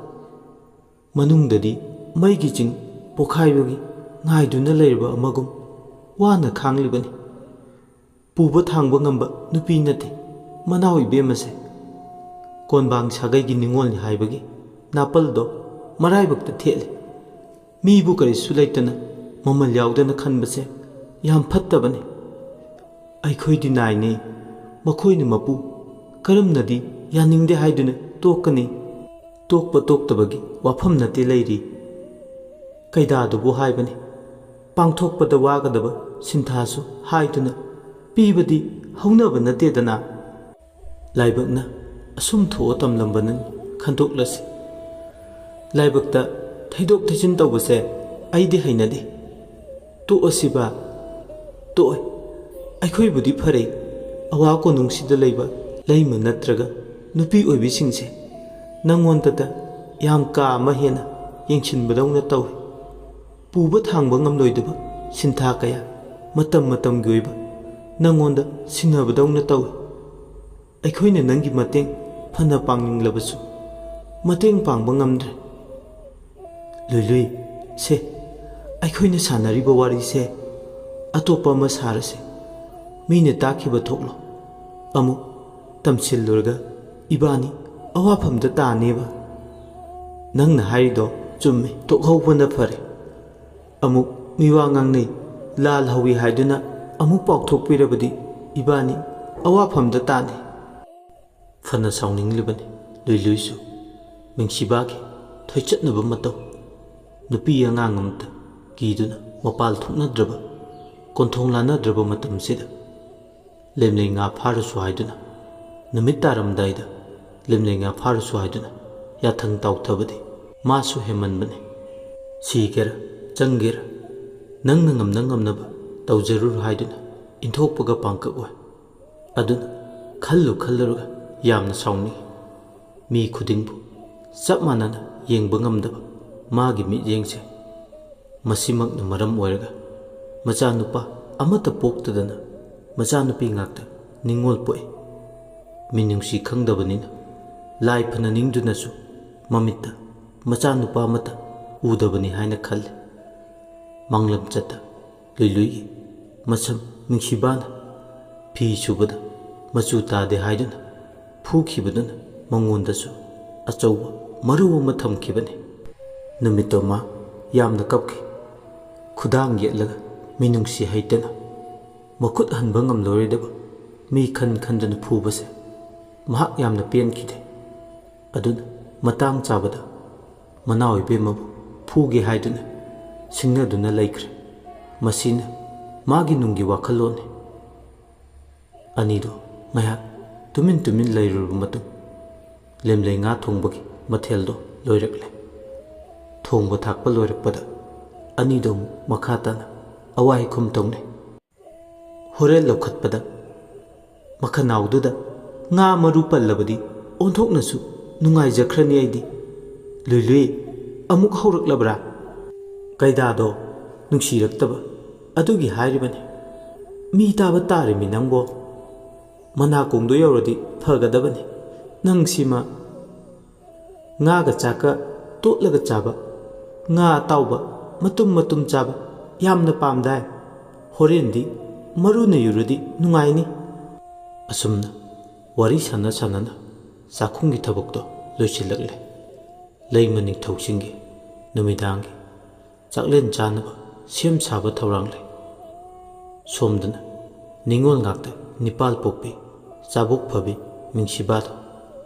ꯃꯅꯨꯡꯗꯗꯤ ꯃꯩꯒꯤ ꯆꯤꯡ ꯄꯣꯈꯥꯏꯕꯒꯤ ꯉꯥꯏꯗꯨꯅ ꯂꯩꯔꯕ ꯑꯃꯒꯨꯝ ꯋꯥꯅ ꯈꯥꯡꯂꯤꯕꯅꯤ꯫ ꯄꯨꯕ ꯊꯥꯡꯕ ꯉꯝꯕ ꯅꯨꯄꯤ ꯅꯠꯇꯦ ꯃꯅꯥꯎ ꯏꯕꯦꯝꯃꯁꯦ꯫ ꯀꯣꯟꯕꯥꯡ ꯁꯥꯒꯩꯒꯤ ꯅꯤꯡꯉꯣꯜꯅꯤ ꯍꯥꯏꯕꯒꯤ ꯅꯥꯄꯜꯗꯣ ꯃꯔꯥꯏꯕꯛꯇ ꯊꯦꯠꯂꯤ꯫ ꯃꯤꯕꯨ ꯀꯔꯤꯁꯨ ꯂꯩꯇꯅ ꯃꯃꯜ ꯌꯥꯎꯗꯅ ꯈꯟꯕꯁꯦ ꯌꯥꯝ ꯐꯠꯇꯕꯅꯤ꯫ ꯑꯩꯈꯣꯏꯗꯤ ꯅꯥꯏꯅꯤ, ꯃꯈꯣꯏꯅ ꯃꯄꯨ, ꯀꯔꯝꯅꯗꯤ ꯌꯥꯅꯤꯡꯗꯦ ꯍꯥꯏꯗꯨꯅ ꯇꯣꯛꯀꯅꯤ? ꯇꯣꯛꯄ ꯇꯣꯛꯇꯕꯒꯤ ꯋꯥꯐꯝ ꯅꯠꯇꯦ ꯂꯩꯔꯤ꯫ ꯀꯩꯗꯥꯗꯨꯕꯨ ꯍꯥꯏꯕꯅꯤ, ꯄꯥꯡꯊꯣꯛꯄꯗ ꯋꯥꯒꯗꯕ ꯁꯤꯟꯊꯥꯁꯨ ꯍꯥꯏꯗꯨꯅ ꯄꯤꯕꯗꯤ ꯍꯧꯅꯕ ꯅꯠꯇꯦꯗꯅ꯫ ꯂꯥꯏꯕꯛꯅ ꯑꯁꯨꯝ ꯊꯣꯛꯑ ꯇꯝꯂꯝꯕꯅꯤ ꯈꯟꯗꯣꯛꯂꯁꯤ꯫ ꯂꯥꯏꯕꯛꯇ ꯊꯩꯗꯣꯛ ꯊꯩꯖꯤꯟ ꯇꯧꯕꯁꯦ ꯑꯩꯗꯤ ꯍꯩꯅꯗꯦ꯫ ꯇꯣꯛꯑꯁꯤꯕ? ꯇꯣꯛꯑꯣꯏ, ꯑꯩꯈꯣꯏꯕꯨꯗꯤ ꯐꯔꯦ꯫ ꯑꯋꯥ ꯀꯣꯅꯨꯡꯁꯤꯗ ꯂꯩꯕ ꯂꯩꯃ ꯅꯠꯇ꯭ꯔꯒ ꯅꯨꯄꯤ ꯑꯣꯏꯕꯤꯁꯤꯡꯁꯦ ꯅꯪꯉꯣꯟꯗꯇ ꯌꯥꯝ ꯀꯥ ꯑꯃ ꯍꯦꯟꯅ ꯌꯦꯡꯁꯤꯟꯕꯗꯧꯅ ꯇꯧꯏ꯫ ꯄꯨꯕ ꯊꯥꯡꯕ ꯉꯝꯂꯣꯏꯗꯕ ꯁꯤꯟꯊꯥ ꯀꯌꯥ ꯃꯇꯝ ꯃꯇꯝꯒꯤ ꯑꯣꯏꯕ ꯅꯪꯉꯣꯟꯗ ꯁꯤꯟꯅꯕꯗꯧꯅ ꯇꯧꯏ꯫ ꯑꯩꯈꯣꯏꯅ ꯅꯪꯒꯤ ꯃꯇꯦꯡ ꯐꯅ ꯄꯥꯡꯅꯤꯡꯂꯕꯁꯨ ꯃꯇꯦꯡ ꯄꯥꯡꯕ ꯉꯝꯗ꯭ꯔꯦ꯫ ꯂꯨꯏꯂꯨꯏ, ꯁꯦ ꯑꯩꯈꯣꯏꯅ ꯁꯥꯟꯅꯔꯤꯕ ꯋꯥꯔꯤꯁꯦ ꯑꯇꯣꯞꯄ ꯑꯃ ꯁꯥꯔꯁꯦ꯫ ꯃꯤꯅ ꯇꯥꯈꯤꯕ ꯊꯣꯛꯂꯣ꯫ ꯑꯃꯨꯛ ꯇꯝꯁꯤꯜꯂꯨꯔꯒ ꯏꯕꯥꯅꯤ ꯑꯋꯥꯐꯝꯗ ꯇꯥꯅꯦꯕ꯫ ꯅꯪꯅ ꯍꯥꯏꯔꯤꯗꯣ ꯆꯨꯝꯃꯤ, ꯇꯣꯛꯍꯧꯕꯅ ꯐꯔꯦ꯫ ꯑꯃꯨꯛ ꯃꯤꯋꯥ ꯉꯥꯡꯅꯩ, ꯂꯥꯜ ꯍꯧꯏ ꯍꯥꯏꯗꯨꯅ ꯑꯃꯨꯛ ꯄꯥꯎꯊꯣꯛꯄꯤꯔꯕꯗꯤ ꯏꯕꯥꯅꯤ ꯑꯋꯥꯐꯝꯗ ꯇꯥꯅꯤ꯫ ꯐꯅ ꯁꯥꯎꯅꯤꯡꯂꯤꯕꯅꯤ ꯂꯨꯏꯂꯨꯏꯁꯨ꯫ ꯃꯤꯡꯁꯤꯕꯥꯒꯤ ꯊꯣꯏꯆꯠꯅꯕ ꯃꯇꯧ, ꯅꯨꯄꯤ ꯑꯉꯥꯡ ꯑꯃꯇ ꯀꯤꯗꯨꯅ ꯃꯄꯥꯜ ꯊꯣꯛꯅꯗ꯭ꯔꯕ, ꯀꯣꯟꯊꯣꯡ ꯂꯥꯟꯅꯗ꯭ꯔꯕ ꯃꯇꯝꯁꯤꯗ ꯂꯦꯝꯂꯩ ꯉꯥ ꯐꯥꯔꯁꯨ ꯍꯥꯏꯗꯨꯅ, ꯅꯨꯃꯤꯠ ꯇꯥꯔꯝꯗꯥꯏꯗ ꯂꯦꯝꯂꯩ ꯉꯥ ꯐꯥꯔꯁꯨ ꯍꯥꯏꯗꯨꯅ ꯌꯥꯊꯪ ꯇꯥꯎꯊꯕꯗꯤ ꯃꯥꯁꯨ ꯍꯦꯟꯃꯟꯕꯅꯤ꯫ ꯁꯤꯒꯦꯔꯥ ꯆꯪꯒꯦꯔꯥ ꯅꯪꯅ ꯉꯝꯅ ꯉꯝꯅꯕ ꯇꯧꯖꯔꯨꯔꯣ ꯍꯥꯏꯗꯨꯅ ꯏꯟꯊꯣꯛꯄꯒ ꯄꯥꯡꯀꯛ ꯑꯣꯏ꯫ ꯑꯗꯨꯅ ꯈꯜꯂꯨꯔꯒ ꯌꯥꯝꯅ ꯁꯥꯎꯅꯤꯡꯏ꯫ ꯃꯤ ꯈꯨꯗꯤꯡꯕꯨ ꯆꯞ ꯃꯥꯟꯅꯅ ꯌꯦꯡꯕ ꯉꯝꯗꯕ ꯃꯥꯒꯤ ꯃꯤꯠꯌꯦꯡꯁꯦ ꯃꯁꯤꯃꯛꯅ ꯃꯔꯝ ꯑꯣꯏꯔꯒ ꯃꯆꯥꯅꯨꯄꯥ ꯑꯃꯠꯇ ꯄꯣꯛꯇꯗꯅ ꯃꯆꯥꯅꯨꯄꯤ ꯉꯥꯛꯇ ꯅꯤꯡꯉꯣꯜ ꯄꯣꯛꯏ꯫ ꯃꯤꯅꯨꯡꯁꯤ ꯈꯪꯗꯕꯅꯤꯅ ꯂꯥꯏ ꯐꯅ ꯅꯤꯡꯗꯨꯅꯁꯨ ꯃꯃꯤꯠꯇ ꯃꯆꯥꯅꯨꯄꯥ ꯑꯃꯠꯇ ꯎꯗꯕꯅꯤ ꯍꯥꯏꯅ ꯈꯜꯂꯤ꯫ ꯃꯥꯡꯂꯝꯆꯠꯇ ꯂꯨꯏꯂꯨꯏꯒꯤ ꯃꯁꯝ ꯃꯤꯡꯁꯤꯕꯥꯅ ꯐꯤ ꯁꯨꯕꯗ ꯃꯆꯨ ꯇꯥꯗꯦ ꯍꯥꯏꯗꯨꯅ ꯐꯨꯈꯤꯕꯗꯨꯅ ꯃꯉꯣꯟꯗꯁꯨ ꯑꯆꯧꯕ ꯃꯔꯨ ꯑꯃ ꯊꯝꯈꯤꯕꯅꯤ꯫ ꯅꯨꯃꯤꯠꯇꯣ ꯃꯥ ꯌꯥꯝꯅ ꯀꯞꯈꯤ꯫ ꯈꯨꯗꯥꯡ ꯌꯦꯠꯂꯒ ꯃꯤꯅꯨꯡꯁꯤ ꯍꯩꯇꯅ ꯃꯈꯨꯠ ꯍꯟꯕ ꯉꯝꯂꯣꯏꯗꯕ ꯃꯤ ꯈꯟꯗꯨꯅ ꯐꯨꯕꯁꯦ ꯃꯍꯥꯛ ꯌꯥꯝꯅ ꯄꯦꯟꯈꯤꯗꯦ꯫ ꯑꯗꯨꯅ ꯃꯇꯥꯡ ꯆꯥꯕꯗ ꯃꯅꯥꯎ ꯏꯕꯦꯝꯃꯕꯨ ꯐꯨꯒꯦ ꯍꯥꯏꯗꯨꯅ ꯁꯤꯡꯅꯗꯨꯅ ꯂꯩꯈ꯭ꯔꯦ꯫ ꯃꯁꯤꯅ ꯃꯥꯒꯤ ꯅꯨꯡꯒꯤ ꯋꯥꯈꯜꯂꯣꯟꯅꯤ꯫ ꯑꯅꯤꯗꯣ ꯉꯥꯏꯍꯥꯛ ꯇꯨꯃꯤꯟ ꯂꯩꯔꯨꯔꯕ ꯃꯇꯨꯡ ꯂꯦꯝꯂꯩ ꯉꯥ ꯊꯣꯡꯕꯒꯤ ꯃꯊꯦꯜꯗꯣ ꯂꯣꯏꯔꯛꯂꯦ꯫ ꯊꯣꯡꯕ ꯊꯥꯛꯄ ꯂꯣꯏꯔꯛꯄꯗ ꯑꯅꯤꯗꯣ ꯑꯃꯨꯛ ꯃꯈꯥ ꯇꯥꯅ ꯑꯋꯥ ꯏꯈꯨꯝ ꯇꯧꯅꯩ꯫ ꯍꯣꯔꯦꯟ ꯂꯧꯈꯠꯄꯗ ꯃꯈꯅꯥꯎꯗꯨꯗ ꯉꯥ ꯃꯔꯨ ꯄꯜꯂꯕꯗꯤ ꯑꯣꯟꯊꯣꯛꯅꯁꯨ ꯅꯨꯡꯉꯥꯏꯖꯈ꯭ꯔꯅꯤ ꯑꯩꯗꯤ꯫ ꯂꯨꯏꯂꯨꯏ, ꯑꯃꯨꯛ ꯍꯧꯔꯛꯂꯕ꯭ꯔꯥ? ꯀꯩꯗꯥꯗꯣ ꯅꯨꯡꯁꯤꯔꯛꯇꯕ ꯑꯗꯨꯒꯤ ꯍꯥꯏꯔꯤꯕꯅꯤ꯫ ꯃꯤ ꯇꯥꯕ ꯇꯥꯔꯤꯃꯤ ꯅꯪꯕꯣ꯫ ꯃꯅꯥꯀꯣꯡꯗꯣ ꯌꯧꯔꯗꯤ ꯐꯒꯗꯕꯅꯤ ꯅꯪꯁꯤꯃ꯫ ꯉꯥꯒ ꯆꯥꯛꯀ ꯇꯣꯠꯂꯒ ꯆꯥꯕ, ꯉꯥ ꯑꯇꯥꯎꯕ ꯃꯇꯨꯝ ꯆꯥꯕ ꯌꯥꯝꯅ ꯄꯥꯝꯗꯥꯏ꯫ ꯍꯣꯔꯦꯟꯗꯤ ꯃꯔꯨꯅ ꯌꯨꯔꯗꯤ ꯅꯨꯡꯉꯥꯏꯅꯤ꯫ ꯑꯁꯨꯝꯅ ꯋꯥꯔꯤ ꯁꯥꯟꯅꯅ ꯆꯥꯛꯈꯨꯝꯒꯤ ꯊꯕꯛꯇꯣ ꯂꯣꯏꯁꯤꯜꯂꯛꯂꯦ꯫ ꯂꯩꯃ ꯅꯤꯡꯊꯧꯁꯤꯡꯒꯤ ꯅꯨꯃꯤꯗꯥꯡꯒꯤ ꯆꯥꯛꯂꯦꯟ ꯆꯥꯅꯕ ꯁꯦꯝ ꯁꯥꯕ ꯊꯧꯔꯥꯡ ꯂꯩ꯫ ꯁꯣꯝꯗꯅ ꯅꯤꯡꯉꯣꯜ ꯉꯥꯛꯇ ꯅꯤꯄꯥꯜ ꯄꯣꯛꯄꯤ ꯆꯥꯕꯣꯛ ꯐꯕꯤ ꯃꯤꯡꯁꯤꯕꯥꯗꯣ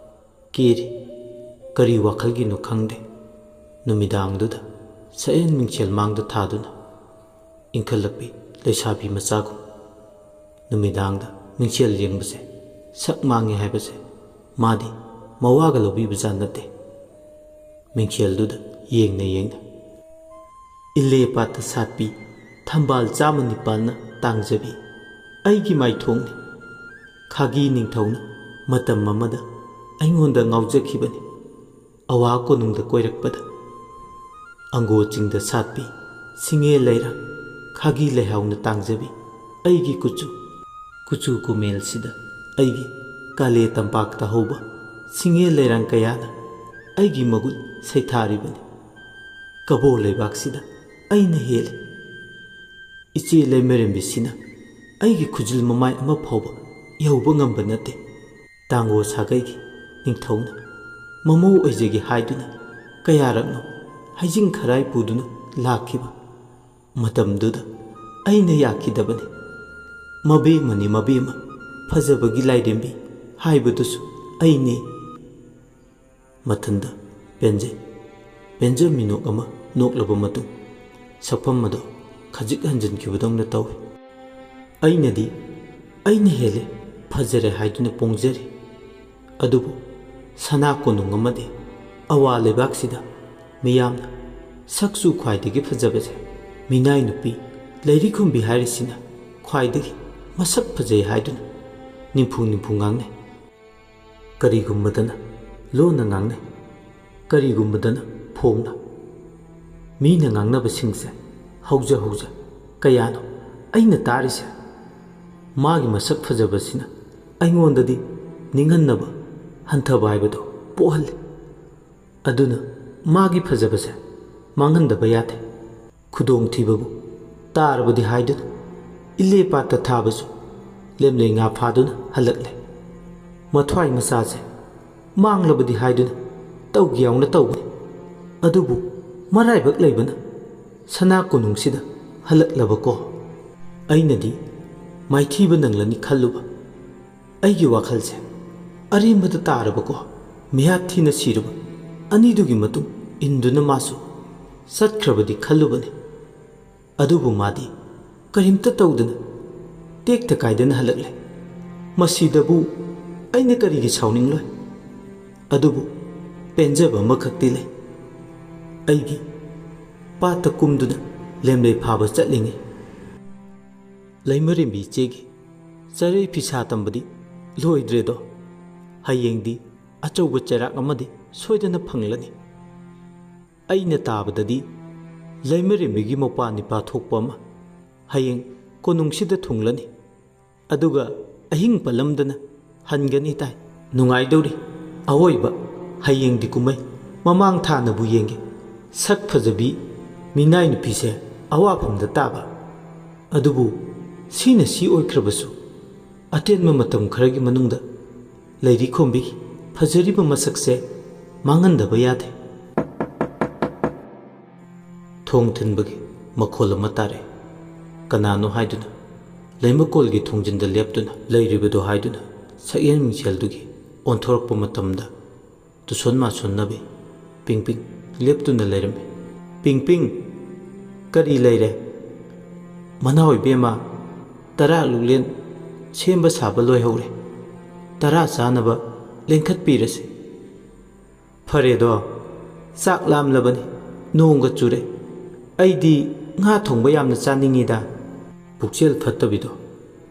ꯀꯦꯔꯤ꯫ ꯀꯔꯤ ꯋꯥꯈꯜꯒꯤꯅꯣ ꯈꯪꯗꯦ, ꯅꯨꯃꯤꯗꯥꯡꯗꯨꯗ ꯁꯛꯍꯦꯟ ꯃꯤꯡꯁꯦꯜ ꯃꯥꯡꯗ ꯊꯥꯗꯨꯅ ꯏꯟꯈꯠꯂꯛꯄꯤ ꯂꯩꯁꯥꯕꯤ ꯃꯆꯥꯒꯨꯝ꯫ ꯅꯨꯃꯤꯗꯥꯡꯗ ꯃꯤꯡꯁꯦꯜ ꯌꯦꯡꯕꯁꯦ ꯁꯛ ꯃꯥꯡꯉꯦ ꯍꯥꯏꯕꯁꯦ ꯃꯥꯗꯤ ꯃꯋꯥꯒ ꯂꯧꯕꯤꯕꯖꯥꯠ ꯅꯠꯇꯦ꯫ ꯃꯤꯡꯁꯦꯜꯗꯨꯗ ꯌꯦꯡꯅ ꯏꯜꯂꯦ ꯄꯥꯠꯇ ꯁꯥꯠꯄꯤ ꯊꯝꯕꯥꯜ 109ꯅ ꯇꯥꯡꯖꯕꯤ ꯑꯩꯒꯤ ꯃꯥꯏꯊꯣꯡꯅꯤ꯫ ꯈꯥꯒꯤ ꯅꯤꯡꯊꯧꯅ ꯃꯇꯝ ꯑꯃꯗ ꯑꯩꯉꯣꯟꯗ ꯉꯥꯎꯖꯈꯤꯕꯅꯤ꯫ ꯑꯋꯥ ꯀꯣꯅꯨꯡꯗ ꯀꯣꯏꯔꯛꯄꯗ ꯑꯪꯒꯣ ꯆꯤꯡꯗ ꯁꯥꯠꯄꯤ ꯁꯤꯡꯉꯦ ꯂꯩꯔꯥꯡ ꯈꯥꯒꯤ ꯂꯩꯍꯥꯎꯅ ꯇꯥꯡꯖꯕꯤ ꯑꯩꯒꯤ ꯀꯨꯆꯨ ꯀꯨꯃꯦꯜꯁꯤꯗ ꯑꯩꯒꯤ ꯀꯥꯂꯦ ꯇꯝꯄꯥꯛꯇ ꯍꯧꯕ ꯁꯤꯡꯉꯦ ꯂꯩꯔꯥꯡ ꯀꯌꯥꯅ ꯑꯩꯒꯤ ꯃꯒꯨꯟ ꯁꯩꯊꯥꯔꯤꯕꯅꯤ꯫ ꯀꯕꯣ ꯂꯩꯕꯥꯛꯁꯤꯗ ꯑꯩꯅ ꯍꯦꯜꯂꯤ꯫ ꯏꯆꯦ ꯂꯩꯃꯔꯦꯝꯕꯤꯁꯤꯅ ꯑꯩꯒꯤ ꯈꯨꯖꯤꯜ ꯃꯃꯥꯏ ꯑꯃ ꯐꯥꯎꯕ ꯌꯧꯕ ꯉꯝꯕ ꯅꯠꯇꯦ꯫ ꯇꯥꯡꯒꯣ ꯁꯥꯒꯩꯒꯤ ꯅꯤꯡꯊꯧꯅ ꯃꯃꯧ ꯑꯣꯏꯖꯒꯦ ꯍꯥꯏꯗꯨꯅ ꯀꯌꯥꯔꯛꯅꯣ ꯍꯩꯖꯤꯡ ꯈꯔꯥꯏ ꯄꯨꯗꯨꯅ ꯂꯥꯛꯈꯤꯕ ꯃꯇꯝꯗꯨꯗ ꯑꯩꯅ ꯌꯥꯈꯤꯗꯕꯅꯤ꯫ ꯃꯕꯦꯝꯃꯅꯤ ꯃꯕꯦꯝꯃ ꯐꯖꯕꯒꯤ ꯂꯥꯏꯔꯦꯝꯕꯤ ꯍꯥꯏꯕꯗꯨꯁꯨ ꯑꯩꯅꯤ꯫ ꯃꯊꯟꯗ ꯄꯦꯟꯖ ꯃꯤꯅꯣꯛ ꯑꯃ ꯅꯣꯛꯂꯕ ꯃꯇꯨꯡ ꯁꯛꯐꯝ ꯑꯗꯣ ꯈꯖꯤꯛ ꯍꯟꯖꯤꯟꯈꯤꯕꯗꯧꯅ ꯇꯧꯏ꯫ ꯑꯩꯅꯗꯤ ꯑꯩꯅ ꯍꯦꯜꯂꯦ ꯐꯖꯔꯦ ꯍꯥꯏꯗꯨꯅ ꯄꯣꯡꯖꯔꯤ꯫ ꯑꯗꯨꯕꯨ ꯁꯅꯥ ꯀꯣꯅꯨꯡ ꯑꯃꯗꯤ ꯑꯋꯥ ꯂꯩꯕꯥꯛꯁꯤꯗ ꯃꯤꯌꯥꯝꯅ ꯁꯛꯁꯨ ꯈ꯭ꯋꯥꯏꯗꯒꯤ ꯐꯖꯕꯁꯦ ꯃꯤꯅꯥꯏ ꯅꯨꯄꯤ ꯂꯩꯔꯤꯈꯨꯝꯕꯤ ꯍꯥꯏꯔꯤꯁꯤꯅ ꯈ꯭ꯋꯥꯏꯗꯒꯤ ꯃꯁꯛ ꯐꯖꯩ ꯍꯥꯏꯗꯨꯅ ꯅꯤꯝꯐꯨ ꯉꯥꯡꯅꯩ꯫ ꯀꯔꯤꯒꯨꯝꯕꯗꯅ ꯂꯣꯟꯅ ꯉꯥꯡꯅꯩ, ꯀꯔꯤꯒꯨꯝꯕꯗꯅ ꯐꯣꯡꯅ꯫ ꯃꯤꯅ ꯉꯥꯡꯅꯕꯁꯤꯡꯁꯦ ꯍꯧꯖ ꯀꯌꯥꯅꯣ ꯑꯩꯅ ꯇꯥꯔꯤꯁꯦ꯫ ꯃꯥꯒꯤ ꯃꯁꯛ ꯐꯖꯕꯁꯤꯅ ꯑꯩꯉꯣꯟꯗꯗꯤ ꯅꯤꯡꯍꯟꯅꯕ ꯍꯟꯊꯕ ꯍꯥꯏꯕꯗꯣ ꯄꯣꯛꯍꯜꯂꯤ꯫ ꯑꯗꯨꯅ ꯃꯥꯒꯤ ꯐꯖꯕꯁꯦ ꯃꯥꯡꯍꯟꯗꯕ ꯌꯥꯗꯦ꯫ ꯈꯨꯗꯣꯡꯊꯤꯕꯕꯨ ꯇꯥꯔꯕꯗꯤ ꯍꯥꯏꯗꯨꯅ ꯏꯜꯂꯦ ꯄꯥꯠꯇ ꯊꯥꯕꯁꯨ ꯂꯦꯝꯂꯩ ꯉꯥ ꯐꯥꯗꯨꯅ ꯍꯜꯂꯛꯂꯦ꯫ ꯃꯊ꯭ꯋꯥꯏ ꯃꯆꯥꯁꯦ ꯃꯥꯡꯂꯕꯗꯤ ꯍꯥꯏꯗꯨꯅ ꯇꯧꯒꯦ ꯌꯥꯎꯅ ꯇꯧꯕꯅꯤ꯫ ꯑꯗꯨꯕꯨ ꯃꯔꯥꯏꯕꯛ ꯂꯩꯕꯅ ꯁꯅꯥ ꯀꯣꯅꯨꯡꯁꯤꯗ ꯍꯜꯂꯛꯂꯕꯀꯣ꯫ ꯑꯩꯅꯗꯤ ꯃꯥꯏꯊꯤꯕ ꯅꯪꯂꯅꯤ ꯈꯜꯂꯨꯕ ꯑꯩꯒꯤ ꯋꯥꯈꯜꯁꯦ ꯑꯔꯦꯝꯕꯗ ꯇꯥꯔꯕꯀꯣ꯫ ꯃꯤꯍꯥꯠ ꯊꯤꯅ ꯁꯤꯔꯕ ꯑꯅꯤꯗꯨꯒꯤ ꯃꯇꯨꯡ ꯏꯟꯗꯨꯅ ꯃꯥꯁꯨ ꯆꯠꯈ꯭ꯔꯕꯗꯤ ꯈꯜꯂꯨꯕꯅꯤ꯫ ꯑꯗꯨꯕꯨ ꯃꯥꯗꯤ ꯀꯔꯤꯝꯇ ꯇꯧꯗꯅ ꯇꯦꯛꯇ ꯀꯥꯏꯗꯅ ꯍꯜꯂꯛꯂꯦ꯫ ꯃꯁꯤꯗꯕꯨ ꯑꯩꯅ ꯀꯔꯤꯒꯤ ꯁꯥꯎꯅꯤꯡꯂꯣꯏ? ꯑꯗꯨꯕꯨ ꯄꯦꯟꯖꯕ ꯑꯃꯈꯛꯇꯤ ꯂꯩ꯫ ꯑꯩꯒꯤ ꯄꯥꯠꯇ ꯀꯨꯝꯗꯨꯅ ꯂꯦꯝꯂꯩ ꯐꯥꯕ ꯆꯠꯂꯤꯉꯩ ꯂꯩꯃꯔꯦꯝꯕꯤ ꯏꯆꯦꯒꯤ ꯆꯔꯩ ꯐꯤꯁꯥ ꯇꯝꯕꯗꯤ ꯂꯣꯏꯗ꯭ꯔꯦꯗꯣ꯫ ꯍꯌꯦꯡꯗꯤ ꯑꯆꯧꯕ ꯆꯩꯔꯥꯛ ꯑꯃꯗꯤ ꯁꯣꯏꯗꯅ ꯐꯪꯂꯅꯤ꯫ ꯑꯩꯅ ꯇꯥꯕꯗꯗꯤ ꯂꯩꯃꯔꯦꯝꯕꯤꯒꯤ ꯃꯧꯄꯥ ꯅꯤꯄꯥ ꯊꯣꯛꯄ ꯑꯃ ꯍꯌꯦꯡ ꯀꯣꯅꯨꯡꯁꯤꯗ ꯊꯨꯡꯂꯅꯤ꯫ ꯑꯗꯨꯒ ꯑꯍꯤꯡ ꯄꯜꯂꯝꯗꯅ ꯍꯟꯒꯅꯤ ꯇꯥꯏ꯫ ꯅꯨꯡꯉꯥꯏꯗꯧꯔꯤ ꯑꯋꯣꯏꯕ ꯍꯌꯦꯡꯗꯤ ꯀꯨꯝꯃꯩ ꯃꯃꯥꯡ ꯊꯥꯅꯕꯨ ꯌꯦꯡꯒꯦ꯫ ꯁꯛ ꯐꯖꯕꯤ ꯃꯤꯅꯥꯏ ꯅꯨꯄꯤꯁꯦ ꯑꯋꯥꯐꯝꯗ ꯇꯥꯕ꯫ ꯑꯗꯨꯕꯨ ꯁꯤꯅ ꯁꯤ ꯑꯣꯏꯈ꯭ꯔꯕꯁꯨ ꯑꯇꯦꯟꯕ ꯃꯇꯝ ꯈꯔꯒꯤ ꯃꯅꯨꯡꯗ ꯂꯩꯔꯤꯈꯣꯝꯕꯤꯒꯤ ꯐꯖꯔꯤꯕ ꯃꯁꯛꯁꯦ ꯃꯥꯡꯍꯟꯗꯕ ꯌꯥꯗꯦ꯫ ꯊꯣꯡ ꯊꯤꯟꯕꯒꯤ ꯃꯈꯣꯜ ꯑꯃ ꯇꯥꯔꯦ꯫ ꯀꯅꯥꯅꯣ ꯍꯥꯏꯗꯨꯅ ꯂꯩꯃꯀꯣꯜꯒꯤ ꯊꯣꯡꯖꯤꯟꯗ ꯂꯦꯞꯇꯨꯅ ꯂꯩꯔꯤꯕꯗꯣ ꯍꯥꯏꯗꯨꯅ ꯁꯛꯌꯦꯡ ꯃꯤꯡꯁꯦꯜꯗꯨꯒꯤ ꯑꯣꯟꯊꯣꯔꯛꯄ ꯃꯇꯝꯗ ꯇꯨꯁꯣꯟ ꯃꯥꯁꯣꯟꯅꯕꯤ ꯄꯤꯡꯄꯤꯡ ꯂꯦꯞꯇꯨꯅ ꯂꯩꯔꯝꯃꯤ꯫ ꯄꯤꯡꯄꯤꯡ, ꯀꯔꯤ ꯂꯩꯔꯦ? ꯃꯅꯥꯎ ꯏꯕꯦꯝꯃ, ꯇꯔꯥ ꯂꯨꯛꯂꯦꯟ ꯁꯦꯝꯕ ꯁꯥꯕ ꯂꯣꯏꯍꯧꯔꯦ꯫ 10 ꯆꯥꯅꯕ ꯂꯦꯡꯈꯠꯄꯤꯔꯁꯤ꯫ ꯐꯔꯦꯗꯣ, ꯆꯥꯛ ꯂꯥꯝꯂꯕꯅꯤ, ꯅꯣꯡꯒ ꯆꯨꯔꯦ꯫ ꯑꯩꯗꯤ ꯉꯥ ꯊꯣꯡꯕ ꯌꯥꯝꯅ ꯆꯥꯅꯤꯡꯉꯤꯗ꯫ ꯄꯨꯛꯆꯦꯜ ꯐꯠꯇꯕꯤꯗꯣ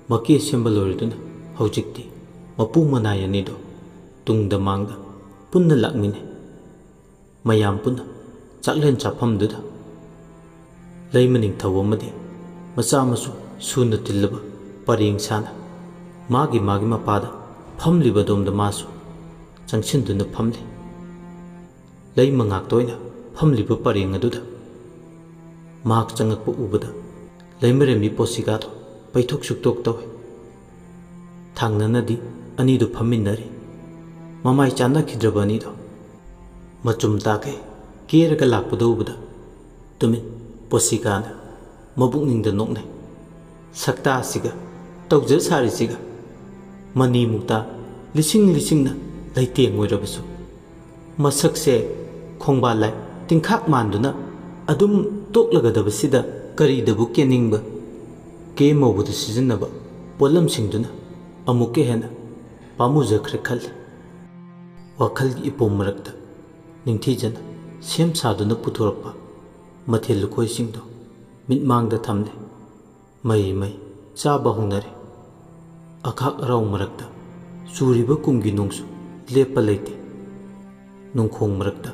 ꯃꯀꯦ ꯁꯦꯝꯕ ꯂꯣꯏꯔꯗꯨꯅ ꯍꯧꯖꯤꯛꯇꯤ ꯃꯄꯨ ꯃꯅꯥꯏ ꯑꯅꯤꯗꯣ ꯇꯨꯡꯗ ꯃꯥꯡꯗ ꯄꯨꯟꯅ ꯂꯥꯛꯃꯤꯟꯅꯩ꯫ ꯃꯌꯥꯝ ꯄꯨꯟꯅ ꯆꯥꯛꯂꯦꯟ ꯆꯥꯐꯝꯗꯨꯗ ꯂꯩꯃ ꯅꯤꯡꯊꯧ ꯑꯃꯗꯤ ꯃꯆꯥ ꯃꯁꯨ ꯁꯨꯅ ꯇꯤꯜꯂꯕ ꯄꯔꯦꯡ ꯁꯥꯅ ꯃꯥꯒꯤ ꯃꯄꯥꯗ ꯐꯝꯂꯤꯕꯗꯣꯝꯗ ꯃꯥꯁꯨ ꯆꯪꯁꯤꯟꯗꯨꯅ ꯐꯝꯂꯤ꯫ ꯂꯩꯃ ꯉꯥꯛꯇ ꯑꯣꯏꯅ ꯐꯝꯂꯤꯕ ꯄꯔꯦꯡ ꯑꯗꯨꯗ ꯃꯍꯥꯛ ꯆꯪꯉꯛꯄ ꯎꯕꯗ ꯂꯩꯃꯔꯦꯝꯕꯤ ꯄꯣꯁꯤꯀꯥꯗꯣ ꯄꯩꯊꯣꯛ ꯁꯨꯛꯇꯣꯛ ꯇꯧꯏ꯫ ꯊꯥꯡꯅꯅꯗꯤ ꯑꯅꯤꯗꯨ ꯐꯝꯃꯤꯟꯅꯔꯤ꯫ ꯃꯃꯥꯏ ꯆꯥꯟꯅꯈꯤꯗ꯭ꯔꯕ ꯑꯅꯤꯗꯣ ꯃꯆꯨꯝ ꯇꯥꯈꯩ ꯀꯦꯔꯒ ꯂꯥꯛꯄꯗ ꯎꯕꯗ ꯇꯨꯃꯤꯟ ꯄꯣꯁꯤꯀꯥꯅ ꯃꯕꯨꯛꯅꯤꯡꯗ ꯅꯣꯛꯅꯩ꯫ ꯁꯛꯇꯥꯁꯤꯒ ꯇꯧꯖ ꯁꯥꯔꯤꯁꯤꯒ ꯃꯅꯤ ꯃꯨꯛꯇ ꯂꯤꯁꯤꯡꯅ ꯂꯩꯇꯦꯡ ꯑꯣꯏꯔꯕꯁꯨ ꯃꯁꯛꯁꯦ ꯈꯣꯡꯕꯥꯜ ꯂꯥꯏ ꯇꯤꯡꯈꯥꯛ ꯃꯥꯟꯗꯨꯅ ꯑꯗꯨꯝ ꯇꯣꯛꯂꯒꯗꯕꯁꯤꯗ ꯀꯔꯤꯗꯕꯨ ꯀꯦꯅꯤꯡꯕ? ꯀꯦꯝ ꯃꯧꯕꯗ ꯁꯤꯖꯤꯟꯅꯕ ꯄꯣꯠꯂꯝꯁꯤꯡꯗꯨꯅ ꯑꯃꯨꯛꯀ ꯍꯦꯟꯅ ꯄꯥꯝꯃꯨꯖꯈ꯭ꯔꯦ ꯈꯜꯂꯤ꯫ ꯋꯥꯈꯜꯒꯤ ꯏꯄꯣꯝ ꯃꯔꯛꯇ ꯅꯤꯡꯊꯤꯖꯅ ꯁꯦꯝ ꯁꯥꯗꯨꯅ ꯄꯨꯊꯣꯔꯛꯄ ꯃꯊꯦꯜ ꯂꯨꯀꯣꯏꯁꯤꯡꯗꯣ ꯃꯤꯠꯃꯥꯡꯗ ꯊꯝꯂꯦ꯫ ꯃꯩ ꯆꯥꯕ ꯍꯧꯅꯔꯦ꯫ ꯑꯈꯥꯛ ꯑꯔꯥꯎ ꯃꯔꯛꯇ ꯆꯨꯔꯤꯕ ꯀꯨꯝꯒꯤ ꯅꯣꯡꯁꯨ ꯂꯦꯞꯄ ꯂꯩꯇꯦ꯫ ꯅꯨꯡꯈꯣꯡ ꯃꯔꯛꯇ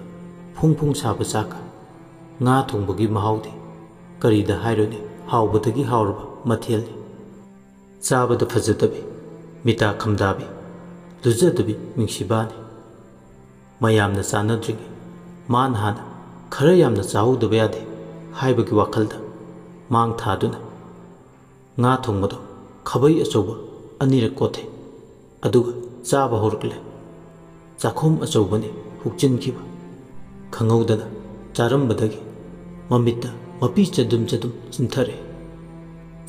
ꯐꯣꯡ ꯐꯣꯡ ꯁꯥꯕ ꯆꯥꯛꯀ ꯉꯥ ꯊꯣꯡꯕꯒꯤ ꯃꯍꯥꯎꯗꯤ ꯀꯔꯤꯗ ꯍꯥꯏꯔꯣꯏꯅꯤ ꯍꯥꯎꯕꯗꯒꯤ ꯍꯥꯎꯔꯕ ꯃꯊꯦꯜꯅꯤ ꯆꯥꯕꯗ ꯐꯖꯗꯕꯤ ꯃꯤꯇꯥ ꯈꯝꯗꯥꯕꯤ ꯂꯨꯖꯗꯕꯤ ꯃꯤꯡꯁꯤꯕꯥꯅꯤ ꯃꯌꯥꯝꯅ ꯆꯥꯅꯗ꯭ꯔꯤꯉꯩ ꯃꯥꯅ ꯍꯥꯟꯅ ꯈꯔ ꯌꯥꯝꯅ ꯆꯥꯍꯧꯗꯕ ꯌꯥꯗꯦ ꯍꯥꯏꯕꯒꯤ ꯋꯥꯈꯜꯗ ꯃꯥꯡ ꯊꯥꯗꯨꯅ ꯉꯥ ꯊꯣꯡꯕꯗꯣ ꯈꯥꯕꯩ ꯑꯆꯧꯕ ꯑꯅꯤꯔꯛ ꯀꯣꯠꯊꯩ ꯑꯗꯨꯒ ꯆꯥꯕ ꯍꯧꯔꯛꯂꯦ ꯆꯥꯛꯈꯨꯝ ꯑꯆꯧꯕꯅꯤ ꯍꯨꯛꯆꯤꯟꯈꯤꯕ ꯈꯪꯍꯧꯗꯅ ꯆꯥꯔꯝꯕꯗꯒꯤ ꯃꯃꯤꯠꯇ ꯃꯄꯤ ꯆꯗꯨꯝ ꯆꯗꯨꯝ ꯆꯤꯟꯊꯔꯦ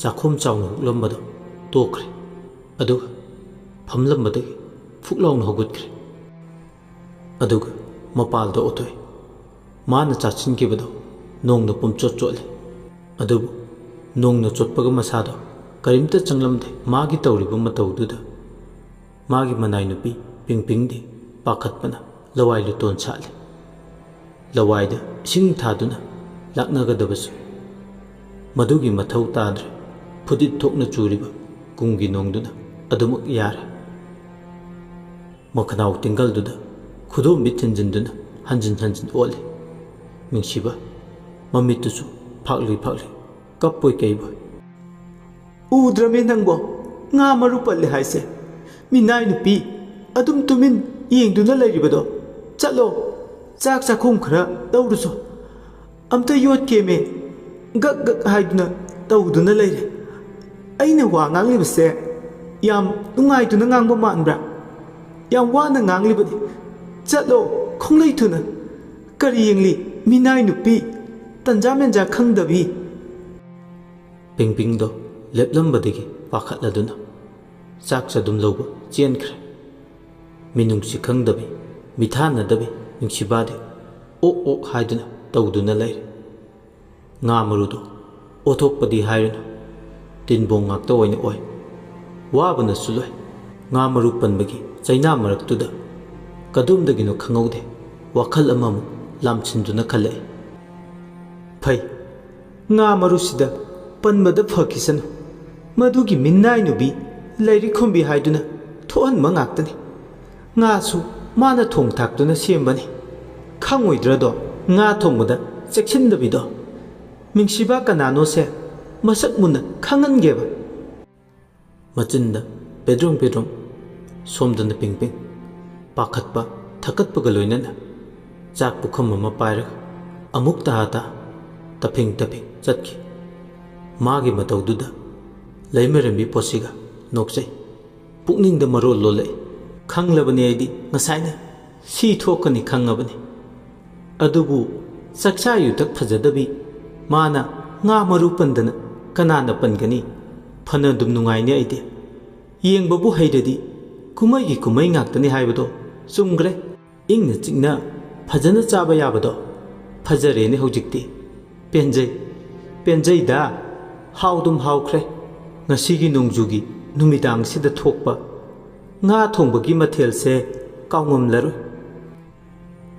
ꯆꯥꯛꯈꯨꯝ ꯆꯥꯎꯅ ꯍꯨꯛꯂꯝꯕꯗꯣ ꯇꯣꯛꯈ꯭ꯔꯦ ꯑꯗꯨꯒ ꯐꯝꯂꯝꯕꯗꯒꯤ ꯐꯨꯛ ꯂꯥꯎꯅ ꯍꯧꯒꯠꯈ꯭ꯔꯦ ꯑꯗꯨꯒ ꯃꯄꯥꯜꯗ ꯑꯣꯊꯣꯛꯏ ꯃꯥꯅ ꯆꯥꯁꯤꯟꯈꯤꯕꯗꯣ ꯅꯣꯡꯅ ꯄꯨꯝꯆꯣꯠ ꯆꯣꯠꯂꯤ ꯑꯗꯨꯕꯨ ꯅꯣꯡꯅ ꯆꯣꯠꯄꯒ ꯃꯁꯥꯗꯣ ꯀꯔꯤꯝꯇ ꯆꯪꯂꯝꯗꯦ ꯃꯥꯒꯤ ꯇꯧꯔꯤꯕ ꯃꯇꯧꯗꯨꯗ ꯃꯥꯒꯤ ꯃꯅꯥꯏ ꯅꯨꯄꯤ ꯄꯤꯡꯄꯤꯡꯗꯤ ꯄꯥꯈꯠꯄꯅ ꯂꯋꯥꯏ ꯂꯨꯇꯣꯟ ꯁꯥꯠꯂꯤ ꯂꯋꯥꯏꯗ ꯏꯁꯤꯡ ꯊꯥꯗꯨꯅ ꯂꯥꯛꯅꯒꯗꯕꯁꯨ ꯃꯗꯨꯒꯤ ꯃꯊꯧ ꯇꯥꯗ꯭ꯔꯦ ꯐꯨꯗꯤꯠ ꯊꯣꯛꯅ ꯆꯨꯔꯤꯕ ꯀꯨꯝꯒꯤ ꯅꯣꯡꯗꯨꯅ ꯑꯗꯨꯃꯛ ꯌꯥꯔꯦ ꯃꯈꯅꯥꯎ ꯇꯤꯡꯒꯜꯗꯨꯗ ꯈꯨꯗꯣꯝꯕꯤ ꯊꯤꯟꯖꯤꯟꯗꯨꯅ ꯍꯟꯖꯤꯟ ꯍꯟꯖꯤꯟ ꯑꯣꯠꯂꯤ ꯃꯤꯡꯁꯤꯕ ꯃꯃꯤꯠꯇꯨꯁꯨ ꯐꯥꯛꯂꯤ ꯐꯥꯛꯂꯤ ꯀꯞꯄꯣꯏ ꯀꯩꯕꯣꯏ ꯎꯗ꯭ꯔꯃꯦ ꯅꯪꯕꯣ ꯉꯥ ꯃꯔꯨ ꯄꯜꯂꯦ ꯍꯥꯏꯁꯦ ꯃꯤꯅꯥꯏ ꯅꯨꯄꯤ ꯑꯗꯨꯝ ꯇꯨꯃꯤꯟ ꯌꯦꯡꯗꯨꯅ ꯂꯩꯔꯤꯕꯗꯣ ꯆꯠꯂꯣ ꯆꯥꯛ ꯆꯥꯛꯈꯨꯝ ꯈꯔ ꯂꯧꯔꯨꯆꯣ ꯑꯝꯇ ꯌꯣꯠꯀꯦꯃꯦ ꯒꯛ ꯒꯛ ꯍꯥꯏꯗꯨꯅ ꯇꯧꯗꯨꯅ ꯂꯩꯔꯦ ꯑꯩꯅ ꯋꯥ ꯉꯥꯡꯂꯤꯕꯁꯦ ꯌꯥꯝ ꯅꯨꯡꯉꯥꯏꯗꯨꯅ ꯉꯥꯡꯕ ꯃꯥꯟꯕ꯭ꯔꯥ ꯌꯥꯝ ꯋꯥꯅ ꯉꯥꯡꯂꯤꯕꯅꯤ ꯆꯠꯂꯣ ꯈꯣꯡꯂꯩ ꯊꯨꯅ ꯀꯔꯤ ꯌꯦꯡꯂꯤ ꯃꯤꯅꯥꯏ ꯅꯨꯄꯤ ꯇꯟꯖꯥ ꯃꯦꯟꯖꯥ ꯈꯪꯗꯕꯤ ꯄꯤꯡꯄꯤꯡꯗꯣ ꯂꯦꯞꯂꯝꯕꯗꯒꯤ ꯄꯥꯈꯠꯂꯗꯨꯅ ꯆꯥꯛ ꯆꯗꯨꯝ ꯂꯧꯕ ꯆꯦꯟꯈ꯭ꯔꯦ ꯃꯤꯅꯨꯡꯁꯤ ꯈꯪꯗꯕꯤ ꯃꯤꯊꯥꯅꯗꯕꯤ ꯅꯨꯡꯁꯤꯕꯥꯗꯤ ꯑꯣꯛ ꯑꯣꯛ ꯍꯥꯏꯗꯨꯅ ꯇꯧꯗꯨꯅ ꯂꯩꯔꯦ ꯉꯥ ꯃꯔꯨꯗꯣ ꯑꯣꯊꯣꯛꯄꯗꯤ ꯍꯥꯏꯔꯨꯅꯨ ꯇꯤꯟꯕꯣꯡ ꯉꯥꯛꯇ ꯑꯣꯏꯅ ꯑꯣꯏ ꯋꯥꯕꯅꯁꯨ ꯂꯣꯏ ꯉꯥ ꯃꯔꯨ ꯄꯟꯕꯒꯤ ꯆꯩꯅꯥ ꯃꯔꯛꯇꯨꯗ ꯀꯗꯣꯝꯗꯒꯤꯅꯣ ꯈꯪꯍꯧꯗꯦ ꯋꯥꯈꯜ ꯑꯃꯃꯨꯛ ꯂꯥꯝꯁꯤꯟꯗꯨꯅ ꯈꯜꯂꯛꯏ ꯐꯩ ꯉꯥ ꯃꯔꯨꯁꯤꯗ ꯄꯟꯕꯗ ꯐꯈꯤꯁꯅꯨ ꯃꯗꯨꯒꯤ ꯃꯤꯅꯥꯏ ꯅꯨꯕꯤ ꯂꯥꯏꯔꯤꯛ ꯈꯨꯝꯕꯤ ꯍꯥꯏꯗꯨꯅ ꯊꯣꯛꯍꯟꯕ ꯉꯥꯛꯇꯅꯤ ꯉꯥꯁꯨ ꯃꯥꯅ ꯊꯣꯡ ꯊꯥꯛꯇꯨꯅ ꯁꯦꯝꯕꯅꯤ ꯈꯪꯉꯣꯏꯗ꯭ꯔꯗꯣ ꯉꯥ ꯊꯣꯡꯕꯗ ꯆꯦꯛꯁꯤꯟꯗꯕꯤꯗꯣ ꯃꯤꯡꯁꯤꯕꯥ ꯀꯅꯥꯅꯣꯁꯦ ꯃꯁꯛ ꯃꯨꯟꯅ ꯈꯪꯍꯟꯒꯦꯕ ꯃꯆꯤꯟꯗ ꯄꯦꯗ꯭ꯔꯣꯡ ꯄꯦꯗ꯭ꯔꯣꯡ ꯁꯣꯝꯗꯅ ꯄꯤꯡꯄꯤꯡ ꯄꯥꯈꯠꯄ ꯊꯀꯠꯄꯒ ꯂꯣꯏꯅꯅ ꯆꯥꯛ ꯄꯨꯈꯝ ꯑꯃ ꯄꯥꯏꯔꯒ ꯑꯃꯨꯛ ꯇꯥ ꯇꯐꯤꯡ ꯇꯐꯤꯡ ꯆꯠꯈꯤ ꯃꯥꯒꯤ ꯃꯇꯧꯗꯨꯗ ꯂꯩꯃꯔꯦꯝꯕꯤ ꯄꯣꯠꯁꯤꯒ ꯅꯣꯛꯆꯩ ꯄꯨꯛꯅꯤꯡꯗ ꯃꯔꯣꯜ ꯂꯣꯜꯂꯛꯏ ꯈꯪꯂꯕꯅꯤ ꯑꯩꯗꯤ ꯉꯁꯥꯏꯅ ꯁꯤ ꯊꯣꯛꯀꯅꯤ ꯈꯪꯉꯕꯅꯤ ꯑꯗꯨꯕꯨ ꯆꯥꯛꯆꯥ ꯌꯨꯊꯛ ꯐꯖꯗꯕꯤ ꯃꯥꯅ ꯉꯥ ꯃꯔꯨ ꯄꯟꯗꯅ ꯀꯅꯥꯅ ꯄꯟꯒꯅꯤ ꯐꯅ ꯑꯗꯨꯝ ꯅꯨꯡꯉꯥꯏꯅꯤ ꯑꯩꯗꯤ ꯌꯦꯡꯕꯕꯨ ꯍꯩꯔꯗꯤ ꯀꯨꯝꯍꯩꯒꯤ ꯀꯨꯝꯍꯩ ꯉꯥꯛꯇꯅꯤ ꯍꯥꯏꯕꯗꯣ ꯆꯨꯝꯈ꯭ꯔꯦ ꯏꯪꯅ ꯆꯤꯛꯅ ꯐꯖꯅ ꯆꯥꯕ ꯌꯥꯕꯗꯣ ꯐꯖꯔꯦꯅꯦ ꯍꯧꯖꯤꯛꯇꯤ ꯄꯦꯟꯖꯩꯗ ꯍꯥꯎꯗꯨꯝ ꯍꯥꯎꯈ꯭ꯔꯦ ꯉꯁꯤꯒꯤ ꯅꯣꯡꯖꯨꯒꯤ ꯅꯨꯃꯤꯗꯥꯡꯁꯤꯗ ꯊꯣꯛꯄ ꯉꯥ ꯊꯣꯡꯕꯒꯤ ꯃꯊꯦꯜꯁꯦ ꯀꯥꯎꯉꯝꯂꯔꯣꯏ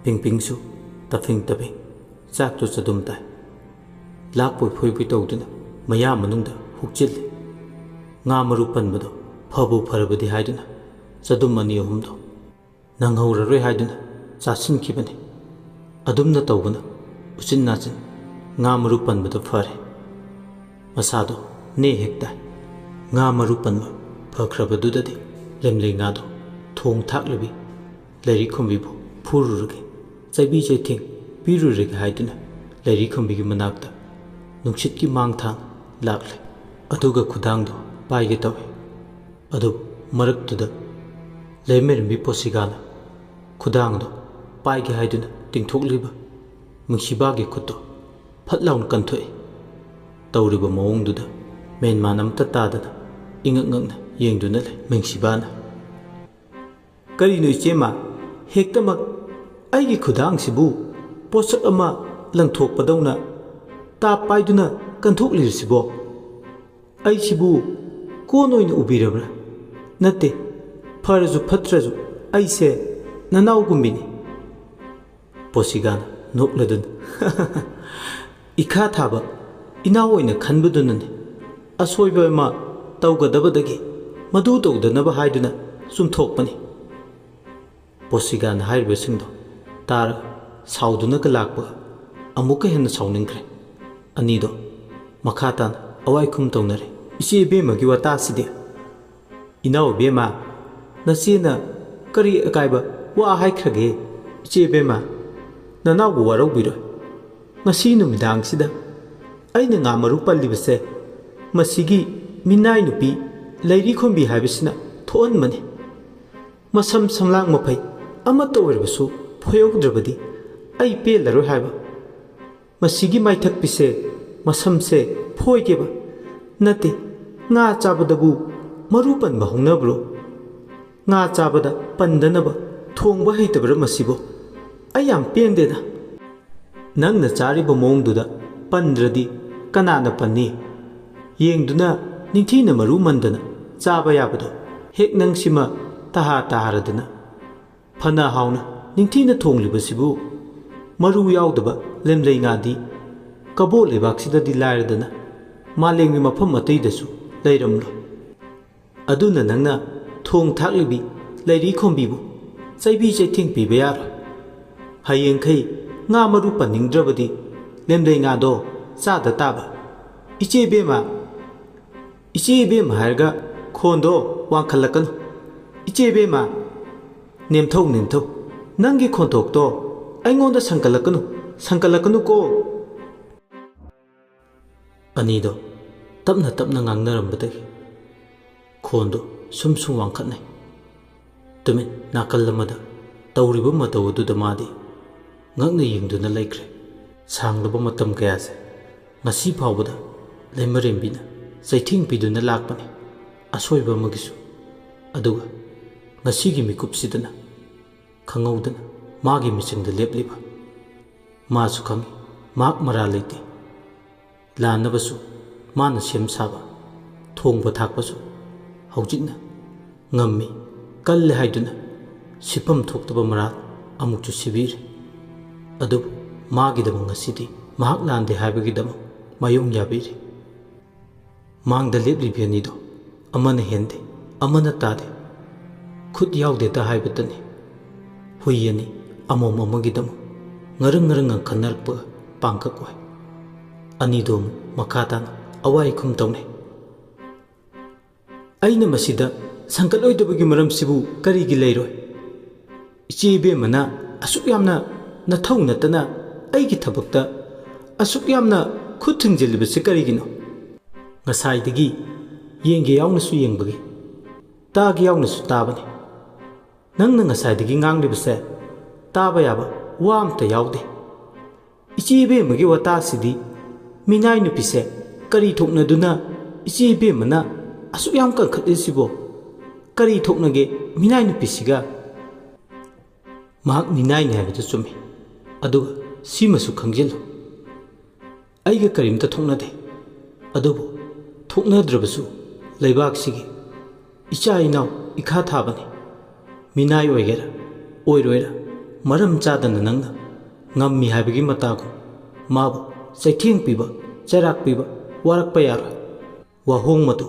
ꯄꯤꯡꯄꯤꯡꯁꯨ ꯇꯐꯤꯡ ꯇꯐꯤꯡ ꯆꯥꯛꯇꯨ ꯆꯗꯨꯝ ꯇꯥꯏ ꯂꯥꯛꯄꯣꯏ ꯐꯣꯏꯕꯣꯏ ꯇꯧꯗꯨꯅ ꯃꯌꯥ ꯃꯅꯨꯡꯗ ꯍꯨꯛꯆꯤꯜꯂꯤ ꯉꯥ ꯃꯔꯨ ꯄꯟꯕꯗꯣ ꯐꯕꯨ ꯐꯔꯕꯗꯤ ꯍꯥꯏꯗꯨꯅ ꯆꯗꯨꯝ ꯑꯅꯤ ꯑꯍꯨꯝꯗꯣ ꯅꯪꯍꯧꯔꯔꯣꯏ ꯍꯥꯏꯗꯨꯅ ꯆꯥꯁꯤꯟꯈꯤꯕꯅꯤ ꯑꯗꯨꯝꯅ ꯇꯧꯕꯅ ꯎꯆꯤꯟ ꯅꯥꯆꯤꯟ ꯉꯥ ꯃꯔꯨ ꯄꯟꯕꯗꯣ ꯐꯔꯦ ꯃꯁꯥꯗꯣ ꯅꯦ ꯍꯦꯛ ꯇꯥꯏ ꯉꯥ ꯃꯔꯨ ꯄꯟꯕ ꯐꯈ꯭ꯔꯕꯗꯨꯗꯗꯤ ꯂꯦꯝꯂꯩ ꯉꯥꯗꯣ ꯊꯣꯡ ꯊꯥꯛꯂꯕꯤ ꯂꯥꯏꯔꯤꯛ ꯈꯨꯝꯕꯤꯕꯨ ꯐꯨꯔꯨꯔꯒꯦ ꯆꯩꯕꯤ ꯆꯩꯊꯦꯡ ꯄꯤꯔꯨꯔꯒꯦ ꯍꯥꯏꯗꯨꯅ ꯂꯥꯏꯔꯤꯛ ꯈꯨꯝꯕꯤꯒꯤ ꯃꯅꯥꯛꯇ ꯅꯨꯡꯁꯤꯠꯀꯤ ꯃꯥꯡꯊꯥꯡ ꯂꯥꯛꯂꯦ ꯑꯗꯨꯒ ꯈꯨꯗꯥꯡꯗꯣ ꯄꯥꯏꯒꯦ ꯇꯧꯏ ꯑꯗꯨꯕꯨ ꯃꯔꯛꯇꯨꯗ ꯂꯩꯃꯔꯦꯝꯕꯤ ꯄꯣꯠꯁꯤꯒꯥꯅ ꯈꯨꯗꯥꯡꯗꯣ ꯄꯥꯏꯒꯦ ꯍꯥꯏꯗꯨꯅ ꯇꯤꯡꯊꯣꯛꯂꯤꯕ ꯃꯤꯡꯁꯤꯕꯥꯒꯤ ꯈꯨꯠꯇꯣ ꯐꯠ ꯂꯥꯎꯅ ꯀꯟꯊꯣꯛꯏ ꯇꯧꯔꯤꯕ ꯃꯑꯣꯡꯗꯨꯗ ꯃꯦꯟꯃꯥꯟ ꯑꯝꯇ ꯇꯥꯗꯅ ꯏꯉꯛ ꯉꯛꯅ ꯌꯦꯡꯗꯨꯅ ꯂꯩ ꯃꯤꯡꯁꯤꯕꯥꯅ ꯀꯔꯤꯅꯣ ꯏꯆꯦꯝꯃ ꯍꯦꯛꯇꯃꯛ ꯑꯩꯒꯤ ꯈꯨꯗꯥꯡꯁꯤꯕꯨ ꯄꯣꯠꯁꯛ ꯑꯃ ꯂꯪꯊꯣꯛꯄꯗꯧꯅ ꯇꯥꯞ ꯄꯥꯏꯗꯨꯅ ꯀꯟꯊꯣꯛꯂꯤꯔꯤꯁꯤꯕꯣ ꯑꯩꯁꯤꯕꯨ ꯀꯣꯟ ꯑꯣꯏꯅ ꯎꯕꯤꯔꯕ꯭ꯔꯥ ꯅꯠꯇꯦ ꯐꯔꯁꯨ ꯐꯠꯇ꯭ꯔꯁꯨ ꯑꯩꯁꯦ ꯅꯅꯥꯎꯒꯨꯝꯕꯤꯅꯤ ꯄꯣꯠꯁꯤꯒꯥꯅ ꯅꯣꯛꯂꯗꯨꯅ ꯏꯈꯥ ꯊꯥꯕ ꯏꯅꯥꯎ ꯑꯣꯏꯅ ꯈꯟꯕꯗꯨꯅꯅꯤ ꯑꯁꯣꯏꯕ ꯑꯃ ꯇꯧꯒꯗꯕꯗꯒꯤ ꯃꯗꯨ ꯇꯧꯗꯅꯕ ꯍꯥꯏꯗꯨꯅ ꯆꯨꯝꯊꯣꯛꯄꯅꯤ ꯄꯣꯠꯁꯤꯒꯥꯅ ꯍꯥꯏꯔꯤꯕꯁꯤꯡꯗꯣ ꯇꯥꯔꯒ ꯁꯥꯎꯗꯨꯅꯒ ꯂꯥꯛꯄꯒ ꯑꯃꯨꯛꯀ ꯍꯦꯟꯅ ꯁꯥꯎꯅꯤꯡꯈ꯭ꯔꯦ ꯑꯅꯤꯗꯣ ꯃꯈꯥ ꯇꯥꯅ ꯑꯋꯥꯏꯈꯨꯝ ꯇꯧꯅꯔꯦ꯫ ꯏꯆꯦ ꯏꯕꯦꯝꯃꯒꯤ ꯋꯥꯇꯥꯁꯤꯗꯤ ꯏꯅꯥꯎ ꯏꯕꯦꯝꯃ ꯅꯆꯦꯅ ꯀꯔꯤ ꯑꯀꯥꯏꯕ ꯋꯥ ꯍꯥꯏꯈ꯭ꯔꯒꯦ? ꯏꯆꯦ ꯏꯕꯦꯝꯃ ꯅꯅꯥꯎꯕꯨ ꯋꯥꯔꯧꯕꯤꯔꯣꯏ꯫ ꯉꯁꯤ ꯅꯨꯃꯤꯗꯥꯡꯁꯤꯗ ꯑꯩꯅ ꯉꯥ ꯃꯔꯨ ꯄꯜꯂꯤꯕꯁꯦ ꯃꯁꯤꯒꯤ ꯃꯤꯅꯥꯏ ꯅꯨꯄꯤ ꯂꯩꯔꯤꯈꯣꯝꯕꯤ ꯍꯥꯏꯕꯁꯤꯅ ꯊꯣꯛꯍꯟꯕꯅꯤ꯫ ꯃꯁꯝ ꯁꯝꯂꯥꯡ ꯃꯐꯩ ꯑꯃꯠꯇ ꯑꯣꯏꯔꯕꯁꯨ ꯐꯣꯏꯍꯧꯗ꯭ꯔꯕꯗꯤ ꯑꯩ ꯄꯦꯜꯂꯔꯣꯏ ꯍꯥꯏꯕ꯫ ꯃꯁꯤꯒꯤ ꯃꯥꯏꯊꯛꯄꯤꯁꯦ ꯃꯁꯝꯁꯦ ꯐꯣꯏꯒꯦꯕ ꯅꯠꯇꯦ ꯉꯥ ꯆꯥꯕꯗꯕꯨ ꯃꯔꯨ ꯄꯟꯕ ꯍꯧꯅꯕ꯭ꯔꯣ? ꯉꯥ ꯆꯥꯕꯗ ꯄꯟꯗꯅꯕ ꯊꯣꯡꯕ ꯍꯩꯇꯕ꯭ꯔꯥ ꯃꯁꯤꯕꯨ? ꯑꯩ ꯌꯥꯝ ꯄꯦꯟꯗꯦꯗ꯫ ꯅꯪꯅ ꯆꯥꯔꯤꯕ ꯃꯑꯣꯡꯗꯨꯗ ꯄꯟꯗ꯭ꯔꯗꯤ ꯀꯅꯥꯅ ꯄꯟꯅꯤ? ꯌꯦꯡꯗꯨꯅ ꯅꯤꯡꯊꯤꯅ ꯃꯔꯨ ꯃꯟꯗꯅ ꯆꯥꯕ ꯌꯥꯕꯗꯣ ꯍꯦꯛ ꯅꯪꯁꯤꯃ ꯇꯥꯍꯥꯔꯗꯅ ꯐꯅ ꯍꯥꯎꯅ ꯅꯤꯡꯊꯤꯅ ꯊꯣꯡꯂꯤꯕꯁꯤꯕꯨ ꯃꯔꯨ ꯌꯥꯎꯗꯕ ꯂꯦꯝꯂꯩ ꯉꯥꯗꯤ ꯀꯕꯣ ꯂꯩꯕꯥꯛꯁꯤꯗꯗꯤ ꯂꯥꯏꯔꯗꯅ ꯃꯥꯂꯦꯝꯒꯤ ꯃꯐꯝ ꯑꯇꯩꯗꯁꯨ ꯂꯩꯔꯝꯂꯣꯏ꯫ ꯑꯗꯨꯅ ꯅꯪꯅ ꯊꯣꯡ ꯊꯥꯛꯂꯤꯕꯤ ꯂꯩꯔꯤꯈꯣꯝꯕꯤꯕꯨ ꯆꯩꯕꯤ ꯆꯩꯊꯦꯡ ꯄꯤꯕ ꯌꯥꯔꯣꯏ꯫ ꯍꯌꯦꯡꯈꯩ ꯉꯥ ꯃꯔꯨ ꯄꯟꯅꯤꯡꯗ꯭ꯔꯕꯗꯤ ꯂꯦꯝꯂꯩ ꯉꯥꯗꯣ ꯆꯥꯗ ꯇꯥꯕ꯫ ꯏꯆꯦ ꯏꯕꯦꯝꯃ ꯏꯆꯦ ꯏꯕꯦꯝꯃ ꯍꯥꯏꯔꯒ ꯈꯣꯟꯗꯣ ꯋꯥꯡꯈꯠꯂꯛꯀꯅꯨ꯫ ꯏꯆꯦ ꯏꯕꯦꯝꯃ ꯅꯦꯝꯊꯧ ꯅꯦꯝꯊꯧ ꯅꯪꯒꯤ ꯈꯣꯟꯊꯣꯛꯇꯣ ꯑꯩꯉꯣꯟꯗ ꯁꯪꯀꯠꯂꯛꯀꯅꯨꯀꯣ꯫ ꯑꯅꯤꯗꯣ ꯇꯞꯅ ꯇꯞꯅ ꯉꯥꯡꯅꯔꯝꯕꯗꯒꯤ ꯈꯣꯟꯗꯣ ꯁꯨꯝ ꯋꯥꯡꯈꯠꯅꯩ꯫ ꯇꯨꯃꯤꯟ ꯅꯥꯀꯜ ꯑꯃꯗ ꯇꯧꯔꯤꯕ ꯃꯇꯧ ꯑꯗꯨꯗ ꯃꯥꯗꯤ ꯉꯛꯅ ꯌꯦꯡꯗꯨꯅ ꯂꯩꯈ꯭ꯔꯦ꯫ ꯁꯥꯡꯂꯕ ꯃꯇꯝ ꯀꯌꯥꯁꯦ ꯉꯁꯤ ꯐꯥꯎꯕꯗ ꯂꯩꯃꯔꯦꯝꯕꯤꯅ ꯆꯩꯊꯦꯡ ꯄꯤꯗꯨꯅ ꯂꯥꯛꯄꯅꯤ ꯑꯁꯣꯏꯕ ꯑꯃꯒꯤꯁꯨ꯫ ꯑꯗꯨꯒ ꯉꯁꯤꯒꯤ ꯃꯤꯀꯨꯞꯁꯤꯗꯅ ꯈꯪꯍꯧꯗꯅ ꯃꯥꯒꯤ ꯃꯤꯆꯪꯗ ꯂꯦꯞꯂꯤꯕ꯫ ꯃꯥꯁꯨ ꯈꯪꯏ ꯃꯍꯥꯛ ꯃꯔꯥꯜ ꯂꯩꯇꯦ꯫ ꯂꯥꯟꯅꯕꯁꯨ ꯃꯥꯅ ꯁꯦꯝ ꯁꯥꯕ, ꯊꯣꯡꯕ ꯊꯥꯛꯄꯁꯨ ꯍꯧꯖꯤꯛꯅ ꯉꯝꯃꯤ ꯀꯜꯂꯦ ꯍꯥꯏꯗꯨꯅ ꯁꯤꯐꯝ ꯊꯣꯛꯇꯕ ꯃꯔꯥꯜ ꯑꯃꯨꯛꯁꯨ ꯁꯤꯕꯤꯔꯤ꯫ ꯑꯗꯨꯕꯨ ꯃꯥꯒꯤꯗꯃꯛ ꯉꯁꯤꯗꯤ ꯃꯍꯥꯛ ꯂꯥꯟꯗꯦ ꯍꯥꯏꯕꯒꯤꯗꯃꯛ ꯃꯥꯌꯣꯡ ꯌꯥꯕꯤꯔꯤ꯫ ꯃꯥꯡꯗ ꯂꯦꯞꯂꯤꯕꯤ ꯑꯅꯤꯗꯣ ꯑꯃꯅ ꯍꯦꯟꯗꯦ ꯑꯃꯅ ꯇꯥꯗꯦ, ꯈꯨꯠ ꯌꯥꯎꯗꯦꯇ ꯍꯥꯏꯕꯇꯅꯤ꯫ ꯍꯨꯏ ꯑꯅꯤ ꯑꯃꯣꯝ ꯑꯃꯒꯤꯗꯃꯛ ꯉꯔꯪ ꯉꯪꯈꯠꯅꯔꯛꯄ ꯄꯥꯡꯀꯛ ꯑꯣꯏ꯫ ꯑꯅꯤꯗꯣ ꯑꯃꯨꯛ ꯃꯈꯥ ꯇꯥꯅ ꯑꯋꯥꯏꯈꯨꯝ ꯇꯧꯅꯩ꯫ ꯑꯩꯅ ꯃꯁꯤꯗ ꯁꯪꯀꯠꯂꯣꯏꯗꯕꯒꯤ ꯃꯔꯝꯁꯤꯕꯨ ꯀꯔꯤꯒꯤ ꯂꯩꯔꯣꯏ? ꯏꯆꯦ ꯏꯕꯦꯝꯃꯅ ꯑꯁꯨꯛ ꯌꯥꯝꯅ ꯅꯊꯧ ꯅꯠꯇꯅ ꯑꯩꯒꯤ ꯊꯕꯛꯇ ꯑꯁꯨꯛ ꯌꯥꯝꯅ ꯈꯨꯠ ꯊꯤꯡꯖꯤꯜꯂꯤꯕꯁꯤ ꯀꯔꯤꯒꯤꯅꯣ? ꯉꯁꯥꯏꯗꯒꯤ ꯌꯦꯡꯒꯦ ꯌꯥꯎꯅꯁꯨ ꯌꯦꯡꯕꯒꯤ, ꯇꯥꯒꯦ ꯌꯥꯎꯅꯁꯨ ꯇꯥꯕꯅꯤ꯫ ꯅꯪꯅ ꯉꯁꯥꯏꯗꯒꯤ ꯉꯥꯡꯂꯤꯕꯁꯦ ꯇꯥꯕ ꯌꯥꯕ ꯋꯥ ꯑꯝꯇ ꯌꯥꯎꯗꯦ꯫ ꯏꯆꯦ ꯏꯕꯦꯝꯃꯒꯤ ꯋꯥꯇꯥꯁꯤꯗꯤ ꯃꯤꯅꯥꯏ ꯅꯨꯄꯤꯁꯦ ꯀꯔꯤ ꯊꯣꯛꯅꯗꯨꯅ ꯏꯆꯦ ꯏꯕꯦꯝꯃꯅ ꯑꯁꯨꯛ ꯌꯥꯝ ꯀꯟꯈꯠꯂꯤꯁꯤꯕꯣ? ꯀꯔꯤ ꯊꯣꯛꯅꯒꯦ ꯃꯤꯅꯥꯏ ꯅꯨꯄꯤꯁꯤꯒ? ꯃꯍꯥꯛ ꯃꯤꯅꯥꯏꯅꯤ ꯍꯥꯏꯕꯗꯨ ꯆꯨꯝꯃꯤ, ꯑꯗꯨꯒ ꯁꯤꯃꯁꯨ ꯈꯪꯖꯤꯜꯂꯨ, ꯑꯩꯒ ꯀꯔꯤꯝꯇ ꯊꯣꯛꯅꯗꯦ꯫ ꯑꯗꯨꯕꯨ ꯊꯣꯛꯅꯗ꯭ꯔꯕꯁꯨ ꯂꯩꯕꯥꯛꯁꯤꯒꯤ ꯏꯆꯥ ꯏꯅꯥꯎ ꯏꯈꯥ ꯊꯥꯕꯅꯤ꯫ ꯃꯤꯅꯥꯏ ꯑꯣꯏꯒꯦꯔꯥ ꯑꯣꯏꯔꯣꯏꯔꯥ ꯃꯔꯝ ꯆꯥꯗꯅ ꯅꯪꯅ ꯉꯝꯃꯤ ꯍꯥꯏꯕꯒꯤ ꯃꯇꯥꯒꯨꯝ ꯃꯥꯕꯨ ꯆꯩꯊꯦꯡ ꯄꯤꯕ, ꯆꯩꯔꯥꯛ ꯄꯤꯕ ꯋꯥꯔꯛꯄ ꯌꯥꯔꯣꯏ꯫ ꯋꯥꯍꯣꯡ ꯃꯇꯨ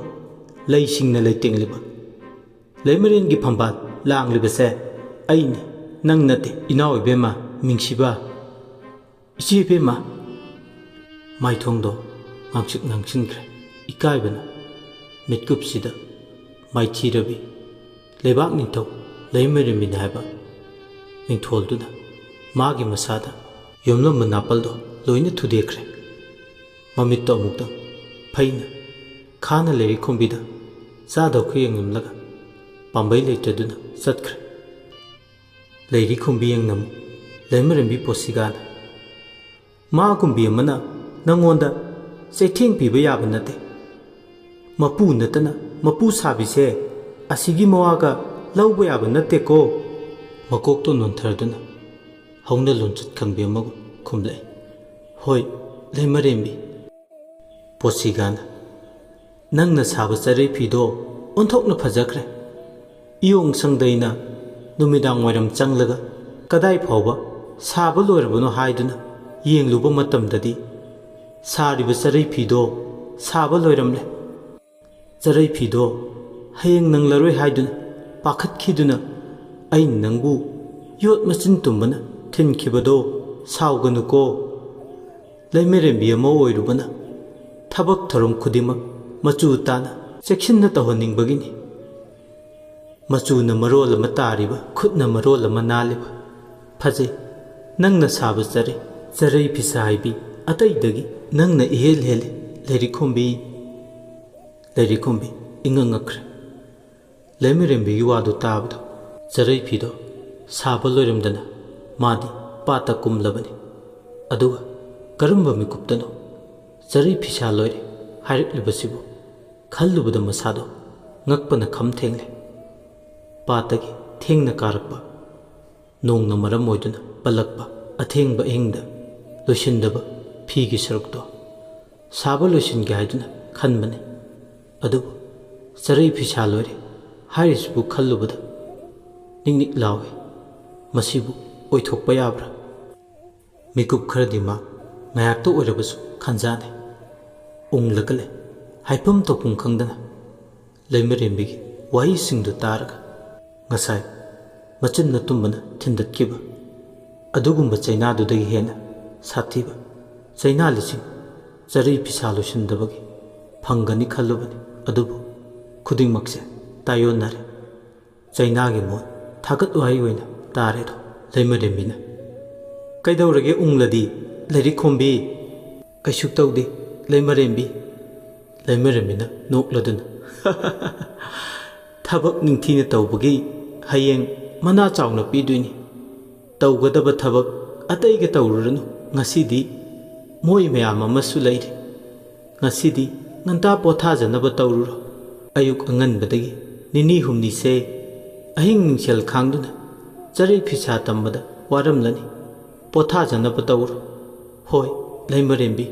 ꯂꯩꯁꯤꯡꯅ ꯂꯩꯇꯦꯡꯂꯤꯕ ꯂꯩꯃꯔꯦꯟꯒꯤ ꯐꯝꯕꯥꯜ ꯂꯥꯡꯂꯤꯕꯁꯦ ꯑꯩꯅꯤ, ꯅꯪ ꯅꯠꯇꯦ꯫ ꯏꯅꯥꯎ ꯏꯕꯦꯝꯃ ꯃꯤꯡꯁꯤꯕ, ꯏꯆꯦ ꯏꯕꯦꯝꯃ꯫ ꯃꯥꯏꯊꯣꯡꯗꯣ ꯉꯥꯡꯁꯤꯟ ꯉꯥꯡꯁꯤꯟꯈ꯭ꯔꯦ ꯏꯀꯥꯏꯕꯅ꯫ ꯃꯤꯠꯀꯨꯞꯁꯤꯗ ꯃꯥꯏꯊꯤꯔꯕꯤ ꯂꯩꯕꯥꯛ ꯅꯤꯡꯊꯧ ꯂꯩꯃꯔꯦꯝꯕꯤꯅꯤ ꯍꯥꯏꯕ ꯃꯤꯡꯊꯣꯜꯗꯨꯅ ꯃꯥꯒꯤ ꯃꯁꯥꯗ ꯌꯣꯝꯂꯝꯕ ꯅꯥꯄꯜꯗꯣ ꯂꯣꯏꯅ ꯊꯨꯗꯦꯛꯈ꯭ꯔꯦ꯫ ꯃꯃꯤꯠꯇꯣ ꯑꯃꯨꯛꯇꯪ ꯐꯩꯅ ꯈꯥꯅ ꯂꯩꯔꯤꯈꯣꯝꯕꯤꯗ ꯆꯥꯗꯧ ꯌꯦꯡꯂꯝꯂꯒ ꯄꯥꯝꯕꯩ ꯂꯩꯇꯗꯨꯅ ꯆꯠꯈ꯭ꯔꯦ꯫ ꯂꯩꯔꯤꯈꯣꯝꯕꯤ ꯌꯦꯡꯅ ꯑꯃꯨꯛ ꯂꯩꯃꯔꯦꯝꯕꯤ ꯄꯣꯠꯁꯤꯒꯥꯅ ꯃꯥꯒꯨꯝꯕꯤ ꯑꯃꯅ ꯅꯪꯉꯣꯟꯗ ꯆꯩꯊꯦꯡ ꯄꯤꯕ ꯌꯥꯕ ꯅꯠꯇꯦ꯫ ꯃꯄꯨ ꯅꯠꯇꯅ ꯃꯄꯨ ꯁꯥꯕꯤꯁꯦ ꯑꯁꯤꯒꯤ ꯃꯋꯥꯒ ꯂꯧꯕ ꯌꯥꯕ ꯅꯠꯇꯦꯀꯣ꯫ ꯃꯀꯣꯛꯇꯣ ꯅꯣꯟꯊꯔꯗꯨꯅ ꯍꯧꯅ ꯂꯣꯟꯆꯠ ꯈꯪꯕꯤ ꯑꯃꯒꯨꯝ ꯈꯨꯝꯂꯛꯏ꯫ ꯍꯣꯏ ꯂꯩꯃꯔꯦꯝꯕꯤ꯫ ꯄꯣꯠꯁꯤꯒꯥꯅ ꯅꯪꯅ ꯁꯥꯕ ꯆꯔꯩ ꯐꯤꯗꯣ ꯑꯣꯟꯊꯣꯛꯅ ꯐꯖꯈ꯭ꯔꯦ꯫ ꯏꯌꯣꯡ ꯁꯪꯗꯩꯅ ꯅꯨꯃꯤꯗꯥꯡ ꯋꯥꯏꯔꯝ ꯆꯪꯂꯒ ꯀꯗꯥꯏ ꯐꯥꯎꯕ ꯁꯥꯕ ꯂꯣꯏꯔꯕꯅꯣ ꯍꯥꯏꯗꯨꯅ ꯌꯦꯡꯂꯨꯕ ꯃꯇꯝꯗꯗꯤ ꯁꯥꯔꯤꯕ ꯆꯔꯩ ꯐꯤꯗꯣ ꯁꯥꯕ ꯂꯣꯏꯔꯝꯂꯦ꯫ ꯆꯔꯩ ꯐꯤꯗꯣ ꯍꯌꯦꯡ ꯅꯪꯂꯔꯣꯏ ꯍꯥꯏꯗꯨꯅ ꯄꯥꯈꯠꯈꯤꯗꯨꯅ ꯑꯩꯅ ꯅꯪꯕꯨ ꯌꯣꯠ ꯃꯆꯤꯟ ꯇꯨꯝꯕꯅ ꯊꯤꯟꯈꯤꯕꯗꯣ ꯁꯥꯎꯒꯅꯨꯀꯣ꯫ ꯂꯩꯃꯔꯦꯝꯕꯤ ꯑꯃ ꯑꯣꯏꯔꯨꯕꯅ ꯊꯕꯛ ꯊꯧꯔꯝ ꯈꯨꯗꯤꯡꯃꯛ ꯃꯆꯨ ꯇꯥꯅ ꯆꯦꯛꯁꯤꯟꯅ ꯇꯧꯍꯟꯅꯤꯡꯕꯒꯤꯅꯤ꯫ ꯃꯆꯨꯅ ꯃꯔꯣꯜ ꯑꯃ ꯇꯥꯔꯤꯕ, ꯈꯨꯠꯅ ꯃꯔꯣꯜ ꯑꯃ ꯅꯥꯜꯂꯤꯕ꯫ ꯐꯖꯩ ꯅꯪꯅ ꯁꯥꯕ ꯆꯔꯩ, ꯆꯔꯩ ꯐꯤꯁꯥ ꯍꯥꯏꯕꯤ ꯑꯇꯩꯗꯒꯤ ꯅꯪꯅ ꯏꯍꯦꯜ ꯍꯦꯜꯂꯤ ꯂꯩꯔꯤꯈꯣꯝꯕꯤ꯫ ꯂꯩꯔꯤꯈꯣꯝꯕꯤ ꯏꯉꯛ ꯉꯛꯈ꯭ꯔꯦ꯫ ꯂꯩꯃꯔꯦꯝꯕꯤꯒꯤ ꯋꯥꯗꯨ ꯇꯥꯕꯗ ꯆꯔꯩ ꯐꯤꯗꯣ ꯁꯥꯕ ꯂꯣꯏꯔꯝꯗꯅ ꯃꯥꯗꯤ ꯄꯥꯠꯇ ꯀꯨꯝꯂꯕꯅꯤ꯫ ꯑꯗꯨꯒ ꯀꯔꯝꯕ ꯃꯤꯀꯨꯞꯇꯅꯣ ꯆꯔꯩ ꯐꯤꯁꯥ ꯂꯣꯏꯔꯦ ꯍꯥꯏꯔꯛꯂꯤꯕꯁꯤꯕꯨ ꯈꯜꯂꯨꯕꯗ ꯃꯁꯥꯗꯣ ꯉꯛꯄꯅ ꯈꯝ ꯊꯦꯡꯂꯦ꯫ ꯄꯥꯠꯇꯒꯤ ꯊꯦꯡꯅ ꯀꯥꯔꯛꯄ ꯅꯣꯡꯅ ꯃꯔꯝ ꯑꯣꯏꯗꯨꯅ ꯄꯜꯂꯛꯄ ꯑꯊꯦꯡꯕ ꯑꯍꯤꯡꯗ ꯂꯣꯏꯁꯤꯟꯗꯕ ꯐꯤꯒꯤ ꯁꯔꯨꯛꯇꯣ ꯁꯥꯕ ꯂꯣꯏꯁꯤꯟꯒꯦ ꯍꯥꯏꯗꯨꯅ ꯈꯟꯕꯅꯤ꯫ ꯑꯗꯨꯕꯨ ꯆꯔꯩ ꯐꯤꯁꯥ ꯂꯣꯏꯔꯦ ꯍꯥꯏꯔꯤꯁꯤꯕꯨ ꯈꯜꯂꯨꯕꯗ ꯅꯤꯛ ꯂꯥꯎꯏ꯫ ꯃꯁꯤꯕꯨ ꯑꯣꯏꯊꯣꯛꯄ ꯌꯥꯕ꯭ꯔꯥ? ꯃꯤꯀꯨꯞ ꯈꯔꯗꯤ ꯃꯥ ꯉꯥꯏꯍꯥꯛꯇ ꯑꯣꯏꯔꯕꯁꯨ ꯈꯟꯖꯥꯟꯅꯩ꯫ ꯎꯪꯂꯒ ꯂꯩ ꯍꯥꯏꯐꯝ ꯇꯧꯐꯝ ꯈꯪꯗꯅ ꯂꯩꯃꯔꯦꯝꯕꯤꯒꯤ ꯋꯥꯍꯩꯁꯤꯡꯗꯨ ꯇꯥꯔꯒ ꯉꯁꯥꯏ ꯃꯆꯤꯟꯅ ꯇꯨꯝꯕꯅ ꯊꯤꯟꯗꯠꯈꯤꯕ ꯑꯗꯨꯒꯨꯝꯕ ꯆꯩꯅꯥꯗꯨꯗꯒꯤ ꯍꯦꯟꯅ ꯁꯥꯊꯤꯕ ꯆꯩꯅꯥ ꯂꯤꯁꯤꯡ ꯆꯔꯩ ꯐꯤꯁꯥ ꯂꯣꯏꯁꯤꯟꯗꯕꯒꯤ ꯐꯪꯒꯅꯤ ꯈꯜꯂꯨꯕꯅꯤ꯫ ꯑꯗꯨꯕꯨ ꯈꯨꯗꯤꯡꯃꯛꯁꯦ ꯇꯥꯏꯌꯣꯟꯅꯔꯦ꯫ ꯆꯩꯅꯥꯒꯤ ꯃꯣꯠ ꯊꯥꯒꯠ ꯋꯥꯍꯩ ꯑꯣꯏꯅ ꯇꯥꯔꯦꯗꯣ ꯂꯩꯃꯔꯦꯝꯕꯤꯅ꯫ ꯀꯩꯗꯧꯔꯒꯦ ꯎꯪꯂꯗꯤ ꯂꯩꯔꯤꯈꯣꯝꯕꯤ? ꯀꯩꯁꯨ ꯇꯧꯗꯦ ꯂꯩꯃꯔꯦꯝꯕꯤ꯫ ꯂꯩꯃꯔꯦꯝꯕꯤꯅ ꯅꯣꯛꯂꯗꯨꯅ ꯊꯕꯛ ꯅꯤꯡꯊꯤꯅ ꯇꯧꯕꯒꯤ ꯍꯌꯦꯡ ꯃꯅꯥ ꯆꯥꯎꯅ ꯄꯤꯗꯣꯏꯅꯤ꯫ ꯇꯧꯒꯗꯕ ꯊꯕꯛ ꯑꯇꯩꯒ ꯇꯧꯔꯨꯔꯅꯨ꯫ ꯉꯁꯤꯗꯤ ꯃꯣꯏ ꯃꯌꯥꯝ ꯑꯃꯁꯨ ꯂꯩꯔꯤ꯫ ꯉꯁꯤꯗꯤ ꯉꯟꯇꯥ ꯄꯣꯊꯥꯖꯅꯕ ꯇꯧꯔꯨꯔꯣ꯫ ꯑꯌꯨꯛ ꯑꯉꯟꯕꯗꯒꯤ ꯅꯤꯅꯤ ꯍꯨꯝꯅꯤꯁꯦ ꯑꯍꯤꯡ ꯅꯤꯡꯁꯦꯜ ꯈꯥꯡꯗꯨꯅ ꯆꯔꯩ ꯐꯤꯁꯥ ꯇꯝꯕꯗ ꯋꯥꯔꯝꯂꯅꯤ꯫ ꯄꯣꯊꯥꯖꯅꯕ ꯇꯧꯔꯣ꯫ ꯍꯣꯏ ꯂꯩꯃꯔꯦꯝꯕꯤ꯫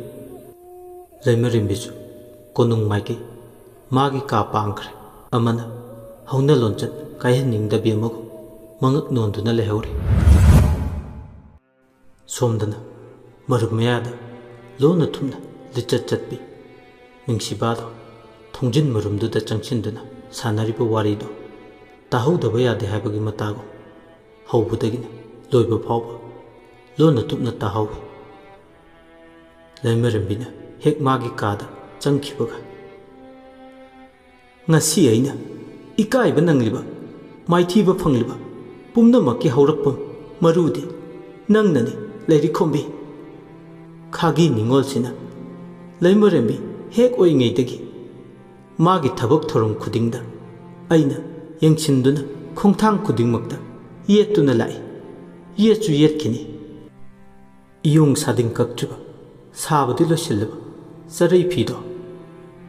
ꯂꯩꯃꯔꯦꯝꯕꯤꯁꯨ ꯀꯣꯅꯨꯡ ꯃꯥꯏꯀꯩ ꯃꯥꯒꯤ ꯀꯥ ꯄꯥꯡꯈ꯭ꯔꯦ꯫ ꯑꯃꯅ ꯍꯧꯅ ꯂꯣꯟꯆꯠ ꯀꯥꯏꯍꯟꯅꯤꯡꯗꯕꯤ ꯑꯃꯒꯨꯝ ꯃꯉꯛ ꯅꯣꯟꯗꯨꯅ ꯂꯩꯍꯧꯔꯤ꯫ ꯁꯣꯝꯗꯅ ꯃꯔꯨꯞ ꯃꯌꯥꯗ ꯂꯣꯟꯅ ꯊꯨꯝꯅ ꯂꯤꯆꯠ ꯆꯠꯄꯤ ꯅꯨꯡꯁꯤꯕꯥꯗꯣ ꯊꯣꯡꯖꯤꯟ ꯃꯔꯨꯝꯗꯨꯗ ꯆꯪꯁꯤꯟꯗꯨꯅ ꯁꯥꯟꯅꯔꯤꯕ ꯋꯥꯔꯤꯗꯣ ꯇꯥꯍꯧꯗꯕ ꯌꯥꯗꯦ ꯍꯥꯏꯕꯒꯤ ꯃꯇꯥꯒꯨꯝ ꯍꯧꯕꯗꯒꯤꯅ ꯂꯣꯏꯕ ꯐꯥꯎꯕ ꯂꯣꯟꯅ ꯊꯨꯞꯅ ꯇꯥꯍꯧꯏ꯫ ꯂꯩꯃꯔꯦꯝꯕꯤꯅ ꯍꯦꯛ ꯃꯥꯒꯤ ꯀꯥꯗ ꯆꯪꯈꯤꯕꯒ ꯉꯁꯤ ꯑꯩꯅ ꯏꯀꯥꯏꯕ ꯅꯪꯂꯤꯕ, ꯃꯥꯏꯊꯤꯕ ꯐꯪꯂꯤꯕ ꯄꯨꯝꯅꯃꯛꯀꯤ ꯍꯧꯔꯛꯐꯝ ꯃꯔꯨꯗꯤ ꯅꯪꯅꯅꯤ ꯂꯩꯔꯤꯈꯣꯝꯕꯤ꯫ ꯈꯥꯒꯤ ꯅꯤꯡꯉꯣꯜꯁꯤꯅ ꯂꯩꯃꯔꯦꯝꯕꯤ ꯍꯦꯛ ꯑꯣꯏꯉꯩꯗꯒꯤ ꯃꯥꯒꯤ ꯊꯕꯛ ꯊꯧꯔꯝ ꯈꯨꯗꯤꯡꯗ ꯑꯩꯅ ꯌꯦꯡꯁꯤꯟꯗꯨꯅ ꯈꯣꯡꯊꯥꯡ ꯈꯨꯗꯤꯡꯃꯛꯇ ꯌꯦꯠꯇꯨꯅ ꯂꯥꯛꯏ, ꯌꯦꯠꯁꯨ ꯌꯦꯠꯈꯤꯅꯤ꯫ ꯏꯌꯣꯡ ꯁꯥꯗꯤꯡ ꯀꯛꯇ꯭ꯔꯤꯕ ꯁꯥꯕꯗꯤ ꯂꯣꯏꯁꯤꯜꯂꯕ ꯆꯔꯩ ꯐꯤꯗꯣ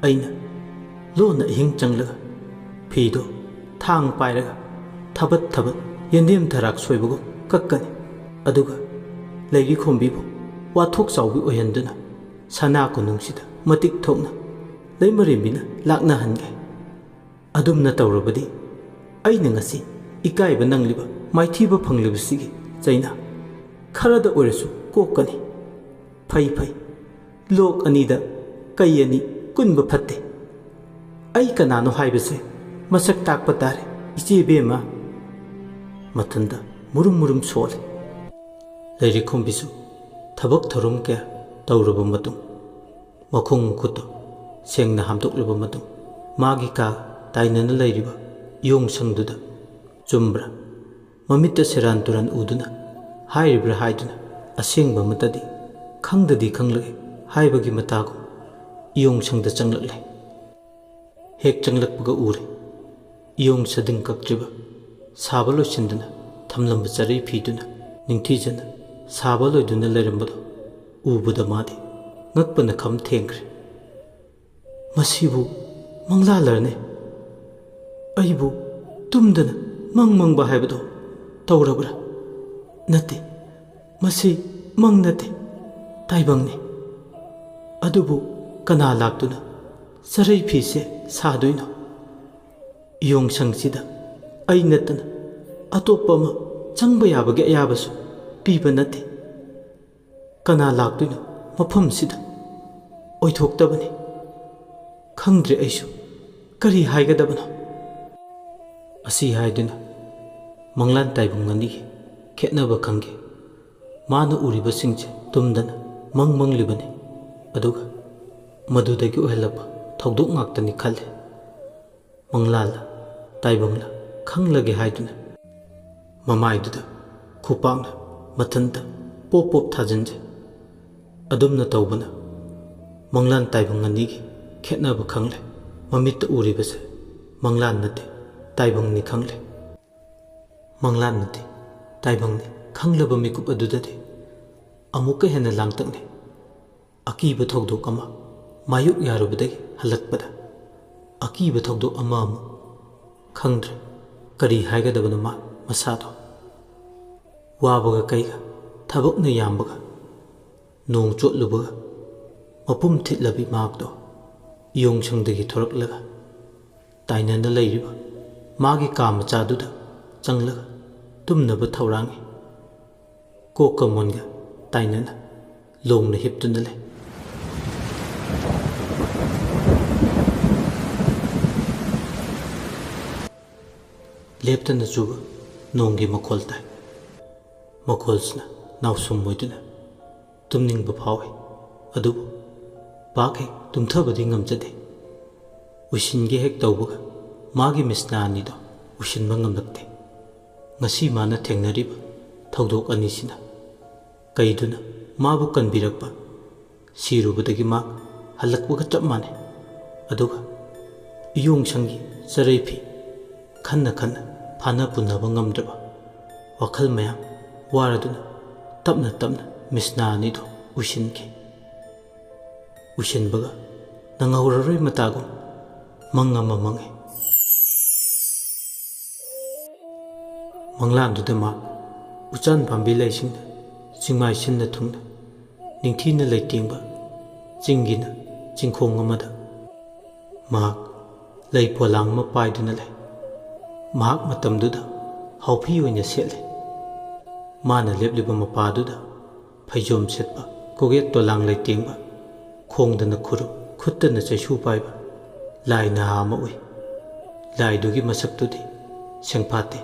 ꯑꯩꯅ ꯂꯣꯟꯅ ꯑꯍꯤꯡ ꯆꯪꯂꯒ ꯐꯤꯗꯣ ꯊꯥꯡ ꯄꯥꯏꯔꯒ ꯊꯕꯠ ꯊꯕꯠ ꯌꯦꯟꯗꯦꯝ ꯊꯔꯥꯛ ꯁꯣꯏꯕꯒꯨꯝ ꯀꯛꯀꯅꯤ꯫ ꯑꯗꯨꯒ ꯂꯩꯔꯤꯈꯣꯝꯕꯤꯕꯨ ꯋꯥꯊꯣꯛ ꯆꯥꯎꯕꯤ ꯑꯣꯏꯍꯟꯗꯨꯅ ꯁꯅꯥ ꯀꯣꯅꯨꯡꯁꯤꯗ ꯃꯇꯤꯛ ꯊꯣꯛꯅ ꯂꯩꯃꯔꯦꯝꯕꯤꯅ ꯂꯥꯛꯅꯍꯟꯒꯦ꯫ ꯑꯗꯨꯝꯅ ꯇꯧꯔꯕꯗꯤ ꯑꯩꯅ ꯉꯁꯤ ꯏꯀꯥꯏꯕ ꯅꯪꯂꯤꯕ, ꯃꯥꯏꯊꯤꯕ ꯐꯪꯂꯤꯕꯁꯤꯒꯤ ꯆꯩꯅꯥ ꯈꯔꯗ ꯑꯣꯏꯔꯁꯨ ꯀꯣꯛꯀꯅꯤ꯫ ꯐꯩ ꯐꯩ ꯂꯣꯛ ꯑꯅꯤꯗ ꯀꯩ ꯑꯅꯤ ꯀꯨꯟꯕ ꯐꯠꯇꯦ꯫ ꯑꯩ ꯀꯅꯥꯅꯣ ꯍꯥꯏꯕꯁꯦ ꯃꯁꯛ ꯇꯥꯛꯄ ꯇꯥꯔꯦ ꯏꯆꯦꯕꯦꯝꯃ꯫ ꯃꯊꯟꯗ ꯃꯨꯔꯨꯝ ꯃꯨꯔꯨꯝ ꯁꯣꯜꯂꯤ꯫ ꯂꯩꯔꯤꯈꯣꯝꯕꯤꯁꯨ ꯊꯕꯛ ꯊꯧꯔꯝ ꯀꯌꯥ ꯇꯧꯔꯕ ꯃꯇꯨꯡ ꯃꯈꯣꯡ ꯃꯈꯨꯠꯇꯣ ꯁꯦꯡꯅ ꯍꯥꯝꯗꯣꯛꯂꯕ ꯃꯇꯨꯡ ꯃꯥꯒꯤ ꯀꯥ ꯇꯥꯏꯅꯅ ꯂꯩꯔꯤꯕ ꯏꯌꯣꯡ ꯁꯪꯗꯨꯗ ꯆꯨꯝꯕ꯭ꯔꯥ ꯃꯃꯤꯠꯇ ꯁꯦꯔꯥꯟ ꯇꯨꯔꯥꯟ ꯎꯗꯨꯅ ꯍꯥꯏꯔꯤꯕ꯭ꯔꯥ ꯍꯥꯏꯗꯨꯅ ꯑꯁꯦꯡꯕ ꯑꯃꯇꯗꯤ ꯈꯪꯗꯗꯤ ꯈꯪꯂꯒꯦ ꯍꯥꯏꯕꯒꯤ ꯃꯇꯥꯒꯨꯝ ꯏꯌꯣꯡ ꯁꯪꯗ ꯆꯪꯂꯛꯂꯦ꯫ ꯍꯦꯛ ꯆꯪꯂꯛꯄꯒ ꯎꯔꯦ ꯏꯌꯣꯡ ꯁꯥꯗꯤꯡ ꯀꯛꯇ꯭ꯔꯤꯕ ꯁꯥꯕ ꯂꯣꯏꯁꯤꯟꯗꯨꯅ ꯊꯝꯂꯝꯕ ꯆꯔꯩ ꯐꯤꯗꯨꯅ ꯅꯤꯡꯊꯤꯖꯅ ꯁꯥꯕ ꯂꯣꯏꯗꯨꯅ ꯂꯩꯔꯝꯕꯗꯣ ꯎꯕꯗ ꯃꯥꯗꯤ ꯉꯛꯄꯅ ꯈꯝ ꯊꯦꯡꯈ꯭ꯔꯦ꯫ ꯃꯁꯤꯕꯨ ꯃꯪꯂꯥꯂꯔꯅꯦ? ꯑꯩꯕꯨ ꯇꯨꯝꯗꯅ ꯃꯪꯕ ꯍꯥꯏꯕꯗꯣ ꯇꯧꯔꯕ꯭ꯔꯥ? ꯅꯠꯇꯦ, ꯃꯁꯤ ꯃꯪ ꯅꯠꯇꯦ, ꯇꯥꯏꯕꯪꯅꯤ꯫ ꯑꯗꯨꯕꯨ ꯀꯅꯥ ꯂꯥꯛꯇꯨꯅ ꯆꯔꯩ ꯐꯤꯁꯦ ꯁꯥꯗꯣꯏꯅꯣ? ꯏꯌꯣꯡ ꯁꯪꯁꯤꯗ ꯑꯩ ꯅꯠꯇꯅ ꯑꯇꯣꯞꯄ ꯑꯃ ꯆꯪꯕ ꯌꯥꯕꯒꯤ ꯑꯌꯥꯕꯁꯨ ꯄꯤꯕ ꯅꯠꯇꯦ꯫ ꯀꯅꯥ ꯂꯥꯛꯇꯣꯏꯅꯣ ꯃꯐꯝꯁꯤꯗ? ꯑꯣꯏꯊꯣꯛꯇꯕꯅꯤ꯫ ꯈꯪꯗ꯭ꯔꯦ ꯑꯩꯁꯨ ꯀꯔꯤ ꯍꯥꯏꯒꯗꯕꯅꯣ꯫ ꯑꯁꯤ ꯍꯥꯏꯗꯨꯅ ꯃꯪꯂꯥꯟ ꯇꯥꯏꯕꯪ ꯑꯅꯤꯒꯤ ꯈꯦꯠꯅꯕ ꯈꯪꯈꯤ꯫ ꯃꯥꯅ ꯎꯔꯤꯕꯁꯤꯡꯁꯦ ꯇꯨꯝꯗꯅ ꯃꯪꯂꯤꯕꯅꯤ꯫ ꯑꯗꯨꯒ ꯃꯗꯨꯗꯒꯤ ꯑꯣꯏꯍꯜꯂꯛꯄ ꯊꯧꯗꯣꯛ ꯉꯥꯛꯇꯅꯤ ꯈꯜꯂꯦ꯫ ꯃꯪꯂꯥꯟꯂ ꯇꯥꯏꯕꯪꯂ ꯈꯪꯂꯒꯦ ꯍꯥꯏꯗꯨꯅ ꯃꯃꯥꯏꯗꯨꯗ ꯈꯨꯄꯥꯛꯅ ꯃꯊꯟꯇ ꯄꯣꯞ ꯄꯣꯞ ꯊꯥꯖꯤꯟꯖꯩ꯫ ꯑꯗꯨꯝꯅ ꯇꯧꯕꯅ ꯃꯪꯂꯥꯟ ꯇꯥꯏꯕꯪ ꯑꯅꯤꯒꯤ ꯈꯦꯠꯅꯕ ꯈꯪꯂꯦ꯫ ꯃꯃꯤꯠꯇ ꯎꯔꯤꯕꯁꯦ ꯃꯪꯂꯥꯟ ꯅꯠꯇꯦ ꯇꯥꯏꯕꯪꯅꯤ ꯈꯪꯂꯦ꯫ ꯃꯪꯂꯥꯟ ꯅꯠꯇꯦ ꯇꯥꯏꯕꯪꯅꯤ ꯈꯪꯂꯕ ꯃꯤꯀꯨꯞ ꯑꯗꯨꯗꯗꯤ ꯑꯃꯨꯛꯀ ꯍꯦꯟꯅ ꯂꯥꯡꯇꯛꯅꯩ꯫ ꯑꯀꯤꯕ ꯊꯧꯗꯣꯛ ꯑꯃ ꯃꯥꯌꯣꯛ ꯌꯥꯔꯨꯕꯗꯒꯤ ꯍꯜꯂꯛꯄꯗ ꯑꯀꯤꯕ ꯊꯧꯗꯣꯛ ꯑꯃ ꯑꯃꯨꯛ ꯈꯪꯗ꯭ꯔꯦ ꯀꯔꯤ ꯍꯥꯏꯒꯗꯕꯅꯣ ꯃꯁꯥꯗꯣ꯫ ꯋꯥꯕꯒ ꯀꯩꯒ ꯊꯕꯛꯅ ꯌꯥꯝꯕꯒ ꯅꯣꯡ ꯆꯣꯠꯂꯨꯕꯒ ꯃꯄꯨꯝ ꯊꯤꯠꯂꯕꯤ ꯃꯍꯥꯛꯇꯣ ꯏꯌꯣꯡꯁꯪꯗꯒꯤ ꯊꯣꯔꯛꯂꯒ ꯇꯥꯏꯅꯅ ꯂꯩꯔꯤꯕ ꯃꯥꯒꯤ ꯀꯥ ꯃꯆꯥꯗꯨꯗ ꯆꯪꯂꯒ ꯇꯨꯝꯅꯕ ꯊꯧꯔꯥꯡꯉꯤ꯫ ꯀꯣꯛꯀ ꯃꯣꯟꯒ ꯇꯥꯏꯅꯅ ꯂꯣꯡꯅ ꯍꯤꯞꯇꯨꯅ ꯂꯩ꯫ ꯂꯦꯞꯇꯅ ꯆꯨꯕ ꯅꯣꯡꯒꯤ ꯃꯈꯣꯜ ꯇꯥꯏ꯫ ꯃꯈꯣꯜꯁꯤꯅ ꯅꯥꯎꯁꯨꯝ ꯑꯣꯏꯗꯨꯅ ꯇꯨꯝꯅꯤꯡꯕ ꯐꯥꯎꯏ꯫ ꯑꯗꯨꯕꯨ ꯄꯥꯛ ꯍꯦꯛ ꯇꯨꯝꯊꯕꯗꯤ ꯉꯝꯖꯗꯦ꯫ ꯎꯏꯁꯤꯟꯒꯦ ꯍꯦꯛ ꯇꯧꯕꯒ ꯃꯥꯒꯤ ꯃꯤꯠꯁꯅꯥ ꯑꯅꯤꯗꯣ ꯎꯏꯁꯤꯟꯕ ꯉꯝꯂꯛꯇꯦ꯫ ꯉꯁꯤ ꯃꯥꯅ ꯊꯦꯡꯅꯔꯤꯕ ꯊꯧꯗꯣꯛ ꯑꯅꯤꯁꯤꯅ ꯀꯩꯗꯨꯅ ꯃꯥꯕꯨ ꯀꯟꯕꯤꯔꯛꯄ ꯁꯤꯔꯨꯕꯗꯒꯤ ꯃꯥ ꯍꯜꯂꯛꯄꯒ ꯆꯞ ꯃꯥꯟꯅꯩ꯫ ꯑꯗꯨꯒ ꯏꯌꯣꯡꯁꯪꯒꯤ ꯆꯔꯩ ꯐꯤ ꯈꯟꯅ ꯈꯟꯅ ꯐꯥꯅ ꯄꯨꯅꯕ ꯉꯝꯗ꯭ꯔꯕ ꯋꯥꯈꯜ ꯃꯌꯥꯝ ꯋꯥꯔꯗꯨꯅ ꯇꯞꯅ ꯇꯞꯅ ꯃꯤꯠꯁꯅꯥ ꯑꯅꯤꯗꯣ ꯎꯏꯁꯤꯟꯈꯤ꯫ ꯎꯏꯁꯤꯟꯕꯒ ꯅꯪꯍꯧꯔꯔꯣꯏ ꯃꯇꯥꯒꯨꯝ ꯃꯪ ꯑꯃ ꯃꯪꯉꯤ꯫ ꯃꯪꯂꯥꯟꯗꯨꯗ ꯃꯥ ꯎꯆꯥꯟ ꯄꯥꯝꯕꯤ ꯂꯩꯁꯤꯡꯅ ꯆꯤꯡꯃꯥꯏ ꯁꯤꯟꯅ ꯊꯨꯡꯅ ꯅꯤꯡꯊꯤꯅ ꯂꯩꯇꯦꯡꯕ ꯆꯤꯡꯒꯤꯅ ꯆꯤꯡꯈꯣꯡ ꯑꯃꯗ ꯃꯍꯥꯛ ꯂꯩ ꯄꯣꯂꯥꯡ ꯑꯃ ꯄꯥꯏꯗꯨꯅ ꯂꯩ꯫ ꯃꯍꯥꯛ ꯃꯇꯝꯗꯨꯗ ꯍꯥꯎꯐꯤ ꯑꯣꯏꯅ ꯁꯦꯠꯂꯤ꯫ ꯃꯥꯅ ꯂꯦꯞꯂꯤꯕ ꯃꯄꯥꯗꯨꯗ ꯐꯩꯖꯣꯝ ꯁꯦꯠꯄ ꯀꯣꯛꯌꯦꯠ ꯇꯣꯂꯥꯡ ꯂꯩꯇꯦꯡꯕ ꯈꯣꯡꯗꯅ ꯈꯨꯔꯨ ꯈꯨꯠꯇꯅ ꯆꯩꯁꯨ ꯄꯥꯏꯕ ꯂꯥꯏ ꯅꯍꯥ ꯑꯃ ꯎꯏ꯫ ꯂꯥꯏꯗꯨꯒꯤ ꯃꯁꯛꯇꯨꯗꯤ ꯁꯦꯡꯐꯥꯠꯇꯦ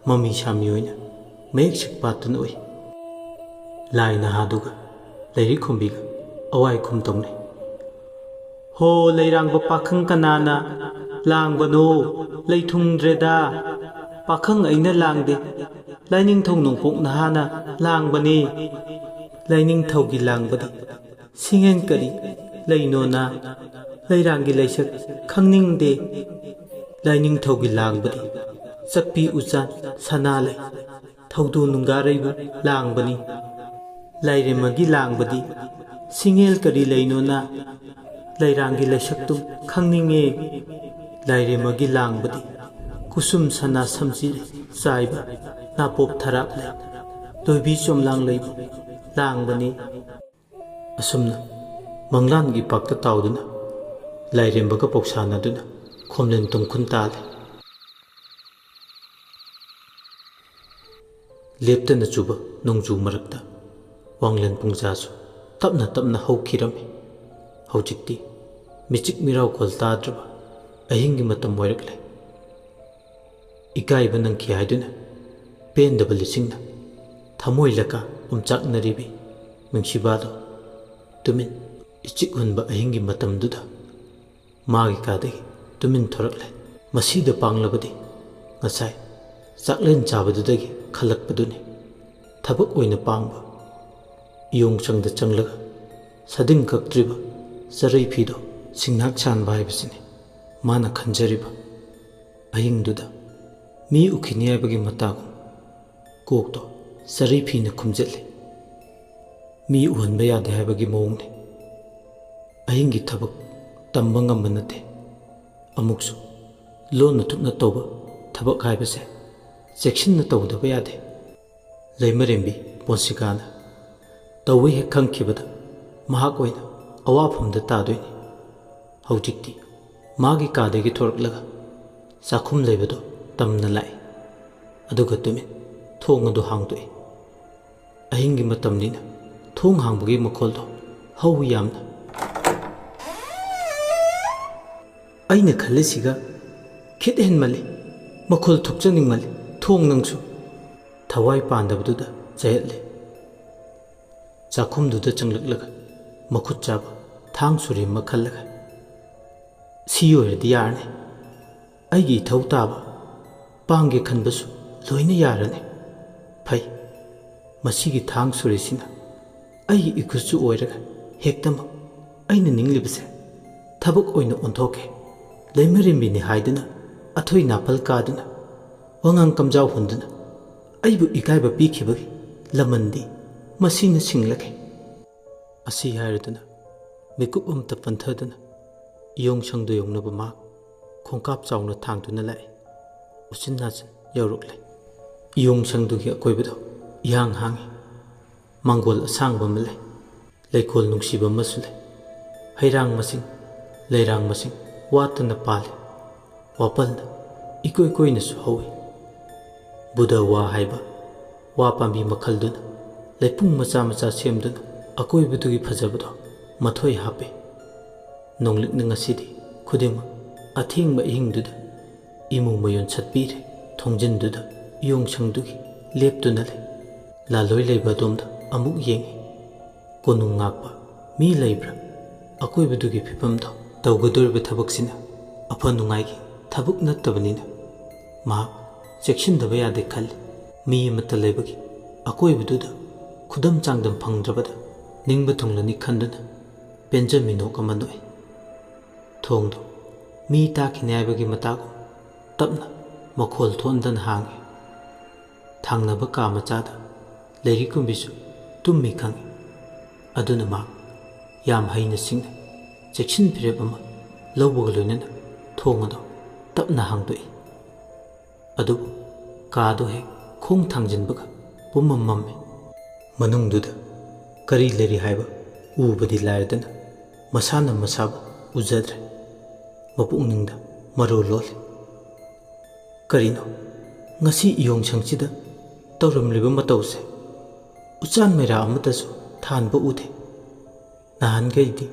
ꯃꯃꯤ ꯁꯥꯃꯤ ꯑꯣꯏꯅ ꯃꯌꯦꯛ ꯁꯦꯛꯄꯥꯠꯇꯨꯅ ꯎꯏ꯫ ꯂꯥꯏ ꯅꯍꯥꯗꯨꯒ ꯂꯩꯔꯤꯛ ꯈꯣꯝꯕꯤꯒ ꯑꯋꯥꯏ ꯈꯨꯝ ꯇꯧꯅꯩ꯫ ꯍꯣ ꯂꯩꯔꯥꯡꯕ ꯄꯥꯈꯪ ꯀꯅꯥꯅ ꯂꯥꯡꯕꯅꯣ ꯂꯩꯊꯨꯡꯗ꯭ꯔꯦꯗ ꯄꯥꯈꯪ ꯑꯩꯅ ꯂꯥꯡꯗꯦ ꯂꯥꯏꯅꯤꯡꯊꯧ ꯅꯣꯡꯄꯣꯛ ꯅꯍꯥꯅ ꯂꯥꯡꯕꯅꯤ꯫ ꯂꯥꯏꯅꯤꯡꯊꯧꯒꯤ ꯂꯥꯡꯕꯗꯤ ꯁꯤꯡꯉꯦꯟ ꯀꯔꯤ ꯂꯩꯅꯣꯅ ꯂꯩꯔꯥꯡꯒꯤ ꯂꯩꯁꯛ ꯈꯪꯅꯤꯡꯗꯦ꯫ ꯂꯥꯏꯅꯤꯡꯊꯧꯒꯤ ꯂꯥꯡꯕꯗꯤ ꯆꯛꯄꯤ ꯎꯆꯥꯟ ꯁꯅꯥ ꯂꯩ ꯊꯧꯗꯣ ꯅꯨꯡꯒꯥꯔꯩꯕꯨ ꯂꯥꯡꯕꯅꯤ꯫ ꯂꯥꯏꯔꯦꯝꯃꯒꯤ ꯂꯥꯡꯕꯗꯤ ꯁꯤꯡꯉꯦꯜ ꯀꯔꯤ ꯂꯩꯅꯣꯅ ꯂꯩꯔꯥꯡꯒꯤ ꯂꯩꯁꯛꯇꯨꯝ ꯈꯪꯅꯤꯡꯉꯦ꯫ ꯂꯥꯏꯔꯦꯝꯃꯒꯤ ꯂꯥꯡꯕꯗꯤ ꯀꯨꯁꯨꯝ ꯁꯅꯥ ꯁꯝꯆꯤꯔꯩ ꯆꯥꯏꯕ ꯅꯥꯄꯣꯞ ꯊꯔꯥꯞ ꯂꯩ ꯂꯣꯏꯕꯤ ꯆꯣꯝꯂꯥꯡ ꯂꯩꯕꯨ ꯂꯥꯡꯕꯅꯤ꯫ ꯑꯁꯨꯝꯅ ꯃꯪꯂꯥꯟꯒꯤ ꯏꯄꯥꯛꯇ ꯇꯥꯎꯗꯨꯅ ꯂꯥꯏꯔꯦꯝꯕꯒ ꯄꯧꯁꯥꯅꯗꯨꯅ ꯈꯣꯝꯂꯦꯟ ꯇꯨꯝꯈꯨꯟ ꯇꯥꯜꯂꯤ꯫ ꯂꯦꯞꯇꯅ ꯆꯨꯕ ꯅꯣꯡꯖꯨ ꯃꯔꯛꯇ ꯋꯥꯡꯂꯦꯟ ꯄꯨꯡꯖꯥꯁꯨ ꯇꯞꯅ ꯇꯞꯅ ꯍꯧꯈꯤꯔꯝꯃꯤ꯫ ꯍꯧꯖꯤꯛꯇꯤ ꯃꯤꯆꯤꯛ ꯃꯤꯔꯥꯎꯈꯣꯜ ꯇꯥꯗ꯭ꯔꯕ ꯑꯍꯤꯡꯒꯤ ꯃꯇꯝ ꯑꯣꯏꯔꯛꯂꯦ꯫ ꯏꯀꯥꯏꯕ ꯅꯪꯈꯤ ꯍꯥꯏꯗꯨꯅ ꯄꯦꯟꯗꯕ ꯂꯤꯁꯤꯡꯅ ꯊꯃꯣꯏ ꯂꯀꯥ ꯎꯝꯆꯥꯛꯅꯔꯤꯕꯤ ꯅꯨꯡꯁꯤꯕꯥꯗꯣ ꯇꯨꯃꯤꯟ ꯏꯆꯤꯛ ꯍꯨꯟꯕ ꯑꯍꯤꯡꯒꯤ ꯃꯇꯝꯗꯨꯗ ꯃꯥꯒꯤ ꯀꯥꯗꯒꯤ ꯇꯨꯃꯤꯟ ꯊꯣꯔꯛꯂꯦ꯫ ꯃꯁꯤꯗ ꯄꯥꯡꯂꯕꯗꯤ ꯉꯁꯥꯏ ꯆꯥꯛꯂꯦꯟ ꯆꯥꯕꯗꯨꯗꯒꯤ ꯈꯜꯂꯛꯄꯗꯨꯅꯤ꯫ ꯊꯕꯛ ꯑꯣꯏꯅ ꯄꯥꯡꯕ ꯏꯌꯣꯡꯁꯪꯗ ꯆꯪꯂꯒ ꯁꯥꯗꯤꯡ ꯀꯛꯇ꯭ꯔꯤꯕ ꯆꯔꯩ ꯐꯤꯗꯣ ꯁꯤꯡꯅꯥꯛ ꯁꯥꯟꯕ ꯍꯥꯏꯕꯁꯤꯅꯤ ꯃꯥꯅ ꯈꯟꯖꯔꯤꯕ꯫ ꯑꯍꯤꯡꯗꯨꯗ ꯃꯤ ꯎꯈꯤꯅꯤ ꯍꯥꯏꯕꯒꯤ ꯃꯇꯥꯒꯨꯝ ꯀꯣꯛꯇꯣ ꯆꯔꯩ ꯐꯤꯅ ꯈꯨꯝꯖꯤꯜꯂꯤ꯫ ꯃꯤ ꯎꯍꯟꯕ ꯌꯥꯗꯦ ꯍꯥꯏꯕꯒꯤ ꯃꯑꯣꯡꯅꯤ꯫ ꯑꯍꯤꯡꯒꯤ ꯊꯕꯛ ꯇꯝꯕ ꯉꯝꯕ ꯅꯠꯇꯦ꯫ ꯑꯃꯨꯛꯁꯨ ꯂꯣꯟꯅ ꯊꯨꯞꯅ ꯇꯧꯕ ꯊꯕꯛ ꯍꯥꯏꯕꯁꯦ ꯆꯦꯛꯁꯤꯟꯅ ꯇꯧꯗꯕ ꯌꯥꯗꯦ꯫ ꯂꯩꯃꯔꯦꯝꯕꯤ ꯄꯣꯟꯁꯤꯀꯥꯅ ꯇꯧꯋꯤ ꯍꯦꯛ ꯈꯪꯈꯤꯕꯗ ꯃꯍꯥꯛ ꯑꯣꯏꯅ ꯑꯋꯥꯐꯝꯗ ꯇꯥꯗꯣꯏꯅꯤ꯫ ꯍꯧꯖꯤꯛꯇꯤ ꯃꯥꯒꯤ ꯀꯥꯗꯒꯤ ꯊꯣꯔꯛꯂꯒ ꯆꯥꯛꯈꯨꯝ ꯂꯩꯕꯗꯣ ꯇꯝꯅ ꯂꯥꯛꯏ꯫ ꯑꯗꯨꯒ ꯇꯨꯃꯤꯟ ꯊꯣꯡ ꯑꯗꯨ ꯍꯥꯡꯗꯣꯛꯏ꯫ ꯑꯍꯤꯡꯒꯤ ꯃꯇꯝꯅꯤꯅ ꯊꯣꯡ ꯍꯥꯡꯕꯒꯤ ꯃꯈꯣꯜꯗꯣ ꯍꯧꯋꯤ ꯌꯥꯝꯅ꯫ ꯑꯩꯅ ꯈꯜꯂꯤꯁꯤꯒ ꯈꯤꯠ ꯍꯦꯟꯃꯜꯂꯤ ꯃꯈꯣꯜ ꯊꯣꯛꯆꯅꯤꯡꯃꯜꯂꯤ ꯊꯣꯡ ꯅꯪꯁꯨ ꯊꯋꯥꯏ ꯄꯥꯟꯗꯕꯗꯨꯗ ꯆꯌꯦꯠꯂꯤ꯫ ꯆꯥꯛꯈꯨꯝꯗꯨꯗ ꯆꯪꯂꯛꯂꯒ ꯃꯈꯨꯠ ꯆꯥꯕ ꯊꯥꯡ ꯁꯨꯔꯤ ꯑꯃ ꯈꯜꯂꯒ ꯁꯤ ꯑꯣꯏꯔꯗꯤ ꯌꯥꯔꯅꯤ, ꯑꯩꯒꯤ ꯏꯊꯧ ꯇꯥꯕ ꯄꯥꯡꯒꯦ ꯈꯟꯕꯁꯨ ꯂꯣꯏꯅ ꯌꯥꯔꯅꯤ, ꯐꯩ ꯃꯁꯤꯒꯤ ꯊꯥꯡ ꯁꯨꯔꯤꯁꯤꯅ ꯑꯩꯒꯤ ꯏꯈꯨꯠꯁꯨ ꯑꯣꯏꯔꯒ ꯍꯦꯛꯇꯃꯛ ꯑꯩꯅ ꯅꯤꯡꯂꯤꯕꯁꯦ ꯊꯕꯛ ꯑꯣꯏꯅ ꯑꯣꯟꯊꯣꯛꯀꯦ, ꯂꯩꯃꯔꯦꯝꯕꯤꯅꯤ ꯍꯥꯏꯗꯨꯅ ꯑꯊꯣꯏ ꯅꯥꯄꯜ ꯀꯥꯗꯨꯅ ꯋꯥꯉꯥꯡ ꯀꯝꯖꯥꯎ ꯍꯨꯟꯗꯨꯅ ꯑꯩꯕꯨ ꯏꯀꯥꯏꯕ ꯄꯤꯈꯤꯕꯒꯤ ꯂꯃꯟꯗꯤ ꯃꯁꯤꯅ ꯁꯤꯡꯂꯒꯦ꯫ ꯑꯁꯤ ꯍꯥꯏꯔꯗꯨꯅ ꯃꯤꯀꯨꯞ ꯑꯃꯇ ꯄꯟꯊꯗꯨꯅ ꯏꯌꯣꯡꯁꯪꯗꯨ ꯌꯧꯅꯕ ꯃꯍꯥꯛ ꯈꯣꯡꯀꯥꯞ ꯆꯥꯎꯅ ꯊꯥꯡꯗꯨꯅ ꯂꯥꯛꯏ꯫ ꯎꯆꯤꯟ ꯅꯥꯆꯤꯟ ꯌꯧꯔꯛꯂꯦ꯫ ꯏꯌꯣꯡꯁꯪꯗꯨꯒꯤ ꯑꯀꯣꯏꯕꯗꯣ ꯏꯍꯥꯡ ꯍꯥꯡꯏ꯫ ꯃꯥꯡꯒꯣꯜ ꯑꯁꯥꯡꯕ ꯑꯃ ꯂꯩ, ꯂꯩꯀꯣꯜ ꯅꯨꯡꯁꯤꯕ ꯑꯃꯁꯨ ꯂꯩ, ꯍꯩꯔꯥꯡ ꯃꯁꯤꯡ ꯂꯩꯔꯥꯡ ꯃꯁꯤꯡ ꯋꯥꯠꯇꯅ ꯄꯥꯜꯂꯤ, ꯋꯥꯄꯜꯅ ꯏꯀꯣꯏ ꯀꯣꯏꯅꯁꯨ ꯍꯧꯏ꯫ ꯕꯨꯙ ꯋꯥ ꯍꯥꯏꯕ ꯋꯥ ꯄꯥꯝꯕꯤ ꯃꯈꯜꯗꯨꯅ ꯂꯩꯄꯨꯡ ꯃꯆꯥ ꯃꯆꯥ ꯁꯦꯝꯗꯨꯅ ꯑꯀꯣꯏꯕꯗꯨꯒꯤ ꯐꯖꯕꯗꯣ ꯃꯊꯣꯏ ꯍꯥꯞꯄꯤ꯫ ꯅꯣꯡꯂꯤꯛꯅ ꯉꯁꯤꯗꯤ ꯈꯨꯗꯤꯡꯃꯛ ꯑꯊꯦꯡꯕ ꯑꯍꯤꯡꯗꯨꯗ ꯏꯃꯨ ꯃꯌꯣꯟ ꯁꯠꯄꯤꯔꯦ꯫ ꯊꯣꯡꯖꯤꯟꯗꯨꯗ ꯏꯌꯣꯡꯁꯪꯗꯨꯒꯤ ꯂꯦꯞꯇꯨꯅ ꯂꯩ꯫ ꯂꯥꯂꯣꯏ ꯂꯩꯕ ꯑꯗꯣꯝꯗ ꯑꯃꯨꯛ ꯌꯦꯡꯏ꯫ ꯀꯣꯅꯨꯡ ꯉꯥꯛꯄ ꯃꯤ ꯂꯩꯕ꯭ꯔꯥ? ꯑꯀꯣꯏꯕꯗꯨꯒꯤ ꯐꯤꯕꯝꯗꯣ ꯇꯧꯒꯗꯧꯔꯤꯕ ꯊꯕꯛꯁꯤꯅ ꯑꯐ ꯅꯨꯡꯉꯥꯏꯒꯤ ꯊꯕꯛ ꯅꯠꯇꯕꯅꯤꯅ ꯃꯍꯥꯛ ꯆꯦꯛꯁꯤꯟꯗꯕ ꯌꯥꯗꯦ ꯈꯜꯂꯤ꯫ ꯃꯤ ꯑꯃꯠꯇ ꯂꯩꯕꯒꯤ ꯑꯀꯣꯏꯕꯗꯨꯗ ꯈꯨꯗꯝ ꯆꯥꯡꯗꯝ ꯐꯪꯗ꯭ꯔꯕꯗ ꯅꯤꯡꯕ ꯊꯨꯡꯂꯅꯤ ꯈꯟꯗꯨꯅ ꯄꯦꯟꯖ ꯃꯤꯅꯣꯛ ꯑꯃ ꯅꯣꯛꯏ꯫ ꯊꯣꯡꯗꯣ ꯃꯤ ꯇꯥꯈꯤꯅꯤ ꯍꯥꯏꯕꯒꯤ ꯃꯇꯥꯒꯨꯝ ꯇꯞꯅ ꯃꯈꯣꯜ ꯊꯣꯛꯍꯟꯗꯅ ꯍꯥꯡꯏ꯫ ꯊꯪꯅꯕ ꯀꯥ ꯃꯆꯥꯗ ꯂꯩꯔꯤꯛꯀꯨꯝꯕꯤꯁꯨ ꯇꯨꯝꯃꯤ ꯈꯪꯏ꯫ ꯑꯗꯨꯅ ꯃꯍꯥꯛ ꯌꯥꯝ ꯍꯩꯅ ꯁꯤꯡꯅ ꯆꯦꯛꯁꯤꯟ ꯐꯤꯔꯦꯞ ꯑꯃ ꯂꯧꯕꯒ ꯂꯣꯏꯅꯅ ꯊꯣꯡ ꯑꯗꯣ ꯇꯞꯅ ꯍꯥꯡꯗꯣꯛꯏ꯫ ꯑꯗꯨꯕꯨ ꯀꯥꯗꯣ ꯍꯦꯛ ꯈꯣꯡ ꯊꯥꯡꯖꯤꯟꯕꯒ ꯄꯨꯝꯃꯝ ꯃꯝꯃꯤ꯫ ꯃꯅꯨꯡꯗꯨꯗ ꯀꯔꯤ ꯂꯩꯔꯤ ꯍꯥꯏꯕ ꯎꯕꯗꯤ ꯂꯥꯏꯔꯗꯅ ꯃꯁꯥꯅ ꯃꯁꯥꯕꯨ ꯎꯖꯗ꯭ꯔꯦ꯫ ꯃꯄꯨꯛꯅꯤꯡꯗ ꯃꯔꯣ ꯂꯣꯜꯂꯤ꯫ ꯀꯔꯤꯅꯣ ꯉꯁꯤ ꯏꯌꯣꯡꯁꯪꯁꯤꯗ ꯇꯧꯔꯝꯂꯤꯕ ꯃꯇꯧꯁꯦ? ꯎꯆꯥꯟ ꯃꯩꯔꯥ ꯑꯃꯠꯇꯁꯨ ꯊꯥꯟꯕ ꯎꯗꯦ꯫ ꯅꯍꯥꯟꯈꯩꯗꯤ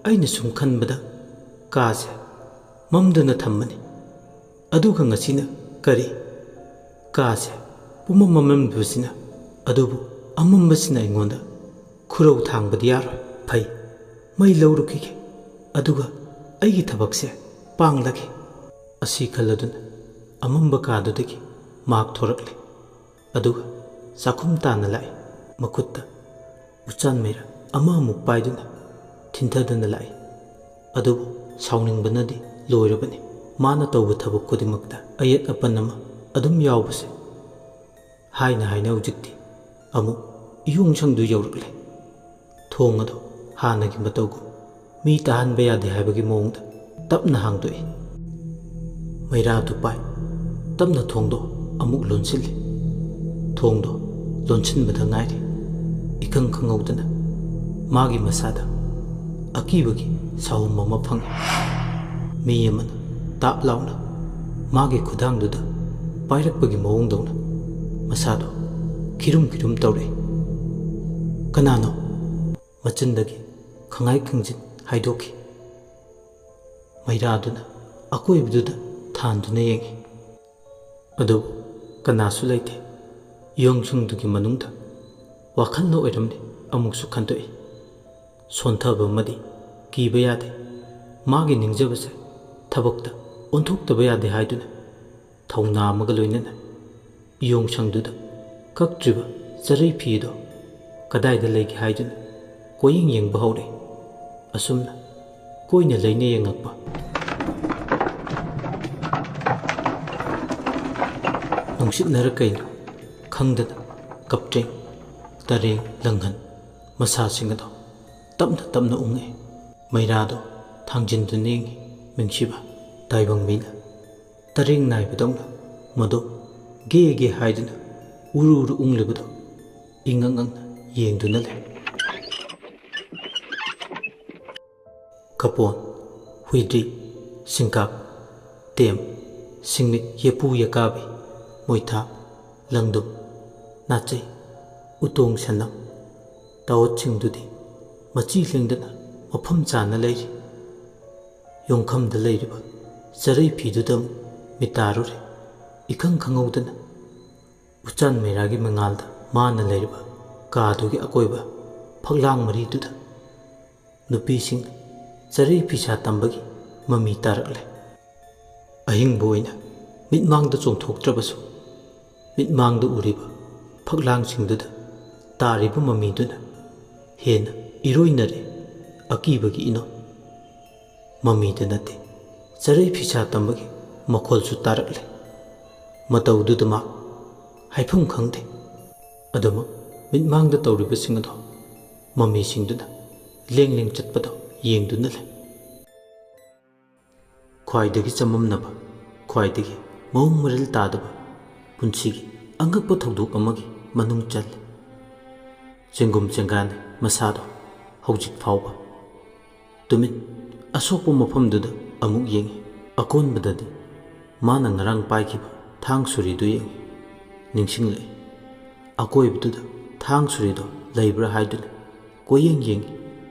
ꯑꯩꯅ ꯁꯨꯝ ꯈꯟꯕꯗ ꯀꯥꯁꯦ ꯃꯝꯗꯨꯅ ꯊꯝꯕꯅꯤ, ꯑꯗꯨꯒ ꯉꯁꯤꯅ ꯀꯔꯤ? ꯀꯥꯁꯦ ꯄꯨꯝꯃꯝ ꯃꯝꯂꯝꯂꯤꯕꯁꯤꯅ, ꯑꯗꯨꯕꯨ ꯑꯃꯝꯕꯁꯤꯅ ꯑꯩꯉꯣꯟꯗ ꯈꯨꯔꯧ ꯊꯥꯡꯕꯗꯤ ꯌꯥꯔꯣꯏ꯫ ꯐꯩ ꯃꯩ ꯂꯧꯔꯨꯈꯤꯒꯦ, ꯑꯗꯨꯒ ꯑꯩꯒꯤ ꯊꯕꯛꯁꯦ ꯄꯥꯡꯂꯒꯦ꯫ ꯑꯁꯤ ꯈꯜꯂꯗꯨꯅ ꯑꯃꯝꯕ ꯀꯥꯗꯨꯗꯒꯤ ꯃꯍꯥꯛ ꯊꯣꯔꯛꯂꯦ꯫ ꯑꯗꯨꯒ ꯆꯥꯛꯈꯨꯝ ꯇꯥꯅ ꯂꯥꯛꯏ꯫ ꯃꯈꯨꯠꯇ ꯎꯆꯥꯟ ꯃꯩꯔꯥ ꯑꯃꯃꯨꯛ ꯄꯥꯏꯗꯨꯅ ꯊꯤꯟꯊꯗꯨꯅ ꯂꯥꯛꯏ꯫ ꯑꯗꯨꯕꯨ ꯁꯥꯎꯅꯤꯡꯕꯅꯗꯤ ꯂꯣꯏꯔꯕꯅꯤ꯫ ꯃꯥꯅ ꯇꯧꯕ ꯊꯕꯛ ꯈꯨꯗꯤꯡꯃꯛꯇ ꯑꯌꯦꯠ ꯑꯄꯟ ꯑꯃ ꯑꯗꯨꯝ ꯌꯥꯎꯕꯁꯦ꯫ ꯍꯥꯏꯅ ꯍꯧꯖꯤꯛꯇꯤ ꯑꯃꯨꯛ ꯏꯌꯣꯡꯁꯪꯗꯨ ꯌꯧꯔꯛꯂꯦ꯫ ꯊꯣꯡ ꯑꯗꯣ ꯍꯥꯟꯅꯒꯤ ꯃꯇꯧꯒꯨꯝ ꯃꯤ ꯇꯥꯍꯟꯕ ꯌꯥꯗꯦ ꯍꯥꯏꯕꯒꯤ ꯃꯑꯣꯡꯗ ꯇꯞꯅ ꯍꯥꯡꯗꯣꯛꯏ꯫ ꯃꯩꯔꯥꯗꯨ ꯄꯥꯏ ꯇꯞꯅ ꯊꯣꯡꯗꯣ ꯑꯃꯨꯛ ꯂꯣꯟꯁꯤꯜꯂꯤ꯫ ꯊꯣꯡꯗꯣ ꯂꯣꯟꯁꯤꯟꯕꯗ ꯉꯥꯏꯔꯤ꯫ ꯏꯈꯪ ꯈꯪꯍꯧꯗꯅ ꯃꯥꯒꯤ ꯃꯁꯥꯗ ꯑꯀꯤꯕꯒꯤ ꯁꯥꯎꯝ ꯑꯃ ꯐꯪꯏ꯫ ꯃꯤ ꯑꯃꯅ ꯇꯥꯞ ꯂꯥꯎꯅ ꯃꯥꯒꯤ ꯈꯨꯗꯥꯡꯗꯨꯗ ꯄꯥꯏꯔꯛꯄꯒꯤ ꯃꯑꯣꯡꯗꯧꯅ ꯃꯁꯥꯗꯣ ꯈꯤꯔꯨꯝ ꯈꯤꯔꯨꯝ ꯇꯧꯔꯛꯏ꯫ ꯀꯅꯥꯅꯣ? ꯃꯆꯤꯟꯗꯒꯤ ꯈꯪꯍꯥꯏ ꯈꯪꯖꯤꯟ ꯍꯥꯏꯗꯣꯛꯈꯤ꯫ ꯃꯩꯔꯥꯗꯨꯅ ꯑꯀꯣꯏꯕꯗꯨꯗ ꯊꯥꯟꯗꯨꯅ ꯌꯦꯡꯏ꯫ ꯑꯗꯨꯕꯨ ꯀꯅꯥꯁꯨ ꯂꯩꯇꯦ꯫ ꯏꯌꯣꯡꯁꯪꯗꯨꯒꯤ ꯃꯅꯨꯡꯗ ꯋꯥꯈꯜꯅ ꯑꯣꯏꯔꯝꯅꯤ ꯑꯃꯨꯛꯁꯨ ꯈꯟꯗꯣꯛꯏ꯫ ꯁꯣꯟꯊꯕ ꯑꯃꯗꯤ ꯀꯤꯕ ꯌꯥꯗꯦ, ꯃꯥꯒꯤ ꯅꯤꯡꯖꯕꯁꯦ ꯊꯕꯛꯇ ꯑꯣꯟꯊꯣꯛꯇꯕ ꯌꯥꯗꯦ ꯍꯥꯏꯗꯨꯅ ꯊꯧꯅꯥ ꯑꯃꯒ ꯂꯣꯏꯅꯅ ꯏꯌꯣꯡꯁꯪꯗꯨꯗ ꯀꯛꯇ꯭ꯔꯤꯕ ꯆꯔꯩ ꯐꯤ ꯑꯗꯣ ꯀꯗꯥꯏꯗ ꯂꯩꯒꯦ ꯍꯥꯏꯗꯨꯅ ꯀꯣꯏꯌꯦꯡ ꯌꯦꯡꯕ ꯍꯧꯔꯦ꯫ ꯑꯁꯨꯝꯅ ꯀꯣꯏꯅ ꯂꯩꯅ ꯌꯦꯡꯉꯛꯄ ꯅꯨꯡꯁꯤꯠꯅꯔ ꯀꯩꯅꯣ ꯈꯪꯗꯅ ꯀꯞꯇ꯭ꯔꯦꯡ ꯇꯔꯦꯡ ꯂꯪꯍꯟ ꯃꯁꯥꯁꯤꯡ ꯑꯗꯣ ꯇꯞꯅ ꯇꯞꯅ ꯎꯪꯉꯛꯏ꯫ ꯃꯩꯔꯥꯗꯣ ꯊꯥꯡꯖꯤꯟꯗꯨꯅ ꯌꯦꯡꯉꯤ꯫ ꯃꯤꯡꯁꯤꯕ ꯇꯥꯏꯕꯪ ꯃꯤꯅ ꯇꯔꯦꯡ ꯅꯥꯏꯕꯗꯧꯅ ꯃꯗꯣ ꯒꯦ ꯒꯦ ꯍꯥꯏꯗꯨꯅ ꯎꯔꯨ ꯎꯔꯨ ꯎꯪꯂꯤꯕꯗꯣ ꯏꯉꯛ ꯉꯛꯅ ꯌꯦꯡꯗꯨꯅ ꯂꯩ꯫ ꯀꯄꯣꯟ, ꯍꯨꯏꯗ꯭ꯔꯤ, ꯁꯤꯡꯀꯥꯞ, ꯇꯦꯝ, ꯁꯤꯡꯃꯤꯠ ꯌꯦꯄꯨ ꯌꯦꯀꯥꯕꯤ, ꯃꯣꯏꯊꯥꯞ, ꯂꯪꯗꯨꯝ, ꯅꯥꯆꯩ, ꯎꯇꯣꯡ ꯁꯅꯝ, ꯇꯥꯋꯠꯁꯤꯡꯗꯨꯗꯤ ꯃꯆꯤ ꯂꯦꯡꯗꯅ ꯃꯐꯝ ꯆꯥꯅ ꯂꯩꯔꯤ꯫ ꯌꯣꯡꯈꯝꯗ ꯂꯩꯔꯤꯕ ꯆꯔꯩ ꯐꯤꯗꯨꯗ ꯑꯃꯨꯛ ꯃꯤꯠꯇꯥꯔꯨꯔꯦ꯫ ꯏꯈꯪ ꯈꯪꯍꯧꯗꯅ ꯎꯆꯥꯟ ꯃꯩꯔꯥꯒꯤ ꯃꯉꯥꯜꯗ ꯃꯥꯅ ꯂꯩꯔꯤꯕ ꯀꯥꯗꯨꯒꯤ ꯑꯀꯣꯏꯕ ꯐꯛꯂꯥꯡ ꯃꯔꯤꯗꯨꯗ ꯅꯨꯄꯤꯁꯤꯡ ꯆꯔꯩ ꯐꯤꯁꯥ ꯇꯝꯕꯒꯤ ꯃꯃꯤ ꯇꯥꯔꯛꯂꯦ꯫ ꯑꯍꯤꯡꯕ ꯑꯣꯏꯅ ꯃꯤꯠꯃꯥꯡꯗ ꯆꯣꯡꯊꯣꯛꯇ꯭ꯔꯕꯁꯨ ꯃꯤꯠꯃꯥꯡꯗ ꯎꯔꯤꯕ ꯐꯛꯂꯥꯡꯁꯤꯡꯗꯨꯗ ꯇꯥꯔꯤꯕ ꯃꯃꯤꯗꯨꯅ ꯍꯦꯟꯅ ꯏꯔꯣꯏꯅꯔꯦ ꯑꯀꯤꯕꯒꯤ ꯏꯅꯣꯠ꯫ ꯃꯃꯤꯗ ꯅꯠꯇꯦ, ꯆꯔꯩ ꯐꯤꯁꯥ ꯇꯝꯕꯒꯤ ꯃꯈꯣꯜꯁꯨ ꯇꯥꯔꯛꯂꯦ꯫ ꯃꯇꯧꯗꯨꯗ ꯃꯥ ꯍꯥꯏꯐꯝ ꯈꯪꯗꯦ꯫ ꯑꯗꯨꯃꯛ ꯃꯤꯠꯃꯥꯡꯗ ꯇꯧꯔꯤꯕꯁꯤꯡ ꯑꯗꯣ ꯃꯃꯤꯁꯤꯡꯗꯨꯅ ꯂꯦꯡ ꯂꯦꯡ ꯆꯠꯄꯗꯣ ꯌꯦꯡꯗꯨꯅ ꯂꯩ꯫ ꯈ꯭ꯋꯥꯏꯗꯒꯤ ꯆꯃꯝꯅꯕ, ꯈ꯭ꯋꯥꯏꯗꯒꯤ ꯃꯑꯣꯡ ꯃꯔꯤꯜ ꯇꯥꯗꯕ ꯄꯨꯟꯁꯤꯒꯤ ꯑꯉꯛꯄ ꯊꯧꯗꯣꯛ ꯑꯃꯒꯤ ꯃꯅꯨꯡ ꯆꯜꯂꯤ꯫ ꯆꯦꯡꯒꯨꯝ ꯆꯦꯡꯒꯥꯅꯤ ꯃꯁꯥꯗꯣ ꯍꯧꯖꯤꯛ ꯐꯥꯎꯕ ꯇꯨꯃꯤꯟ ꯑꯁꯣꯛꯄ ꯃꯐꯝꯗꯨꯗ ꯑꯃꯨꯛ ꯌꯦꯡꯉꯤ꯫ ꯑꯀꯣꯟꯕꯗꯗꯤ ꯃꯥꯅ ꯉꯔꯥꯡ ꯄꯥꯏꯈꯤꯕ ꯊꯥꯡ ꯁꯨꯔꯤꯗꯨ ꯌꯦꯡꯉꯤ꯫ ꯅꯤꯡꯁꯤꯡꯂꯛꯏ꯫ ꯑꯀꯣꯏꯕꯗꯨꯗ ꯊꯥꯡ ꯁꯨꯔꯤꯗꯣ ꯂꯩꯕ꯭ꯔꯥ ꯍꯥꯏꯗꯨꯅ ꯀꯣꯏꯌꯦꯡ ꯌꯦꯡꯉꯤ꯫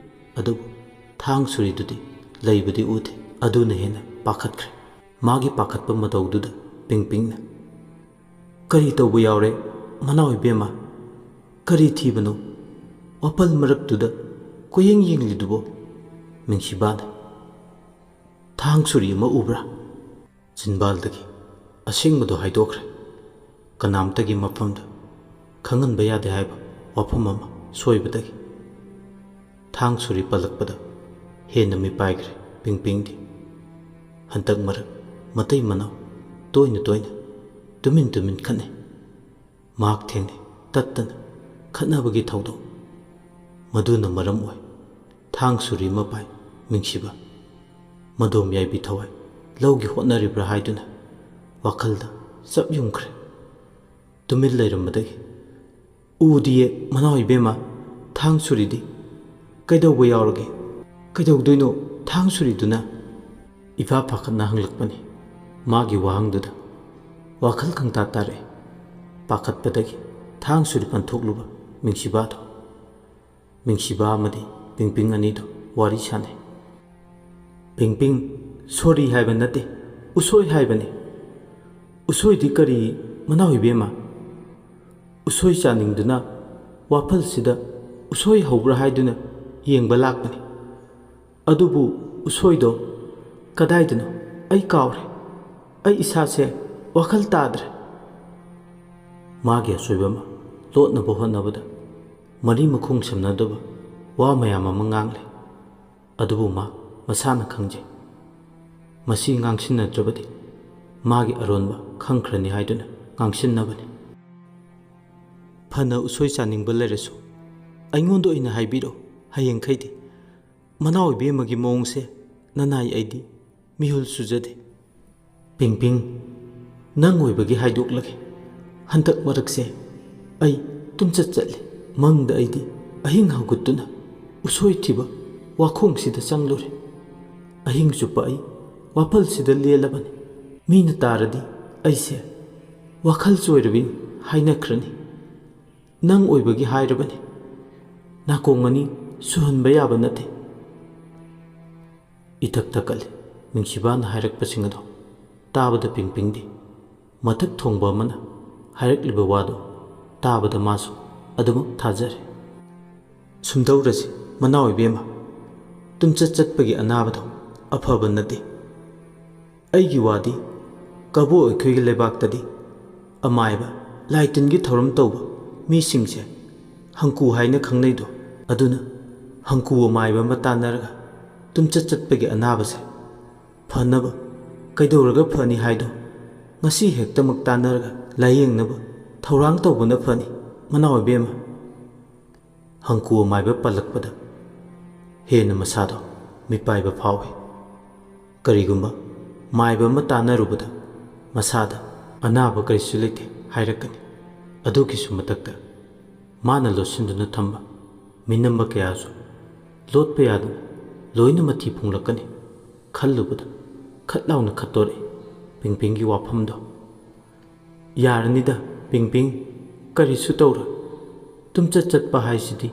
ꯑꯗꯨꯕꯨ ꯊꯥꯡ ꯁꯨꯔꯤꯗꯨꯗꯤ ꯂꯩꯕꯗꯤ ꯎꯗꯦ꯫ ꯑꯗꯨꯅ ꯍꯦꯟꯅ ꯄꯥꯈꯠꯈ꯭ꯔꯦ꯫ ꯃꯥꯒꯤ ꯄꯥꯈꯠꯄ ꯃꯇꯧꯗꯨꯗ ꯄꯤꯡꯄꯤꯡꯅ "ꯀꯔꯤ ꯇꯧꯕ ꯌꯥꯎꯔꯦ ꯃꯅꯥꯎ ꯏꯕꯦꯝꯃ? ꯀꯔꯤ ꯊꯤꯕꯅꯣ ꯋꯥꯄꯜ ꯃꯔꯛꯇꯨꯗ ꯀꯣꯏꯌꯦꯡ ꯌꯦꯡꯂꯤꯗꯨꯕꯣ?" ꯃꯤꯡꯁꯤꯕꯥꯅ "ꯊꯥꯡ ꯁꯨꯔꯤ ꯑꯃ ꯎꯕ꯭ꯔꯥ?" ꯆꯤꯟꯕꯥꯜꯗꯒꯤ ꯑꯁꯦꯡꯕꯗꯣ ꯍꯥꯏꯗꯣꯛꯈ꯭ꯔꯦ꯫ ꯀꯅꯥꯝꯇꯒꯤ ꯃꯐꯝꯗ ꯈꯪꯍꯟꯕ ꯌꯥꯗꯦ ꯍꯥꯏꯕ ꯋꯥꯐꯝ ꯑꯃ ꯁꯣꯏꯕꯗꯒꯤ ꯊꯥꯡ ꯁꯨꯔꯤ ꯄꯜꯂꯛꯄꯗ ꯍꯦꯟꯅ ꯃꯤꯄꯥꯏꯈ꯭ꯔꯦ ꯄꯤꯡꯄꯤꯡꯗꯤ꯫ ꯍꯟꯇꯛ ꯃꯔꯛ ꯃꯇꯩ ꯃꯅꯥꯎ ꯇꯣꯏꯅ ꯇꯣꯏꯅ ꯇꯨꯃꯤꯟ ꯇꯨꯃꯤꯟ ꯈꯠꯅꯩ꯫ ꯃꯍꯥꯛ ꯊꯦꯡꯅꯩ ꯇꯠꯇꯅ ꯈꯠꯅꯕꯒꯤ ꯊꯧꯗꯣꯛ꯫ ꯃꯗꯨꯅ ꯃꯔꯝ ꯑꯣꯏ ꯊꯥꯡ ꯁꯨꯔꯤ ꯑꯃ ꯄꯥꯏ ꯃꯤꯡꯁꯤꯕ ꯃꯗꯣꯝ ꯌꯥꯏꯕꯤ ꯊꯋꯥꯏ ꯂꯧꯒꯦ ꯍꯣꯠꯅꯔꯤꯕ꯭ꯔꯥ ꯍꯥꯏꯗꯨꯅ ꯋꯥꯈꯜꯗ ꯆꯞ ꯌꯨꯡꯈ꯭ꯔꯦ꯫ ꯇꯨꯃꯤꯟ ꯂꯩꯔꯝꯕꯗꯒꯤ "ꯎꯗꯤꯌꯦ ꯃꯅꯥꯎ ꯏꯕꯦꯝꯃ, ꯊꯥꯡ ꯁꯨꯔꯤꯗꯤ ꯀꯩꯗꯧꯕ ꯌꯥꯎꯔꯒꯦ? ꯀꯩꯗꯧꯗꯣꯏꯅꯣ ꯊꯥꯡ ꯁꯨꯔꯤꯗꯨꯅ?" ꯏꯐꯥ ꯐꯥꯈꯠꯅ ꯍꯪꯂꯛꯄꯅꯤ꯫ ꯃꯥꯒꯤ ꯋꯥꯍꯪꯗꯨꯗ ꯋꯥꯈꯜ ꯈꯪꯇꯥ ꯇꯥꯔꯛꯏ꯫ ꯄꯥꯈꯠꯄꯗꯒꯤ ꯊꯥꯡ ꯁꯨꯔꯤ ꯄꯟꯊꯣꯛꯂꯨꯕ ꯃꯤꯡꯁꯤꯕꯥꯗꯣ꯫ ꯃꯤꯡꯁꯤꯕꯥ ꯑꯃꯗꯤ ꯄꯤꯡꯄꯤꯡ ꯑꯅꯤꯗꯣ ꯋꯥꯔꯤ ꯁꯥꯟꯅꯩ꯫ "ꯄꯤꯡꯄꯤꯡ, ꯁꯣꯔꯤ ꯍꯥꯏꯕ ꯅꯠꯇꯦ, ꯎꯁꯣꯏ ꯍꯥꯏꯕꯅꯤ." "ꯎꯁꯣꯏꯗꯤ ꯀꯔꯤ ꯃꯅꯥꯎ ꯏꯕꯦꯝꯃ?" "ꯎꯁꯣꯏ ꯆꯥꯅꯤꯡꯗꯨꯅ ꯋꯥꯐꯜꯁꯤꯗ ꯎꯁꯣꯏ ꯍꯧꯕ꯭ꯔꯥ ꯍꯥꯏꯗꯨꯅ ꯌꯦꯡꯕ ꯂꯥꯛꯄꯅꯤ꯫ ꯑꯗꯨꯕꯨ ꯎꯁꯣꯏꯗꯣ ꯀꯗꯥꯏꯗꯅꯣ ꯑꯩ ꯀꯥꯎꯔꯦ꯫ ꯑꯩ ꯏꯁꯥꯁꯦ ꯋꯥꯈꯜ ꯇꯥꯗ꯭ꯔꯦ." ꯃꯥꯒꯤ ꯑꯁꯣꯏꯕ ꯑꯃ ꯂꯣꯠꯅꯕ ꯍꯣꯠꯅꯕꯗ ꯃꯔꯤ ꯃꯈꯣꯡ ꯁꯝꯅꯗꯕ ꯋꯥ ꯃꯌꯥꯝ ꯑꯃ ꯉꯥꯡꯂꯦ꯫ ꯑꯗꯨꯕꯨ ꯃꯥ ꯃꯁꯥꯅ ꯈꯪꯖꯩ ꯃꯁꯤ ꯉꯥꯡꯁꯤꯟꯅꯗ꯭ꯔꯕꯗꯤ ꯃꯥꯒꯤ ꯑꯔꯣꯟꯕ ꯈꯪꯈ꯭ꯔꯅꯤ ꯍꯥꯏꯗꯨꯅ ꯉꯥꯡꯁꯤꯟꯅꯕꯅꯤ꯫ "ꯐꯅ ꯎꯁꯣꯏ ꯆꯥꯅꯤꯡꯕ ꯂꯩꯔꯁꯨ ꯑꯩꯉꯣꯟꯗ ꯑꯣꯏꯅ ꯍꯥꯏꯕꯤꯔꯣ ꯍꯌꯦꯡꯈꯩꯗꯤ꯫ ꯃꯅꯥꯎ ꯏꯕꯦꯝꯃꯒꯤ ꯃꯑꯣꯡꯁꯦ ꯅꯅꯥꯏ ꯑꯩꯗꯤ ꯃꯤꯍꯨꯜ ꯁꯨꯖꯗꯦ." "ꯄꯤꯡꯄꯤꯡ, ꯅꯪ ꯑꯣꯏꯕꯒꯤ ꯍꯥꯏꯗꯣꯛꯂꯒꯦ꯫ ꯍꯟꯗꯛ ꯃꯔꯛꯁꯦ ꯑꯩ ꯇꯨꯝꯆꯠ ꯆꯠꯂꯤ꯫ ꯃꯪꯗ ꯑꯩꯗꯤ ꯑꯍꯤꯡ ꯍꯧꯒꯠꯇꯨꯅ ꯎꯁꯣꯏ ꯊꯤꯕ ꯋꯥꯈꯣꯡꯁꯤꯗ ꯆꯪꯂꯨꯔꯦ꯫ ꯑꯍꯤꯡ ꯆꯨꯞꯄ ꯑꯩ ꯋꯥꯄꯜꯁꯤꯗ ꯂꯦꯜꯂꯕꯅꯤ꯫ ꯃꯤꯅ ꯇꯥꯔꯗꯤ ꯑꯩꯁꯦ ꯋꯥꯈꯜ ꯆꯣꯏꯔꯕꯤꯅꯤ ꯍꯥꯏꯅꯈ꯭ꯔꯅꯤ꯫ ꯅꯪ ꯑꯣꯏꯕꯒꯤ ꯍꯥꯏꯔꯕꯅꯤ꯫ ꯅꯥꯀꯣꯡ ꯑꯅꯤ ꯁꯨꯍꯟꯕ ꯌꯥꯕ ꯅꯠꯇꯦ." ꯏꯊꯛ ꯊꯛꯀꯠꯂꯤ ꯃꯤꯡꯁꯤꯕꯥꯅ ꯍꯥꯏꯔꯛꯄꯁꯤꯡ ꯑꯗꯣ ꯇꯥꯕꯗ ꯄꯤꯡꯄꯤꯡꯗꯤ ꯃꯊꯛ ꯊꯣꯡꯕ ꯑꯃꯅ ꯍꯥꯏꯔꯛꯂꯤꯕ ꯋꯥꯗꯣ ꯇꯥꯕꯗ ꯃꯥꯁꯨ ꯑꯗꯨꯃꯛ ꯊꯥꯖꯔꯦ꯫ "ꯁꯨꯝꯗꯧꯔꯁꯤ ꯃꯅꯥꯎ ꯏꯕꯦꯝꯃ, ꯇꯨꯝꯆꯠ ꯆꯠꯄꯒꯤ ꯑꯅꯥꯕꯗꯣ ꯑꯐꯕ ꯅꯠꯇꯦ꯫ ꯑꯩꯒꯤ ꯋꯥꯗꯤ ꯀꯕꯣꯛ ꯑꯩꯈꯣꯏꯒꯤ ꯂꯩꯕꯥꯛꯇꯗꯤ ꯑꯃꯥꯏꯕ ꯂꯥꯏ ꯇꯤꯟꯒꯤ ꯊꯧꯔꯝ ꯇꯧꯕ ꯃꯤꯁꯤꯡꯁꯦ ꯍꯪꯀꯨ ꯍꯥꯏꯅ ꯈꯪꯅꯩꯗꯣ꯫ ꯑꯗꯨꯅ ꯍꯪꯀꯨ ꯑꯃꯥꯏꯕ ꯑꯃ ꯇꯥꯟꯅꯔꯒ ꯇꯨꯝꯆꯠ ꯆꯠꯄꯒꯤ ꯑꯅꯥꯕꯁꯦ ꯐꯅꯕ ꯀꯩꯗꯧꯔꯒ ꯐꯅꯤ ꯍꯥꯏꯗꯣ ꯉꯁꯤ ꯍꯦꯛꯇꯃꯛ ꯇꯥꯟꯅꯔꯒ ꯂꯥꯏꯌꯦꯡꯅꯕ ꯊꯧꯔꯥꯡ ꯇꯧꯕꯅ ꯐꯅꯤ ꯃꯅꯥꯎ ꯏꯕꯦꯝꯃ." ꯍꯪꯀꯨ ꯑꯃꯥꯏꯕ ꯄꯜꯂꯛꯄꯗ ꯍꯦꯟꯅ ꯃꯁꯥꯗꯣ ꯃꯤꯄꯥꯏꯕ ꯐꯥꯎꯏ꯫ ꯀꯔꯤꯒꯨꯝꯕ ꯃꯥꯏꯕ ꯑꯃ ꯇꯥꯟꯅꯔꯨꯕꯗ ꯃꯁꯥꯗ ꯑꯅꯥꯕ ꯀꯔꯤꯁꯨ ꯂꯩꯇꯦ ꯍꯥꯏꯔꯛꯀꯅꯤ꯫ ꯑꯗꯨꯒꯤꯁꯨ ꯃꯊꯛꯇ ꯃꯥꯅ ꯂꯣꯠꯁꯤꯟꯗꯨꯅ ꯊꯝꯕ ꯃꯤꯅꯝꯕ ꯀꯌꯥꯁꯨ ꯂꯣꯠꯄ ꯌꯥꯗꯅ ꯂꯣꯏꯅ ꯃꯊꯤ ꯐꯣꯡꯂꯛꯀꯅꯤ꯫ ꯈꯜꯂꯨꯕꯗ ꯈꯠ ꯂꯥꯎꯅ ꯈꯠꯇꯣꯔꯛꯏ ꯄꯤꯡꯄꯤꯡꯒꯤ ꯋꯥꯐꯝꯗꯣ꯫ "ꯌꯥꯔꯅꯤꯗ ꯄꯤꯡꯄꯤꯡ, ꯀꯔꯤꯁꯨ ꯇꯧꯔꯣꯏ꯫ ꯇꯨꯝꯆꯠ ꯆꯠꯄ ꯍꯥꯏꯁꯤꯗꯤ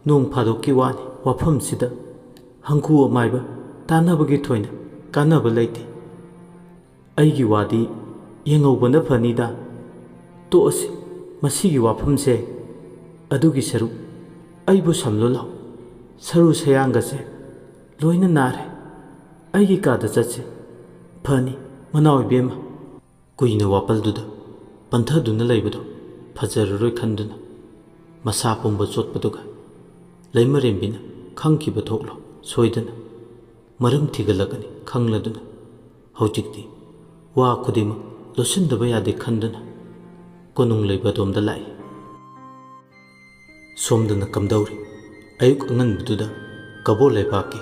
ꯅꯣꯡ ꯐꯥꯗꯣꯛꯀꯤ ꯋꯥꯅꯤ꯫ ꯋꯥꯐꯝꯁꯤꯗ ꯍꯪꯀꯨ ꯑꯃꯥꯏꯕ ꯇꯥꯟꯅꯕꯒꯤ ꯊꯣꯏꯅ ꯀꯥꯟꯅꯕ ꯂꯩꯇꯦ꯫ ꯑꯩꯒꯤ ꯋꯥꯗꯤ ꯌꯦꯡꯍꯧꯕꯅ ꯐꯅꯤꯗ꯫ ꯇꯣꯛꯑꯁꯤ ꯃꯁꯤꯒꯤ ꯋꯥꯐꯝꯁꯦ꯫ ꯑꯗꯨꯒꯤ ꯁꯔꯨꯛ ꯑꯩꯕꯨ ꯁꯝꯂꯣ ꯂꯥꯎ꯫ ꯁꯔꯨ ꯁꯌꯥꯡꯒꯁꯦ ꯂꯣꯏꯅ ꯅꯥꯔꯦ ꯑꯩꯒꯤ ꯀꯥꯗ ꯆꯠꯁꯤ ꯐꯅꯤ ꯃꯅꯥꯎ ꯏꯕꯦꯝꯃ ꯀꯨꯏꯅ ꯋꯥꯄꯜꯗꯨꯗ ꯄꯟꯊꯗꯨꯅ ꯂꯩꯕꯗꯣ ꯐꯖꯔꯔꯣꯏ ꯈꯟꯗꯨꯅ ꯃꯁꯥ ꯄꯨꯝꯕ ꯆꯣꯠꯄꯗꯨꯒ ꯂꯩꯃꯔꯦꯝꯕꯤꯅ ꯈꯪꯈꯤꯕ ꯊꯣꯛꯂꯣ ꯁꯣꯏꯗꯅ ꯃꯔꯝ ꯊꯤꯒꯠꯂꯛꯀꯅꯤ ꯈꯪꯂꯗꯨꯅ ꯍꯧꯖꯤꯛꯇꯤ ꯋꯥ ꯈꯨꯗꯤꯡꯃꯛ ꯂꯣꯠꯁꯤꯟꯗꯕ ꯌꯥꯗꯦ ꯈꯟꯗꯨꯅ ꯀꯣꯅꯨꯡ ꯂꯩꯕ ꯑꯗꯣꯝꯗ ꯂꯥꯛꯏ꯫ ꯁꯣꯝꯗꯅ ꯀꯝꯗꯧꯔꯤ? ꯑꯌꯨꯛ ꯑꯉꯟꯕꯗꯨꯗ ꯀꯕꯣ ꯂꯩꯕꯥꯛꯀꯤ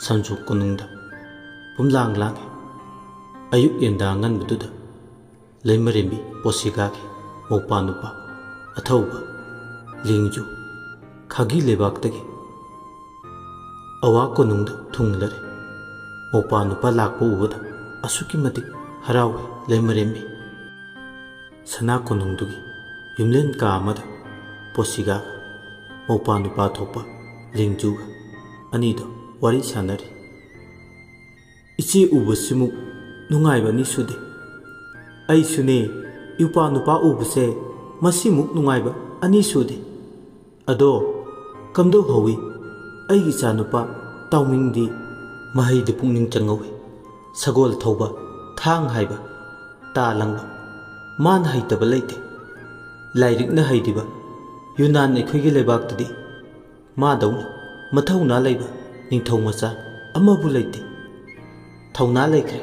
ꯁꯟꯖꯣ ꯀꯣꯅꯨꯡꯗ ꯄꯨꯝꯂꯥꯡ ꯂꯥꯡꯏ꯫ ꯑꯌꯨꯛ ꯌꯦꯟꯗꯥ ꯑꯉꯟꯕꯗꯨꯗ ꯂꯩꯃꯔꯦꯝꯕꯤ ꯄꯣꯁꯤꯒꯥꯒꯤ ꯃꯧꯄꯥ ꯅꯨꯄꯥ ꯑꯊꯧꯕ ꯂꯦꯡꯖꯨ ꯈꯥꯒꯤ ꯂꯩꯕꯥꯛꯇꯒꯤ ꯑꯋꯥ ꯀꯣꯅꯨꯡꯗ ꯊꯨꯡꯂꯔꯦ꯫ ꯃꯧꯄꯥ ꯅꯨꯄꯥ ꯂꯥꯛꯄ ꯎꯕꯗ ꯑꯁꯨꯛꯀꯤ ꯃꯇꯤꯛ ꯍꯔꯥꯎꯏ ꯂꯩꯃꯔꯦꯝꯕꯤ꯫ ꯁꯅꯥ ꯀꯣꯅꯨꯡꯗꯨꯒꯤ ꯌꯨꯝꯂꯦꯟ ꯀꯥ ꯑꯃꯗ ꯄꯣꯁꯤꯒꯥꯒ ꯃꯧꯄꯥ ꯅꯨꯄꯥ ꯊꯣꯛꯄ ꯂꯦꯡꯖꯨꯒ ꯑꯅꯤꯗꯣ ꯋꯥꯔꯤ ꯁꯥꯟꯅꯔꯤ꯫ ꯏꯆꯦ ꯎꯕꯁꯤꯃꯨꯛ ꯅꯨꯡꯉꯥꯏꯕ ꯑꯅꯤ ꯁꯨꯗꯦ꯫ ꯑꯩꯁꯨꯅꯦ ꯏꯎꯄꯥ ꯅꯨꯄꯥ ꯎꯕꯁꯦ ꯃꯁꯤꯃꯨꯛ ꯅꯨꯡꯉꯥꯏꯕ ꯑꯅꯤ ꯁꯨꯗꯦ꯫ ꯑꯗꯣ ꯀꯝꯗꯧꯍꯧꯏ ꯑꯩꯒꯤ ꯏꯆꯥꯅꯨꯄꯥ ꯇꯥꯎꯃꯤꯡꯗꯤ? ꯃꯍꯩꯗ ꯄꯨꯛꯅꯤꯡ ꯆꯪꯍꯧꯏ꯫ ꯁꯒꯣꯜ ꯊꯧꯕ, ꯊꯥꯡ ꯍꯥꯏꯕ, ꯇꯥ ꯂꯪꯕ ꯃꯥꯅ ꯍꯩꯇꯕ ꯂꯩꯇꯦ꯫ ꯂꯥꯏꯔꯤꯛꯅ ꯍꯩꯔꯤꯕ ꯌꯨꯅꯥꯟ ꯑꯩꯈꯣꯏꯒꯤ ꯂꯩꯕꯥꯛꯇꯗꯤ ꯃꯥꯗꯧꯅ ꯃꯊꯧꯅꯥ ꯂꯩꯕ ꯅꯤꯡꯊꯧ ꯃꯆꯥ ꯑꯃꯕꯨ ꯂꯩꯇꯦ꯫ ꯊꯧꯅꯥ ꯂꯩꯈ꯭ꯔꯦ,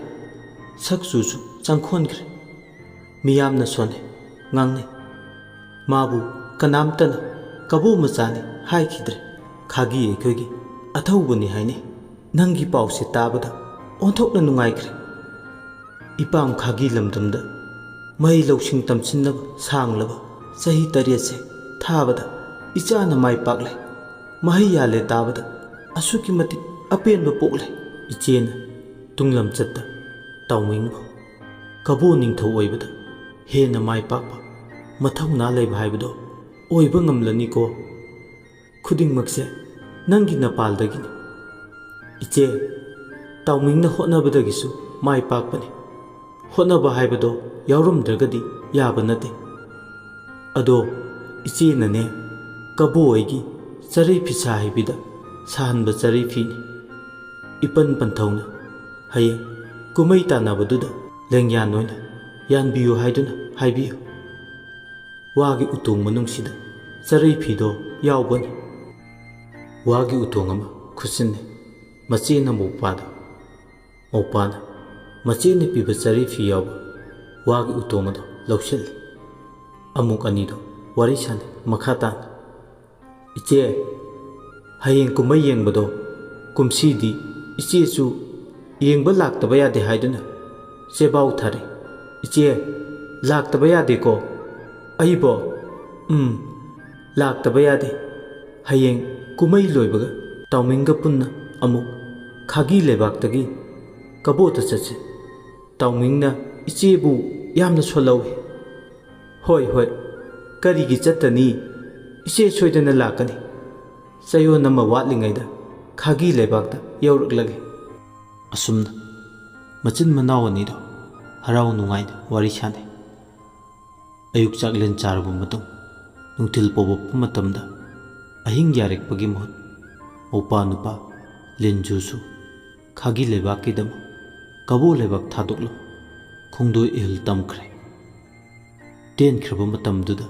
ꯁꯛ ꯆꯨꯁꯨ ꯆꯪꯈꯣꯟꯈ꯭ꯔꯦ, ꯃꯤꯌꯥꯝꯅ ꯁꯣꯟꯅꯩ ꯉꯥꯡꯅꯩ꯫ ꯃꯥꯕꯨ ꯀꯅꯥꯝꯇꯅ ꯀꯕꯣ ꯃꯆꯥꯅꯤ ꯍꯥꯏꯈꯤꯗ꯭ꯔꯦ꯫ ꯈꯥꯒꯤ ꯑꯩꯈꯣꯏꯒꯤ ꯑꯊꯧꯕꯅꯤ ꯍꯥꯏꯅꯩ꯫ ꯅꯪꯒꯤ ꯄꯥꯎꯁꯦ ꯇꯥꯕꯗ ꯑꯣꯟꯊꯣꯛꯅ ꯅꯨꯡꯉꯥꯏꯈ꯭ꯔꯦ꯫ ꯏꯄꯥꯝ ꯈꯥꯒꯤ ꯂꯝꯗꯝꯗ ꯃꯍꯩ ꯂꯧꯁꯤꯡ ꯇꯝꯁꯤꯟꯅꯕ ꯁꯥꯡꯂꯕ ꯆꯍꯤ 8ꯁꯦ ꯊꯥꯕꯗ ꯏꯆꯥꯅ ꯃꯥꯏ ꯄꯥꯛꯂꯦ꯫ ꯃꯍꯩ ꯌꯥꯜꯂꯦ ꯇꯥꯕꯗ ꯑꯁꯨꯛꯀꯤ ꯃꯇꯤꯛ ꯑꯄꯦꯟꯕ ꯄꯣꯛꯂꯦ꯫ ꯏꯆꯦꯅ ꯇꯨꯡꯂꯝꯆꯠꯇ ꯇꯥꯎꯃꯤꯡꯕꯨ ꯀꯕꯣ ꯅꯤꯡꯊꯧ ꯑꯣꯏꯕꯗ ꯍꯦꯟꯅ ꯃꯥꯏ ꯄꯥꯛꯄ ꯃꯊꯧꯅꯥ ꯂꯩꯕ ꯍꯥꯏꯕꯗꯣ ꯑꯣꯏꯕ ꯉꯝꯂꯅꯤꯀꯣ꯫ ꯈꯨꯗꯤꯡꯃꯛꯁꯦ ꯅꯪꯒꯤ ꯅꯄꯥꯜꯗꯒꯤꯅꯤ꯫ ꯏꯆꯦ, ꯇꯥꯎꯃꯤꯡꯅ ꯍꯣꯠꯅꯕꯗꯒꯤꯁꯨ ꯃꯥꯏ ꯄꯥꯛꯄꯅꯤ꯫ ꯍꯣꯠꯅꯕ ꯍꯥꯏꯕꯗꯣ ꯌꯥꯎꯔꯝꯗ꯭ꯔꯒꯗꯤ ꯌꯥꯕ ꯅꯠꯇꯦ꯫ ꯑꯗꯣ ꯏꯆꯦꯅꯅꯦ ꯀꯕꯣ ꯑꯩꯒꯤ ꯆꯔꯩ ꯐꯤꯁꯥ ꯍꯩꯕꯤꯗ ꯁꯥꯍꯟꯕ ꯆꯔꯩ ꯐꯤꯅꯤ꯫ ꯏꯄꯟ ꯄꯟꯊꯧꯅ ꯍꯌꯦꯡ ꯀꯨꯝꯃꯩ ꯇꯥꯟꯅꯕꯗꯨꯗ ꯂꯦꯡꯌꯥꯟ ꯑꯣꯏꯅ ꯌꯥꯟꯕꯤꯌꯨ ꯍꯥꯏꯗꯨꯅ ꯍꯥꯏꯕꯤꯌꯨ꯫ ꯋꯥꯒꯤ ꯎꯇꯣꯡ ꯃꯅꯨꯡꯁꯤꯗ ꯆꯔꯩ ꯐꯤꯗꯣ ꯌꯥꯎꯕꯅꯤ꯫ ꯋꯥꯒꯤ ꯎꯇꯣꯡ ꯑꯃ ꯈꯨꯠꯁꯤꯟꯅꯩ ꯃꯆꯦꯅ ꯃꯧꯄꯥꯗ, ꯃꯧꯄꯥꯅ ꯃꯆꯦꯅ ꯄꯤꯕ ꯆꯔꯩ ꯐꯤ ꯌꯥꯎꯕ ꯋꯥꯒꯤ ꯎꯇꯣꯡ ꯑꯗꯣ ꯂꯧꯁꯤꯜꯂꯤ꯫ ꯑꯃꯨꯛ ꯑꯅꯤꯗꯣ ꯋꯥꯔꯤ ꯁꯥꯟꯅꯩ ꯃꯈꯥ ꯇꯥꯅ꯫ ꯏꯆꯦ, ꯍꯌꯦꯡ ꯀꯨꯝꯃꯩ ꯌꯦꯡꯕꯗꯣ ꯀꯨꯝꯁꯤꯗꯤ ꯏꯆꯦꯁꯨ ꯌꯦꯡꯕ ꯂꯥꯛꯇꯕ ꯌꯥꯗꯦ ꯍꯥꯏꯗꯨꯅ ꯆꯦꯕꯥꯎ ꯊꯥꯔꯦ꯫ ꯏꯆꯦ, ꯂꯥꯛꯇꯕ ꯌꯥꯗꯦꯀꯣ? ꯑꯩꯕꯣ? ꯂꯥꯛꯇꯕ ꯌꯥꯗꯦ꯫ ꯍꯌꯦꯡ ꯀꯨꯝꯃꯩ ꯂꯣꯏꯕꯒ ꯇꯥꯎꯃꯤꯡꯒ ꯄꯨꯟꯅ ꯑꯃꯨꯛ ꯈꯥꯒꯤ ꯂꯩꯕꯥꯛꯇꯒꯤ ꯀꯕꯣꯗ ꯆꯠꯁꯤ꯫ ꯇꯥꯎꯃꯤꯡꯅ ꯏꯆꯦꯕꯨ ꯌꯥꯝꯅ ꯁꯣꯜꯍꯧꯏ꯫ ꯍꯣꯏ ꯍꯣꯏ, ꯀꯔꯤꯒꯤ ꯆꯠꯇꯅꯤ? ꯏꯆꯦ ꯁꯣꯏꯗꯅ ꯂꯥꯛꯀꯅꯤ꯫ ꯆꯌꯣꯜ ꯑꯃ ꯋꯥꯠꯂꯤꯉꯩꯗ ꯈꯥꯒꯤ ꯂꯩꯕꯥꯛꯇ ꯌꯧꯔꯛꯂꯒꯦ꯫ ꯑꯁꯨꯝꯅ ꯃꯆꯤꯟ ꯃꯅꯥꯎ ꯑꯅꯤꯗꯣ ꯍꯔꯥꯎ ꯅꯨꯡꯉꯥꯏꯅ ꯋꯥꯔꯤ ꯁꯥꯟꯅꯩ꯫ ꯑꯌꯨꯛ ꯆꯥꯛꯂꯦꯟ ꯆꯥꯔꯕ ꯃꯇꯨꯡ ꯅꯨꯡꯊꯤꯜ ꯄꯧꯕꯄ ꯃꯇꯝꯗ ꯑꯍꯤꯡ ꯌꯥꯔꯦꯛꯄꯒꯤ ꯃꯍꯨꯠ ꯃꯧꯄꯥ ꯅꯨꯄꯥ ꯂꯦꯡꯖꯨꯁꯨ ꯈꯥꯒꯤ ꯂꯩꯕꯥꯛꯀꯤꯗꯃꯛ ꯀꯕꯣ ꯂꯩꯕꯥꯛ ꯊꯥꯗꯣꯛꯂꯒ ꯈꯣꯡꯗꯣꯏ ꯏꯍꯤꯜ ꯇꯝꯈ꯭ꯔꯦ꯫ ꯇꯦꯟꯈ꯭ꯔꯕ ꯃꯇꯝꯗꯨꯗ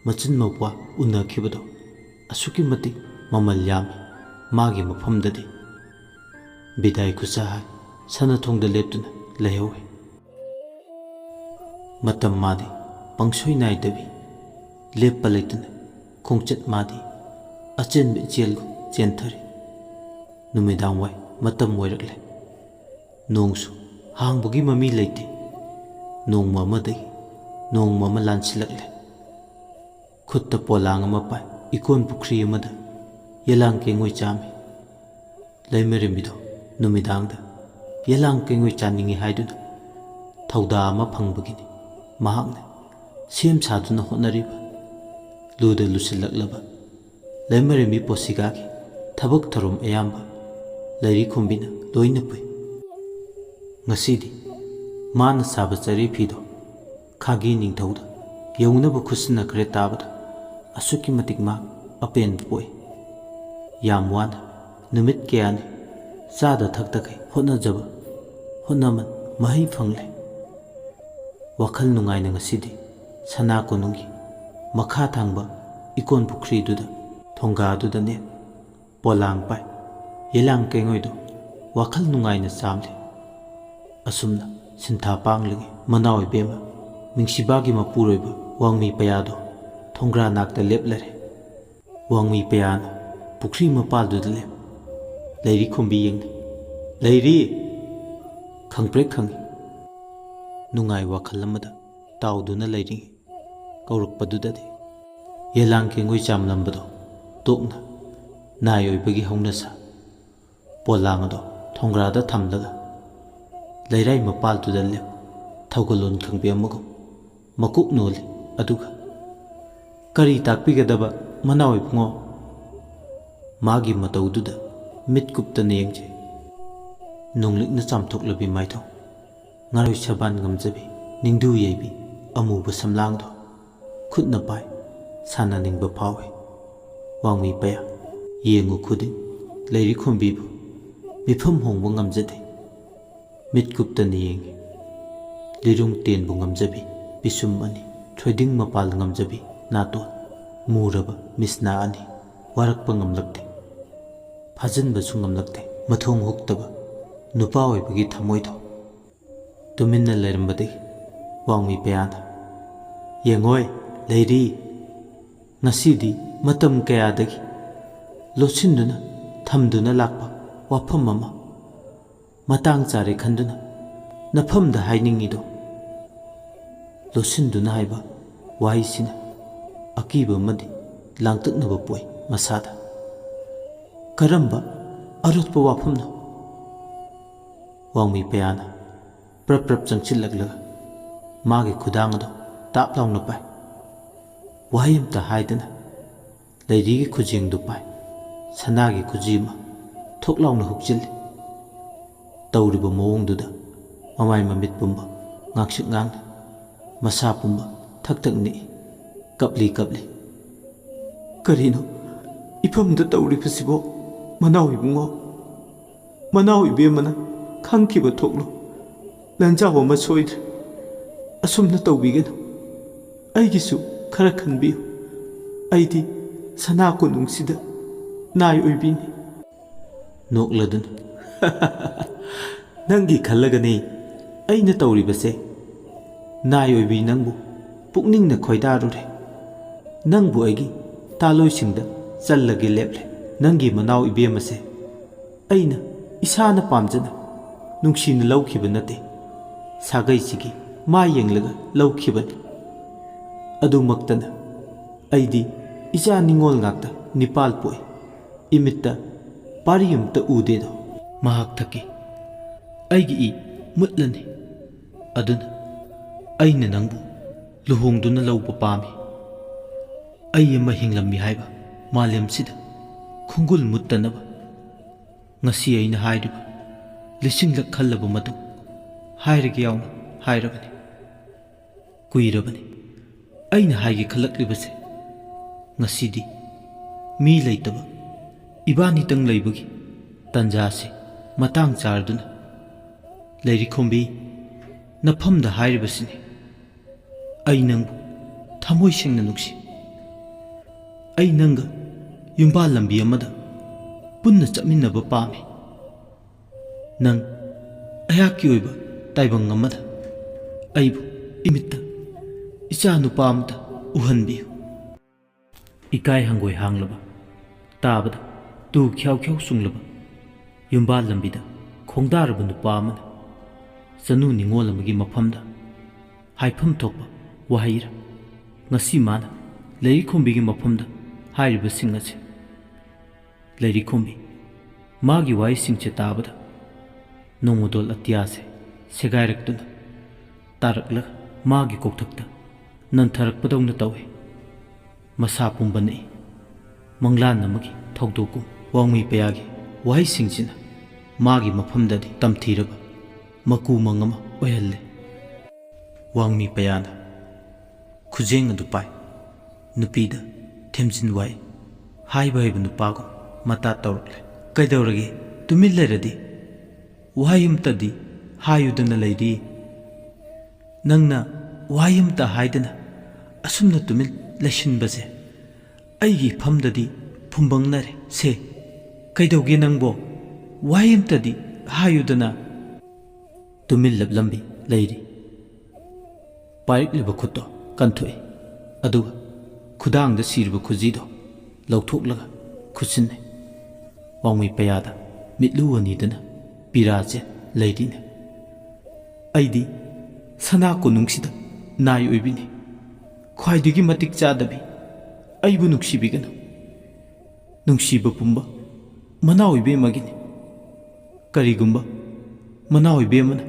ꯃꯆꯤꯟ ꯃꯧꯄꯥ ꯎꯅꯈꯤꯕꯗꯣ ꯑꯁꯨꯛꯀꯤ ꯃꯇꯤꯛ ꯃꯃꯜ ꯌꯥꯝꯃꯤ꯫ ꯃꯥꯒꯤ ꯃꯐꯝꯗꯗꯤ ꯕꯤꯗꯥꯏ ꯈꯨꯠꯁꯥ ꯍꯥꯏ ꯁꯅꯊꯣꯡꯗ ꯂꯦꯞꯇꯨꯅ ꯂꯩꯍꯧꯏ꯫ ꯃꯇꯝ ꯃꯥꯗꯤ ꯄꯪꯁꯣꯏ ꯅꯥꯏꯗꯕꯤ ꯂꯦꯞꯄ ꯂꯩꯇꯅ ꯈꯣꯡꯆꯠ ꯃꯥꯗꯤ ꯑꯆꯦꯟꯕ ꯏꯆꯦꯜꯒꯨꯝ ꯆꯦꯟꯊꯔꯤ꯫ ꯅꯨꯃꯤꯗꯥꯡꯋꯥꯏ ꯃꯇꯝ ꯑꯣꯏꯔꯛꯂꯦ꯫ ꯅꯣꯡꯁꯨ ꯍꯥꯡꯕꯒꯤ ꯃꯃꯤ ꯂꯩꯇꯦ꯫ ꯅꯣꯡꯃ ꯑꯃꯗꯒꯤ ꯅꯣꯡꯃ ꯑꯃ ꯂꯥꯟꯁꯤꯜꯂꯛꯂꯦ꯫ ꯈꯨꯠꯇ ꯄꯣꯂꯥꯡ ꯑꯃ ꯄꯥꯏ ꯏꯀꯣꯟ ꯄꯨꯈ꯭ꯔꯤ ꯑꯃꯗ ꯌꯦꯂꯥꯡ ꯀꯦꯡꯉꯣꯏ ꯆꯥꯝꯃꯤ꯫ ꯂꯩꯃꯔꯦꯝꯕꯤꯗꯣ ꯅꯨꯃꯤꯗꯥꯡꯗ ꯌꯦꯂꯥꯡ ꯀꯦꯡꯉꯣꯏ ꯆꯥꯅꯤꯡꯉꯤ ꯍꯥꯏꯗꯨꯅ ꯊꯧꯗꯥ ꯑꯃ ꯐꯪꯕꯒꯤꯅꯤ ꯃꯍꯥꯛꯅ ꯁꯦꯝ ꯁꯥꯗꯨꯅ ꯍꯣꯠꯅꯔꯤꯕ꯫ ꯂꯨꯗ ꯂꯨꯁꯤꯜꯂꯛꯂꯕ ꯂꯩꯃꯔꯦꯝꯕꯤ ꯄꯣꯁꯤꯒꯥꯒꯤ ꯊꯕꯛ ꯊꯧꯔꯝ ꯑꯌꯥꯝꯕ ꯂꯩꯔꯤꯈꯨꯝꯕꯤꯅ ꯂꯣꯏꯅ ꯄꯨꯏ꯫ ꯉꯁꯤꯗꯤ ꯃꯥꯅ ꯁꯥꯕ ꯆꯔꯩ ꯐꯤꯗꯣ ꯈꯥꯒꯤ ꯅꯤꯡꯊꯧꯗ ꯌꯧꯅꯕ ꯈꯨꯠꯁꯤꯟꯅꯈ꯭ꯔꯦ ꯇꯥꯕꯗ ꯑꯁꯨꯛꯀꯤ ꯃꯇꯤꯛ ꯃꯥ ꯑꯄꯦꯟꯕ ꯄꯣꯛꯏ꯫ ꯌꯥꯝ ꯋꯥꯅ ꯅꯨꯃꯤꯠ ꯀꯌꯥꯅꯤ ꯆꯥꯗ ꯊꯛꯇꯈꯩ ꯍꯣꯠꯅꯖꯕ ꯍꯣꯠꯅꯃꯟ ꯃꯍꯩ ꯐꯪꯂꯦ꯫ ꯋꯥꯈꯜ ꯅꯨꯡꯉꯥꯏꯅ ꯉꯁꯤꯗꯤ ꯁꯅꯥ ꯀꯣꯅꯨꯡꯒꯤ ꯃꯈꯥ ꯊꯪꯕ ꯏꯀꯣꯟ ꯄꯨꯈ꯭ꯔꯤꯗꯨꯗ ꯊꯣꯡꯒꯥꯗꯨꯗꯅꯦ ꯄꯣꯂꯥꯡ ꯄꯥꯏ ꯌꯦꯂꯥꯡ ꯀꯦꯡꯉꯣꯏꯗꯣ ꯋꯥꯈꯜ ꯅꯨꯡꯉꯥꯏꯅ ꯆꯥꯝꯂꯤ꯫ ꯑꯁꯨꯝꯅ ꯁꯤꯟꯊꯥ ꯄꯥꯡꯂꯒꯦ ꯃꯅꯥꯎ ꯏꯕꯦꯝꯃ ꯃꯤꯡꯁꯤꯕꯥꯒꯤ ꯃꯄꯨꯔꯣꯏꯕ ꯋꯥꯡꯃꯤ ꯄꯌꯥꯗꯣ ꯊꯣꯡꯒ꯭ꯔꯥ ꯅꯥꯛꯇ ꯂꯦꯞꯂꯔꯦ꯫ ꯋꯥꯡꯃꯤ ꯄꯌꯥꯅ ꯄꯨꯈ꯭ꯔꯤ ꯃꯄꯥꯜꯗꯨꯗ ꯂꯦꯞ ꯂꯩꯔꯤ ꯈꯣꯝꯕꯤ ꯌꯦꯡꯅꯩ꯫ ꯂꯩꯔꯤ ꯈꯪꯄ꯭ꯔꯦꯛ ꯈꯪꯏ꯫ ꯅꯨꯡꯉꯥꯏ ꯋꯥꯈꯜ ꯑꯃꯗ ꯇꯥꯎꯗꯨꯅ ꯂꯩꯔꯤꯉꯩ ꯀꯧꯔꯛꯄꯗꯨꯗꯗꯤ ꯌꯦꯂꯥꯡ ꯀꯦꯡꯉꯣꯏ ꯆꯥꯝꯂꯝꯕꯗꯣ ꯇꯣꯛꯅ ꯅꯥꯏ ꯑꯣꯏꯕꯒꯤ ꯍꯧꯅꯁꯥ ꯄꯣꯂꯥꯡ ꯑꯗꯣ ꯊꯣꯡꯒ꯭ꯔꯥꯗ ꯊꯝꯂꯒ ꯂꯩꯔꯥꯏ ꯃꯄꯥꯜꯗꯨꯗ ꯂꯦꯞ ꯊꯧꯒꯜꯂꯣꯟ ꯈꯪꯕꯤ ꯑꯃꯒꯨꯝ ꯃꯀꯣꯛ ꯅꯣꯜꯂꯤ꯫ ꯑꯗꯨꯒ ꯀꯔꯤ ꯇꯥꯛꯄꯤꯒꯗꯕ ꯃꯅꯥꯎ ꯏꯕꯨꯡꯉꯣ? ꯃꯥꯒꯤ ꯃꯇꯧꯗꯨꯗ ꯃꯤꯠ ꯀꯨꯞꯇꯅ ꯌꯦꯡꯖꯩ꯫ ꯅꯣꯡꯂꯤꯛꯅ ꯆꯥꯝꯊꯣꯛꯂꯕꯤ ꯃꯥꯏꯊꯣꯡ, ꯉꯥꯔꯣꯏ ꯁꯕꯥꯟ ꯉꯝꯖꯕꯤ ꯅꯤꯡꯗꯨ ꯌꯩꯕꯤ ꯑꯃꯨꯕ ꯁꯝꯂꯥꯡꯗꯣ ꯈꯨꯠꯅ ꯄꯥꯏ ꯁꯥꯟꯅꯅꯤꯡꯕ ꯐꯥꯎꯏ꯫ ꯋꯥꯡꯃꯤ ꯄꯌꯥ ꯌꯦꯡꯉꯨ ꯈꯨꯗꯤꯡ ꯂꯩꯔꯤ ꯈꯣꯝꯕꯤꯕꯨ ꯃꯤꯐꯝ ꯍꯣꯡꯕ ꯉꯝꯖꯗꯦ꯫ ꯃꯤꯠ ꯀꯨꯞꯇꯅ ꯌꯦꯡꯉꯤ꯫ ꯂꯤꯔꯨꯡ ꯇꯦꯟꯕꯨ ꯉꯝꯖꯕꯤ ꯄꯤꯁꯨꯝ ꯑꯅꯤ, ꯊꯣꯏꯗꯤꯡ ꯃꯄꯥꯜ ꯉꯝꯖꯕꯤ ꯅꯥꯇꯣꯟ, ꯃꯨꯔꯕ ꯃꯤꯁꯅꯥ ꯑꯅꯤ ꯋꯥꯔꯛꯄ ꯉꯝꯂꯛꯇꯦ, ꯐꯥꯖꯤꯟꯕꯁꯨ ꯉꯝꯂꯛꯇꯦ ꯃꯊꯣꯡ ꯍꯨꯛꯇꯕ ꯅꯨꯄꯥ ꯑꯣꯏꯕꯒꯤ ꯊꯃꯣꯏꯗꯣ꯫ ꯇꯨꯃꯤꯟꯅ ꯂꯩꯔꯝꯕꯗꯒꯤ ꯋꯥꯡꯃꯤ ꯄꯌꯥꯅ ꯌꯦꯡꯉꯣꯏ ꯂꯩꯔꯤ, ꯉꯁꯤꯗꯤ ꯃꯇꯝ ꯀꯌꯥꯗꯒꯤ ꯂꯣꯠꯁꯤꯟꯗꯨꯅ ꯊꯝꯗꯨꯅ ꯂꯥꯛꯄ ꯋꯥꯐꯝ ꯑꯃ ꯃꯇꯥꯡ ꯆꯥꯔꯦ ꯈꯟꯗꯨꯅ ꯅꯐꯝꯗ ꯍꯥꯏꯅꯤꯡꯉꯤꯗꯣ꯫ ꯂꯣꯠꯁꯤꯟꯗꯨꯅ ꯍꯥꯏꯕ ꯋꯥꯍꯩꯁꯤꯅ ꯑꯀꯤꯕ ꯑꯃꯗꯤ ꯂꯥꯡꯇꯛꯅꯕ ꯄꯣꯛꯏ ꯃꯁꯥꯗ꯫ ꯀꯔꯝꯕ ꯑꯔꯣꯠꯄ ꯋꯥꯐꯝꯅꯣ? ꯋꯥꯡꯃꯤ ꯄꯌꯥꯅ ꯄ꯭ꯔꯞ ꯄ꯭ꯔꯞ ꯆꯪꯁꯤꯜꯂꯛꯂꯒ ꯃꯥꯒꯤ ꯈꯨꯗꯥꯡ ꯑꯗꯣ ꯇꯥꯞ ꯂꯥꯎꯅ ꯄꯥꯏ꯫ ꯋꯥꯍꯩ ꯑꯃꯇ ꯍꯥꯏꯗꯅ ꯂꯩꯔꯤꯒꯤ ꯈꯨꯖꯦꯡꯗꯨ ꯄꯥꯏ ꯁꯅꯥꯒꯤ ꯈꯨꯖꯤ ꯑꯃ ꯊꯣꯛ ꯂꯥꯎꯅ ꯍꯨꯛꯆꯤꯜꯂꯤ꯫ ꯇꯧꯔꯤꯕ ꯃꯑꯣꯡꯗꯨꯗ ꯃꯃꯥꯏ ꯃꯃꯤꯠ ꯄꯨꯝꯕ ꯉꯥꯡꯁꯛ ꯉꯥꯡꯅ, ꯃꯁꯥ ꯄꯨꯝꯕ ꯊꯛ ꯊꯛ ꯅꯤꯛꯏ, ꯀꯞꯂꯤ ꯀꯞꯂꯤ꯫ ꯀꯔꯤꯅꯣ ꯏꯐꯝꯗ ꯇꯧꯔꯤꯕꯁꯤꯕꯣ ꯃꯅꯥꯎ ꯏꯕꯨꯡꯉꯣ? ꯃꯅꯥꯎ ꯏꯕꯦꯝꯃꯅ ꯈꯪꯈꯤꯕ ꯊꯣꯛꯂꯣ, ꯂꯟꯖꯥꯎ ꯑꯃ ꯁꯣꯏꯗ꯭ꯔꯦ꯫ ꯑꯁꯨꯝꯅ ꯇꯧꯕꯤꯒꯅꯨ, ꯑꯩꯒꯤꯁꯨ ꯈꯔ ꯈꯟꯕꯤꯌꯨ꯫ ꯑꯩꯗꯤ ꯁꯅꯥ ꯀꯣꯅꯨꯡꯁꯤꯗ ꯅꯥꯏ ꯑꯣꯏꯕꯤꯅꯤ꯫ ꯅꯣꯛꯂꯗꯨꯅ ꯅꯪꯒꯤ ꯈꯜꯂꯒꯅꯤ ꯑꯩꯅ ꯇꯧꯔꯤꯕꯁꯦ꯫ ꯅꯥꯏ ꯑꯣꯏꯕꯤ ꯅꯪꯕꯨ ꯄꯨꯛꯅꯤꯡꯅ ꯈꯣꯏꯗꯥꯔꯨꯔꯦ꯫ ꯅꯪꯕꯨ ꯑꯩꯒꯤ ꯇꯥꯂꯣꯏꯁꯤꯡꯗ ꯆꯜꯂꯒꯦ ꯂꯦꯞꯂꯦ꯫ ꯅꯪꯒꯤ ꯃꯅꯥꯎ ꯏꯕꯦꯝꯃꯁꯦ ꯑꯩꯅ ꯏꯁꯥꯅ ꯄꯥꯝꯖꯅ ꯅꯨꯡꯁꯤꯅ ꯂꯧꯈꯤꯕ ꯅꯠꯇꯦ, ꯁꯥꯒꯩꯁꯤꯒꯤ ꯃꯥ ꯌꯦꯡꯂꯒ ꯂꯧꯈꯤꯕꯅꯤ꯫ ꯑꯗꯨꯃꯛꯇꯅ ꯑꯩꯗꯤ ꯏꯆꯥ ꯅꯤꯉꯣꯜ ꯉꯥꯛꯇ ꯅꯤꯄꯥꯜ ꯄꯣꯛꯏ, ꯏꯃꯤꯠꯇ ꯄꯥꯔꯤ ꯑꯃꯇ ꯎꯗꯦꯗꯣ꯫ ꯃꯍꯥꯛ ꯊꯛꯀꯤ ꯑꯩꯒꯤ ꯏ ꯃꯨꯠꯂꯅꯤ꯫ ꯑꯗꯨꯅ ꯑꯩꯅ ꯅꯪꯕꯨ ꯂꯨꯍꯣꯡꯗꯨꯅ ꯂꯧꯕ ꯄꯥꯝꯃꯤ꯫ ꯑꯩ ꯑꯃ ꯍꯤꯡꯂꯝꯃꯤ ꯍꯥꯏꯕ ꯃꯥꯂꯦꯝꯁꯤꯗ ꯈꯣꯡꯒꯨꯜ ꯃꯨꯠꯇꯅꯕ ꯉꯁꯤ ꯑꯩꯅ ꯍꯥꯏꯔꯤꯕ ꯂꯤꯁꯤꯡꯂꯛ ꯈꯜꯂꯕ ꯃꯇꯨꯡ ꯍꯥꯏꯔꯒꯦ ꯌꯥꯎꯅ ꯍꯥꯏꯔꯕꯅꯤ꯫ ꯀꯨꯏꯔꯕꯅꯤ ꯑꯩꯅ ꯍꯥꯏꯒꯦ ꯈꯜꯂꯛꯂꯤꯕꯁꯦ꯫ ꯉꯁꯤꯗꯤ ꯃꯤ ꯂꯩꯇꯕ ꯏꯕꯥꯅꯤꯇꯪ ꯂꯩꯕꯒꯤ ꯇꯟꯖꯥꯁꯤ ꯃꯇꯥꯡ ꯆꯥꯔꯗꯨꯅ ꯂꯩꯔꯤ ꯈꯣꯝꯕꯤ ꯅꯐꯝꯗ ꯍꯥꯏꯔꯤꯕꯁꯤꯅꯤ꯫ ꯑꯩ ꯅꯪꯕꯨ ꯊꯃꯣꯏ ꯁꯦꯡꯅ ꯅꯨꯡꯁꯤ꯫ ꯑꯩ ꯅꯪꯒ ꯌꯨꯝꯕꯥꯜ ꯂꯝꯕꯤ ꯑꯃꯗ ꯄꯨꯟꯅ ꯆꯠꯃꯤꯟꯅꯕ ꯄꯥꯝꯃꯤ꯫ ꯅꯪ ꯑꯩꯍꯥꯛꯀꯤ ꯑꯣꯏꯕ ꯇꯥꯏꯕꯪ ꯑꯃꯗ ꯑꯩꯕꯨ ꯏꯃꯤꯠꯇ ꯏꯆꯥ ꯅꯨꯄꯥ ꯑꯃꯇ ꯎꯍꯟꯕꯤꯌꯨ꯫ ꯏꯀꯥꯏ ꯍꯪꯒꯣꯏ ꯍꯥꯡꯂꯕ, ꯇꯥꯕꯗ ꯇꯨ ꯈ꯭ꯌꯥꯎ ꯈ꯭ꯌꯥꯎ ꯆꯨꯡꯂꯕ ꯌꯨꯝꯕꯥꯜ ꯂꯝꯕꯤꯗ ꯈꯣꯡꯗꯥꯔꯕ ꯅꯨꯄꯥ ꯑꯃꯅ ꯆꯅꯨ ꯅꯤꯉꯣꯜ ꯑꯃꯒꯤ ꯃꯐꯝꯗ ꯍꯥꯏꯐꯝ ꯊꯣꯛꯄ ꯋꯥꯍꯩꯔ ꯉꯁꯤ ꯃꯥꯅ ꯂꯩꯔꯤ ꯈꯣꯝꯕꯤꯒꯤ ꯃꯐꯝꯗ ꯍꯥꯏꯔꯤꯕꯁꯤꯡ ꯑꯁꯤ? ꯂꯩꯔꯤ ꯈꯣꯝꯕꯤ ꯃꯥꯒꯤ ꯋꯥꯍꯩꯁꯤꯡꯁꯦ ꯇꯥꯕꯗ ꯅꯣꯡꯃꯗꯣꯜ ꯑꯇꯤꯌꯥꯁꯦ ꯁꯦꯒꯥꯏꯔꯛꯇꯨꯅ ꯇꯥꯔꯛꯂꯒ ꯃꯥꯒꯤ ꯀꯣꯛꯊꯛꯇ ꯅꯟꯊꯔꯛꯄꯗꯧꯅ ꯇꯧꯏ꯫ ꯃꯁꯥ ꯄꯨꯝꯕ ꯅꯛꯏ, ꯃꯪꯂꯥꯟ ꯑꯃꯒꯤ ꯊꯧꯗꯣꯛꯀꯨꯝ꯫ ꯋꯥꯡꯃꯤ ꯄꯌꯥꯒꯤ ꯋꯥꯍꯩꯁꯤꯡꯁꯤꯅ ꯃꯥꯒꯤ ꯃꯐꯝꯗꯗꯤ ꯇꯝꯊꯤꯔꯕ ꯃꯀꯨꯃꯪ ꯑꯃ ꯑꯣꯏꯍꯜꯂꯦ꯫ ꯋꯥꯡꯃꯤ ꯄꯌꯥꯅ ꯈꯨꯖꯦꯡ ꯑꯗꯨ ꯄꯥꯏ ꯅꯨꯄꯤꯗ ꯊꯦꯝꯖꯤꯟ ꯋꯥꯏ ꯍꯥꯏꯕ ꯍꯩꯕ ꯅꯨꯄꯥꯒꯨꯝ ꯃꯇꯥ ꯇꯧꯔꯛꯂꯦ꯫ ꯀꯩꯗꯧꯔꯒꯦ ꯇꯨꯃꯤꯟ ꯂꯩꯔꯗꯤ? ꯋꯥꯍꯩ ꯑꯃꯇꯗꯤ ꯍꯥꯏꯌꯨꯗꯅ ꯂꯩꯔꯤ꯫ ꯅꯪꯅ ꯋꯥꯍꯩ ꯑꯃꯇ ꯍꯥꯏꯗꯅ ꯑꯁꯨꯝꯅ ꯇꯨꯃꯤꯟ ꯂꯩꯁꯤꯟꯕꯁꯦ ꯑꯩꯒꯤ ꯏꯐꯝꯗꯗꯤ ꯐꯨꯝꯕꯪꯅꯔꯦ꯫ ꯁꯦ ꯀꯩꯗꯧꯒꯦ ꯅꯪꯕꯣ? ꯋꯥꯍꯩ ꯑꯃꯇꯗꯤ ꯍꯥꯏꯌꯨꯗꯅ꯫ ꯇꯨꯃꯤꯟ ꯂꯦꯞꯂꯝꯕꯤ ꯂꯩꯔꯤ ꯄꯥꯏꯔꯛꯂꯤꯕ ꯈꯨꯠꯇꯣ ꯀꯟꯊꯣꯛꯏ, ꯑꯗꯨꯒ ꯈꯨꯗꯥꯡꯗ ꯁꯤꯔꯤꯕ ꯈꯨꯖꯤꯗꯣ ꯂꯧꯊꯣꯛꯂꯒ ꯈꯨꯠꯁꯤꯟꯅꯩ꯫ ꯋꯥꯡꯃꯩ ꯄꯩꯌꯥꯗ ꯃꯤꯠꯂꯨ ꯑꯅꯤꯗꯨꯅ ꯄꯤꯔꯥꯖꯦ ꯂꯩꯔꯤꯅꯦ꯫ ꯑꯩꯗꯤ ꯁꯅꯥ ꯀꯣꯅꯨꯡꯁꯤꯗ ꯅꯥꯏ ꯑꯣꯏꯕꯤꯅꯤ꯫ ꯈ꯭ꯋꯥꯏꯗꯒꯤ ꯃꯇꯤꯛ ꯆꯥꯗꯕꯤ ꯑꯩꯕꯨ ꯅꯨꯡꯁꯤꯕꯤꯒꯅꯨ꯫ ꯅꯨꯡꯁꯤꯕ ꯄꯨꯝꯕ ꯃꯅꯥꯎ ꯏꯕꯦꯝꯃꯒꯤꯅꯤ꯫ ꯀꯔꯤꯒꯨꯝꯕ ꯃꯅꯥꯎ ꯏꯕꯦꯝꯃꯅ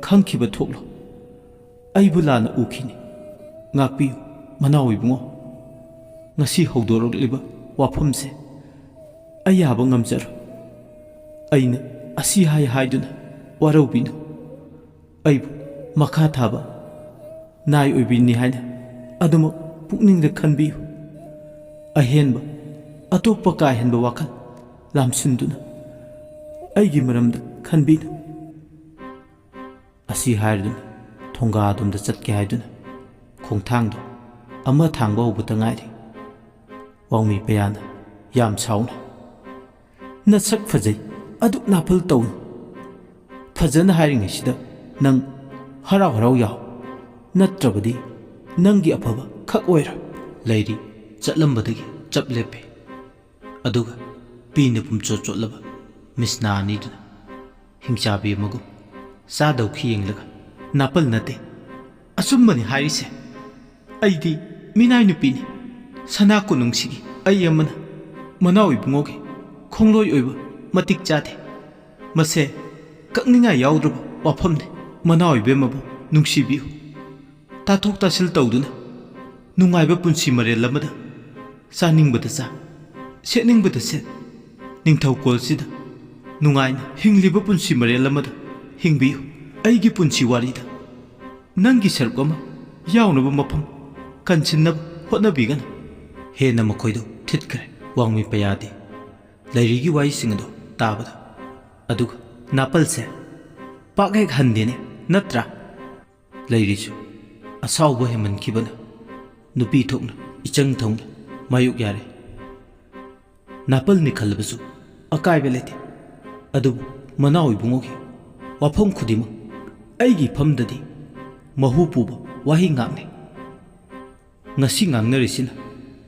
ꯈꯪꯈꯤꯕ ꯊꯣꯛꯂꯣ ꯑꯩꯕꯨ ꯂꯥꯟꯅ ꯎꯈꯤꯅꯤ꯫ ꯉꯥꯛꯄꯤꯌꯨ ꯃꯅꯥꯎ ꯏꯕꯨꯡꯉꯣ꯫ ꯉꯁꯤ ꯍꯧꯗꯣꯔꯛꯂꯤꯕ ꯋꯥꯐꯝꯁꯦ ꯑꯩ ꯌꯥꯕ ꯉꯝꯖꯔꯣꯏ꯫ ꯑꯩꯅ ꯑꯁꯤ ꯍꯥꯏꯗꯨꯅ ꯋꯥꯔꯧꯕꯤꯅꯨ꯫ ꯑꯩꯕꯨ ꯃꯈꯥ ꯊꯥꯕ ꯅꯥꯏ ꯑꯣꯏꯕꯤꯅꯤ ꯍꯥꯏꯅ ꯑꯗꯨꯃꯛ ꯄꯨꯛꯅꯤꯡꯗ ꯈꯟꯕꯤꯌꯨ꯫ ꯑꯍꯦꯟꯕ ꯑꯇꯣꯞꯄ ꯀꯥꯏꯍꯟꯕ ꯋꯥꯈꯜ ꯂꯥꯝꯁꯤꯟꯗꯨꯅ ꯑꯩꯒꯤ ꯃꯔꯝꯗ ꯈꯟꯕꯤꯅꯨ꯫ ꯑꯁꯤ ꯍꯥꯏꯔꯗꯨꯅ ꯊꯣꯡꯒꯥꯗꯣꯝꯗ ꯆꯠꯀꯦ ꯍꯥꯏꯗꯨꯅ ꯈꯣꯡꯊꯥꯡꯗꯣ ꯑꯃ ꯊꯥꯡꯕ ꯍꯧꯕꯇ ꯉꯥꯏꯔꯤ꯫ ꯋꯥꯡꯃꯩ ꯄꯩꯌꯥꯅ ꯌꯥꯝ ꯁꯥꯎꯅ "ꯅꯁꯛ ꯐꯖꯩ ꯑꯗꯨꯛ ꯅꯥꯄꯜ ꯇꯧꯅꯨ꯫ ꯐꯖꯅ ꯍꯥꯏꯔꯤꯉꯩꯁꯤꯗ ꯅꯪ ꯍꯔꯥꯎ ꯍꯔꯥꯎ ꯌꯥꯎ, ꯅꯠꯇ꯭ꯔꯕꯗꯤ ꯅꯪꯒꯤ ꯑꯐꯕ ꯈꯛ ꯑꯣꯏꯔꯣꯏ꯫ ꯂꯩꯔꯤ ꯆꯠꯂꯝꯕꯗꯒꯤ ꯆꯞ ꯂꯦꯞꯄꯤ, ꯑꯗꯨꯒ ꯄꯤꯅ ꯄꯨꯝꯆꯣꯠ ꯆꯣꯠꯂꯕ ꯃꯤꯁꯅꯥ ꯑꯅꯤꯗꯨꯅ ꯍꯤꯡꯆꯥꯕꯤ ꯑꯃꯒꯨꯝ ꯆꯥꯗꯧꯈꯤ ꯌꯦꯡꯂꯒ "ꯅꯥꯄꯜ ꯅꯠꯇꯦ, ꯑꯆꯨꯝꯕꯅꯤ ꯍꯥꯏꯔꯤꯁꯦ꯫ ꯑꯩꯗꯤ ꯃꯤꯅꯥꯏ ꯅꯨꯄꯤꯅꯤ꯫ ꯁꯅꯥ ꯀꯣꯅꯨꯡꯁꯤꯒꯤ ꯑꯩ ꯑꯃꯅ ꯃꯅꯥꯎ ꯏꯕꯨꯡꯉꯣꯒꯤ ꯈꯣꯡꯂꯣꯏ ꯑꯣꯏꯕ ꯃꯇꯤꯛ ꯆꯥꯗꯦ꯫ ꯃꯁꯦ ꯀꯛꯅꯤꯡꯉꯥꯏ ꯌꯥꯎꯗ꯭ꯔꯕ ꯋꯥꯐꯝꯅꯤ꯫ ꯃꯅꯥꯎ ꯏꯕꯦꯝꯃꯕꯨ ꯅꯨꯡꯁꯤꯕꯤꯌꯨ꯫ ꯇꯥꯊꯣꯛ ꯇꯥꯁꯤꯜ ꯇꯧꯗꯨꯅ ꯅꯨꯡꯉꯥꯏꯕ ꯄꯨꯟꯁꯤ ꯃꯔꯦꯜ ꯑꯃꯗ ꯆꯥꯅꯤꯡꯕꯗ ꯆꯥ, ꯁꯦꯠꯅꯤꯡꯕꯗ ꯁꯦꯠ, ꯅꯤꯡꯊꯧꯀꯣꯜꯁꯤꯗ ꯅꯨꯡꯉꯥꯏꯅ ꯍꯤꯡꯂꯤꯕ ꯄꯨꯟꯁꯤ ꯃꯔꯦꯜ ꯑꯃꯗ ꯍꯤꯡꯕꯤꯌꯨ꯫ ꯑꯩꯒꯤ ꯄꯨꯟꯁꯤ ꯋꯥꯔꯤꯗ ꯅꯪꯒꯤ ꯁꯔꯨꯛ ꯑꯃ ꯌꯥꯎꯅꯕ ꯃꯐꯝ ꯀꯟꯁꯤꯟꯅꯕ ꯍꯣꯠꯅꯕꯤꯒꯅꯨ." ꯍꯦꯟꯅ ꯃꯈꯣꯏꯗꯨ ꯊꯤꯠꯈ꯭ꯔꯦ꯫ ꯋꯥꯡꯃꯩ ꯄꯩꯌꯥꯗꯤ ꯂꯩꯔꯤꯒꯤ ꯋꯥꯍꯩꯁꯤꯡ ꯑꯗꯨ ꯇꯥꯕꯗ, ꯑꯗꯨꯒ "ꯅꯥꯄꯜꯁꯦ ꯄꯥꯛ ꯍꯦꯛ ꯍꯟꯗꯦꯅꯦ ꯅꯠꯇ꯭ꯔꯥ?" ꯂꯩꯔꯤꯁꯨ ꯑꯁꯥꯎꯕ ꯍꯦꯃꯟꯈꯤꯕꯅ ꯅꯨꯄꯤ ꯊꯣꯛꯅ ꯏꯆꯪ ꯊꯧꯅ ꯃꯥꯌꯣꯛ ꯌꯥꯔꯦ꯫ "ꯅꯥꯄꯜꯅꯤ ꯈꯜꯂꯕꯁꯨ ꯑꯀꯥꯏꯕ ꯂꯩꯇꯦ, ꯑꯗꯨꯕꯨ ꯃꯅꯥꯎ ꯏꯕꯨꯡꯉꯣꯒꯤ ꯋꯥꯐꯝ ꯈꯨꯗꯤꯡꯃꯛ ꯑꯩꯒꯤ ꯏꯐꯝꯗꯗꯤ ꯃꯍꯨ ꯄꯨꯕ ꯋꯥꯍꯩ ꯉꯥꯛꯅꯤ꯫ ꯉꯁꯤ ꯉꯥꯡꯅꯔꯤꯁꯤꯅ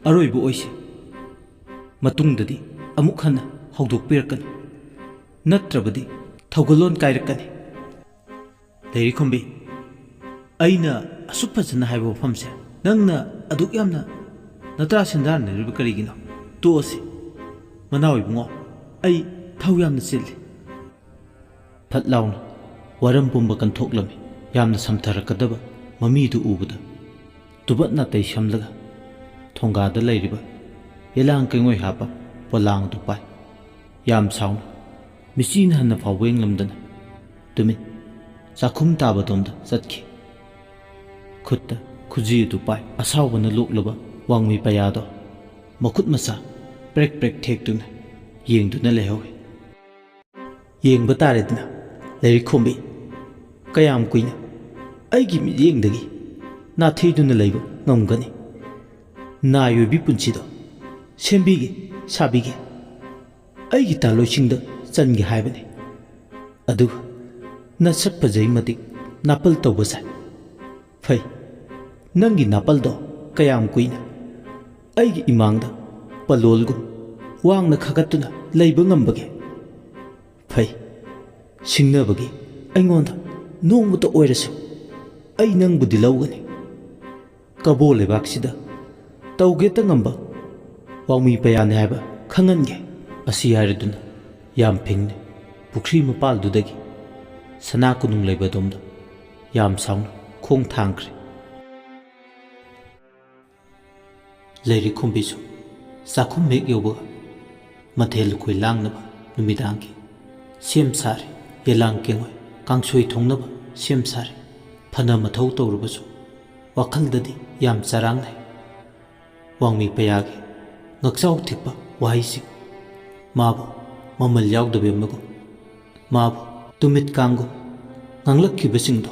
ꯑꯔꯣꯏꯕ ꯑꯣꯏꯁꯤ꯫ ꯃꯇꯨꯡꯗꯗꯤ ꯑꯃꯨꯛ ꯍꯟꯅ ꯍꯧꯗꯣꯛꯄꯤꯔꯛꯀꯅꯨ, ꯅꯠꯇ꯭ꯔꯕꯗꯤ ꯊꯧꯒꯜꯂꯣꯟ ꯀꯥꯏꯔꯛꯀꯅꯤ." ꯂꯩꯔꯤꯈꯣꯝꯕꯤ, ꯑꯩꯅ ꯑꯁꯨꯛ ꯐꯖꯅ ꯍꯥꯏꯕ ꯋꯥꯐꯝꯁꯦ ꯅꯪꯅ ꯑꯗꯨꯛ ꯌꯥꯝꯅ ꯅꯇꯥ ꯁꯦꯟꯗꯥꯟꯅꯔꯤꯕ ꯀꯔꯤꯒꯤꯅꯣ? ꯇꯣꯛꯑꯁꯤ ꯃꯅꯥꯎ ꯏꯕꯨꯡꯉꯣ, ꯑꯩ ꯊꯧ ꯌꯥꯝꯅ ꯆꯤꯜꯂꯤ꯫ ꯐꯠ ꯂꯥꯎꯅ ꯋꯥꯔꯝ ꯄꯨꯝꯕ ꯀꯟꯊꯣꯛꯂꯝꯃꯤ꯫ ꯌꯥꯝꯅ ꯁꯝꯊꯔꯛꯀꯗꯕ ꯃꯃꯤꯗꯨ ꯎꯕꯗ ꯇꯨꯕꯠ ꯅꯥꯇꯩ ꯁꯝꯂꯒ ꯊꯣꯡꯒꯥꯗ ꯂꯩꯔꯤꯕ ꯌꯦꯂꯥꯡ ꯀꯩꯉꯣꯏ ꯍꯥꯞꯄ ꯄꯣꯂꯥꯡ ꯑꯗꯨ ꯄꯥꯏ꯫ ꯌꯥꯝ ꯁꯥꯎꯅ ꯃꯤꯆꯤꯅ ꯍꯟꯅ ꯐꯥꯎꯕ ꯌꯦꯡꯂꯝꯗꯅ ꯇꯨꯃꯤꯟ ꯆꯥꯛꯈꯨꯝ ꯇꯥꯕꯗꯣꯝꯗ ꯆꯠꯈꯤ꯫ ꯈꯨꯠꯇ ꯈꯨꯖꯤ ꯑꯗꯨ ꯄꯥꯏ ꯑꯁꯥꯎꯕꯅ ꯂꯣꯛꯂꯕ ꯋꯥꯡꯃꯩ ꯄꯩꯌꯥꯗꯣ ꯃꯈꯨꯠ ꯃꯁꯥ ꯄ꯭ꯔꯦꯛ ꯄ꯭ꯔꯦꯛ ꯊꯦꯛꯇꯨꯅ ꯌꯦꯡꯗꯨꯅ ꯂꯩꯍꯧꯏ꯫ "ꯌꯦꯡꯕ ꯇꯥꯔꯦꯗꯅ ꯂꯩꯔꯤꯈꯣꯝꯕꯤ, ꯀꯌꯥꯝ ꯀꯨꯏꯅ ꯑꯩꯒꯤ ꯃꯤꯠꯌꯦꯡꯗꯒꯤ ꯅꯥꯊꯩꯗꯨꯅ ꯂꯩꯕ ꯉꯝꯒꯅꯤ? ꯅꯥꯏ ꯑꯣꯏꯕꯤ ꯄꯨꯟꯁꯤꯗꯣ ꯁꯦꯝꯕꯤꯒꯦ ꯁꯥꯕꯤꯒꯦ꯫ ꯑꯩꯒꯤ ꯇꯥꯂꯣꯏꯁꯤꯡꯗ ꯆꯟꯒꯦ ꯍꯥꯏꯕꯅꯤ꯫ ꯑꯗꯨꯒ ꯅꯁꯛ ꯐꯖꯩ ꯃꯇꯤꯛ ꯅꯥꯄꯜ ꯇꯧꯕ ꯁꯥꯏ꯫ ꯐꯩ, ꯅꯪꯒꯤ ꯅꯥꯄꯜꯗꯣ ꯀꯌꯥꯝ ꯀꯨꯏꯅ ꯑꯩꯒꯤ ꯏꯃꯥꯡꯗ ꯄꯂꯣꯜꯒꯨꯝ ꯋꯥꯡꯅ ꯈꯥꯒꯠꯇꯨꯅ ꯂꯩꯕ ꯉꯝꯕꯒꯦ? ꯐꯩ, ꯁꯤꯡꯅꯕꯒꯤ ꯑꯩꯉꯣꯟꯗ ꯅꯣꯡꯃꯇ ꯑꯣꯏꯔꯁꯨ ꯑꯩ ꯅꯪꯕꯨꯗꯤ ꯂꯧꯒꯅꯤ꯫ ꯀꯕꯣ ꯂꯩꯕꯥꯛꯁꯤꯗ ꯇꯧꯒꯦꯇ ꯉꯝꯕ ꯋꯥꯡꯃꯩ ꯄꯩꯌꯥꯅꯤ ꯍꯥꯏꯕ ꯈꯪꯍꯟꯒꯦ." ꯑꯁꯤ ꯍꯥꯏꯔꯗꯨꯅ ꯌꯥꯝ ꯐꯤꯡꯅ ꯄꯨꯈ꯭ꯔꯤ ꯃꯄꯥꯜꯗꯨꯗꯒꯤ ꯁꯅꯥ ꯀꯣꯅꯨꯡ ꯂꯩꯕꯗꯣꯝꯗ ꯌꯥꯝ ꯁꯥꯎꯅ ꯈꯣꯡ ꯊꯥꯡꯈ꯭ꯔꯦ꯫ ꯂꯩꯔꯤꯈꯣꯝꯕꯤꯁꯨ ꯆꯥꯛꯈꯨꯝ ꯍꯦꯛ ꯌꯧꯕꯒ ꯃꯊꯦꯜ ꯂꯨꯀꯣꯏ ꯂꯥꯡꯅꯕ ꯅꯨꯃꯤꯗꯥꯡꯒꯤ ꯁꯦꯝ ꯁꯥꯔꯦ꯫ ꯌꯦꯂꯥꯡ ꯀꯦꯡꯉꯣꯏ ꯀꯥꯡꯁꯣꯏ ꯊꯣꯡꯅꯕ ꯁꯦꯝ ꯁꯥꯔꯦ꯫ ꯐꯅ ꯃꯊꯧ ꯇꯧꯔꯕꯁꯨ ꯋꯥꯈꯜꯗꯗꯤ ꯌꯥꯝ ꯆꯔꯥꯡꯅꯩ꯫ ꯋꯥꯡꯃꯩ ꯄꯩꯌꯥꯒꯤ ꯉꯛꯆꯥꯎ ꯊꯦꯛꯄ ꯋꯥꯍꯩꯁꯤꯡ ꯃꯥꯕꯨ ꯃꯃꯜ ꯌꯥꯎꯗꯕ ꯑꯃꯒꯨꯝ, ꯃꯥꯕꯨ ꯇꯨꯃꯤꯠ ꯀꯥꯡꯒꯨꯝ ꯉꯥꯡꯂꯛꯈꯤꯕꯁꯤꯡꯗꯣ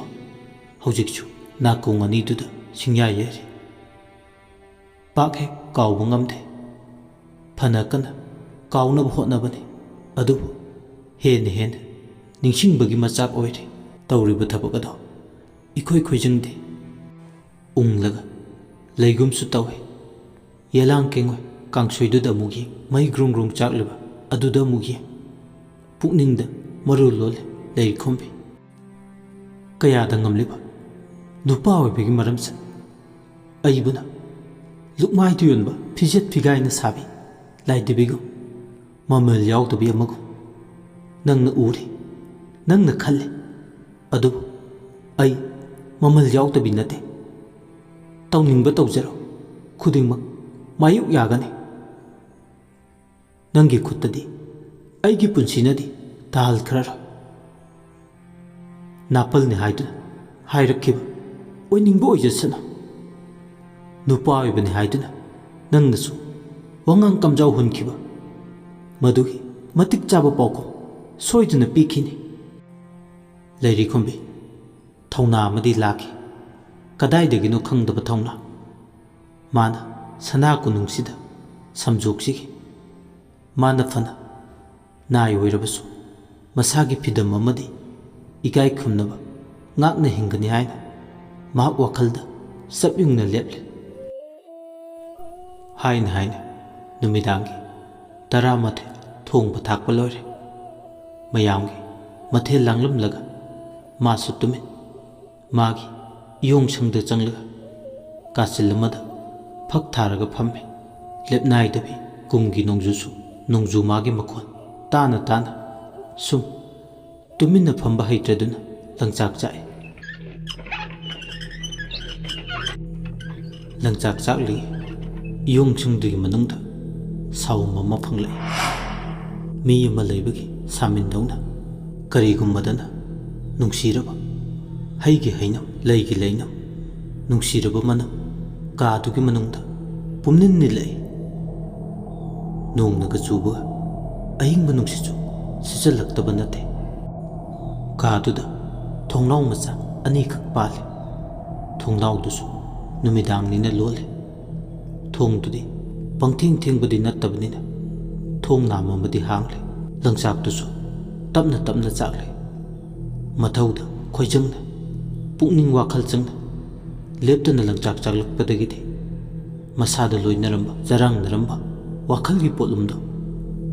ꯍꯧꯖꯤꯛꯁꯨ ꯅꯥꯀꯣꯡ ꯑꯅꯤꯗꯨꯗ ꯁꯤꯡꯌꯥ ꯌꯩꯔꯤ꯫ ꯄꯥꯛ ꯍꯦꯛ ꯀꯥꯎꯕ ꯉꯝꯗꯦ꯫ ꯐꯅ ꯀꯟꯅ ꯀꯥꯎꯅꯕ ꯍꯣꯠꯅꯕꯅꯤ, ꯑꯗꯨꯕꯨ ꯍꯦꯟꯅ ꯍꯦꯟꯅ ꯅꯤꯡꯁꯤꯡꯕꯒꯤ ꯃꯆꯥꯛ ꯑꯣꯏꯔꯤ꯫ ꯇꯧꯔꯤꯕ ꯊꯕꯛ ꯑꯗꯣ ꯏꯈꯣꯏ ꯈꯣꯏꯖꯪꯗꯦ꯫ ꯎꯪꯂꯒ ꯂꯩꯒꯨꯝꯁꯨ ꯇꯧꯏ꯫ ꯌꯦꯂꯥꯡ ꯀꯦꯡꯉꯣꯏ ꯀꯥꯡꯁꯣꯏꯗꯨꯗ ꯑꯃꯨꯛ ꯌꯦꯡ, ꯃꯩ ꯒ꯭ꯔꯨꯡ ꯒ꯭ꯔꯨꯡ ꯆꯥꯛꯂꯤꯕ ꯑꯗꯨꯗ ꯑꯃꯨꯛ ꯌꯦꯡ꯫ ꯄꯨꯛꯅꯤꯡꯗ ꯃꯔꯨ ꯂꯣꯜꯂꯤ ꯂꯩꯈꯣꯝꯕꯤ꯫ ꯀꯌꯥꯗ ꯉꯝꯂꯤꯕ ꯅꯨꯄꯥ ꯑꯣꯏꯕꯒꯤ ꯃꯔꯝꯁꯦ ꯑꯩꯕꯨꯅ ꯂꯨꯛꯃꯥꯏꯗ ꯌꯣꯟꯕ ꯐꯤꯖꯦꯠ ꯐꯤꯒꯥꯏꯅ ꯁꯥꯕꯤ ꯂꯥꯏꯗꯕꯤꯒꯨꯝ ꯃꯃꯜ ꯌꯥꯎꯗꯕꯤ ꯑꯃꯒꯨꯝ ꯅꯪꯅ ꯎꯔꯤ, ꯅꯪꯅ ꯈꯜꯂꯤ, ꯑꯗꯨꯕꯨ ꯑꯩ ꯃꯃꯜ ꯌꯥꯎꯗꯕꯤ ꯅꯠꯇꯦ꯫ ꯇꯧꯅꯤꯡꯕ ꯇꯧꯖꯔꯣ, ꯈꯨꯗꯤꯡꯃꯛ ꯃꯥꯌꯣꯛ ꯌꯥꯒꯅꯤ꯫ ꯅꯪꯒꯤ ꯈꯨꯠꯇꯗꯤ ꯑꯩꯒꯤ ꯄꯨꯟꯁꯤꯅꯗꯤ ꯇꯥꯍꯜꯈ꯭ꯔꯔꯣꯏ꯫ ꯅꯥꯄꯜꯅꯤ ꯍꯥꯏꯗꯨꯅ ꯍꯥꯏꯔꯛꯈꯤꯕ ꯑꯣꯏꯅꯤꯡꯕ ꯑꯣꯏꯖꯁꯅꯨ꯫ ꯅꯨꯄꯥ ꯑꯣꯏꯕꯅꯤ ꯍꯥꯏꯗꯨꯅ ꯅꯪꯅꯁꯨ ꯋꯥꯉꯥꯡ ꯀꯝꯖꯥꯎ ꯍꯨꯟꯈꯤꯕ ꯃꯗꯨꯒꯤ ꯃꯇꯤꯛ ꯆꯥꯕ ꯄꯥꯎꯈꯨꯝ ꯁꯣꯏꯗꯅ ꯄꯤꯈꯤꯅꯤ꯫ ꯂꯩꯔꯤꯈꯣꯝꯕꯤ, ꯊꯧꯅꯥ ꯑꯃꯗꯤ ꯂꯥꯛꯈꯤ꯫ ꯀꯗꯥꯏꯗꯒꯤꯅꯣ ꯈꯪꯗꯕ ꯊꯧꯅꯥ꯫ ꯃꯥꯅ ꯁꯅꯥ ꯀꯣꯅꯨꯡꯁꯤꯗ ꯁꯝꯖꯣꯛꯁꯤꯒꯤ꯫ ꯃꯥꯅ ꯐꯅ ꯅꯥꯏ ꯑꯣꯏꯔꯕꯁꯨ ꯃꯁꯥꯒꯤ ꯐꯤꯗꯝ ꯑꯃꯗꯤ ꯏꯀꯥꯏ ꯈꯨꯝꯅꯕ ꯉꯥꯛꯅ ꯍꯤꯡꯒꯅꯤ ꯍꯥꯏꯅ ꯃꯍꯥꯛ ꯋꯥꯈꯜꯗ ꯆꯞ ꯌꯨꯡꯅ ꯂꯦꯞꯂꯤ꯫ ꯍꯥꯏꯅ ꯍꯥꯏꯅ ꯅꯨꯃꯤꯗꯥꯡꯒꯤ 11 ꯊꯣꯡꯕ ꯊꯥꯛꯄ ꯂꯣꯏꯔꯦ꯫ ꯃꯌꯥꯝꯒꯤ ꯃꯊꯦꯜ ꯂꯥꯡꯂꯝꯂꯒ ꯃꯥꯁꯨ ꯇꯨꯃꯤꯟ ꯃꯥꯒꯤ ꯏꯌꯣꯡꯁꯪꯗ ꯆꯪꯂꯒ ꯀꯥꯆꯤꯜ ꯑꯃꯗ ꯐꯛ ꯊꯥꯔꯒ ꯐꯝꯃꯤ꯫ ꯂꯦꯞꯅꯥꯏꯗꯕꯤ ꯀꯨꯝꯒꯤ ꯅꯣꯡꯖꯨꯁꯨ ꯅꯣꯡꯖꯨ ꯃꯥꯒꯤ ꯃꯈꯣꯟ ꯇꯥꯅ ꯇꯥꯅ ꯁꯨꯝ ꯇꯨꯃꯤꯟꯅ ꯐꯝꯕ ꯍꯩꯇ꯭ꯔꯗꯨꯅ ꯂꯪꯆꯥꯛ ꯆꯥꯛꯏ꯫ ꯂꯪꯆꯥꯛ ꯆꯥꯛꯂꯤ ꯏꯌꯣꯡꯁꯪꯗꯨꯒꯤ ꯃꯅꯨꯡꯗ ꯁꯥꯎꯝ ꯑꯃ ꯐꯪꯂꯛꯏ꯫ ꯃꯤ ꯑꯃ ꯂꯩꯕꯒꯤ ꯁꯥꯃꯤꯟꯗꯧꯅ ꯀꯔꯤꯒꯨꯝꯕꯗꯅ ꯅꯨꯡꯁꯤꯔꯕ ꯍꯩꯒꯤ ꯍꯩꯅꯝ, ꯂꯩꯒꯤ ꯂꯩꯅꯝ, ꯅꯨꯡꯁꯤꯔꯕ ꯃꯅꯝ ꯀꯥꯗꯨꯒꯤ ꯃꯅꯨꯡꯗ ꯄꯨꯝꯅꯤꯟ ꯅꯤꯜꯂꯛꯏ꯫ ꯅꯣꯡꯅꯒ ꯆꯨꯕꯒ ꯑꯍꯤꯡꯕ ꯅꯨꯡꯁꯤꯠꯁꯨ ꯁꯤꯠꯆꯜꯂꯛꯇꯕ ꯅꯠꯇꯦ꯫ ꯀꯥꯗꯨꯗ ꯊꯣꯡꯅꯥꯎ ꯃꯆꯥ ꯑꯅꯤꯈꯛ ꯄꯥꯜꯂꯤ꯫ ꯊꯣꯡꯅꯥꯎꯗꯨꯁꯨ ꯅꯨꯃꯤꯗꯥꯡꯅꯤꯅ ꯂꯣꯜꯂꯤ꯫ ꯊꯣꯡꯗꯨꯗꯤ ꯄꯪꯊꯦꯡ ꯊꯦꯡꯕꯗꯤ ꯅꯠꯇꯕꯅꯤꯅ ꯊꯣꯡ ꯅꯥꯝ ꯑꯃꯗꯤ ꯍꯥꯡꯂꯤ꯫ ꯂꯪꯆꯥꯛꯇꯨꯁꯨ ꯇꯞꯅ ꯇꯞꯅ ꯆꯥꯛꯂꯤ꯫ ꯃꯊꯧꯗ ꯈꯣꯏꯖꯪꯅ, ꯄꯨꯛꯅꯤꯡ ꯋꯥꯈꯜ ꯆꯪꯅ ꯂꯦꯞꯇꯅ ꯂꯪꯆꯥꯛ ꯆꯥꯛꯂꯛꯄꯗꯒꯤꯗꯤ ꯃꯁꯥꯗ ꯂꯣꯏꯅꯔꯝꯕ, ꯆꯔꯥꯡꯅꯔꯝꯕ ꯋꯥꯈꯜꯒꯤ ꯄꯣꯠꯂꯨꯝꯗꯣ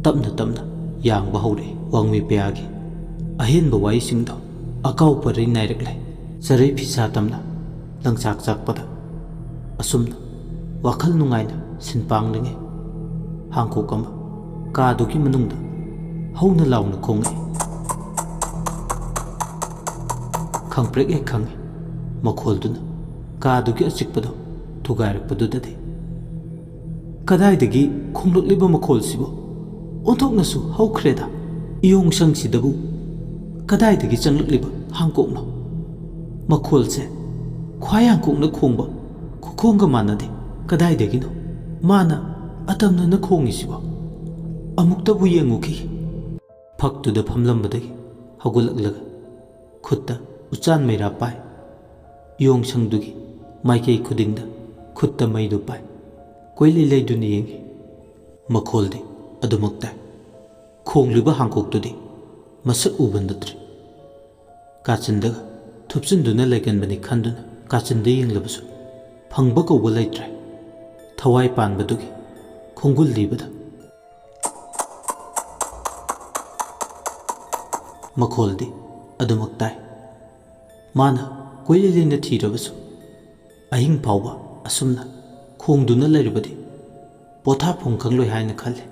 ꯇꯞꯅ ꯇꯞꯅ ꯌꯥꯡꯕ ꯍꯧꯔꯛꯏ꯫ ꯋꯥꯡꯃꯩ ꯄꯌꯥꯒꯤ ꯑꯍꯦꯟꯕ ꯋꯥꯔꯤꯁꯤꯡꯗꯣ ꯑꯀꯥꯎ ꯄꯔꯩ ꯅꯥꯏꯔꯛꯂꯦ꯫ ꯆꯔꯩ ꯐꯤꯁꯥ ꯇꯝꯅ ꯂꯪꯆꯥꯛ ꯆꯥꯛꯄꯗ ꯑꯁꯨꯝꯅ ꯋꯥꯈꯜ ꯅꯨꯡꯉꯥꯏꯅ ꯁꯤꯟꯄꯥꯡꯂꯤꯉꯩ ꯍꯥꯡꯀꯣꯛ ꯑꯃ ꯀꯥꯗꯨꯒꯤ ꯃꯅꯨꯡꯗ ꯍꯧꯅ ꯂꯥꯎꯅ ꯈꯣꯡꯉꯛꯏ꯫ ꯈꯪꯄ꯭ꯔꯦꯛ ꯍꯦꯛ ꯈꯪꯉꯤ ꯃꯈꯣꯜꯗꯨꯅ ꯀꯥꯗꯨꯒꯤ ꯑꯆꯤꯛꯄꯗꯣ ꯊꯨꯒꯥꯏꯔꯛꯄꯗꯨꯗꯗꯤ꯫ ꯀꯗꯥꯏꯗꯒꯤ ꯈꯣꯡꯂꯛꯂꯤꯕ ꯃꯈꯣꯜꯁꯤꯕꯨ ꯑꯣꯟꯊꯣꯛꯅꯁꯨ ꯍꯧꯈ꯭ꯔꯦꯗ꯫ ꯏꯌꯣꯡꯁꯪꯁꯤꯗꯕꯨ ꯀꯗꯥꯏꯗꯒꯤ ꯆꯪꯂꯛꯂꯤꯕ ꯍꯥꯡꯀꯣꯛꯅꯣ? ꯃꯈꯣꯜꯁꯦ ꯈ꯭ꯋꯥꯏ ꯍꯥꯡꯀꯣꯛꯅ ꯈꯣꯡꯕ ꯈꯨꯈꯣꯡꯒ ꯃꯥꯟꯅꯗꯦ꯫ ꯀꯗꯥꯏꯗꯒꯤꯅꯣ ꯃꯥꯅ ꯑꯇꯝꯅꯅ ꯈꯣꯡꯉꯤꯁꯤꯕꯣ? ꯑꯃꯨꯛꯇꯕꯨ ꯌꯦꯡꯉꯨꯈꯤꯒꯦ꯫ ꯐꯛꯇꯨꯗ ꯐꯝꯂꯝꯕꯗꯒꯤ ꯍꯧꯒꯠꯂꯛꯂꯒ ꯈꯨꯠꯇ ꯎꯆꯥꯟ ꯃꯩꯔꯥ ꯄꯥꯏ꯫ ꯏꯌꯣꯡꯁꯪꯗꯨꯒꯤ ꯃꯥꯏꯀꯩ ꯈꯨꯗꯤꯡꯗ ꯈꯨꯠꯇ ꯃꯩꯗꯨ ꯄꯥꯏ꯫ ꯀꯣꯏꯂꯩ ꯂꯩꯗꯨꯅ ꯌꯦꯡꯉꯤ꯫ ꯃꯈꯣꯜꯗꯤ ꯑꯗꯨꯃꯛ ꯇꯥꯏ꯫ ꯈꯣꯡꯂꯤꯕ ꯍꯥꯡꯀꯣꯛꯇꯨꯗꯤ ꯃꯁꯛ ꯎꯕ ꯅꯠꯇ꯭ꯔꯤ꯫ ꯀꯥꯆꯤꯟꯗꯒ ꯊꯨꯞꯆꯤꯟꯗꯨꯅ ꯂꯩꯒꯟꯕꯅꯤ ꯈꯟꯗꯨꯅ ꯀꯥꯆꯤꯟꯗ ꯌꯦꯡꯂꯕꯁꯨ ꯐꯪꯕ ꯀꯧꯕ ꯂꯩꯇ꯭ꯔꯦ꯫ ꯊꯋꯥꯏ ꯄꯥꯟꯕꯗꯨꯒꯤ ꯈꯣꯡꯒꯨꯜ ꯂꯤꯕꯗ ꯃꯈꯣꯜꯗꯤ ꯑꯗꯨꯃꯛ ꯇꯥꯏ꯫ ꯃꯥꯅ ꯀꯣꯏꯂꯩ ꯂꯩꯅ ꯊꯤꯔꯕꯁꯨ ꯑꯍꯤꯡ ꯐꯥꯎꯕ ꯑꯁꯨꯝꯅ ꯈꯣꯡꯗꯨꯅ ꯂꯩꯔꯕꯗꯤ ꯄꯣꯊꯥꯐꯝ ꯈꯪꯂꯣꯏ ꯍꯥꯏꯅ ꯈꯜꯂꯤ꯫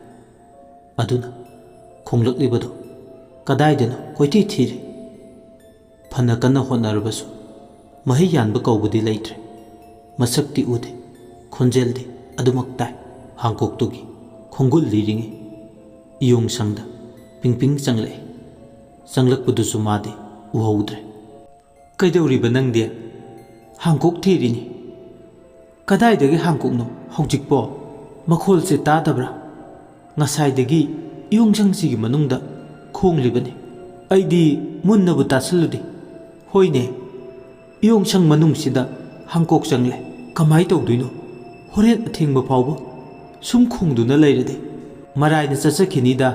ꯑꯗꯨꯅ ꯈꯣꯡꯂꯛꯂꯤꯕꯗꯣ ꯀꯗꯥꯏꯗꯅꯣ ꯀꯣꯏꯊꯤ ꯊꯤꯔꯤ꯫ ꯐꯅ ꯀꯟꯅ ꯍꯣꯠꯅꯔꯕꯁꯨ ꯃꯍꯩ ꯌꯥꯟꯕ ꯀꯧꯕꯗꯤ ꯂꯩꯇ꯭ꯔꯦ꯫ ꯃꯁꯛꯇꯤ ꯎꯗꯦ, ꯈꯣꯟꯖꯦꯜꯗꯤ ꯑꯗꯨꯃꯛ ꯇꯥꯏ꯫ ꯍꯥꯡꯀꯣꯛꯇꯨꯒꯤ ꯈꯣꯡꯒꯨꯜ ꯂꯤꯔꯤꯉꯩ ꯏꯌꯣꯡꯁꯪꯗ ꯄꯤꯡꯄꯤꯡ ꯆꯪꯂꯛꯏ꯫ ꯆꯪꯂꯛꯄꯗꯨꯁꯨ ꯃꯥꯗꯤ ꯎꯍꯧꯗ꯭ꯔꯦ꯫ ꯀꯩꯗꯧꯔꯤꯕ ꯅꯪꯗꯤ? ꯍꯥꯡꯀꯣꯛ ꯊꯤꯔꯤꯅꯤ꯫ ꯀꯗꯥꯏꯗꯒꯤ ꯍꯥꯡꯀꯣꯛꯅꯣ ꯍꯧꯖꯤꯛꯄꯣ? ꯃꯈꯣꯜꯁꯦ ꯇꯥꯗꯕ꯭ꯔꯥ? ꯉꯁꯥꯏꯗꯒꯤ ꯏꯌꯣꯡꯁꯪꯁꯤꯒꯤ ꯃꯅꯨꯡꯗ ꯈꯣꯡꯂꯤꯕꯅꯤ꯫ ꯑꯩꯗꯤ ꯃꯨꯟꯅꯕꯨ ꯇꯥꯁꯤꯜꯂꯨꯗꯦ꯫ ꯍꯣꯏꯅꯦ, ꯏꯌꯣꯡꯁꯪ ꯃꯅꯨꯡꯁꯤꯗ ꯍꯥꯡꯀꯣꯛ ꯆꯪꯂꯦ꯫ ꯀꯃꯥꯏ ꯇꯧꯗꯣꯏꯅꯣ? ꯍꯣꯔꯦꯟ ꯑꯊꯦꯡꯕ ꯐꯥꯎꯕ ꯁꯨꯝ ꯈꯣꯡꯗꯨꯅ ꯂꯩꯔꯗꯤ ꯃꯔꯥꯏꯅ ꯆꯠꯆꯈꯤꯅꯤꯗ꯫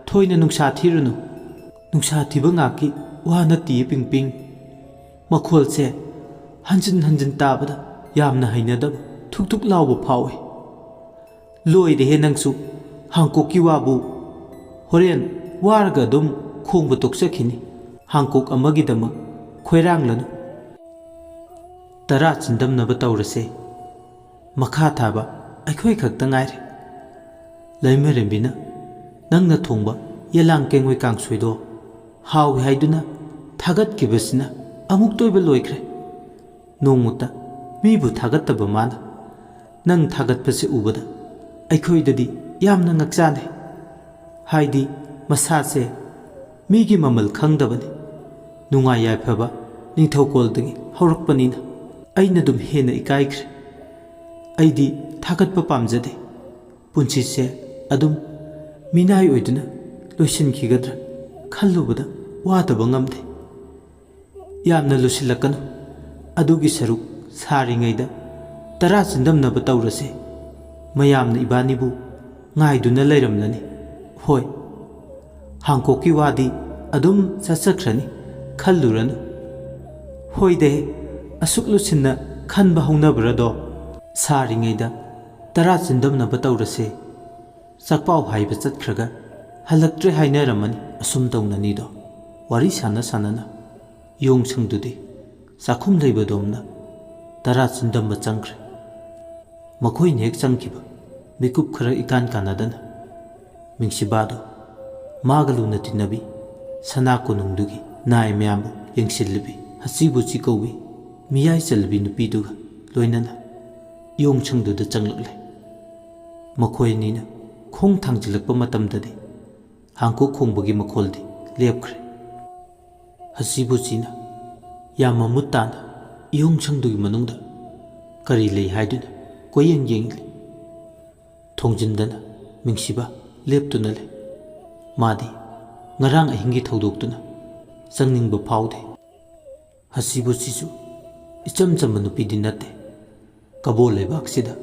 ꯊꯣꯏꯅ ꯅꯨꯡꯁꯥ ꯊꯤꯔꯨꯅꯨ꯫ ꯅꯨꯡꯁꯥ ꯊꯤꯕ ꯉꯥꯛꯀꯤ ꯋꯥ ꯅꯠꯇꯤꯌꯦ ꯄꯤꯡꯄꯤꯡ꯫ ꯃꯈꯣꯜꯁꯦ ꯍꯟꯖꯤꯟ ꯍꯟꯖꯤꯟ ꯇꯥꯕꯗ ꯌꯥꯝꯅ ꯍꯩꯅꯗꯕ ꯊꯨꯛ ꯊꯨꯛ ꯂꯥꯎꯕ ꯐꯥꯎꯏ꯫ ꯂꯣꯏꯔꯦꯍꯦ ꯅꯪꯁꯨ, ꯍꯥꯡꯀꯣꯛꯀꯤ ꯋꯥꯕꯨ꯫ ꯍꯣꯔꯦꯟ ꯋꯥꯔꯒ ꯑꯗꯨꯝ ꯈꯣꯡꯕ ꯇꯣꯛꯆꯈꯤꯅꯤ꯫ ꯍꯥꯡꯀꯣꯛ ꯑꯃꯒꯤꯗꯃꯛ ꯈꯣꯏꯔꯥꯡꯂꯅꯨ꯫ ꯇꯔꯥ ꯆꯤꯟꯗꯝꯅꯕ ꯇꯧꯔꯁꯦ꯫ ꯃꯈꯥ ꯊꯥꯕ ꯑꯩꯈꯣꯏ ꯈꯛꯇ ꯉꯥꯏꯔꯦ꯫ ꯂꯩꯃꯔꯦꯝꯕꯤꯅ ꯅꯪꯅ ꯊꯣꯡꯕ ꯌꯦꯂꯥꯡ ꯀꯦꯡꯉꯣꯏ ꯀꯥꯡꯁꯣꯏꯗꯣ ꯍꯥꯎꯏ ꯍꯥꯏꯗꯨꯅ ꯊꯥꯒꯠꯈꯤꯕꯁꯤꯅ ꯑꯃꯨꯛ ꯇꯣꯏꯕ ꯂꯣꯏꯈ꯭ꯔꯦ꯫ ꯅꯣꯡꯃꯇ ꯃꯤꯕꯨ ꯊꯥꯒꯠꯇꯕ ꯃꯥꯅ ꯅꯪ ꯊꯥꯒꯠꯄꯁꯦ ꯎꯕꯗ ꯑꯩꯈꯣꯏꯗꯗꯤ ꯌꯥꯝꯅ ꯉꯛꯆꯥꯅꯩ꯫ ꯍꯥꯏꯗꯤ ꯃꯁꯥꯁꯦ ꯃꯤꯒꯤ ꯃꯃꯜ ꯈꯪꯗꯕꯅꯤ꯫ ꯅꯨꯡꯉꯥꯏ ꯌꯥꯏꯐꯕ ꯅꯤꯡꯊꯧꯀꯣꯜꯗꯒꯤ ꯍꯧꯔꯛꯄꯅꯤꯅ ꯑꯩꯅ ꯑꯗꯨꯝ ꯍꯦꯟꯅ ꯏꯀꯥꯏꯈ꯭ꯔꯦ꯫ ꯑꯩꯗꯤ ꯊꯥꯒꯠꯄ ꯄꯥꯝꯖꯗꯦ꯫ ꯄꯨꯟꯁꯤꯁꯦ ꯑꯗꯨꯝ ꯃꯤꯅꯥꯏ ꯑꯣꯏꯗꯨꯅ ꯂꯣꯏꯁꯤꯟꯈꯤꯒꯗ꯭ꯔꯥ ꯈꯜꯂꯨꯕꯗ ꯋꯥꯗꯕ ꯉꯝꯗꯦ꯫ ꯌꯥꯝꯅ ꯂꯨꯁꯤꯜꯂꯛꯀꯅꯨ꯫ ꯑꯗꯨꯒꯤ ꯁꯔꯨꯛ ꯁꯥꯔꯤꯉꯩꯗ ꯇꯔꯥ ꯆꯤꯟꯗꯝꯅꯕ ꯇꯧꯔꯁꯦ꯫ ꯃꯌꯥꯝꯅ ꯏꯕꯥꯅꯤꯕꯨ ꯉꯥꯏꯗꯨꯅ ꯂꯩꯔꯝꯂꯅꯤ꯫ ꯍꯣꯏ, ꯍꯥꯡꯀꯣꯛꯀꯤ ꯋꯥꯗꯤ ꯑꯗꯨꯝ ꯆꯠꯆꯈ꯭ꯔꯅꯤ ꯈꯜꯂꯨꯔꯅꯨ꯫ ꯍꯣꯏꯗꯦ, ꯑꯁꯨꯛ ꯂꯨꯁꯤꯟꯅ ꯈꯟꯕ ꯍꯧꯅꯕ꯭ꯔꯗꯣ꯫ ꯁꯥꯔꯤꯉꯩꯗ ꯇꯔꯥ ꯆꯤꯟꯗꯝꯅꯕ ꯇꯧꯔꯁꯦ꯫ ꯆꯥꯛꯄꯥꯎ ꯍꯥꯏꯕ ꯆꯠꯈ꯭ꯔꯒ ꯍꯜꯂꯛꯇ꯭ꯔꯦ ꯍꯥꯏꯅꯔꯝꯃꯅꯤ ꯑꯁꯨꯝ ꯇꯧꯅꯅꯤꯗꯣ꯫ ꯋꯥꯔꯤ ꯁꯥꯟꯅ ꯁꯥꯟꯅꯅ ꯏꯌꯣꯡꯁꯪꯗꯨꯗꯤ ꯆꯥꯛꯈꯨꯝ ꯂꯩꯕꯗꯣꯝꯅ ꯇꯔꯥ ꯆꯤꯟꯗꯝꯕ ꯆꯪꯈ꯭ꯔꯦ꯫ ꯃꯈꯣꯏꯅ ꯍꯦꯛ ꯆꯪꯈꯤꯕ ꯃꯤꯀꯨꯞ ꯈꯔ ꯏꯀꯥꯟ ꯀꯥꯟꯅꯗꯅ ꯃꯤꯡꯁꯤꯕꯥꯗꯣ ꯃꯥꯒ ꯂꯨꯅ ꯇꯤꯟꯅꯕꯤ ꯁꯅꯥ ꯀꯣꯅꯨꯡꯗꯨꯒꯤ ꯅꯥꯏ ꯃꯌꯥꯝꯕꯨ ꯌꯦꯡꯁꯤꯜꯂꯤꯕꯤ ꯍꯁꯤꯕꯨꯆꯤ ꯀꯧꯕꯤ ꯃꯤꯌꯥꯏ ꯆꯜꯂꯕꯤ ꯅꯨꯄꯤꯗꯨꯒ ꯂꯣꯏꯅꯅ ꯏꯌꯣꯡꯁꯪꯗꯨꯗ ꯆꯪꯂꯛꯂꯦ꯫ ꯃꯈꯣꯏ ꯑꯅꯤꯅ ꯈꯣꯡ ꯊꯥꯡꯖꯤꯜꯂꯛꯄ ꯃꯇꯝꯗꯗꯤ ꯍꯥꯡꯀꯣꯛ ꯈꯣꯡꯕꯒꯤ ꯃꯈꯣꯜꯗꯤ ꯂꯦꯞꯈ꯭ꯔꯦ꯫ ꯍꯁꯤꯕꯨꯆꯤꯅ ꯌꯥꯝ ꯃꯃꯨꯠ ꯇꯥꯅ ꯏꯌꯣꯡꯁꯪꯗꯨꯒꯤ ꯃꯅꯨꯡꯗ ꯀꯔꯤ ꯂꯩ ꯍꯥꯏꯗꯨꯅ ꯀꯣꯏꯌꯦꯡ ꯌꯦꯡꯂꯤ꯫ ꯊꯣꯡꯖꯤꯟꯗꯅ ꯃꯤꯡꯁꯤꯕꯥ ꯂꯦꯞꯇꯨꯅ ꯂꯩ꯫ ꯃꯥꯗꯤ ꯉꯔꯥꯡ ꯑꯍꯤꯡꯒꯤ ꯊꯧꯗꯣꯛꯇꯨꯅ ꯆꯪꯅꯤꯡꯕ ꯐꯥꯎꯗꯦ꯫ ꯍꯁꯤꯕꯨꯆꯤꯁꯨ ꯏꯆꯝ ꯆꯝꯕ ꯅꯨꯄꯤꯗꯤ ꯅꯠꯇꯦ꯫ ꯀꯕꯣ ꯂꯩꯕꯥꯛꯁꯤꯗ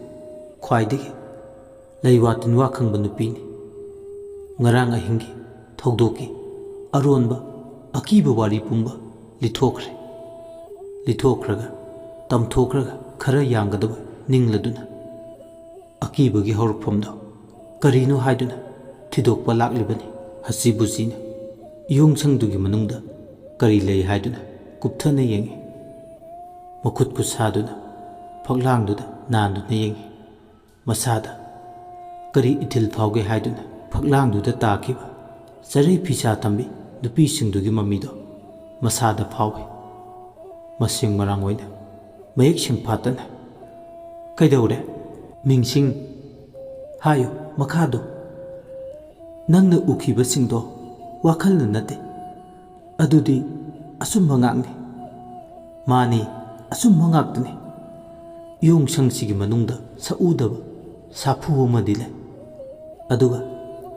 ꯈ꯭ꯋꯥꯏꯗꯒꯤ ꯂꯩꯋꯥ ꯇꯤꯟꯋꯥ ꯈꯪꯕ ꯅꯨꯄꯤꯅꯤ꯫ ꯉꯔꯥꯡ ꯑꯍꯤꯡꯒꯤ ꯊꯧꯗꯣꯛꯀꯤ ꯑꯔꯣꯟꯕ ꯑꯀꯤꯕ ꯋꯥꯔꯤ ꯄꯨꯝꯕ ꯂꯤꯊꯣꯛꯈ꯭ꯔꯦ꯫ ꯂꯤꯊꯣꯛꯈ꯭ꯔꯒ ꯇꯝꯊꯣꯛꯈ꯭ꯔꯒ ꯈꯔ ꯌꯥꯡꯒꯗꯕ ꯅꯤꯡꯂꯗꯨꯅ ꯑꯀꯤꯕꯒꯤ ꯍꯧꯔꯛꯐꯝꯗꯣ ꯀꯔꯤꯅꯣ ꯍꯥꯏꯗꯨꯅ ꯊꯤꯗꯣꯛꯄ ꯂꯥꯛꯂꯤꯕꯅꯤ꯫ ꯍꯁꯤꯕꯨꯆꯤꯅ ꯏꯌꯣꯡꯁꯪꯗꯨꯒꯤ ꯃꯅꯨꯡꯗ ꯀꯔꯤ ꯂꯩ ꯍꯥꯏꯗꯨꯅ ꯀꯨꯞꯊꯅ ꯌꯦꯡꯉꯤ꯫ ꯃꯈꯨꯠ ꯈꯨꯠꯁꯥꯗꯨꯅ ꯐꯛꯂꯥꯡꯗꯨꯗ ꯅꯥꯟꯗꯨꯅ ꯌꯦꯡꯉꯤ꯫ ꯃꯁꯥꯗ ꯀꯔꯤ ꯏꯊꯤꯜ ꯐꯥꯎꯒꯦ ꯍꯥꯏꯗꯨꯅ ꯐꯛꯂꯥꯡꯗꯨꯗ ꯇꯥꯈꯤꯕ ꯆꯔꯩ ꯐꯤꯁꯥ ꯊꯝꯕꯤ ꯅꯨꯄꯤꯁꯤꯡꯗꯨꯒꯤ ꯃꯃꯤꯗꯣ ꯃꯁꯥꯗ ꯐꯥꯎꯏ꯫ ꯃꯁꯤꯡ ꯃꯔꯥꯡ ꯑꯣꯏꯅ ꯃꯌꯦꯛ ꯁꯦꯡꯐꯥꯠꯇꯅ ꯀꯩꯗꯧꯔꯦ ꯃꯤꯡꯁꯤꯡ ꯍꯥꯏꯌꯨ ꯃꯈꯥꯗꯣ꯫ ꯅꯪꯅ ꯎꯈꯤꯕꯁꯤꯡꯗꯣ ꯋꯥꯈꯜꯅ ꯅꯠꯇꯦ, ꯑꯗꯨꯗꯤ ꯑꯆꯨꯝꯕ ꯉꯥꯛꯅꯤ꯫ ꯃꯥꯅꯤ, ꯑꯆꯨꯝꯕ ꯉꯥꯛꯇꯅꯤ꯫ ꯏꯌꯣꯡꯁꯪꯁꯤꯒꯤ ꯃꯅꯨꯡꯗ ꯁꯛꯎꯗꯕ ꯁꯥꯐꯨ ꯑꯃꯗꯤ ꯂꯩ꯫ ꯑꯗꯨꯒ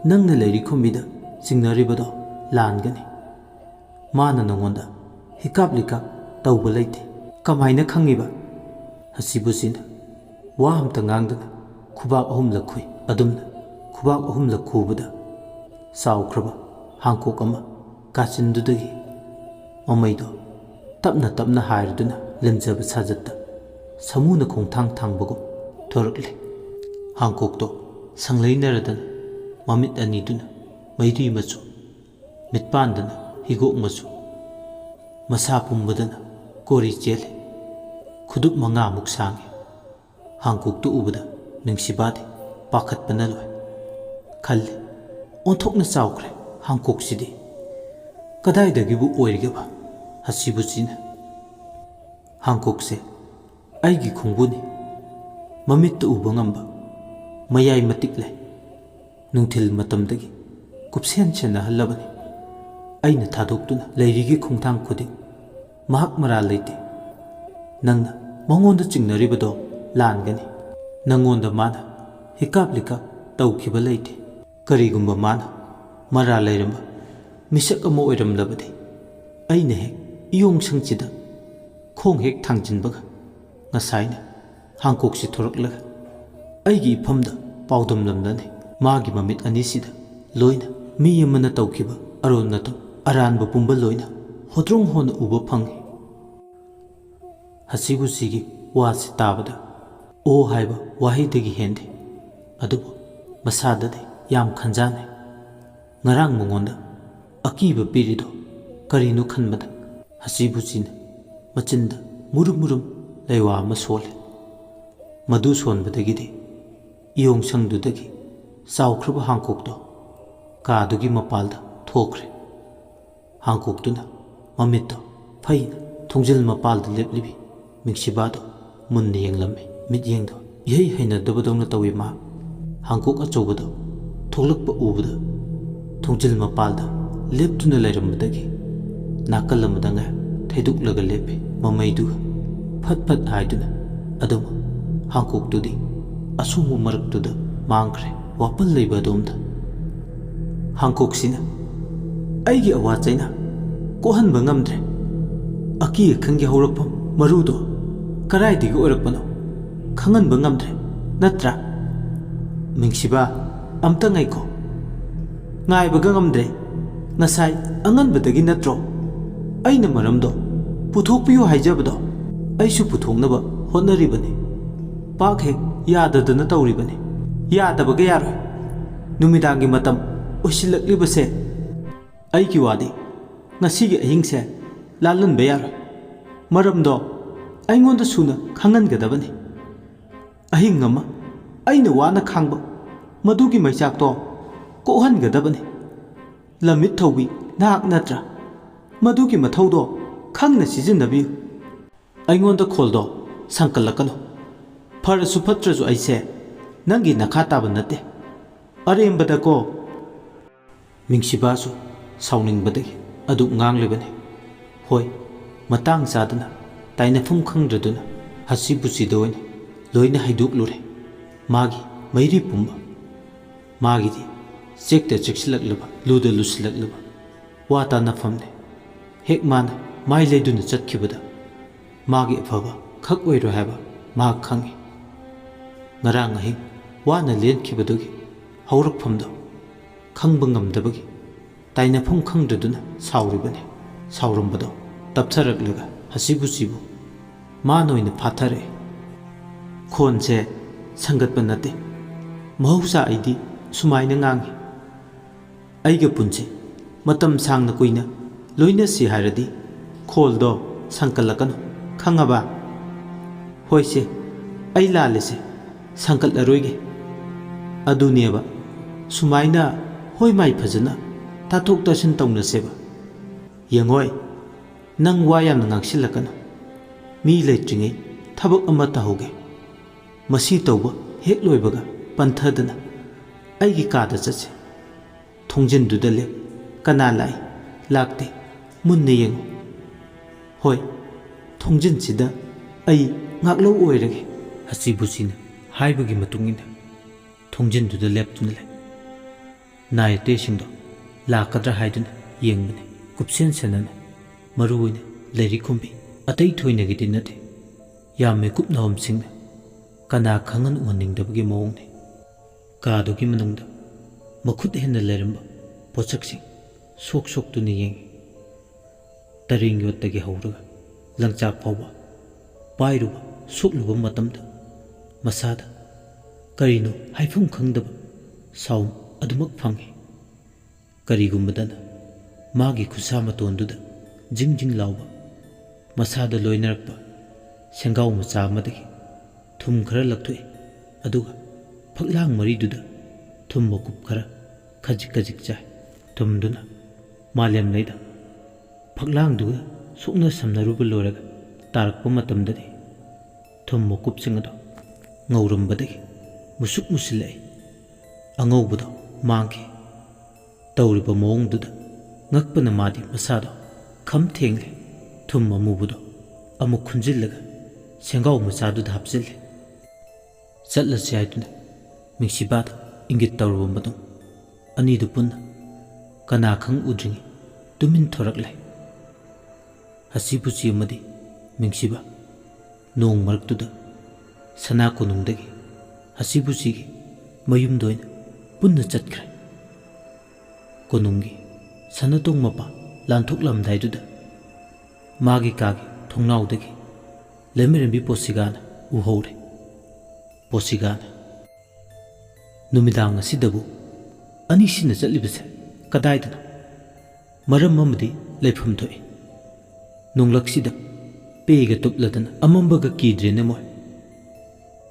ꯅꯪꯅ ꯂꯩꯔꯤ ꯈꯨꯝꯕꯤꯗ ꯆꯤꯡꯅꯔꯤꯕꯗꯣ ꯂꯥꯟꯒꯅꯤ꯫ ꯃꯥꯅ ꯅꯉꯣꯟꯗ ꯍꯤꯀꯥꯞ ꯂꯤꯀꯥꯞ ꯇꯧꯕ ꯂꯩꯇꯦ꯫ ꯀꯃꯥꯏꯅ ꯈꯪꯉꯤꯕ? ꯍꯁꯤꯕꯨꯆꯤꯅ ꯋꯥ ꯑꯝꯇ ꯉꯥꯡꯗꯅ ꯈꯨꯕꯥꯛ ꯑꯍꯨꯝꯂꯛ ꯈꯨꯏ꯫ ꯑꯗꯨꯝꯅ ꯈꯨꯕꯥꯛ ꯑꯍꯨꯝꯂꯛ ꯈꯨꯕꯗ ꯆꯥꯎꯈ꯭ꯔꯕ ꯍꯥꯡꯀꯣꯛ ꯑꯃ ꯀꯥꯆꯤꯟꯗꯨꯗꯒꯤ ꯃꯃꯩꯗꯣ ꯇꯞꯅ ꯇꯞꯅ ꯍꯥꯏꯔꯗꯨꯅ ꯂꯦꯝꯖꯕ ꯁꯥꯖꯠꯇ ꯁꯃꯨꯅ ꯈꯣꯡꯊꯥꯡ ꯊꯥꯡꯕꯒꯨꯝ ꯊꯣꯔꯛꯂꯦ꯫ ꯍꯥꯡꯀꯣꯛꯇꯣ ꯁꯪꯂꯩꯅꯔꯗꯅ ꯃꯃꯤꯠ ꯑꯅꯤꯗꯨꯅ ꯃꯩꯔꯤ ꯃꯆꯨ, ꯃꯤꯠꯄꯥꯟꯗꯅ ꯍꯤꯒꯣꯛ ꯃꯆꯨ, ꯃꯁꯥ ꯄꯨꯝꯕꯗꯅ ꯀꯣꯔꯤ ꯆꯦꯜꯂꯤ꯫ ꯈꯨꯗꯨꯞ 5ꯃꯨꯛ ꯁꯥꯡꯉꯤ꯫ ꯍꯥꯡꯀꯣꯛꯇꯨ ꯎꯕꯗ ꯃꯤꯡꯁꯤꯕꯥꯗꯤ ꯄꯥꯈꯠꯄꯅ ꯂꯣꯏ꯫ ꯈꯜꯂꯤ, ꯑꯣꯟꯊꯣꯛꯅ ꯆꯥꯎꯈ꯭ꯔꯦ ꯍꯥꯡꯀꯣꯛꯁꯤꯗꯤ꯫ ꯀꯗꯥꯏꯗꯒꯤꯕꯨ ꯑꯣꯏꯔꯤꯒꯕ? ꯍꯁꯤꯕꯨꯆꯤꯅ ꯍꯥꯡꯀꯣꯛꯁꯦ ꯑꯩꯒꯤ ꯈꯣꯡꯕꯨꯅꯤ꯫ ꯃꯃꯤꯠꯇ ꯎꯕ ꯉꯝꯕ, ꯃꯌꯥꯏ ꯃꯇꯤꯛ ꯂꯩ꯫ ꯅꯨꯡꯊꯤꯜ ꯃꯇꯝꯗꯒꯤ ꯀꯨꯞꯁꯦꯟ ꯁꯦꯟꯅꯍꯜꯂꯕꯅꯤ꯫ ꯑꯩꯅ ꯊꯥꯗꯣꯛꯇꯨꯅ ꯂꯩꯔꯤꯒꯤ ꯈꯣꯡꯊꯥꯡ ꯈꯨꯗꯤꯡ ꯃꯍꯥꯛ ꯃꯔꯥꯜ ꯂꯩꯇꯦ꯫ ꯅꯪꯅ ꯃꯉꯣꯟꯗ ꯆꯤꯡꯅꯔꯤꯕꯗꯣ ꯂꯥꯟꯒꯅꯤ꯫ ꯅꯪꯉꯣꯟꯗ ꯃꯥꯅ ꯍꯤꯀꯥꯞ ꯂꯤꯀꯥꯞ ꯇꯧꯈꯤꯕ ꯂꯩꯇꯦ꯫ ꯀꯔꯤꯒꯨꯝꯕ ꯃꯥꯅ ꯃꯔꯥꯜ ꯂꯩꯔꯝꯕ ꯃꯤꯁꯛ ꯑꯃ ꯑꯣꯏꯔꯝꯂꯕꯗꯤ ꯑꯩꯅ ꯍꯦꯛ ꯏꯌꯣꯡꯁꯪꯁꯤꯗ ꯈꯣꯡ ꯍꯦꯛ ꯊꯥꯡꯖꯤꯟꯕꯒ ꯉꯁꯥꯏꯅ ꯍꯥꯡꯀꯣꯛꯁꯤ ꯊꯣꯔꯛꯂꯒ ꯑꯩꯒꯤ ꯏꯐꯝꯗ ꯄꯥꯎꯗꯝꯂꯝꯂꯅꯤ꯫ ꯃꯥꯒꯤ ꯃꯃꯤꯠ ꯑꯅꯤꯁꯤꯗ ꯂꯣꯏꯅ ꯃꯤ ꯑꯃꯅ ꯇꯧꯈꯤꯕ ꯑꯔꯣꯟ ꯅꯇꯧ ꯑꯔꯥꯟꯕ ꯄꯨꯝꯕ ꯂꯣꯏꯅ ꯍꯣꯗ꯭ꯔꯣꯡ ꯍꯣꯟꯅ ꯎꯕ ꯐꯪꯏ꯫ ꯍꯁꯤꯕꯨꯁꯤꯒꯤ ꯋꯥꯁꯤ ꯇꯥꯕꯗ ꯑꯣ ꯍꯥꯏꯕ ꯋꯥꯍꯩꯗꯒꯤ ꯍꯦꯟꯗꯦ, ꯑꯗꯨꯕꯨ ꯃꯁꯥꯗꯗꯤ ꯌꯥꯝ ꯈꯟꯖꯥꯟꯅꯩ꯫ ꯉꯔꯥꯡ ꯃꯉꯣꯟꯗ ꯑꯀꯤꯕ ꯄꯤꯔꯤꯗꯣ ꯀꯔꯤꯅꯣ ꯈꯟꯕꯗ ꯍꯁꯤꯕꯨꯁꯤꯅ ꯃꯆꯤꯟꯗ ꯃꯨꯔꯨꯝ ꯃꯨꯔꯨꯝ ꯂꯩꯋꯥ ꯑꯃ ꯁꯣꯜꯂꯤ꯫ ꯃꯗꯨ ꯁꯣꯟꯕꯗꯒꯤꯗꯤ ꯏꯌꯣꯡꯁꯪꯗꯨꯗꯒꯤ ꯆꯥꯎꯈ꯭ꯔꯕ ꯍꯥꯡꯀꯣꯛꯇꯣ ꯀꯥꯗꯨꯒꯤ ꯃꯄꯥꯜꯗ ꯊꯣꯛꯈ꯭ꯔꯦ꯫ ꯍꯥꯡꯀꯣꯛꯇꯨꯅ ꯃꯃꯤꯠꯇꯣ ꯐꯩꯅ ꯊꯣꯡꯖꯤꯜ ꯃꯄꯥꯜꯗ ꯂꯦꯞꯂꯤꯕꯤ ꯃꯤꯡꯁꯤꯕꯥꯗꯣ ꯃꯨꯟꯅ ꯌꯦꯡꯂꯝꯃꯤ꯫ ꯃꯤꯠꯌꯦꯡꯗꯣ ꯏꯍꯩ ꯍꯩꯅꯗꯕꯗꯧꯅ ꯇꯧꯏ ꯃꯥ꯫ ꯍꯥꯡꯀꯣꯛ ꯑꯆꯧꯕꯗꯣ ꯊꯣꯛꯂꯛꯄ ꯎꯕꯗ ꯊꯣꯡꯖꯤꯜ ꯃꯄꯥꯜꯗ ꯂꯦꯞꯇꯨꯅ ꯂꯩꯔꯝꯕꯗꯒꯤ ꯅꯥꯀꯜ ꯑꯃꯗ ꯉꯥꯏꯍꯥꯛ ꯊꯩꯗꯣꯛꯂꯒ ꯂꯦꯞꯄꯤ꯫ ꯃꯃꯩꯗꯨꯒ ꯐꯠ ꯐꯠ ꯍꯥꯏꯗꯨꯅ ꯑꯗꯨꯝ ꯍꯥꯡꯀꯣꯛꯇꯨꯗꯤ ꯑꯁꯣꯡꯕ ꯃꯔꯛꯇꯨꯗ ꯃꯥꯡꯈ꯭ꯔꯦ, ꯋꯥꯄꯜ ꯂꯩꯕ ꯑꯗꯣꯝꯗ꯫ ꯍꯥꯡꯀꯣꯛꯁꯤꯅ ꯑꯩꯒꯤ ꯑꯋꯥ ꯆꯩꯅ ꯀꯣꯛꯍꯟꯕ ꯉꯝꯗ꯭ꯔꯦ꯫ ꯑꯀꯤ ꯑꯈꯪꯒꯤ ꯍꯧꯔꯛꯐꯝ ꯃꯔꯨꯗꯣ ꯀꯔꯥꯏꯗꯒꯤ ꯑꯣꯏꯔꯛꯄꯅꯣ ꯈꯪꯍꯟꯕ ꯉꯝꯗ꯭ꯔꯦ, ꯅꯠꯇ꯭ꯔꯥ? ꯃꯤꯡꯁꯤꯕꯥ, ꯑꯝꯇ ꯉꯥꯏꯈꯣ, ꯉꯥꯏꯕꯒ ꯉꯝꯗ꯭ꯔꯦ꯫ ꯉꯁꯥꯏ ꯑꯉꯟꯕꯗꯒꯤ ꯅꯠꯇ꯭ꯔꯣ ꯑꯩꯅ ꯃꯔꯝꯗꯣ ꯄꯨꯊꯣꯛꯄꯤꯌꯨ ꯍꯥꯏꯖꯕꯗꯣ? ꯑꯩꯁꯨ ꯄꯨꯊꯣꯛꯅꯕ ꯍꯣꯠꯅꯔꯤꯕꯅꯤ, ꯄꯥꯛ ꯍꯦꯛ ꯌꯥꯗꯗꯅ ꯇꯧꯔꯤꯕꯅꯤ꯫ ꯌꯥꯗꯕꯒ ꯌꯥꯔꯣꯏ꯫ ꯅꯨꯃꯤꯗꯥꯡꯒꯤ ꯃꯇꯝ ꯑꯣꯏꯁꯤꯜꯂꯛꯂꯤꯕꯁꯦ ꯑꯩꯒꯤ ꯋꯥꯗꯤ ꯉꯁꯤꯒꯤ ꯑꯍꯤꯡꯁꯦ ꯂꯥꯜꯍꯟꯕ ꯌꯥꯔꯣꯏ꯫ ꯃꯔꯝꯗꯣ ꯑꯩꯉꯣꯟꯗ ꯁꯨꯅ ꯈꯪꯍꯟꯒꯗꯕꯅꯤ꯫ ꯑꯍꯤꯡ ꯑꯃ ꯑꯩꯅ ꯋꯥꯅ ꯈꯥꯡꯕ ꯃꯗꯨꯒꯤ ꯃꯩꯆꯥꯛꯇꯣ ꯀꯣꯛꯍꯟꯒꯗꯕꯅꯤ꯫ ꯂꯝꯃꯤꯠ ꯊꯧꯕꯤ ꯅꯍꯥꯛ ꯅꯠꯇ꯭ꯔꯥ? ꯃꯗꯨꯒꯤ ꯃꯊꯧꯗꯣ ꯈꯪꯅ ꯁꯤꯖꯤꯟꯅꯕꯤꯌꯨ꯫ ꯑꯩꯉꯣꯟꯗ ꯈꯣꯜꯗꯣ ꯁꯪꯀꯠꯂꯛꯀꯅꯨ꯫ ꯐꯔꯁꯨ ꯐꯠꯇ꯭ꯔꯁꯨ ꯑꯩꯁꯦ ꯅꯪꯒꯤ ꯅꯈꯥ ꯇꯥꯕ ꯅꯠꯇꯦ, ꯑꯔꯦꯝꯕꯗꯀꯣ꯫ ꯃꯤꯡꯁꯤꯕꯥꯁꯨ ꯁꯥꯎꯅꯤꯡꯕꯗꯒꯤ ꯑꯗꯨ ꯉꯥꯡꯂꯤꯕꯅꯤ꯫ ꯍꯣꯏ, ꯃꯇꯥꯡ ꯆꯥꯗꯅ ꯇꯥꯏꯅꯐꯝ ꯈꯪꯗ꯭ꯔꯗꯨꯅ ꯍꯁꯤꯕꯨꯁꯤꯗ ꯑꯣꯏꯅ ꯂꯣꯏꯅ ꯍꯩꯗꯣꯛꯂꯨꯔꯦ ꯃꯥꯒꯤ ꯃꯩꯔꯤ ꯄꯨꯝꯕ꯫ ꯃꯥꯒꯤꯗꯤ ꯆꯦꯛꯇ ꯆꯦꯛꯁꯤꯜꯂꯛꯂꯕ, ꯂꯨꯗ ꯂꯨꯁꯤꯜꯂꯛꯂꯕ ꯋꯥ ꯇꯥꯅꯐꯝꯅꯤ꯫ ꯍꯦꯛ ꯃꯥꯅ ꯃꯥꯏ ꯂꯩꯗꯨꯅ ꯆꯠꯈꯤꯕꯗ ꯃꯥꯒꯤ ꯑꯐꯕ ꯈꯛ ꯑꯣꯏꯔꯣꯏ ꯍꯥꯏꯕ ꯃꯍꯥꯛ ꯈꯪꯏ꯫ ꯉꯔꯥꯡ ꯑꯍꯤꯡ ꯋꯥꯅ ꯂꯦꯟꯈꯤꯕꯗꯨꯒꯤ ꯍꯧꯔꯛꯐꯝꯗꯣ ꯈꯪꯕ ꯉꯝꯗꯕꯒꯤ ꯇꯥꯏꯅꯐꯝ ꯈꯪꯗ꯭ꯔꯗꯨꯅ ꯁꯥꯎꯔꯤꯕꯅꯤ꯫ ꯁꯥꯎꯔꯝꯕꯗꯣ ꯇꯞꯊꯔꯛꯂꯒ ꯍꯁꯤꯕꯨꯁꯤꯕꯨ ꯃꯥꯅ ꯑꯣꯏꯅ ꯐꯥꯊꯔꯛꯏ꯫ ꯈꯣꯟꯁꯦ ꯁꯪꯒꯠꯄ ꯅꯠꯇꯦ, ꯃꯍꯧꯁꯥ ꯑꯩꯗꯤ ꯁꯨꯃꯥꯏꯅ ꯉꯥꯡꯏ꯫ ꯑꯩꯒ ꯄꯨꯟꯁꯤ ꯃꯇꯝ ꯁꯥꯡꯅ ꯀꯨꯏꯅ ꯂꯣꯏꯅꯁꯤ ꯍꯥꯏꯔꯗꯤ ꯈꯣꯜꯗꯣ ꯁꯪꯀꯠꯂꯛꯀꯅꯨ, ꯈꯪꯉꯕ? ꯍꯣꯏꯁꯦ, ꯑꯩ ꯂꯥꯜꯂꯦꯁꯦ, ꯁꯪꯀꯠꯂꯔꯣꯏꯒꯦ꯫ ꯑꯗꯨꯅꯦꯕ, ꯁꯨꯃꯥꯏꯅ ꯍꯣꯏ ꯃꯥꯏ ꯐꯖꯅ ꯇꯥꯊꯣꯛ ꯇꯥꯁꯤꯟ ꯇꯧꯅꯁꯦꯕ꯫ ꯌꯦꯡꯉꯣꯏ, ꯅꯪ ꯋꯥ ꯌꯥꯝꯅ ꯉꯥꯡꯁꯤꯜꯂꯛꯀꯅꯨ꯫ ꯃꯤ ꯂꯩꯇ꯭ꯔꯤꯉꯩ ꯊꯕꯛ ꯑꯃ ꯇꯧꯍꯧꯒꯦ꯫ ꯃꯁꯤ ꯇꯧꯕ ꯍꯦꯛ ꯂꯣꯏꯕꯒ ꯄꯟꯊꯗꯅ ꯑꯩꯒꯤ ꯀꯥꯗ ꯆꯠꯁꯤ꯫ ꯊꯣꯡꯖꯤꯟꯗꯨꯗ ꯂꯦꯞ꯫ ꯀꯅꯥ ꯂꯥꯛꯏ ꯂꯥꯛꯇꯦ ꯃꯨꯟꯅ ꯌꯦꯡꯉꯨ꯫ ꯍꯣꯏ, ꯊꯣꯡꯖꯤꯟꯁꯤꯗ ꯑꯩ ꯉꯥꯛꯂꯧ ꯑꯣꯏꯔꯒꯦ꯫ ꯍꯁꯤꯕꯨꯁꯤꯅ ꯍꯥꯏꯕꯒꯤ ꯃꯇꯨꯡ ꯏꯟꯅ ꯊꯣꯡꯖꯤꯟꯗꯨꯗ ꯂꯦꯞꯇꯨꯅ ꯂꯩ꯫ ꯅꯥꯏ ꯑꯇꯩꯁꯤꯡꯗꯣ ꯂꯥꯛꯀꯗ꯭ꯔꯥ ꯍꯥꯏꯗꯨꯅ ꯌꯦꯡꯕꯅꯤ, ꯀꯨꯞꯁꯦꯟ ꯁꯦꯟꯅꯅ, ꯃꯔꯨ ꯑꯣꯏꯅ ꯂꯥꯏꯔꯤꯛ ꯈꯨꯝꯕꯤ꯫ ꯑꯇꯩ ꯊꯣꯏꯅꯒꯤꯗꯤ ꯅꯠꯇꯦ, ꯌꯥꯝ ꯃꯤꯀꯨꯞ ꯅꯥꯍꯨꯝꯁꯤꯡꯅ ꯀꯅꯥ ꯈꯪꯍꯟ ꯎꯍꯟꯅꯤꯡꯗꯕꯒꯤ ꯃꯑꯣꯡꯅꯤ꯫ ꯀꯥꯗꯨꯒꯤ ꯃꯅꯨꯡꯗ ꯃꯈꯨꯠ ꯍꯦꯟꯅ ꯂꯩꯔꯝꯕ ꯄꯣꯠꯁꯛꯁꯤꯡ ꯁꯣꯛ ꯁꯣꯛꯇꯨꯅ ꯌꯦꯡꯉꯤ꯫ ꯇꯔꯦꯡ ꯌꯣꯠꯇꯒꯤ ꯍꯧꯔꯒ ꯂꯪꯆꯥꯛ ꯐꯥꯎꯕ ꯄꯥꯏꯔꯨꯕ ꯁꯣꯛꯂꯨꯕ ꯃꯇꯝꯗ ꯃꯁꯥꯗ ꯀꯔꯤꯅꯣ ꯍꯥꯏꯐꯝ ꯈꯪꯗꯕ ꯁꯥꯎꯟ ꯑꯗꯨꯃꯛ ꯐꯪꯏ꯫ ꯀꯔꯤꯒꯨꯝꯕꯗꯅ ꯃꯥꯒꯤ ꯈꯨꯠꯁꯥ ꯃꯇꯣꯟꯗꯨꯗ ꯖꯤꯡ ꯖꯤꯡ ꯂꯥꯎꯕ ꯃꯁꯥꯗ ꯂꯣꯏꯅꯔꯛꯄ ꯁꯦꯡꯒꯥꯎ ꯃꯆꯥ ꯑꯃꯗꯒꯤ ꯊꯨꯝ ꯈꯔ ꯂꯧꯊꯣꯛꯏ, ꯑꯗꯨꯒ ꯐꯛꯂꯥꯡ ꯃꯔꯤꯗꯨꯗ ꯊꯨꯝ ꯃꯀꯨꯞ ꯈꯔ ꯈꯖꯤꯛ ꯈꯖꯤꯛ ꯆꯥꯏ꯫ ꯊꯨꯝꯗꯨꯅ ꯃꯥꯂꯦꯝꯂꯩꯗ ꯐꯛꯂꯥꯡꯗꯨꯒ ꯁꯣꯛꯅ ꯁꯝꯅꯔꯨꯕ ꯂꯣꯏꯔꯒ ꯇꯥꯔꯛꯄ ꯃꯇꯝꯗꯗꯤ ꯊꯨꯝ ꯃꯀꯨꯞꯁꯤꯡ ꯑꯗꯣ ꯉꯧꯔꯝꯕꯗꯒꯤ ꯃꯨꯁꯨꯛ ꯃꯨꯁꯤꯜꯂꯛꯏ꯫ ꯑꯉꯧꯕꯗꯣ ꯃꯥꯡꯈꯤ꯫ ꯇꯧꯔꯤꯕ ꯃꯑꯣꯡꯗꯨꯗ ꯉꯛꯄꯅ ꯃꯥꯗꯤ ꯃꯁꯥꯗꯣ ꯈꯝ ꯊꯦꯡꯂꯦ꯫ ꯊꯨꯝ ꯑꯃꯨꯕꯗꯣ ꯑꯃꯨꯛ ꯈꯨꯟꯖꯤꯜꯂꯒ ꯁꯦꯡꯒꯥꯎ ꯃꯆꯥꯗꯨꯗ ꯍꯥꯞꯆꯤꯜꯂꯤ꯫ ꯆꯠꯂꯁꯤ ꯍꯥꯏꯗꯨꯅ ꯃꯤꯡꯁꯤꯕꯥꯗ ꯏꯪꯒꯤꯠ ꯇꯧꯔꯕ ꯃꯇꯨꯡ ꯑꯅꯤꯗꯨ ꯄꯨꯟꯅ ꯀꯅꯥ ꯈꯪ ꯎꯗ꯭ꯔꯤꯉꯩ tumin thoraklay. Hasibuchi amadi mingsiba nong maraktuda sana konungdagi hasibuchigi mayumdoina punna chatkre. Konungi sanatong mapa lanthoklamdaiduda magi kagi thongnaudagi lemirembi Posigana uhore. Posigana numidang asidabu anisina chatlibase kadaidano maram amadi leifam thoi. Nunglaksida pega tupladana amambaga kidrene moy.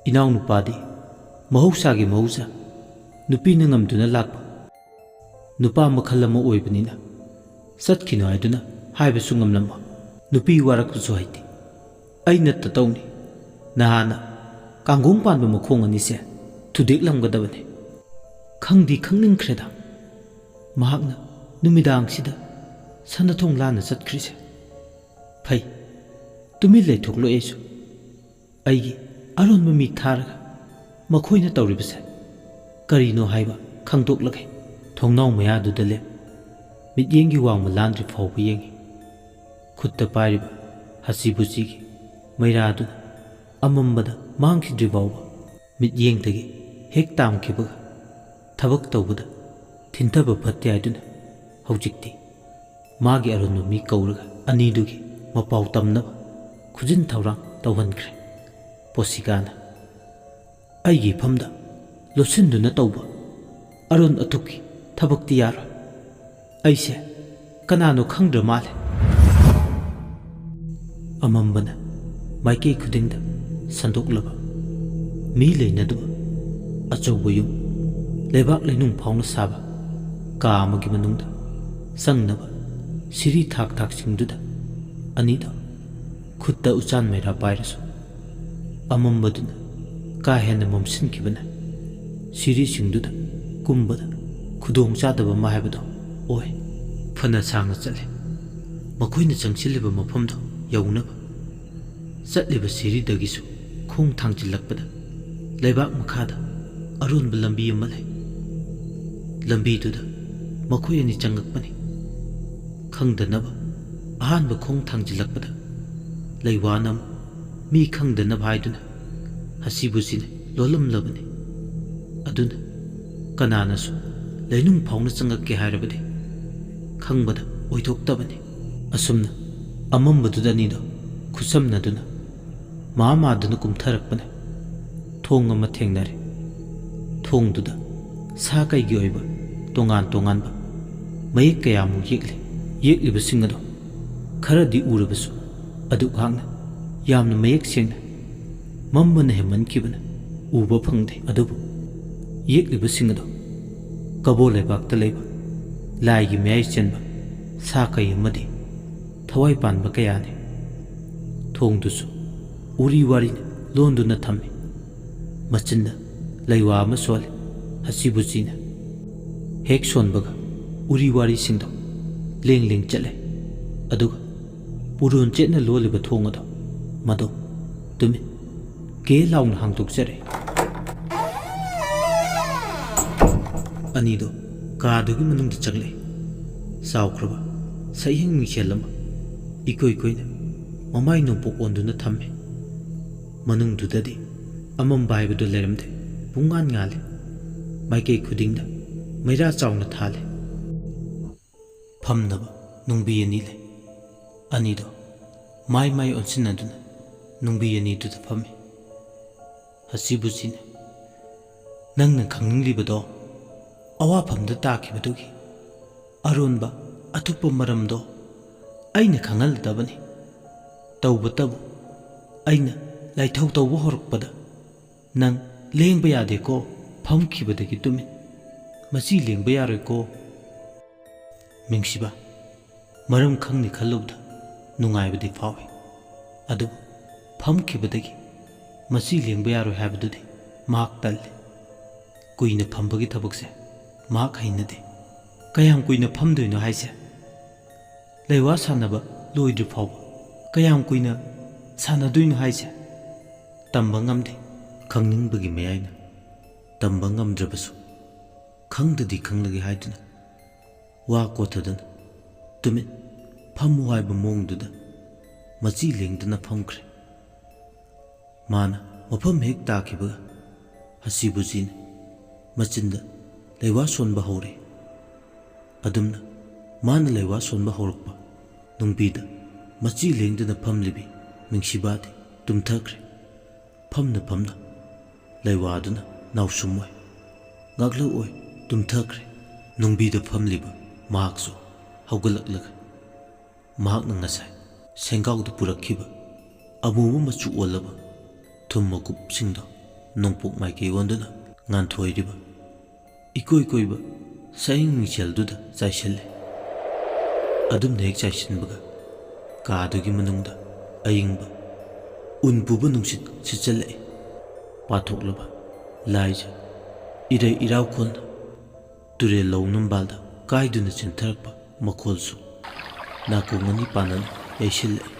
Inaw nupadi mahusagi mahusa nupina ngamduna lakpa nupa makhal ama oibanina satkino haiduna haibasu ngamlamba nupi waraktusu haiti aina tatawni nahana kangong panba makhong anise thudeklamgadabane khangdi khangningkhreda mahakna numidangsida sanathong lana chatkrise phai tumi leithoklo esu aigi aronba mi tharaga makhoina tawribase karino haiba khangdoklage thongnaw mayadu le mityengi wangma landri phawba yengi khutta pairiba hasibuchigi mairadu amambada mangkhidri bawba mityengdagi hek tamkhibaga thabak tawbada thintaba phatte haiduna hawjikti magi aronba mi kauraga anidugi mapaw tamnaba khujin thawrang tawhankhre. Posigana aigi famda losinduna tawba aron atukki thabakti yaro aise kanano khangdra male. Amambana maikei khudingda sandoklaba mi leinaduba achauba yum lebak leinung phawna saba ka amagi manungda sangnaba siri thak thak singduda anida khutta uchan maira pairasu amambaduna ka hena momsinkibana siri singduda kumbada khudong chadaba ma haibado oi phana sangna chale makhoina changchiliba mafamdo yaunaba chatliba siri dagisu khong thangchilakpada leibak makhada arunba lambi ama lei. Lambi duda makhoi ani changakpani khangdanaba ahanba khong thangchilakpada leiwanam mi khangdanaba haiduna hasibuchina lolamlabani aduna kananasu leinung phawna changakke hairabadi khangbada oithoktabani. Asumna amambaduda nido khusamnaduna maamaduna kumtharakpane thong ama thengnare. Thongduda sa kaigi oiba tongan tonganba mayek kayamu yekle yeklibasing ado kharadi urabasu adu khangna yamna mayek sengna mambana hemankibana uba phangde adubu yeklibasing ado kabo leibakta leiba laigi mayai chenba sa kai amadi thawai panba kayane. Thongdusu uri warina londuna thammi machinda leiwa ama sole hasibuchina hek sonbaga uri wari singdo leng leng chale aduga puron chetna loliba thong ado mado tumi ke launa hangtokjare. Anido kadugi manungda changle saukraba saiheng mingselama ikoi koina mamai nopok onduna thamme manungdudadi amamba haibadu leiramde pungan ngale maikei khudingda maira chawna thale. Phamnaba nungbi ani le anido mai mai onsinaduna nungbi ani duda phame. Hasibuchina nangna khangninglibado awafamda takibadugi aronba atupa maramdo aina khangaladabani tawbatabu aina laithau tawba horakpada nang lengba yade ko phamkhibadagi tumin masi lengba yaroi ko. Mingsiba maram khangni khalubda nungaibadi phawi adu phamkhibadagi masi lengba yaroi haibadudi mahak talle. Kuina phambagi thabakse mahak hainade kayam kuina phamdoino haise leiwa sanaba loidri phawba kayam kuina sanaduino haise tamba ngamde. Khangningbagi mayaina tamba ngamdrabasu khangdadi khanglagi haiduna wa kothaduna ꯇꯨꯃꯤꯟ ꯐꯝꯃꯨ ꯍꯥꯏꯕ ꯃꯑꯣꯡꯗꯨꯗ ꯃꯆꯤ ꯂꯦꯡꯗꯅ ꯐꯝꯈ꯭ꯔꯦ꯫ ꯃꯥꯅ ꯃꯐꯝ ꯍꯦꯛ ꯇꯥꯈꯤꯕꯒ ꯍꯁꯤꯕꯨꯖꯤꯅ ꯃꯆꯤꯟꯗ ꯂꯩꯋꯥ ꯁꯣꯟꯕ ꯍꯧꯔꯦ꯫ ꯑꯗꯨꯝꯅ ꯃꯥꯅ ꯂꯩꯋꯥ ꯁꯣꯟꯕ ꯍꯧꯔꯛꯄ ꯅꯨꯡꯕꯤꯗ ꯃꯆꯤ ꯂꯦꯡꯗꯅ ꯐꯝꯂꯤꯕꯤ ꯃꯤꯡꯁꯤꯕꯥꯗꯤ ꯇꯨꯝꯊꯈ꯭ꯔꯦ꯫ ꯐꯝꯅ ꯐꯝꯅ ꯂꯩꯋꯥꯗꯨꯅ ꯅꯥꯎꯁꯨꯝ ꯑꯣꯏ, ꯉꯥꯛꯂꯧ ꯑꯣꯏ ꯇꯨꯝꯊꯈ꯭ꯔꯦ꯫ ꯅꯨꯡꯕꯤꯗ ꯐꯝꯂꯤꯕ ꯃꯍꯥꯛꯁꯨ ꯍꯧꯒꯠꯂꯛꯂꯒ ꯃꯍꯥꯛꯅ ꯉꯁꯥꯏ ꯁꯦꯡꯒꯥꯎꯗ ꯄꯨꯔꯛꯈꯤꯕ ꯑꯃꯨꯕ ꯃꯆꯨ ꯑꯣꯜꯂꯕ ꯊꯨꯝ ꯃꯀꯨꯞꯁꯤꯡꯗꯣ ꯅꯣꯡꯄꯣꯛ ꯃꯥꯏꯀꯩ ꯑꯣꯟꯗꯨꯅ ꯉꯥꯟꯊꯣꯏꯔꯤꯕ ꯏꯀꯣꯏ ꯀꯣꯏꯕ ꯁꯌꯤꯡ ꯃꯤꯡꯁꯦꯜꯗꯨꯗ ꯆꯥꯏꯁꯤꯜꯂꯦ꯫ ꯑꯗꯨꯝꯅ ꯍꯦꯛ ꯆꯥꯏꯁꯤꯟꯕꯒ ꯀꯥꯗꯨꯒꯤ ꯃꯅꯨꯡꯗ ꯑꯏꯪꯕ ꯎꯟ ꯄꯨꯕ ꯅꯨꯡꯁꯤꯠ ꯁꯤꯠꯆꯜꯂꯛꯏ꯫ ꯄꯥꯊꯣꯛꯂꯕ ꯂꯥꯏꯖ ꯏꯔꯩ ꯏꯔꯥꯎꯈꯣꯜꯅ ꯇꯨꯔꯦꯜ ꯂꯧ ꯅꯝꯕꯥꯜꯗ ꯀꯥꯏꯗꯨꯅ ꯆꯦꯟꯊꯔꯛꯄ ꯃꯈꯣꯜꯁꯨ ꯅꯥꯀꯣꯡ ꯑꯅꯤ ꯄꯥꯟꯅꯅ ꯌꯩꯁꯤꯜꯂꯛꯏ꯫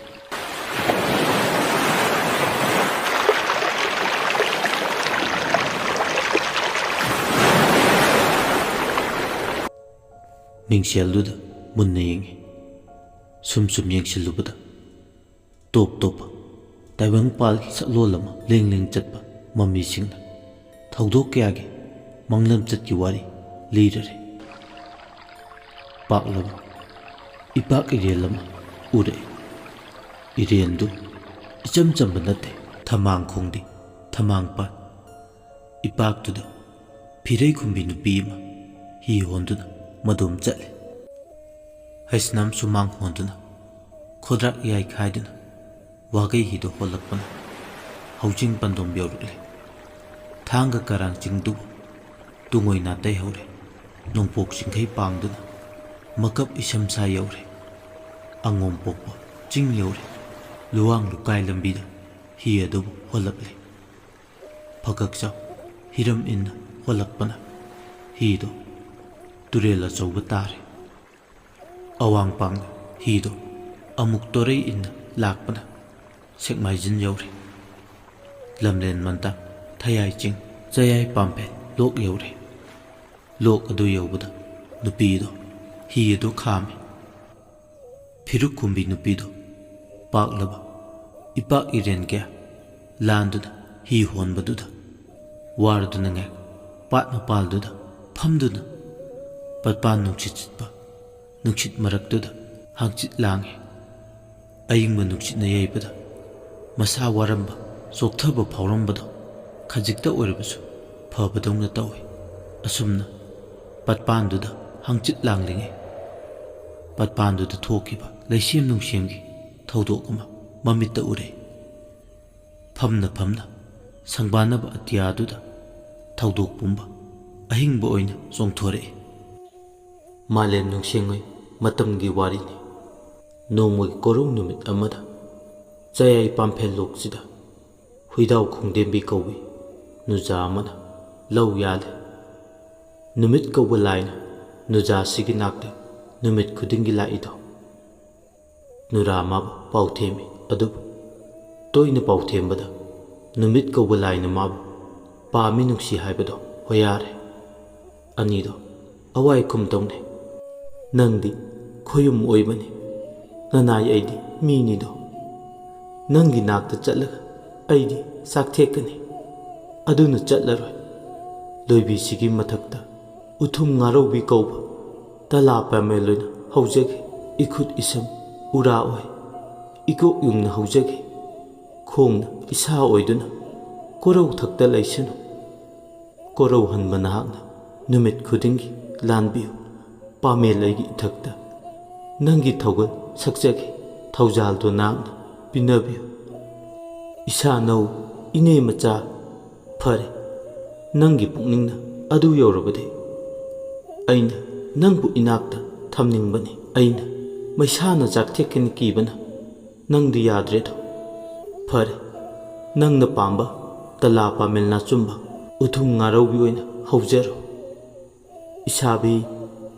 ꯃꯤꯡꯁꯦꯜꯗꯨꯗ ꯃꯨꯟꯅ ꯌꯦꯡꯉꯤ꯫ ꯁꯨꯝ ꯌꯦꯡꯁꯤꯜꯂꯨꯕꯗ ꯇꯣꯞ ꯇꯣꯞꯄ ꯇꯥꯏꯕꯪꯄꯥꯜꯒꯤ ꯁꯛꯂꯣꯟ ꯑꯃ ꯂꯦꯡ ꯂꯦꯡ ꯆꯠꯄ ꯃꯃꯤꯁꯤꯡꯅ ꯊꯧꯗꯣꯛ ꯀꯌꯥꯒꯤ ꯃꯪꯂꯝꯆꯠꯀꯤ ꯋꯥꯔꯤ ꯂꯤꯔꯔꯦ꯫ ꯄꯥꯛꯂꯕ ꯏꯄꯥꯛ ꯏꯔꯦꯜ ꯑꯃ ꯎꯔꯛꯏ꯫ ꯏꯔꯦꯟꯗꯨ ꯏꯆꯝ ꯆꯝꯕ ꯅꯠꯇꯦ, ꯊꯝꯃꯥꯡ ꯈꯣꯡꯗꯤ ꯊꯝꯃꯥꯡ ꯄꯥꯟ꯫ ꯏꯄꯥꯛꯇꯨꯗ ꯐꯤꯔꯩ ꯈꯨꯝꯕꯤ ꯅꯨꯄꯤ ꯑꯃ ꯍꯤ ꯍꯣꯟꯗꯨꯅ ꯃꯗꯣꯝ ꯆꯠꯂꯤ꯫ ꯍꯩꯁꯅꯥꯝ ꯁꯨꯃꯥꯡ ꯍꯣꯟꯗꯨꯅ ꯈꯣꯗ꯭ꯔꯥꯛ ꯏꯌꯥꯏ ꯈꯥꯏꯗꯨꯅ ꯋꯥꯒꯩ ꯍꯤꯗꯣ ꯍꯣꯜꯂꯛꯄꯅ ꯍꯧꯖꯤꯡ ꯄꯟꯗꯣꯝ ꯌꯧꯔꯛꯂꯤ꯫ ꯊꯥꯡꯒ ꯀꯔꯥꯡ ꯆꯤꯡꯗꯨꯕꯨ ꯇꯨꯡꯑꯣꯏ ꯅꯥꯇꯩ ꯍꯧꯔꯦ꯫ ꯅꯣꯡꯄꯣꯛ ꯆꯤꯡꯈꯩ ꯄꯥꯡꯗꯨꯅ ꯃꯀꯞ ꯏꯁꯝꯁꯥ ꯌꯧꯔꯦ꯫ ꯑꯉꯣꯝ ꯄꯣꯛꯄ ꯆꯤꯡ ꯌꯧꯔꯦ꯫ ꯂꯨꯋꯥꯡ ꯂꯨꯀꯥꯏ ꯂꯝꯕꯤꯗ ꯍꯤ ꯑꯗꯨꯕꯨ ꯍꯣꯜꯂꯛꯂꯤ꯫ ꯐꯀꯛꯆꯥꯎ ꯍꯤꯔꯝ ꯏꯟꯅ ꯍꯣꯜꯂꯛꯄꯅ ꯍꯤꯗꯣ ꯇꯨꯔꯦꯜ ꯑꯆꯧꯕ ꯇꯥꯔꯦ꯫ ꯑꯋꯥꯡ ꯄꯥꯡꯅ ꯍꯤꯗꯣ ꯑꯃꯨꯛ ꯇꯣꯔꯩ ꯏꯟꯅ ꯂꯥꯛꯄꯅ ꯁꯦꯛꯃꯥꯏꯖꯤꯟ ꯌꯧꯔꯦ꯫ ꯂꯝꯂꯦꯟ ꯃꯟꯇꯥꯡ ꯊꯌꯥꯏ ꯆꯤꯡ ꯆꯌꯥꯏ ꯄꯥꯝꯐꯦꯜ ꯂꯣꯛ ꯌꯧꯔꯦ꯫ ꯂꯣꯛ ꯑꯗꯨ ꯌꯧꯕꯗ ꯅꯨꯄꯤꯗꯣ ꯍꯤ ꯑꯗꯨ ꯈꯥꯝꯃꯤ꯫ ꯐꯤꯔꯨꯛ ꯈꯨꯝꯕꯤ ꯅꯨꯄꯤꯗꯣ ꯄꯥꯛꯂꯕ ꯏꯄꯥꯛ ꯏꯔꯦꯟ ꯀꯌꯥ ꯂꯥꯟꯗꯨꯅ ꯍꯤ ꯍꯣꯟꯕꯗꯨꯗ ꯋꯥꯔꯗꯨꯅ ꯉꯦꯛ ꯄꯥꯠ ꯃꯄꯥꯜꯗꯨꯗ ꯐꯝꯗꯨꯅ ꯄꯠꯄꯥꯟ ꯅꯨꯡꯁꯤꯠ ꯁꯤꯠꯄ ꯅꯨꯡꯁꯤꯠ ꯃꯔꯛꯇꯨꯗ ꯍꯥꯡꯆꯤꯠ ꯂꯥꯡꯉꯤ꯫ ꯑꯏꯪꯕ ꯅꯨꯡꯁꯤꯠꯅ ꯌꯩꯕꯗ ꯃꯁꯥ ꯋꯥꯔꯝꯕ ꯆꯣꯛꯊꯕ ꯐꯥꯎꯔꯝꯕꯗꯣ ꯈꯖꯤꯛꯇ ꯑꯣꯏꯔꯕꯁꯨ ꯐꯕꯗꯧꯅ ꯇꯧꯏ꯫ ꯑꯁꯨꯝꯅ ꯄꯠꯄꯥꯟꯗꯨꯗ ꯍꯥꯡꯆꯤꯠ ꯂꯥꯡꯂꯤꯉꯩ ꯄꯠꯄꯥꯟꯗꯨꯗ ꯊꯣꯛꯈꯤꯕ ꯂꯩꯁꯦꯝ ꯅꯨꯡꯁꯦꯝꯒꯤ ꯊꯧꯗꯣꯛ ꯑꯃ ꯃꯃꯤꯠꯇ ꯎꯔꯛꯏ꯫ ꯐꯝꯅ ꯐꯝꯅ ꯁꯪꯕꯥꯟꯅꯕ ꯑꯇꯤꯌꯥꯗꯨꯗ ꯊꯧꯗꯣꯛ ꯄꯨꯝꯕ ꯑꯍꯤꯡꯕ ꯑꯣꯏꯅ ꯆꯣꯡꯊꯣꯔꯛꯏ꯫ ꯃꯥꯂꯦꯝ ꯅꯨꯡꯁꯦꯡꯉꯩ ꯃꯇꯝꯒꯤ ꯋꯥꯔꯤꯅꯤ꯫ ꯅꯣꯡꯃꯒꯤ ꯀꯣꯔꯧ ꯅꯨꯃꯤꯠ ꯑꯃꯗ ꯆꯌꯥꯏ ꯄꯥꯝꯐꯦꯜ ꯂꯣꯛꯁꯤꯗ ꯍꯨꯏꯗꯥꯎ ꯈꯣꯡꯗꯦꯝꯕꯤ ꯀꯧꯕꯤ ꯅꯨꯖꯥ ꯑꯃꯅ ꯂꯧ ꯌꯥꯜꯂꯤ꯫ ꯅꯨꯃꯤꯠ ꯀꯧꯕ ꯂꯥꯏꯅ ꯅꯨꯖꯥꯁꯤꯒꯤ ꯅꯥꯛꯇ ꯅꯨꯃꯤꯠ ꯈꯨꯗꯤꯡꯒꯤ ꯂꯥꯛꯏꯗꯣ ꯅꯨꯔꯥ ꯃꯥꯕꯨ ꯄꯥꯎꯊꯦꯝꯃꯤ꯫ ꯑꯗꯨꯕꯨ ꯇꯣꯏꯅ ꯄꯥꯎꯊꯦꯝꯕꯗ ꯅꯨꯃꯤꯠ ꯀꯧꯕ ꯂꯥꯏꯅ ꯃꯥꯕꯨ ꯄꯥꯝꯃꯤ ꯅꯨꯡꯁꯤ ꯍꯥꯏꯕꯗꯣ ꯍꯣꯌꯥꯔꯦ꯫ ꯑꯅꯤꯗꯣ ꯑꯋꯥꯏ ꯈꯨꯝ ꯇꯧꯅꯩ꯫ ꯅꯪꯗꯤ ꯈꯣꯌꯨꯝ ꯑꯣꯏꯕꯅꯤ, ꯅꯅꯥꯏ ꯑꯩꯗꯤ ꯃꯤꯅꯤꯗꯣ꯫ ꯅꯪꯒꯤ ꯅꯥꯛꯇ ꯆꯠꯂꯒ ꯑꯩꯗꯤ ꯆꯥꯛꯊꯦꯛꯀꯅꯤ, ꯑꯗꯨꯅ ꯆꯠꯂꯔꯣꯏ꯫ ꯂꯣꯏꯕꯤꯁꯤꯒꯤ ꯃꯊꯛꯇ ꯎꯊꯨꯝ ꯉꯥꯔꯧꯕꯤ ꯀꯧꯕ ꯇꯂꯥ ꯄꯥꯃꯦꯜ ꯑꯣꯏꯅ ꯍꯧꯖꯒꯦ꯫ ꯏꯈꯨꯠ ꯏꯁꯝ ꯎꯔꯥ ꯑꯣꯏ, ꯏꯀꯣꯛ ꯌꯨꯡꯅ ꯍꯧꯖꯒꯦ꯫ ꯈꯣꯡꯅ ꯏꯁꯥ ꯑꯣꯏꯗꯨꯅ ꯀꯣꯔꯧ ꯊꯛꯇ ꯂꯩꯁꯅꯨ꯫ ꯀꯣꯔꯧ ꯍꯟꯕ ꯅꯍꯥꯛꯅ ꯅꯨꯃꯤꯠ ꯈꯨꯗꯤꯡꯒꯤ ꯂꯥꯟꯕꯤꯌꯨ꯫ ꯄꯥꯃꯦꯜ ꯑꯩꯒꯤ ꯏꯊꯛꯇ ꯅꯪꯒꯤ ꯊꯧꯒꯜ ꯁꯛꯆꯒꯦ꯫ ꯊꯧꯖꯥꯜꯗꯣ ꯅꯍꯥꯛꯅ ꯄꯤꯅꯕꯤꯌꯨ꯫ ꯏꯁꯥ ꯅꯧ ꯏꯅꯦ ꯃꯆꯥ ꯐꯔꯦ, ꯅꯪꯒꯤ ꯄꯨꯛꯅꯤꯡꯅ ꯑꯗꯨ ꯌꯧꯔꯕꯗꯤ ꯑꯩꯅ ꯅꯪꯕꯨ ꯏꯅꯥꯛꯇ ꯊꯝꯅꯤꯡꯕꯅꯤ꯫ ꯑꯩꯅ ꯃꯩꯁꯥꯅ ꯆꯥꯛꯊꯦꯛꯀꯅꯤ ꯀꯤꯕꯅ ꯅꯪꯗꯤ ꯌꯥꯗ꯭ꯔꯦꯗꯣ꯫ ꯐꯔꯦ, ꯅꯪꯅ ꯄꯥꯝꯕ ꯇꯂꯥ ꯄꯥꯃꯦꯜ ꯅꯥꯆꯨꯝꯕ ꯎꯊꯨꯝ ꯉꯥꯔꯧꯕꯤ ꯑꯣꯏꯅ ꯍꯧꯖꯔꯣ꯫ ꯏꯁꯥꯕꯤ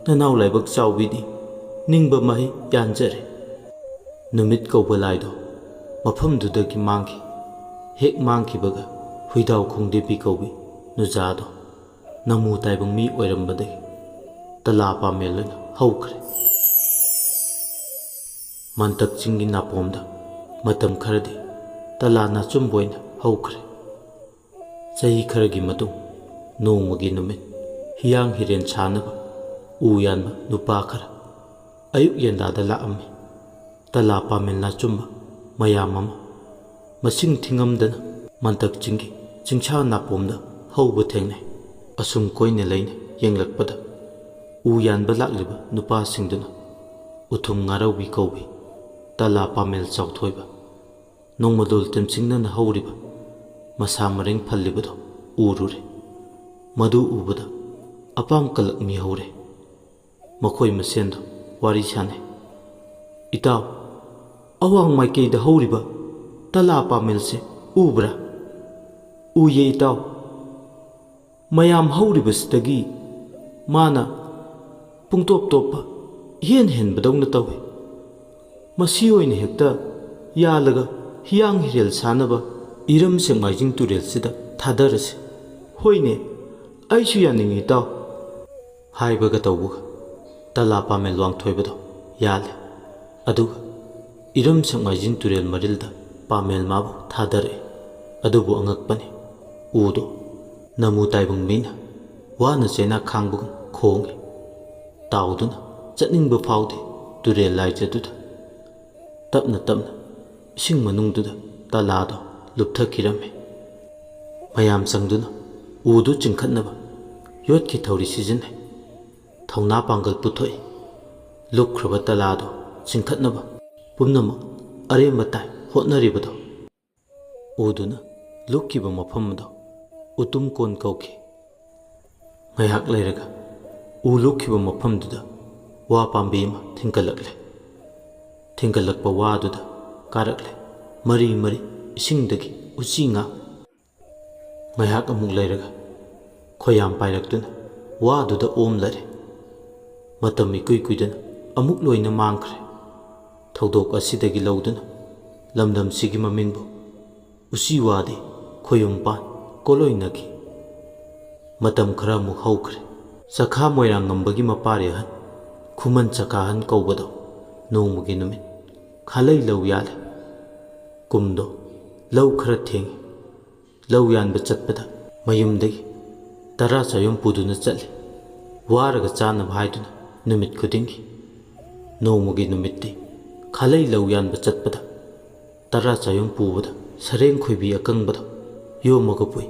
ꯅꯅꯥꯎ ꯂꯥꯏꯕꯛ ꯆꯥꯎꯕꯤꯗꯤ ꯅꯤꯡꯕ ꯃꯍꯩ ꯌꯥꯟꯖꯔꯦ꯫ ꯅꯨꯃꯤꯠ ꯀꯧꯕ ꯂꯥꯏꯗꯣ ꯃꯐꯝꯗꯨꯗꯒꯤ ꯃꯥꯡꯈꯤ꯫ ꯍꯦꯛ ꯃꯥꯡꯈꯤꯕꯒ ꯍꯨꯏꯗꯥꯎ ꯈꯣꯡꯗꯦꯝꯕꯤ ꯀꯧꯕꯤ ꯅꯨꯖꯥꯗꯣ ꯅꯃꯨ ꯇꯥꯏꯕꯪ ꯃꯤ ꯑꯣꯏꯔꯝꯕꯗꯒꯤ ꯇꯂꯥ ꯄꯥꯃꯦꯜ ꯑꯣꯏꯅ ꯍꯧꯈ꯭ꯔꯦ꯫ ꯃꯟꯇꯛ ꯆꯤꯡꯒꯤ ꯅꯥꯄꯣꯝꯗ ꯃꯇꯝ ꯈꯔꯗꯤ ꯇꯂꯥ ꯅꯥꯆꯨꯝꯕ ꯑꯣꯏꯅ ꯍꯧꯈ꯭ꯔꯦ꯫ ꯆꯍꯤ ꯈꯔꯒꯤ ꯃꯇꯨꯡ ꯅꯣꯡꯃꯒꯤ ꯅꯨꯃꯤꯠ ꯍꯤꯌꯥꯡ ꯍꯤꯔꯦꯟ ꯁꯥꯅꯕ ꯎ ꯌꯥꯟꯕ ꯅꯨꯄꯥ ꯈꯔ ꯑꯌꯨꯛ ꯌꯦꯟꯗꯥꯗ ꯂꯥꯛꯑꯝꯃꯤ꯫ ꯇꯂꯥ ꯄꯥꯃꯦꯜ ꯅꯥꯆꯨꯝꯕ ꯃꯌꯥꯝ ꯑꯃ ꯃꯁꯤꯡ ꯊꯤꯉꯝꯗꯅ ꯃꯟꯇꯛ ꯆꯤꯡꯒꯤ ꯆꯤꯡꯁꯥ ꯅꯥꯄꯣꯝꯗ ꯍꯧꯕ ꯊꯦꯡꯅꯩ꯫ ꯑꯁꯨꯝ ꯀꯣꯏꯅ ꯂꯩꯅ ꯌꯦꯡꯂꯛꯄꯗ ꯎ ꯌꯥꯟꯕ ꯂꯥꯛꯂꯤꯕ ꯅꯨꯄꯥꯁꯤꯡꯗꯨꯅ ꯎꯊꯨꯝ ꯉꯥꯔꯧꯕꯤ ꯀꯧꯕꯤ, ꯇꯂꯥ ꯄꯥꯃꯦꯜ ꯆꯥꯎꯊꯣꯏꯕ, ꯅꯣꯡꯃꯗꯣꯜ ꯇꯦꯝꯁꯤꯡꯅꯅ ꯍꯧꯔꯤꯕ ꯃꯁꯥ ꯃꯔꯦꯡ ꯐꯜꯂꯤꯕꯗꯣ ꯎꯔꯨꯔꯦ꯫ ꯃꯗꯨ ꯎꯕꯗ ꯑꯄꯥꯝ ꯀꯂꯛ ꯃꯤꯍꯧꯔꯦ꯫ ꯃꯈꯣꯏ ꯃꯁꯦꯟꯗꯣ ꯋꯥꯔꯤ ꯁꯥꯅꯩ꯫ "ꯏꯇꯥꯎ, ꯑꯋꯥꯡ ꯃꯥꯏꯀꯩꯗ ꯍꯧꯔꯤꯕ ꯇꯂꯥ ꯄꯥꯃꯦꯜꯁꯦ ꯎꯕ꯭ꯔꯥ?" "ꯎꯌꯦ ꯏꯇꯥꯎ, ꯃꯌꯥꯝ ꯍꯧꯔꯤꯕꯁꯤꯗꯒꯤ ꯃꯥꯅ ꯄꯨꯡꯇꯣꯞ ꯇꯣꯞꯄ ꯏꯍꯦꯟ ꯍꯦꯟꯕꯗꯧꯅ ꯇꯧꯏ꯫ ꯃꯁꯤ ꯑꯣꯏꯅ ꯍꯦꯛꯇ ꯌꯥꯜꯂꯒ ꯍꯤꯌꯥꯡ ꯍꯤꯔꯦꯜ ꯁꯥꯅꯕ ꯏꯔꯝ ꯁꯦꯛꯃꯥꯏꯖꯤꯡ ꯇꯨꯔꯦꯜꯁꯤꯗ ꯊꯥꯗꯔꯁꯤ." "ꯍꯣꯏꯅꯦ, ꯑꯩꯁꯨ ꯌꯥꯅꯤꯡꯏ ꯏꯇꯥꯎ" ꯍꯥꯏꯕꯒ ꯇꯧꯕꯒ ꯇꯂꯥ ꯄꯥꯃꯦꯜ ꯋꯥꯡꯊꯣꯏꯕꯗꯣ ꯌꯥꯜꯂꯦ꯫ ꯑꯗꯨꯒ ꯏꯔꯝ ꯁꯦꯛꯃꯥꯏꯖꯤꯡ ꯇꯨꯔꯦꯜ ꯃꯔꯤꯜꯗ ꯄꯥꯃꯦꯜ ꯃꯥꯕꯨ ꯊꯥꯗꯔꯛꯏ꯫ ꯑꯗꯨꯕꯨ ꯑꯉꯛꯄꯅꯤ, ꯎꯗꯣ ꯅꯃꯨ ꯇꯥꯏꯕꯪ ꯃꯤꯅ ꯋꯥꯅ ꯆꯩꯅꯥ ꯈꯥꯡꯕꯒꯨꯝ ꯈꯣꯡꯏ꯫ ꯇꯥꯎꯗꯨꯅ ꯆꯠꯅꯤꯡꯕ ꯐꯥꯎꯗꯦ ꯇꯨꯔꯦꯜ ꯂꯥꯏꯖꯗꯨꯗ꯫ ꯇꯞꯅ ꯇꯞꯅ ꯏꯁꯤꯡ ꯃꯅꯨꯡꯗꯨꯗ ꯇꯂꯥꯗꯣ ꯂꯨꯞꯊꯈꯤꯔꯝꯃꯤ꯫ ꯃꯌꯥꯝ ꯆꯪꯗꯨꯅ ꯎꯗꯨ ꯆꯤꯡꯈꯠꯅꯕ ꯌꯣꯠꯀꯤ ꯊꯧꯔꯤ ꯁꯤꯖꯤꯟꯅꯩ꯫ ꯊꯧꯅꯥ ꯄꯥꯡꯒꯜ ꯄꯨꯊꯣꯛꯏ꯫ ꯂꯨꯞꯈ꯭ꯔꯕ ꯇꯂꯥꯗꯣ ꯆꯤꯡꯈꯠꯅꯕ ꯄꯨꯝꯅꯃꯛ ꯑꯔꯦꯝꯕ ꯇꯥꯏ ꯍꯣꯠꯅꯔꯤꯕꯗꯣ ꯎꯗꯨꯅ ꯂꯨꯞꯈꯤꯕ ꯃꯐꯝ ꯑꯗꯣ ꯎꯇꯨꯝ ꯀꯣꯟ ꯀꯧꯈꯤ꯫ ꯉꯥꯏꯍꯥꯛ ꯂꯩꯔꯒ ꯎ ꯂꯨꯞꯈꯤꯕ ꯃꯐꯝꯗꯨꯗ ꯋꯥ ꯄꯥꯝꯕꯤ ꯑꯃ ꯊꯤꯡꯀꯠꯂꯛꯂꯦ꯫ ꯊꯤꯡꯀꯠꯂꯛꯄ ꯋꯥꯗꯨꯗ ꯀꯥꯔꯛꯂꯦ ꯃꯔꯤ ꯃꯔꯤ ꯏꯁꯤꯡꯗꯒꯤ ꯎꯆꯤ ꯉꯥ꯫ ꯉꯥꯏꯍꯥꯛ ꯑꯃꯨꯛ ꯂꯩꯔꯒ ꯈꯣꯏꯌꯥꯝ ꯄꯥꯏꯔꯛꯇꯨꯅ ꯋꯥꯗꯨꯗ ꯑꯣꯝꯂꯔꯦ꯫ ꯃꯇꯝ ꯏꯀꯨꯏ ꯀꯨꯏꯗꯅ ꯑꯃꯨꯛ ꯂꯣꯏꯅ ꯃꯥꯡꯈ꯭ꯔꯦ꯫ ꯊꯧꯗꯣꯛ ꯑꯁꯤꯗꯒꯤ ꯂꯧꯗꯨꯅ ꯂꯝꯗꯝꯁꯤꯒꯤ ꯃꯃꯤꯡꯕꯨ ꯎꯆꯤ ꯋꯥꯗꯤ ꯈꯣꯌꯨꯝꯄꯥꯟ ꯀꯣꯂꯣꯏꯅꯈꯤ꯫ ꯃꯇꯝ ꯈꯔ ꯑꯃꯨꯛ ꯍꯧꯈ꯭ꯔꯦ꯫ ꯆꯈꯥ ꯃꯣꯏꯔꯥꯡ ꯉꯝꯕꯒꯤ ꯃꯄꯥꯔꯤ ꯑꯍꯟ ꯈꯨꯃꯟ ꯆꯀꯥꯍꯟ ꯀꯧꯕꯗꯣ ꯅꯣꯡꯃꯒꯤ ꯅꯨꯃꯤꯠ ꯈꯥꯂꯩ ꯂꯧ ꯌꯥꯜꯂꯦ꯫ ꯀꯨꯝꯗꯣ ꯂꯧ ꯈꯔ ꯊꯦꯡꯏ꯫ ꯂꯧ ꯌꯥꯟꯕ ꯆꯠꯄꯗ ꯃꯌꯨꯝꯗꯒꯤ ꯇꯔꯥ ꯆꯥꯌꯣꯝ ꯄꯨꯗꯨꯅ ꯆꯠꯂꯤ, ꯋꯥꯔꯒ ꯆꯥꯅꯕ ꯍꯥꯏꯗꯨꯅ ꯅꯨꯃꯤꯠ ꯈꯨꯗꯤꯡꯒꯤ꯫ ꯅꯣꯡꯃꯒꯤ ꯅꯨꯃꯤꯠꯇꯤ ꯈꯥꯂꯩ ꯂꯧ ꯌꯥꯟꯕ ꯆꯠꯄꯗ ꯇꯔꯥ ꯆꯥꯌꯣꯝ ꯄꯨꯕꯗ ꯁꯔꯦꯡ ꯈꯣꯏꯕꯤ ꯑꯀꯪꯕꯗꯣ ꯌꯣꯝꯃꯒ ꯄꯨꯏ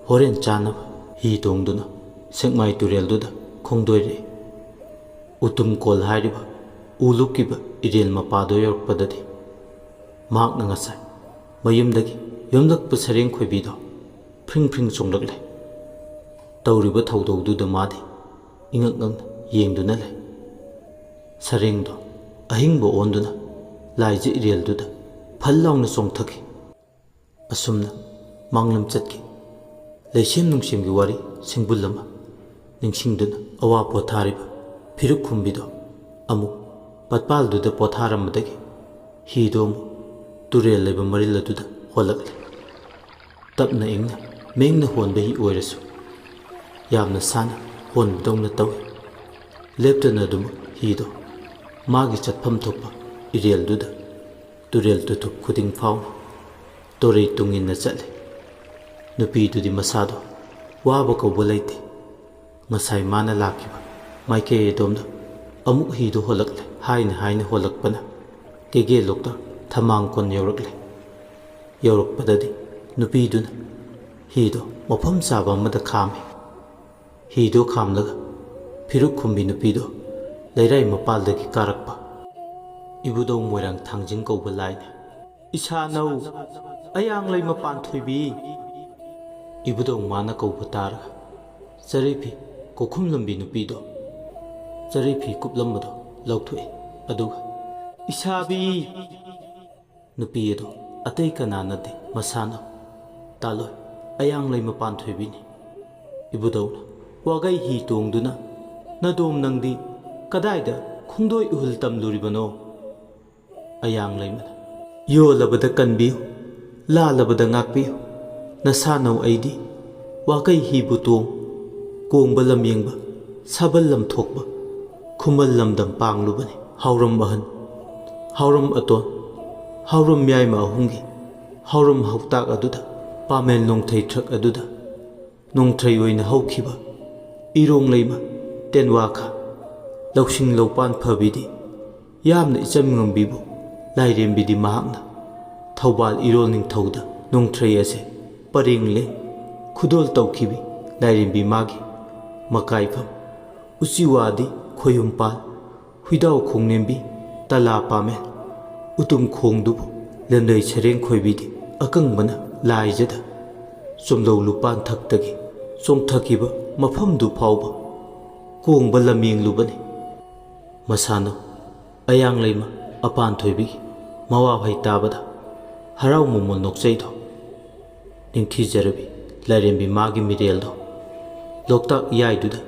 ꯍꯣꯔꯦꯟ ꯆꯥꯅꯕ꯫ ꯍꯤ ꯇꯣꯡꯗꯨꯅ ꯁꯦꯛꯃꯥꯏ ꯇꯨꯔꯦꯜꯗꯨꯗ ꯈꯣꯡꯗꯣꯏꯔꯛꯏ꯫ ꯎꯇꯨꯝ ꯀꯣꯜ ꯍꯥꯏꯔꯤꯕ ꯎ ꯂꯨꯞꯈꯤꯕ ꯏꯔꯦꯜ ꯃꯄꯥꯗꯣ ꯌꯧꯔꯛꯄꯗꯗꯤ ꯃꯍꯥꯛꯅ ꯉꯁꯥꯏ ꯃꯌꯨꯝꯗꯒꯤ ꯌꯣꯝꯂꯛꯄ ꯁꯔꯦꯡ ꯈꯣꯏꯕꯤꯗꯣ ꯐ꯭ꯔꯤꯡ ꯐ꯭ꯔꯤꯡ ꯆꯣꯡꯂꯛꯂꯦ꯫ ꯇꯧꯔꯤꯕ ꯊꯧꯗꯧꯗꯨꯗ ꯃꯥꯗꯤ ꯏꯉꯛ ꯉꯛꯅ ꯌꯦꯡꯗꯨꯅ ꯂꯩ꯫ ꯁꯔꯦꯡꯗꯣ ꯑꯍꯤꯡꯕ ꯑꯣꯟꯗꯨꯅ ꯂꯥꯏꯖ ꯏꯔꯦꯜꯗꯨꯗ ꯐꯜ ꯂꯥꯎꯅ ꯆꯣꯡꯊꯈꯤ꯫ ꯑꯁꯨꯝꯅ ꯃꯥꯡꯂꯝ ꯆꯠꯈꯤ꯫ ꯂꯩꯁꯦꯝ ꯅꯨꯡꯁꯦꯝꯒꯤ ꯋꯥꯔꯤ ꯁꯤꯡꯕꯨꯜ ꯑꯃ ꯅꯤꯡꯁꯤꯡꯗꯨꯅ ꯑꯋꯥ ꯄꯣꯊꯥꯔꯤꯕ ꯐꯤꯔꯨꯛ ꯈꯨꯝꯕꯤꯗꯣ ꯑꯃꯨꯛ ꯄꯠꯄꯥꯜꯗꯨꯗ ꯄꯣꯊꯥꯔꯝꯕꯗꯒꯤ ꯍꯤꯗꯣ ꯑꯃꯨꯛ ꯇꯨꯔꯦꯜ ꯂꯩꯕ ꯃꯔꯤꯜ ꯑꯗꯨꯗ ꯍꯣꯜꯂꯛꯂꯦ꯫ ꯇꯞꯅ ꯏꯪꯅ ꯃꯦꯡꯅ ꯍꯣꯟꯕ ꯍꯤ ꯑꯣꯏꯔꯁꯨ ꯌꯥꯝꯅ ꯁꯥꯅ ꯍꯣꯟꯕꯗꯧꯅ ꯇꯧꯏ꯫ ꯂꯦꯞꯇꯅ ꯑꯗꯨꯃꯛ ꯍꯤꯗꯣ ꯃꯥꯒꯤ ꯆꯠꯐꯝ ꯊꯣꯛꯄ ꯏꯔꯦꯜꯗꯨꯗ ꯇꯨꯔꯦꯜ ꯇꯨꯊꯨꯞ ꯈꯨꯗꯤꯡ ꯐꯥꯎꯅ ꯇꯣꯔꯩ ꯇꯨꯡꯏꯟꯅ ꯆꯠꯂꯤ꯫ ꯅꯨꯄꯤꯗꯨꯗꯤ ꯃꯁꯥꯗꯣ ꯋꯥꯕ ꯀꯧꯕ ꯂꯩꯇꯦ꯫ ꯉꯁꯥꯏ ꯃꯥꯅ ꯂꯥꯛꯈꯤꯕ ꯃꯥꯏꯀꯩ ꯑꯗꯣꯝꯗ ꯑꯃꯨꯛ ꯍꯤꯗꯣ ꯍꯣꯜꯂꯛꯂꯦ꯫ ꯍꯥꯏꯅ ꯍꯥꯏꯅ ꯍꯣꯜꯂꯛꯄꯅ ꯀꯦꯒꯦ ꯂꯣꯛꯇ ꯊꯝꯃꯥꯡ ꯀꯣꯟ ꯌꯧꯔꯛꯂꯦ꯫ ꯌꯧꯔꯛꯄꯗꯗꯤ ꯅꯨꯄꯤꯗꯨꯅ ꯍꯤꯗꯣ ꯃꯐꯝ ꯆꯥꯕ ꯑꯃꯗ ꯈꯥꯝꯃꯤ꯫ ꯍꯤꯗꯣ ꯈꯥꯝꯂꯒ ꯐꯤꯔꯨꯛ ꯈꯨꯝꯕꯤ ꯅꯨꯄꯤꯗꯣ ꯂꯩꯔꯥꯏ ꯃꯄꯥꯜꯗꯒꯤ ꯀꯥꯔꯛꯄ ꯏꯕꯨꯙꯧ ꯃꯣꯏꯔꯥꯡ ꯊꯥꯡꯖꯤꯡ ꯀꯧꯕ ꯂꯥꯏꯅꯤ꯫ "ꯏꯁꯥꯅꯧ ꯑꯌꯥꯡꯂꯩ ꯃꯄꯥꯟ ꯊꯣꯏꯕꯤ" ꯏꯕꯨꯙꯧ ꯃꯥꯅ ꯀꯧꯕ ꯇꯥꯔꯒ ꯆꯔꯩꯐꯤ ꯀꯣꯛꯈꯨꯝ ꯂꯝꯕꯤ ꯅꯨꯄꯤꯗꯣ ꯆꯔꯩꯐꯤ ꯀꯨꯞꯂꯝꯕꯗꯣ ꯂꯧꯊꯣꯛꯏ꯫ ꯑꯗꯨꯒ "ꯏꯁꯥꯕꯤ" ꯅꯨꯄꯤ ꯑꯗꯣ ꯑꯇꯩ ꯀꯅꯥ ꯅꯠꯇꯦ ꯃꯁꯥꯅꯧ ꯇꯥꯂꯣꯏ ꯑꯌꯥꯡꯂꯩ ꯃꯄꯥꯟ ꯊꯣꯏꯕꯤꯅꯤ꯫ ꯏꯕꯨꯙꯧꯅ "ꯋꯥꯒꯩ ꯍꯤ ꯇꯣꯡꯗꯨꯅ ꯅꯗꯣꯝ ꯅꯪꯗꯤ ꯀꯗꯥꯏꯗ ꯈꯣꯡꯗꯣꯏ ꯎꯍꯨꯜ ꯇꯝꯂꯨꯔꯤꯕꯅꯣ?" ꯑꯌꯥꯡꯂꯩꯃꯅ "ꯌꯣꯜꯂꯕꯗ ꯀꯟꯕꯤꯌꯨ, ꯂꯥꯜꯂꯕꯗ ꯉꯥꯛꯄꯤꯌꯨ꯫ ꯅꯁꯥꯅꯧ ꯑꯩꯗꯤ ꯋꯥꯒꯩ ꯍꯤꯕꯨ ꯇꯣꯡ ꯀꯣꯡꯕ ꯂꯝꯌꯦꯡꯕ ꯁꯥꯕꯜ ꯂꯝꯊꯣꯛꯄ ꯈꯨꯃꯟ ꯂꯝꯗꯝ ꯄꯥꯡꯂꯨꯕꯅꯤ꯫ ꯍꯥꯎꯔꯝ ꯑꯍꯟ ꯍꯥꯎꯔꯝ ꯑꯇꯣꯟ ꯍꯥꯎꯔꯝ ꯌꯥꯏꯃ ꯑꯍꯨꯝꯒꯤ ꯍꯥꯎꯔꯝ ꯍꯧꯇꯥꯛ ꯑꯗꯨꯗ ꯄꯥꯃꯦꯟ ꯅꯣꯡꯊꯩ ꯊ꯭ꯔꯛ ꯑꯗꯨꯗ ꯅꯣꯡꯊ꯭ꯔꯩ ꯑꯣꯏꯅ ꯍꯧꯈꯤꯕ ꯏꯔꯣꯡ ꯂꯩꯃ ꯇꯦꯟꯋꯥꯈꯥ ꯂꯧꯁꯤꯡ ꯂꯧꯄꯥꯟ ꯐꯕꯤꯗꯤ ꯌꯥꯝꯅ ꯏꯆꯝ ꯉꯝꯕꯤꯕꯨ ꯂꯥꯏꯔꯦꯝꯕꯤꯗꯤ ꯃꯍꯥꯛꯅ ꯊꯧꯕꯥꯜ ꯏꯔꯣꯜ ꯅꯤꯡꯊꯧꯗ ꯅꯣꯡꯊ꯭ꯔꯩ ꯑꯁꯦ ꯄꯔꯦꯡ ꯂꯦꯡ ꯈꯨꯗꯣꯜ ꯇꯧꯈꯤꯕꯤ ꯂꯥꯏꯔꯦꯝꯕꯤ ꯃꯥꯒꯤ ꯃꯀꯥꯏꯐꯝ ꯎꯆꯤꯋꯥꯗꯤ ꯈꯣꯏꯍꯨꯝꯄꯥꯜ ꯍꯨꯏꯗꯥꯎ ꯈꯣꯡꯅꯦꯝꯕꯤ ꯇꯂꯥ ꯄꯥꯃꯦꯟ ꯎꯇꯨꯝ ꯈꯣꯡꯗꯨꯕꯨ ꯂꯦꯝꯂꯩ ꯁꯩꯔꯦꯡ ꯈꯣꯏꯕꯤꯗꯤ ꯑꯀꯪꯕꯅ ꯂꯥꯏꯖꯗ ꯆꯨꯝꯂꯧ ꯂꯨꯄꯥꯟ ꯊꯛꯇꯒꯤ ꯆꯣꯡꯊꯈꯤꯕ ꯃꯐꯝꯗꯨ ꯐꯥꯎꯕ ꯀꯣꯡꯕ ꯂꯝꯌꯦꯡꯂꯨꯕꯅꯤ꯫ ꯃꯁꯥꯅ ꯑꯌꯥꯡꯂꯩꯃ ꯑꯄꯥꯟꯊꯣꯏꯕꯤꯒꯤ ꯃꯋꯥꯍꯩ ꯇꯥꯕꯗ ꯍꯔꯥꯎ ꯃꯣꯃꯣꯟ ꯅꯣꯛꯆꯩꯗꯣ ꯅꯤꯡꯊꯤꯖꯔꯕꯤ ꯂꯥꯏꯔꯦꯝꯕꯤ ꯃꯥꯒꯤ ꯃꯤꯔꯦꯜꯗꯣ ꯂꯣꯛꯇꯥꯛ ꯏꯌꯥꯏꯗꯨꯗ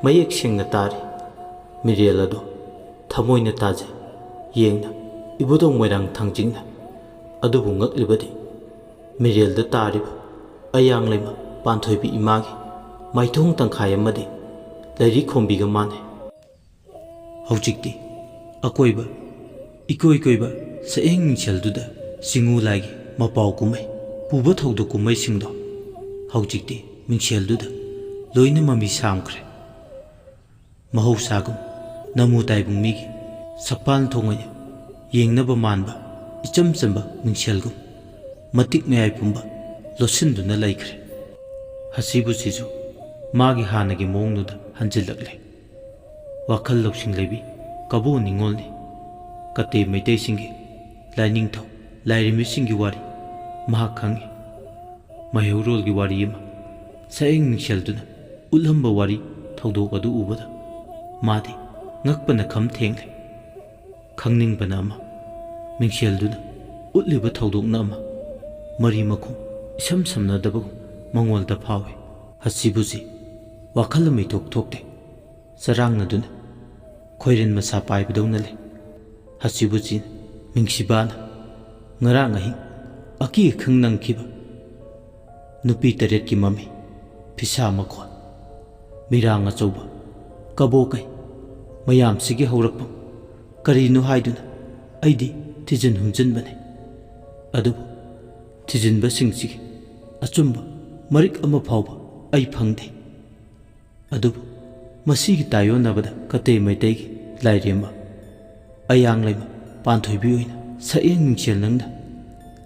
ꯃꯌꯦꯛ ꯁꯦꯡꯅ ꯇꯥꯔꯤ꯫ ꯃꯤꯔꯦꯜ ꯑꯗꯣ ꯊꯃꯣꯏꯅ ꯇꯥꯖꯩ ꯌꯦꯡꯅ ꯏꯕꯨꯙꯧ ꯃꯣꯏꯔꯥꯡ ꯊꯥꯡꯖꯤꯡꯅ ꯑꯗꯨꯕꯨ ꯉꯛꯂꯤꯕꯗꯤ ꯃꯤꯔꯦꯜꯗ ꯇꯥꯔꯤꯕ ꯑꯌꯥꯡꯂꯩꯃ ꯄꯥꯟꯊꯣꯏꯕꯤ ꯏꯃꯥꯒꯤ ꯃꯥꯏꯊꯣꯡ ꯇꯪꯈꯥꯏ ꯑꯃꯗꯤ ꯂꯩꯔꯤꯈꯣꯝꯕꯤꯒ ꯃꯥꯟꯅꯩ꯫ ꯍꯧꯖꯤꯛꯇꯤ ꯑꯀꯣꯏꯕ ꯏꯀꯣꯏ ꯀꯣꯏꯕ ꯁꯛꯍꯦꯡ ꯃꯤꯡꯁꯦꯜꯗꯨꯗ ꯆꯤꯉꯨ ꯂꯥꯏꯒꯤ ꯃꯄꯥꯎ ꯀꯨꯝꯍꯩ ꯄꯨꯕ ꯊꯧꯗꯣꯛ ꯀꯨꯝꯍꯩꯁꯤꯡꯗꯣ ꯍꯧꯖꯤꯛꯇꯤ ꯃꯤꯡꯁꯦꯜꯗꯨꯗ ꯂꯣꯏꯅ ꯃꯃꯤ ꯁꯥꯝꯈ꯭ꯔꯦ꯫ ꯃꯍꯧꯁꯥꯒꯨꯝ ꯅꯃꯨ ꯇꯥꯏꯕꯨꯡ ꯃꯤꯒꯤ ꯁꯛꯄꯥꯟ ꯊꯣꯡꯑꯣꯏꯅ ꯌꯦꯡꯅꯕ ꯃꯥꯟꯕ ꯏꯆꯝ ꯆꯝꯕ ꯃꯤꯡꯁꯦꯜꯒꯨꯝ ꯃꯇꯤꯛ ꯃꯌꯥꯏ ꯄꯨꯝꯕ ꯂꯣꯠꯁꯤꯟꯗꯨꯅ ꯂꯩꯈ꯭ꯔꯦ꯫ ꯍꯁꯤꯕꯨꯁꯤꯁꯨ ꯃꯥꯒꯤ ꯍꯥꯟꯅꯒꯤ ꯃꯑꯣꯡꯗꯨꯗ ꯍꯟꯖꯤꯜꯂꯛꯂꯦ꯫ ꯋꯥꯈꯜ ꯂꯧꯁꯤꯡ ꯂꯩꯕꯤ ꯀꯕꯣ ꯅꯤꯡꯉꯣꯜꯅꯤ꯫ ꯀꯇꯦ ꯃꯩꯇꯩꯁꯤꯡꯒꯤ ꯂꯥꯏꯅꯤꯡꯊꯧ ꯂꯥꯏꯔꯦꯝꯕꯤꯁꯤꯡꯒꯤ ꯋꯥꯔꯤ ꯃꯍꯥꯛ ꯈꯪꯏ꯫ ꯃꯩꯍꯧꯔꯣꯜꯒꯤ ꯋꯥꯔꯤ ꯑꯃ ꯁꯛꯍꯦꯡ ꯃꯤꯡꯁꯦꯜꯗꯨꯅ ꯎꯠꯂꯝꯕ ꯋꯥꯔꯤ ꯊꯧꯗꯣꯛ ꯑꯗꯨ ꯎꯕꯗ ꯃꯥꯗꯤ ꯉꯛꯄꯅ ꯈꯝ ꯊꯦꯡꯂꯦ꯫ ꯈꯪꯅꯤꯡꯕꯅ ꯑꯃ ꯃꯤꯡꯁꯦꯜꯗꯨꯅ ꯎꯠꯂꯤꯕ ꯊꯧꯗꯣꯛꯅ ꯑꯃ ꯃꯔꯤ ꯃꯈꯣꯡ ꯏꯁꯝ ꯁꯝꯅꯗꯕꯒꯨꯝ ꯃꯉꯣꯟꯗ ꯐꯥꯎꯏ꯫ ꯍꯁꯤꯕꯨꯁꯤ ꯋꯥꯈꯜ ꯑꯃ ꯏꯊꯣꯛ ꯊꯣꯛꯇꯦ ꯆꯔꯥꯡꯅꯗꯨꯅ ꯈꯣꯏꯔꯦꯟ ꯃꯁꯥ ꯄꯥꯏꯕꯗꯧꯅ ꯂꯩ꯫ ꯍꯁꯤꯕꯨꯁꯤꯅ ꯃꯤꯡꯁꯤꯕꯥꯅ ꯉꯔꯥꯡ ꯑꯍꯤꯡ ꯑꯀꯤ ꯑꯈꯪ ꯅꯪꯈꯤꯕ ꯅꯨꯄꯤ 8ꯀꯤ ꯃꯃꯤ ꯐꯤꯁꯥ ꯃꯈꯣꯜ ꯃꯤꯔꯥꯡ ꯑꯆꯧꯕ ꯀꯕꯣꯀꯩ ꯃꯌꯥꯝꯁꯤꯒꯤ ꯍꯧꯔꯛꯐꯝ ꯀꯔꯤꯅꯣ ꯍꯥꯏꯗꯨꯅ ꯑꯩꯗꯤ ꯊꯤꯖꯤꯟ ꯍꯨꯝꯖꯤꯟꯕꯅꯤ꯫ ꯑꯗꯨꯕꯨ ꯊꯤꯖꯤꯟꯕꯁꯤꯡꯁꯤꯒꯤ ꯑꯆꯨꯝꯕ ꯃꯔꯤꯛ ꯑꯃ ꯐꯥꯎꯕ ꯑꯩ ꯐꯪꯗꯦ꯫ ꯑꯗꯨꯕꯨ ꯃꯁꯤꯒꯤ ꯇꯥꯏꯌꯣꯟꯅꯕꯗ ꯀꯇꯦ ꯃꯩꯇꯩꯒꯤ ꯂꯥꯏꯔꯦꯝꯕ ꯑꯌꯥꯡꯂꯩꯃ ꯄꯥꯟꯊꯣꯏꯕꯤ ꯑꯣꯏꯅ ꯁꯛꯍꯦꯡ ꯃꯤꯡꯁꯦꯜ ꯅꯪꯅ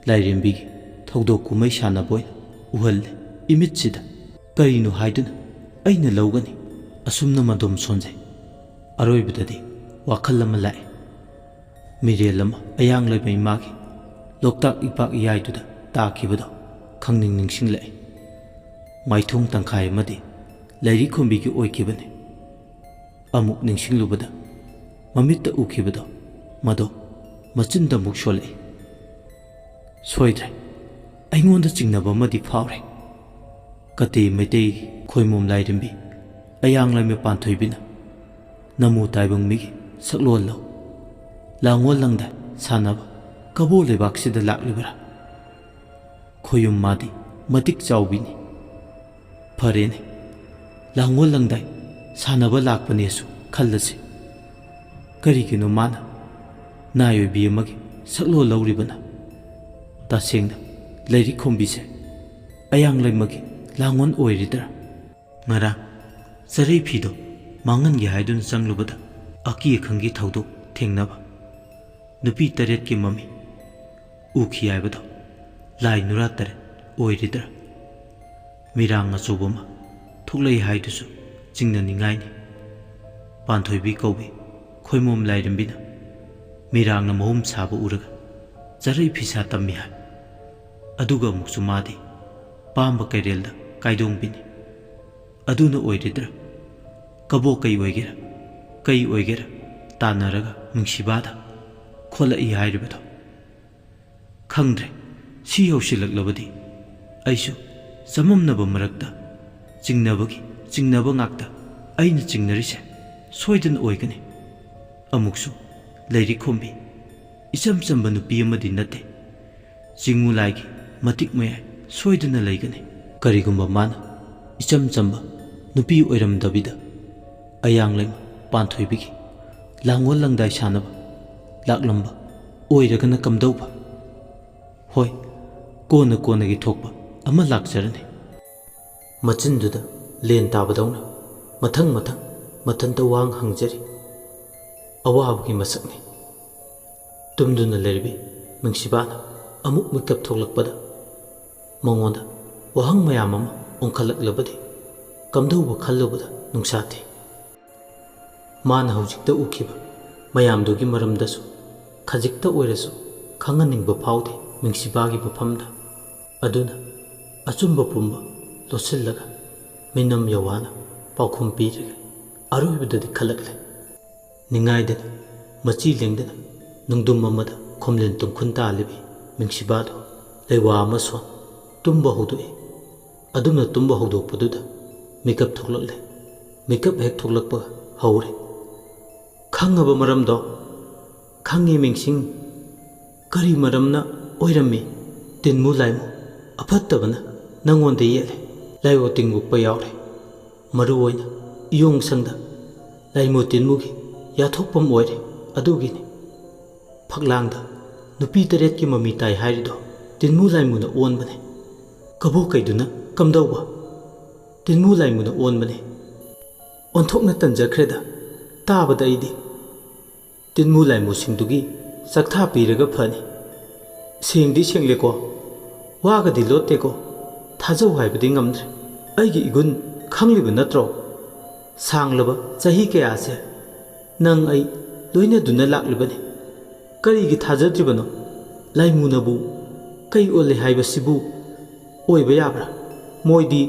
ꯂꯥꯏꯔꯦꯝꯕꯤꯒꯤ ꯊꯧꯗꯣꯛ ꯀꯨꯝꯍꯩ ꯁꯥꯟꯅꯕ ꯑꯣꯏꯅ ꯎꯍꯜꯂꯦ꯫ ꯏꯃꯤꯠꯁꯤꯗ ꯀꯔꯤꯅꯣ ꯍꯥꯏꯗꯨꯅ ꯑꯩꯅ ꯂꯧꯒꯅꯤ꯫ ꯑꯁꯨꯝꯅ ꯃꯗꯣꯝ ꯁꯣꯟꯖꯩ꯫ ꯑꯔꯣꯏꯕꯗꯗꯤ ꯋꯥꯈꯜ ꯑꯃ ꯂꯥꯛꯑꯦ꯫ ꯃꯤꯔꯦꯜ ꯑꯃ ꯑꯌꯥꯡꯂꯩꯃ ꯏꯃꯥꯒꯤ ꯂꯣꯛꯇꯥꯛ ꯏꯄꯥꯛ ꯏꯌꯥꯏꯗꯨꯗ ꯇꯥꯈꯤꯕꯗꯣ ꯈꯪꯅꯤꯡ ꯅꯤꯡꯁꯤꯡꯂꯛꯏ꯫ ꯃꯥꯏꯊꯣꯡ ꯇꯪꯈꯥꯏ ꯑꯃꯗꯤ ꯂꯩꯔꯤꯈꯣꯝꯕꯤꯒꯤ ꯑꯣꯏꯈꯤꯕꯅꯤ꯫ ꯑꯃꯨꯛ ꯅꯤꯡꯁꯤꯡꯂꯨꯕꯗ ꯃꯃꯤꯠꯇ ꯎꯈꯤꯕꯗꯣ ꯃꯗꯣ ꯃꯆꯤꯟꯗ ꯑꯃꯨꯛ ꯁꯣꯜꯂꯛꯏ꯫ ꯁꯣꯏꯗ꯭ꯔꯦ ꯑꯩꯉꯣꯟꯗ ꯆꯤꯡꯅꯕ ꯑꯃꯗꯤ ꯐꯥꯎꯔꯦ꯫ ꯀꯇꯦ ꯃꯩꯇꯩꯒꯤ ꯈꯣꯏꯃꯣꯝ ꯂꯥꯏꯔꯦꯝꯕꯤ ꯑꯌꯥꯡꯂꯩꯃ ꯄꯥꯟꯊꯣꯏꯕꯤꯅ ꯅꯃꯨ ꯇꯥꯏꯕꯪ ꯃꯤꯒꯤ ꯁꯛꯂꯣꯟ ꯂꯧ ꯂꯥꯡꯑꯣꯜ ꯂꯪꯗꯥꯏ ꯁꯥꯟꯅꯕ ꯀꯕꯣ ꯂꯩꯕꯥꯛꯁꯤꯗ ꯂꯥꯛꯂꯤꯕ꯭ꯔꯥ? ꯈꯣꯏꯌꯨꯝ ꯃꯥꯗꯤ ꯃꯇꯤꯛ ꯆꯥꯎꯕꯤꯅꯤ꯫ ꯐꯔꯦꯅꯦ ꯂꯥꯡꯑꯣꯜ ꯂꯪꯗꯥꯏ ꯁꯥꯟꯅꯕ ꯂꯥꯛꯄꯅꯦꯁꯨ ꯈꯜꯂꯁꯤ꯫ ꯀꯔꯤꯒꯤꯅꯣ ꯃꯥꯅ ꯅꯥꯏ ꯑꯣꯏꯕꯤ ꯑꯃꯒꯤ ꯁꯛꯂꯣꯟ ꯂꯧꯔꯤꯕꯅ? ꯇꯁꯦꯡꯅ ꯂꯩꯔꯤꯈꯣꯝꯕꯤꯁꯦ ꯑꯌꯥꯡꯂꯩꯃꯒꯤ ꯂꯥꯡꯑꯣꯟ ꯑꯣꯏꯔꯤꯗ꯭ꯔꯥ? ꯉꯔꯥꯡ ꯆꯔꯩ ꯐꯤꯗꯣ ꯃꯥꯡꯍꯟꯒꯦ ꯍꯥꯏꯗꯨꯅ ꯆꯪꯂꯨꯕꯗ ꯑꯀꯤ ꯑꯈꯪꯒꯤ ꯊꯧꯗꯣꯛ ꯊꯦꯡꯅꯕ ꯅꯨꯄꯤ 8ꯀꯤ ꯃꯃꯤ ꯎꯈꯤ ꯍꯥꯏꯕꯗꯣ ꯂꯥꯏ ꯅꯨꯔꯥ 8 ꯑꯣꯏꯔꯤꯗ꯭ꯔꯥ? ꯃꯤꯔꯥꯡ ꯑꯆꯧꯕ ꯑꯃ ꯊꯣꯛꯂꯛꯏ ꯍꯥꯏꯗꯨꯁꯨ ꯆꯤꯡꯅꯅꯤꯡꯉꯥꯏꯅꯤ꯫ ꯄꯥꯟꯊꯣꯏꯕꯤ ꯀꯧꯕꯤ ꯈꯣꯏꯃꯣꯝ ꯂꯥꯏꯔꯦꯝꯕꯤꯅ ꯃꯤꯔꯥꯡꯅ ꯃꯍꯨꯝ ꯁꯥꯕ ꯎꯔꯒ ꯆꯔꯩ ꯐꯤꯁꯥ ꯇꯝꯃꯤ ꯍꯥꯏ꯫ ꯑꯗꯨꯒ ꯑꯃꯨꯛꯁꯨ ꯃꯥꯗꯤ ꯄꯥꯝꯕ ꯀꯩꯔꯦꯜꯗ ꯀꯥꯏꯗꯣꯡꯕꯤꯅꯤ꯫ ꯑꯗꯨꯅ ꯑꯣꯏꯔꯤꯗ꯭ꯔꯥ? ꯀꯕꯣ ꯀꯩ ꯑꯣꯏꯒꯦꯔꯥ ꯀꯩ ꯑꯣꯏꯒꯦꯔꯥ ꯇꯥꯟꯅꯔꯒ ꯃꯤꯡꯁꯤꯕꯥꯗ ꯈꯣꯠꯂꯛꯏ ꯍꯥꯏꯔꯤꯕꯗꯣ? ꯈꯪꯗ꯭ꯔꯦ ꯁꯤ ꯌꯧꯁꯤꯜꯂꯛꯂꯕꯗꯤ ꯑꯩꯁꯨ ꯆꯃꯝꯅꯕ ꯃꯔꯛꯇ ꯆꯤꯡꯅꯕ ꯉꯥꯛꯇ ꯑꯩꯅ ꯆꯤꯡꯅꯔꯤꯁꯦ ꯁꯣꯏꯗꯅ ꯑꯣꯏꯒꯅꯤ꯫ ꯑꯃꯨꯛꯁꯨ ꯂꯩꯔꯤꯈꯣꯝꯕꯤ ꯏꯆꯝ ꯆꯝꯕ ꯅꯨꯄꯤ ꯑꯃꯗꯤ ꯅꯠꯇꯦ꯫ ꯆꯤꯉꯨ ꯂꯥꯏꯒꯤ ꯃꯇꯤꯛ ꯃꯌꯥꯏ ꯁꯣꯏꯗꯅ ꯂꯩꯒꯅꯤ꯫ ꯀꯔꯤꯒꯨꯝꯕ ꯃꯥꯅ ꯏꯆꯝ ꯆꯝꯕ ꯅꯨꯄꯤ ꯑꯣꯏꯔꯝꯗꯕꯤꯗ ꯑꯌꯥꯡꯂꯩꯃ ꯄꯥꯟꯊꯣꯏꯕꯤꯒꯤ ꯂꯥꯡꯑꯣꯜ ꯂꯪꯗꯥꯏ ꯁꯥꯟꯅꯕ ꯂꯥꯛꯂꯝꯕ ꯑꯣꯏꯔꯒꯅ ꯀꯝꯗꯧꯕ? ꯍꯣꯏ, ꯀꯣꯟꯅꯒꯤ ꯊꯣꯛꯄ ꯑꯃ ꯂꯥꯛꯆꯔꯅꯤ꯫ ꯃꯆꯤꯟꯗꯨꯗ ꯂꯦꯟ ꯇꯥꯕꯗꯧꯅ ꯃꯊꯪ ꯃꯊꯟꯇ ꯋꯥ ꯍꯪꯖꯔꯤ꯫ ꯑꯋꯥꯕꯒꯤ ꯃꯁꯛꯅꯤ꯫ ꯇꯨꯝꯗꯨꯅ ꯂꯩꯔꯤꯕꯤ ꯃꯤꯡꯁꯤꯕꯥꯅ ꯑꯃꯨꯛ ꯃꯤꯀꯞ ꯊꯣꯛꯂꯛꯄꯗ ꯃꯉꯣꯟꯗ ꯋꯥꯍꯪ ꯃꯌꯥꯝ ꯑꯃ ꯑꯣꯟꯈꯠꯂꯛꯂꯕꯗꯤ ꯀꯝꯗꯧꯕ ꯈꯜꯂꯨꯕꯗ ꯅꯨꯡꯁꯥ ꯊꯤ꯫ ꯃꯥꯅ ꯍꯧꯖꯤꯛꯇ ꯎꯈꯤꯕ ꯃꯌꯥꯝꯗꯨꯒꯤ ꯃꯔꯝꯗꯁꯨ ꯈꯖꯤꯛꯇ ꯑꯣꯏꯔꯁꯨ ꯈꯪꯍꯟꯅꯤꯡꯕ ꯐꯥꯎꯗꯦ ꯃꯤꯡꯁꯤꯕꯥꯒꯤ ꯃꯐꯝꯗ꯫ ꯑꯗꯨꯅ ꯑꯆꯨꯝꯕ ꯄꯨꯝꯕ ꯂꯣꯠꯁꯤꯜꯂꯒ ꯃꯤꯅꯝ ꯌꯧꯋꯥꯅ ꯄꯥꯎꯈꯨꯝ ꯄꯤꯔꯒ ꯑꯔꯣꯏꯕꯗꯗꯤ ꯈꯜꯂꯛꯂꯦ꯫ ꯅꯤꯡꯉꯥꯏꯗꯅ ꯃꯆꯤ ꯂꯦꯡꯗꯅ ꯅꯨꯡꯗꯨꯝ ꯑꯃꯗ ꯈꯣꯝꯂꯦꯟ ꯇꯨꯝꯈꯨꯟ ꯇꯥꯜꯂꯤꯕꯤ ꯃꯤꯡꯁꯤꯕꯥꯗꯣ ꯂꯩꯋꯥ ꯑꯃ ꯁꯣꯟ ꯇꯨꯝꯕ ꯍꯧꯗꯣꯛꯏ꯫ ꯑꯗꯨꯝꯅ ꯇꯨꯝꯕ ꯍꯧꯗꯣꯛꯄꯗꯨꯗ ꯃꯤꯀꯞ ꯊꯣꯛꯂꯛꯂꯦ꯫ ꯃꯤꯀꯞ ꯍꯦꯛ ꯊꯣꯛꯂꯛꯄꯒ ꯍꯧꯔꯦ꯫ ꯈꯪꯉꯕ ꯃꯔꯝꯗꯣ? ꯈꯪꯉꯤ ꯃꯤꯡꯁꯤꯡ꯫ ꯀꯔꯤ ꯃꯔꯝꯅ ꯑꯣꯏꯔꯝꯃꯤ? ꯇꯤꯟꯃꯨ ꯂꯥꯏꯃꯨ ꯑꯐꯠꯇꯕꯅ ꯅꯪꯉꯣꯟꯗ ꯌꯦꯠꯂꯦ꯫ ꯂꯥꯏꯑꯣ ꯇꯤꯟꯒꯨꯞꯄ ꯌꯥꯎꯔꯦ꯫ ꯃꯔꯨ ꯑꯣꯏꯅ ꯏꯌꯣꯡꯁꯪꯗ ꯂꯥꯏꯃꯨ ꯇꯤꯟꯃꯨꯒꯤ ꯌꯥꯊꯣꯛꯐꯝ ꯑꯣꯏꯔꯦ꯫ ꯑꯗꯨꯒꯤꯅꯤ ꯐꯛꯂꯥꯡꯗ ꯅꯨꯄꯤ 8ꯀꯤ ꯃꯃꯤ ꯇꯥꯏ ꯍꯥꯏꯔꯤꯗꯣ ꯇꯤꯟꯃꯨ ꯂꯥꯏꯃꯨꯅ ꯑꯣꯟꯕꯅꯦ꯫ ꯀꯕꯣꯀꯩꯗꯨꯅ ꯀꯝꯗꯧꯕ? ꯇꯤꯟꯃꯨ ꯂꯥꯏꯃꯨꯅ ꯑꯣꯟꯕꯅꯦ꯫ ꯑꯣꯟꯊꯣꯛꯅ ꯇꯟꯖꯈ꯭ꯔꯦꯗ ꯇꯥꯕꯗ ꯑꯩꯗꯤ꯫ ꯇꯤꯟꯃꯨ ꯂꯥꯏꯃꯨꯁꯤꯡꯗꯨꯒꯤ ꯆꯥꯛꯊꯥ ꯄꯤꯔꯒ ꯐꯅꯤ꯫ ꯁꯦꯡꯗꯤ ꯁꯦꯡꯂꯦꯀꯣ, ꯋꯥꯒꯗꯤ ꯂꯣꯠꯇꯦꯀꯣ, ꯊꯥꯖꯧ ꯍꯥꯏꯕꯗꯤ ꯉꯝꯗ꯭ꯔꯦ꯫ ꯑꯩꯒꯤ ꯏꯒꯨꯟ ꯈꯪꯂꯤꯕ ꯅꯠꯇ꯭ꯔꯣ? ꯁꯥꯡꯂꯕ ꯆꯍꯤ ꯀꯌꯥꯁꯦ ꯅꯪ ꯑꯩ ꯂꯣꯏꯅꯗꯨꯅ ꯂꯥꯛꯂꯤꯕꯅꯤ꯫ ꯀꯔꯤꯒꯤ ꯊꯥꯖꯗ꯭ꯔꯤꯕꯅꯣ? ꯂꯥꯏꯃꯨꯅꯕꯨ ꯀꯩ ꯑꯣꯜꯂꯦ ꯍꯥꯏꯕꯁꯤꯕꯨ ꯑꯣꯏꯕ ꯌꯥꯕ꯭ꯔꯥ? ꯃꯣꯏꯗꯤ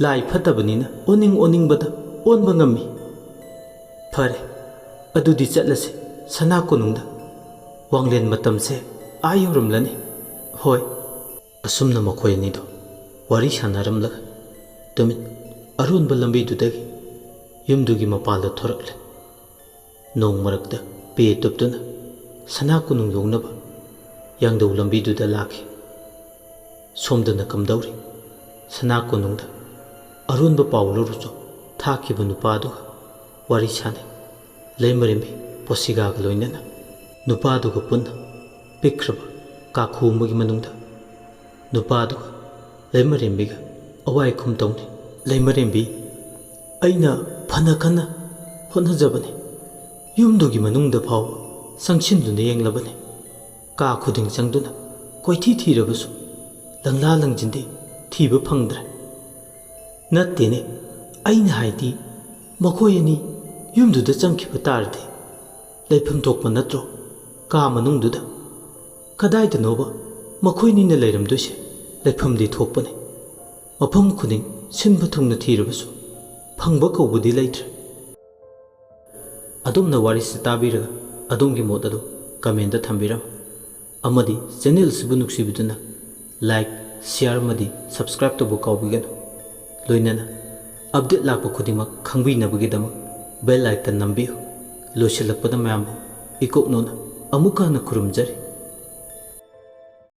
ꯂꯥꯏ ꯐꯠꯇꯕꯅꯤꯅ ꯑꯣꯟꯅꯤꯡꯕꯗ ꯑꯣꯟꯕ ꯉꯝꯃꯤ꯫ ꯐꯔꯦ, ꯑꯗꯨꯗꯤ ꯆꯠꯂꯁꯤ ꯁꯅꯥ ꯀꯣꯅꯨꯡꯗ꯫ ꯋꯥꯡꯂꯦꯟ ꯃꯇꯝꯁꯦ ꯑꯥ ꯌꯧꯔꯝꯂꯅꯤ꯫ ꯍꯣꯏ꯫ ꯑꯁꯨꯝꯅ ꯃꯈꯣꯏ ꯑꯅꯤꯗꯣ ꯋꯥꯔꯤ ꯁꯥꯟꯅꯔꯝꯂꯒ ꯇꯨꯃꯤꯟ ꯑꯔꯣꯟꯕ ꯂꯝꯕꯤꯗꯨꯗꯒꯤ ꯌꯨꯝꯗꯨꯒꯤ ꯃꯄꯥꯟꯗ ꯊꯣꯔꯛꯂꯦ꯫ ꯅꯣꯡ ꯃꯔꯛꯇ ꯄꯦ ꯇꯨꯞꯇꯨꯅ ꯁꯅꯥ ꯀꯣꯅꯨꯡ ꯌꯧꯅꯕ ꯌꯥꯡꯗꯧ ꯂꯝꯕꯤꯗꯨꯗ ꯂꯥꯛꯈꯤ꯫ ꯁꯣꯝꯗꯅ ꯀꯝꯗꯧꯔꯤ? ꯁꯅꯥ ꯀꯣꯅꯨꯡꯗ ꯑꯔꯣꯟꯕ ꯄꯥꯎ ꯂꯧꯔꯨꯆꯣ ꯊꯥꯈꯤꯕ ꯅꯨꯄꯥꯗꯨꯒ ꯋꯥꯔꯤ ꯁꯥꯟꯅꯩ ꯂꯩꯃꯔꯦꯝꯕꯤ ꯄꯣꯁꯤꯒꯥꯒ ꯂꯣꯏꯅꯅ꯫ ꯅꯨꯄꯥꯗꯨꯒ ꯄꯨꯟꯅ ꯄꯤꯛꯈ꯭ꯔꯕ ꯀꯥꯈꯨ ꯑꯃꯒꯤ ꯃꯅꯨꯡꯗ ꯅꯨꯄꯥꯗꯨꯒ ꯂꯩꯃꯔꯦꯝꯕꯤꯒ ꯑꯋꯥꯏꯈꯨꯝ ꯇꯧꯅꯩ꯫ ꯂꯩꯃꯔꯦꯝꯕꯤ, ꯑꯩꯅ ꯐꯅ ꯀꯟꯅ ꯍꯣꯠꯅꯖꯕꯅꯤ꯫ ꯌꯨꯝꯗꯨꯒꯤ ꯃꯅꯨꯡꯗ ꯐꯥꯎꯕ ꯆꯪꯁꯤꯟꯗꯨꯅ ꯌꯦꯡꯂꯕꯅꯤ꯫ ꯀꯥ ꯈꯨꯗꯤꯡ ꯆꯪꯗꯨꯅ ꯀꯣꯏꯊꯤ ꯊꯤꯔꯕꯁꯨ ꯂꯪꯂꯥ ꯂꯪꯖꯤꯟꯗꯤ ꯊꯤꯕ ꯐꯪꯗ꯭ꯔꯦ꯫ ꯅꯠꯇꯦꯅꯦ, ꯑꯩꯅ ꯍꯥꯏꯗꯤ ꯃꯈꯣꯏ ꯑꯅꯤ ꯌꯨꯝꯗꯨꯗ ꯆꯪꯈꯤꯕ ꯇꯥꯔꯗꯤ ꯂꯩꯐꯝ ꯊꯣꯛꯄ ꯅꯠꯇ꯭ꯔꯣ? ꯀꯥ ꯃꯅꯨꯡꯗꯨꯗ ꯀꯗꯥꯏꯗꯅꯣꯕ ꯃꯈꯣꯏꯅꯤꯅ ꯂꯩꯔꯝꯗꯣꯏꯁꯦ? ꯂꯩꯐꯝꯗꯤ ꯊꯣꯛꯄꯅꯤ꯫ ꯃꯐꯝ ꯈꯨꯗꯤꯡ ꯁꯤꯟꯕ ꯊꯨꯡꯅ ꯊꯤꯔꯕꯁꯨ ꯐꯪꯕ ꯀꯧꯕꯗꯤ ꯂꯩꯇ꯭ꯔꯦ꯫ ꯑꯗꯣꯝꯅ ꯋꯥꯔꯤꯁꯤ ꯇꯥꯕꯤꯔꯒ ꯑꯗꯣꯝꯒꯤ ꯃꯣꯠ ꯑꯗꯨ ꯀꯃꯦꯟꯇ ꯊꯝꯕꯤꯔꯝꯃꯨ꯫ ꯑꯃꯗꯤ ꯆꯦꯅꯦꯜꯁꯤꯕꯨ ꯅꯨꯡꯁꯤꯕꯤꯗꯨꯅ ꯂꯥꯏꯛ, ꯁꯤꯌꯥꯔ ꯑꯃꯗꯤ ꯁꯕꯁꯀ꯭ꯔꯥꯏꯕ ꯇꯧꯕ ꯀꯥꯎꯕꯤꯒꯅꯨ꯫ ꯂꯣꯏꯅꯅ ꯑꯞꯗꯦꯠ ꯂꯥꯛꯄ ꯈꯨꯗꯤꯡꯃꯛ ꯈꯪꯕꯤꯅꯕꯒꯤꯗꯃꯛ ꯕꯦꯜ ꯑꯥꯏꯀꯟ ꯅꯝꯕꯤꯌꯨ꯫ ꯂꯣꯏꯁꯤꯜꯂꯛꯄꯗ ꯃꯌꯥꯝꯕꯨ ꯏꯀꯣꯛꯅꯣꯅ ꯑꯃꯨꯛꯀ ꯍꯟꯅ ꯈꯨꯔꯨꯝꯖꯔꯤ꯫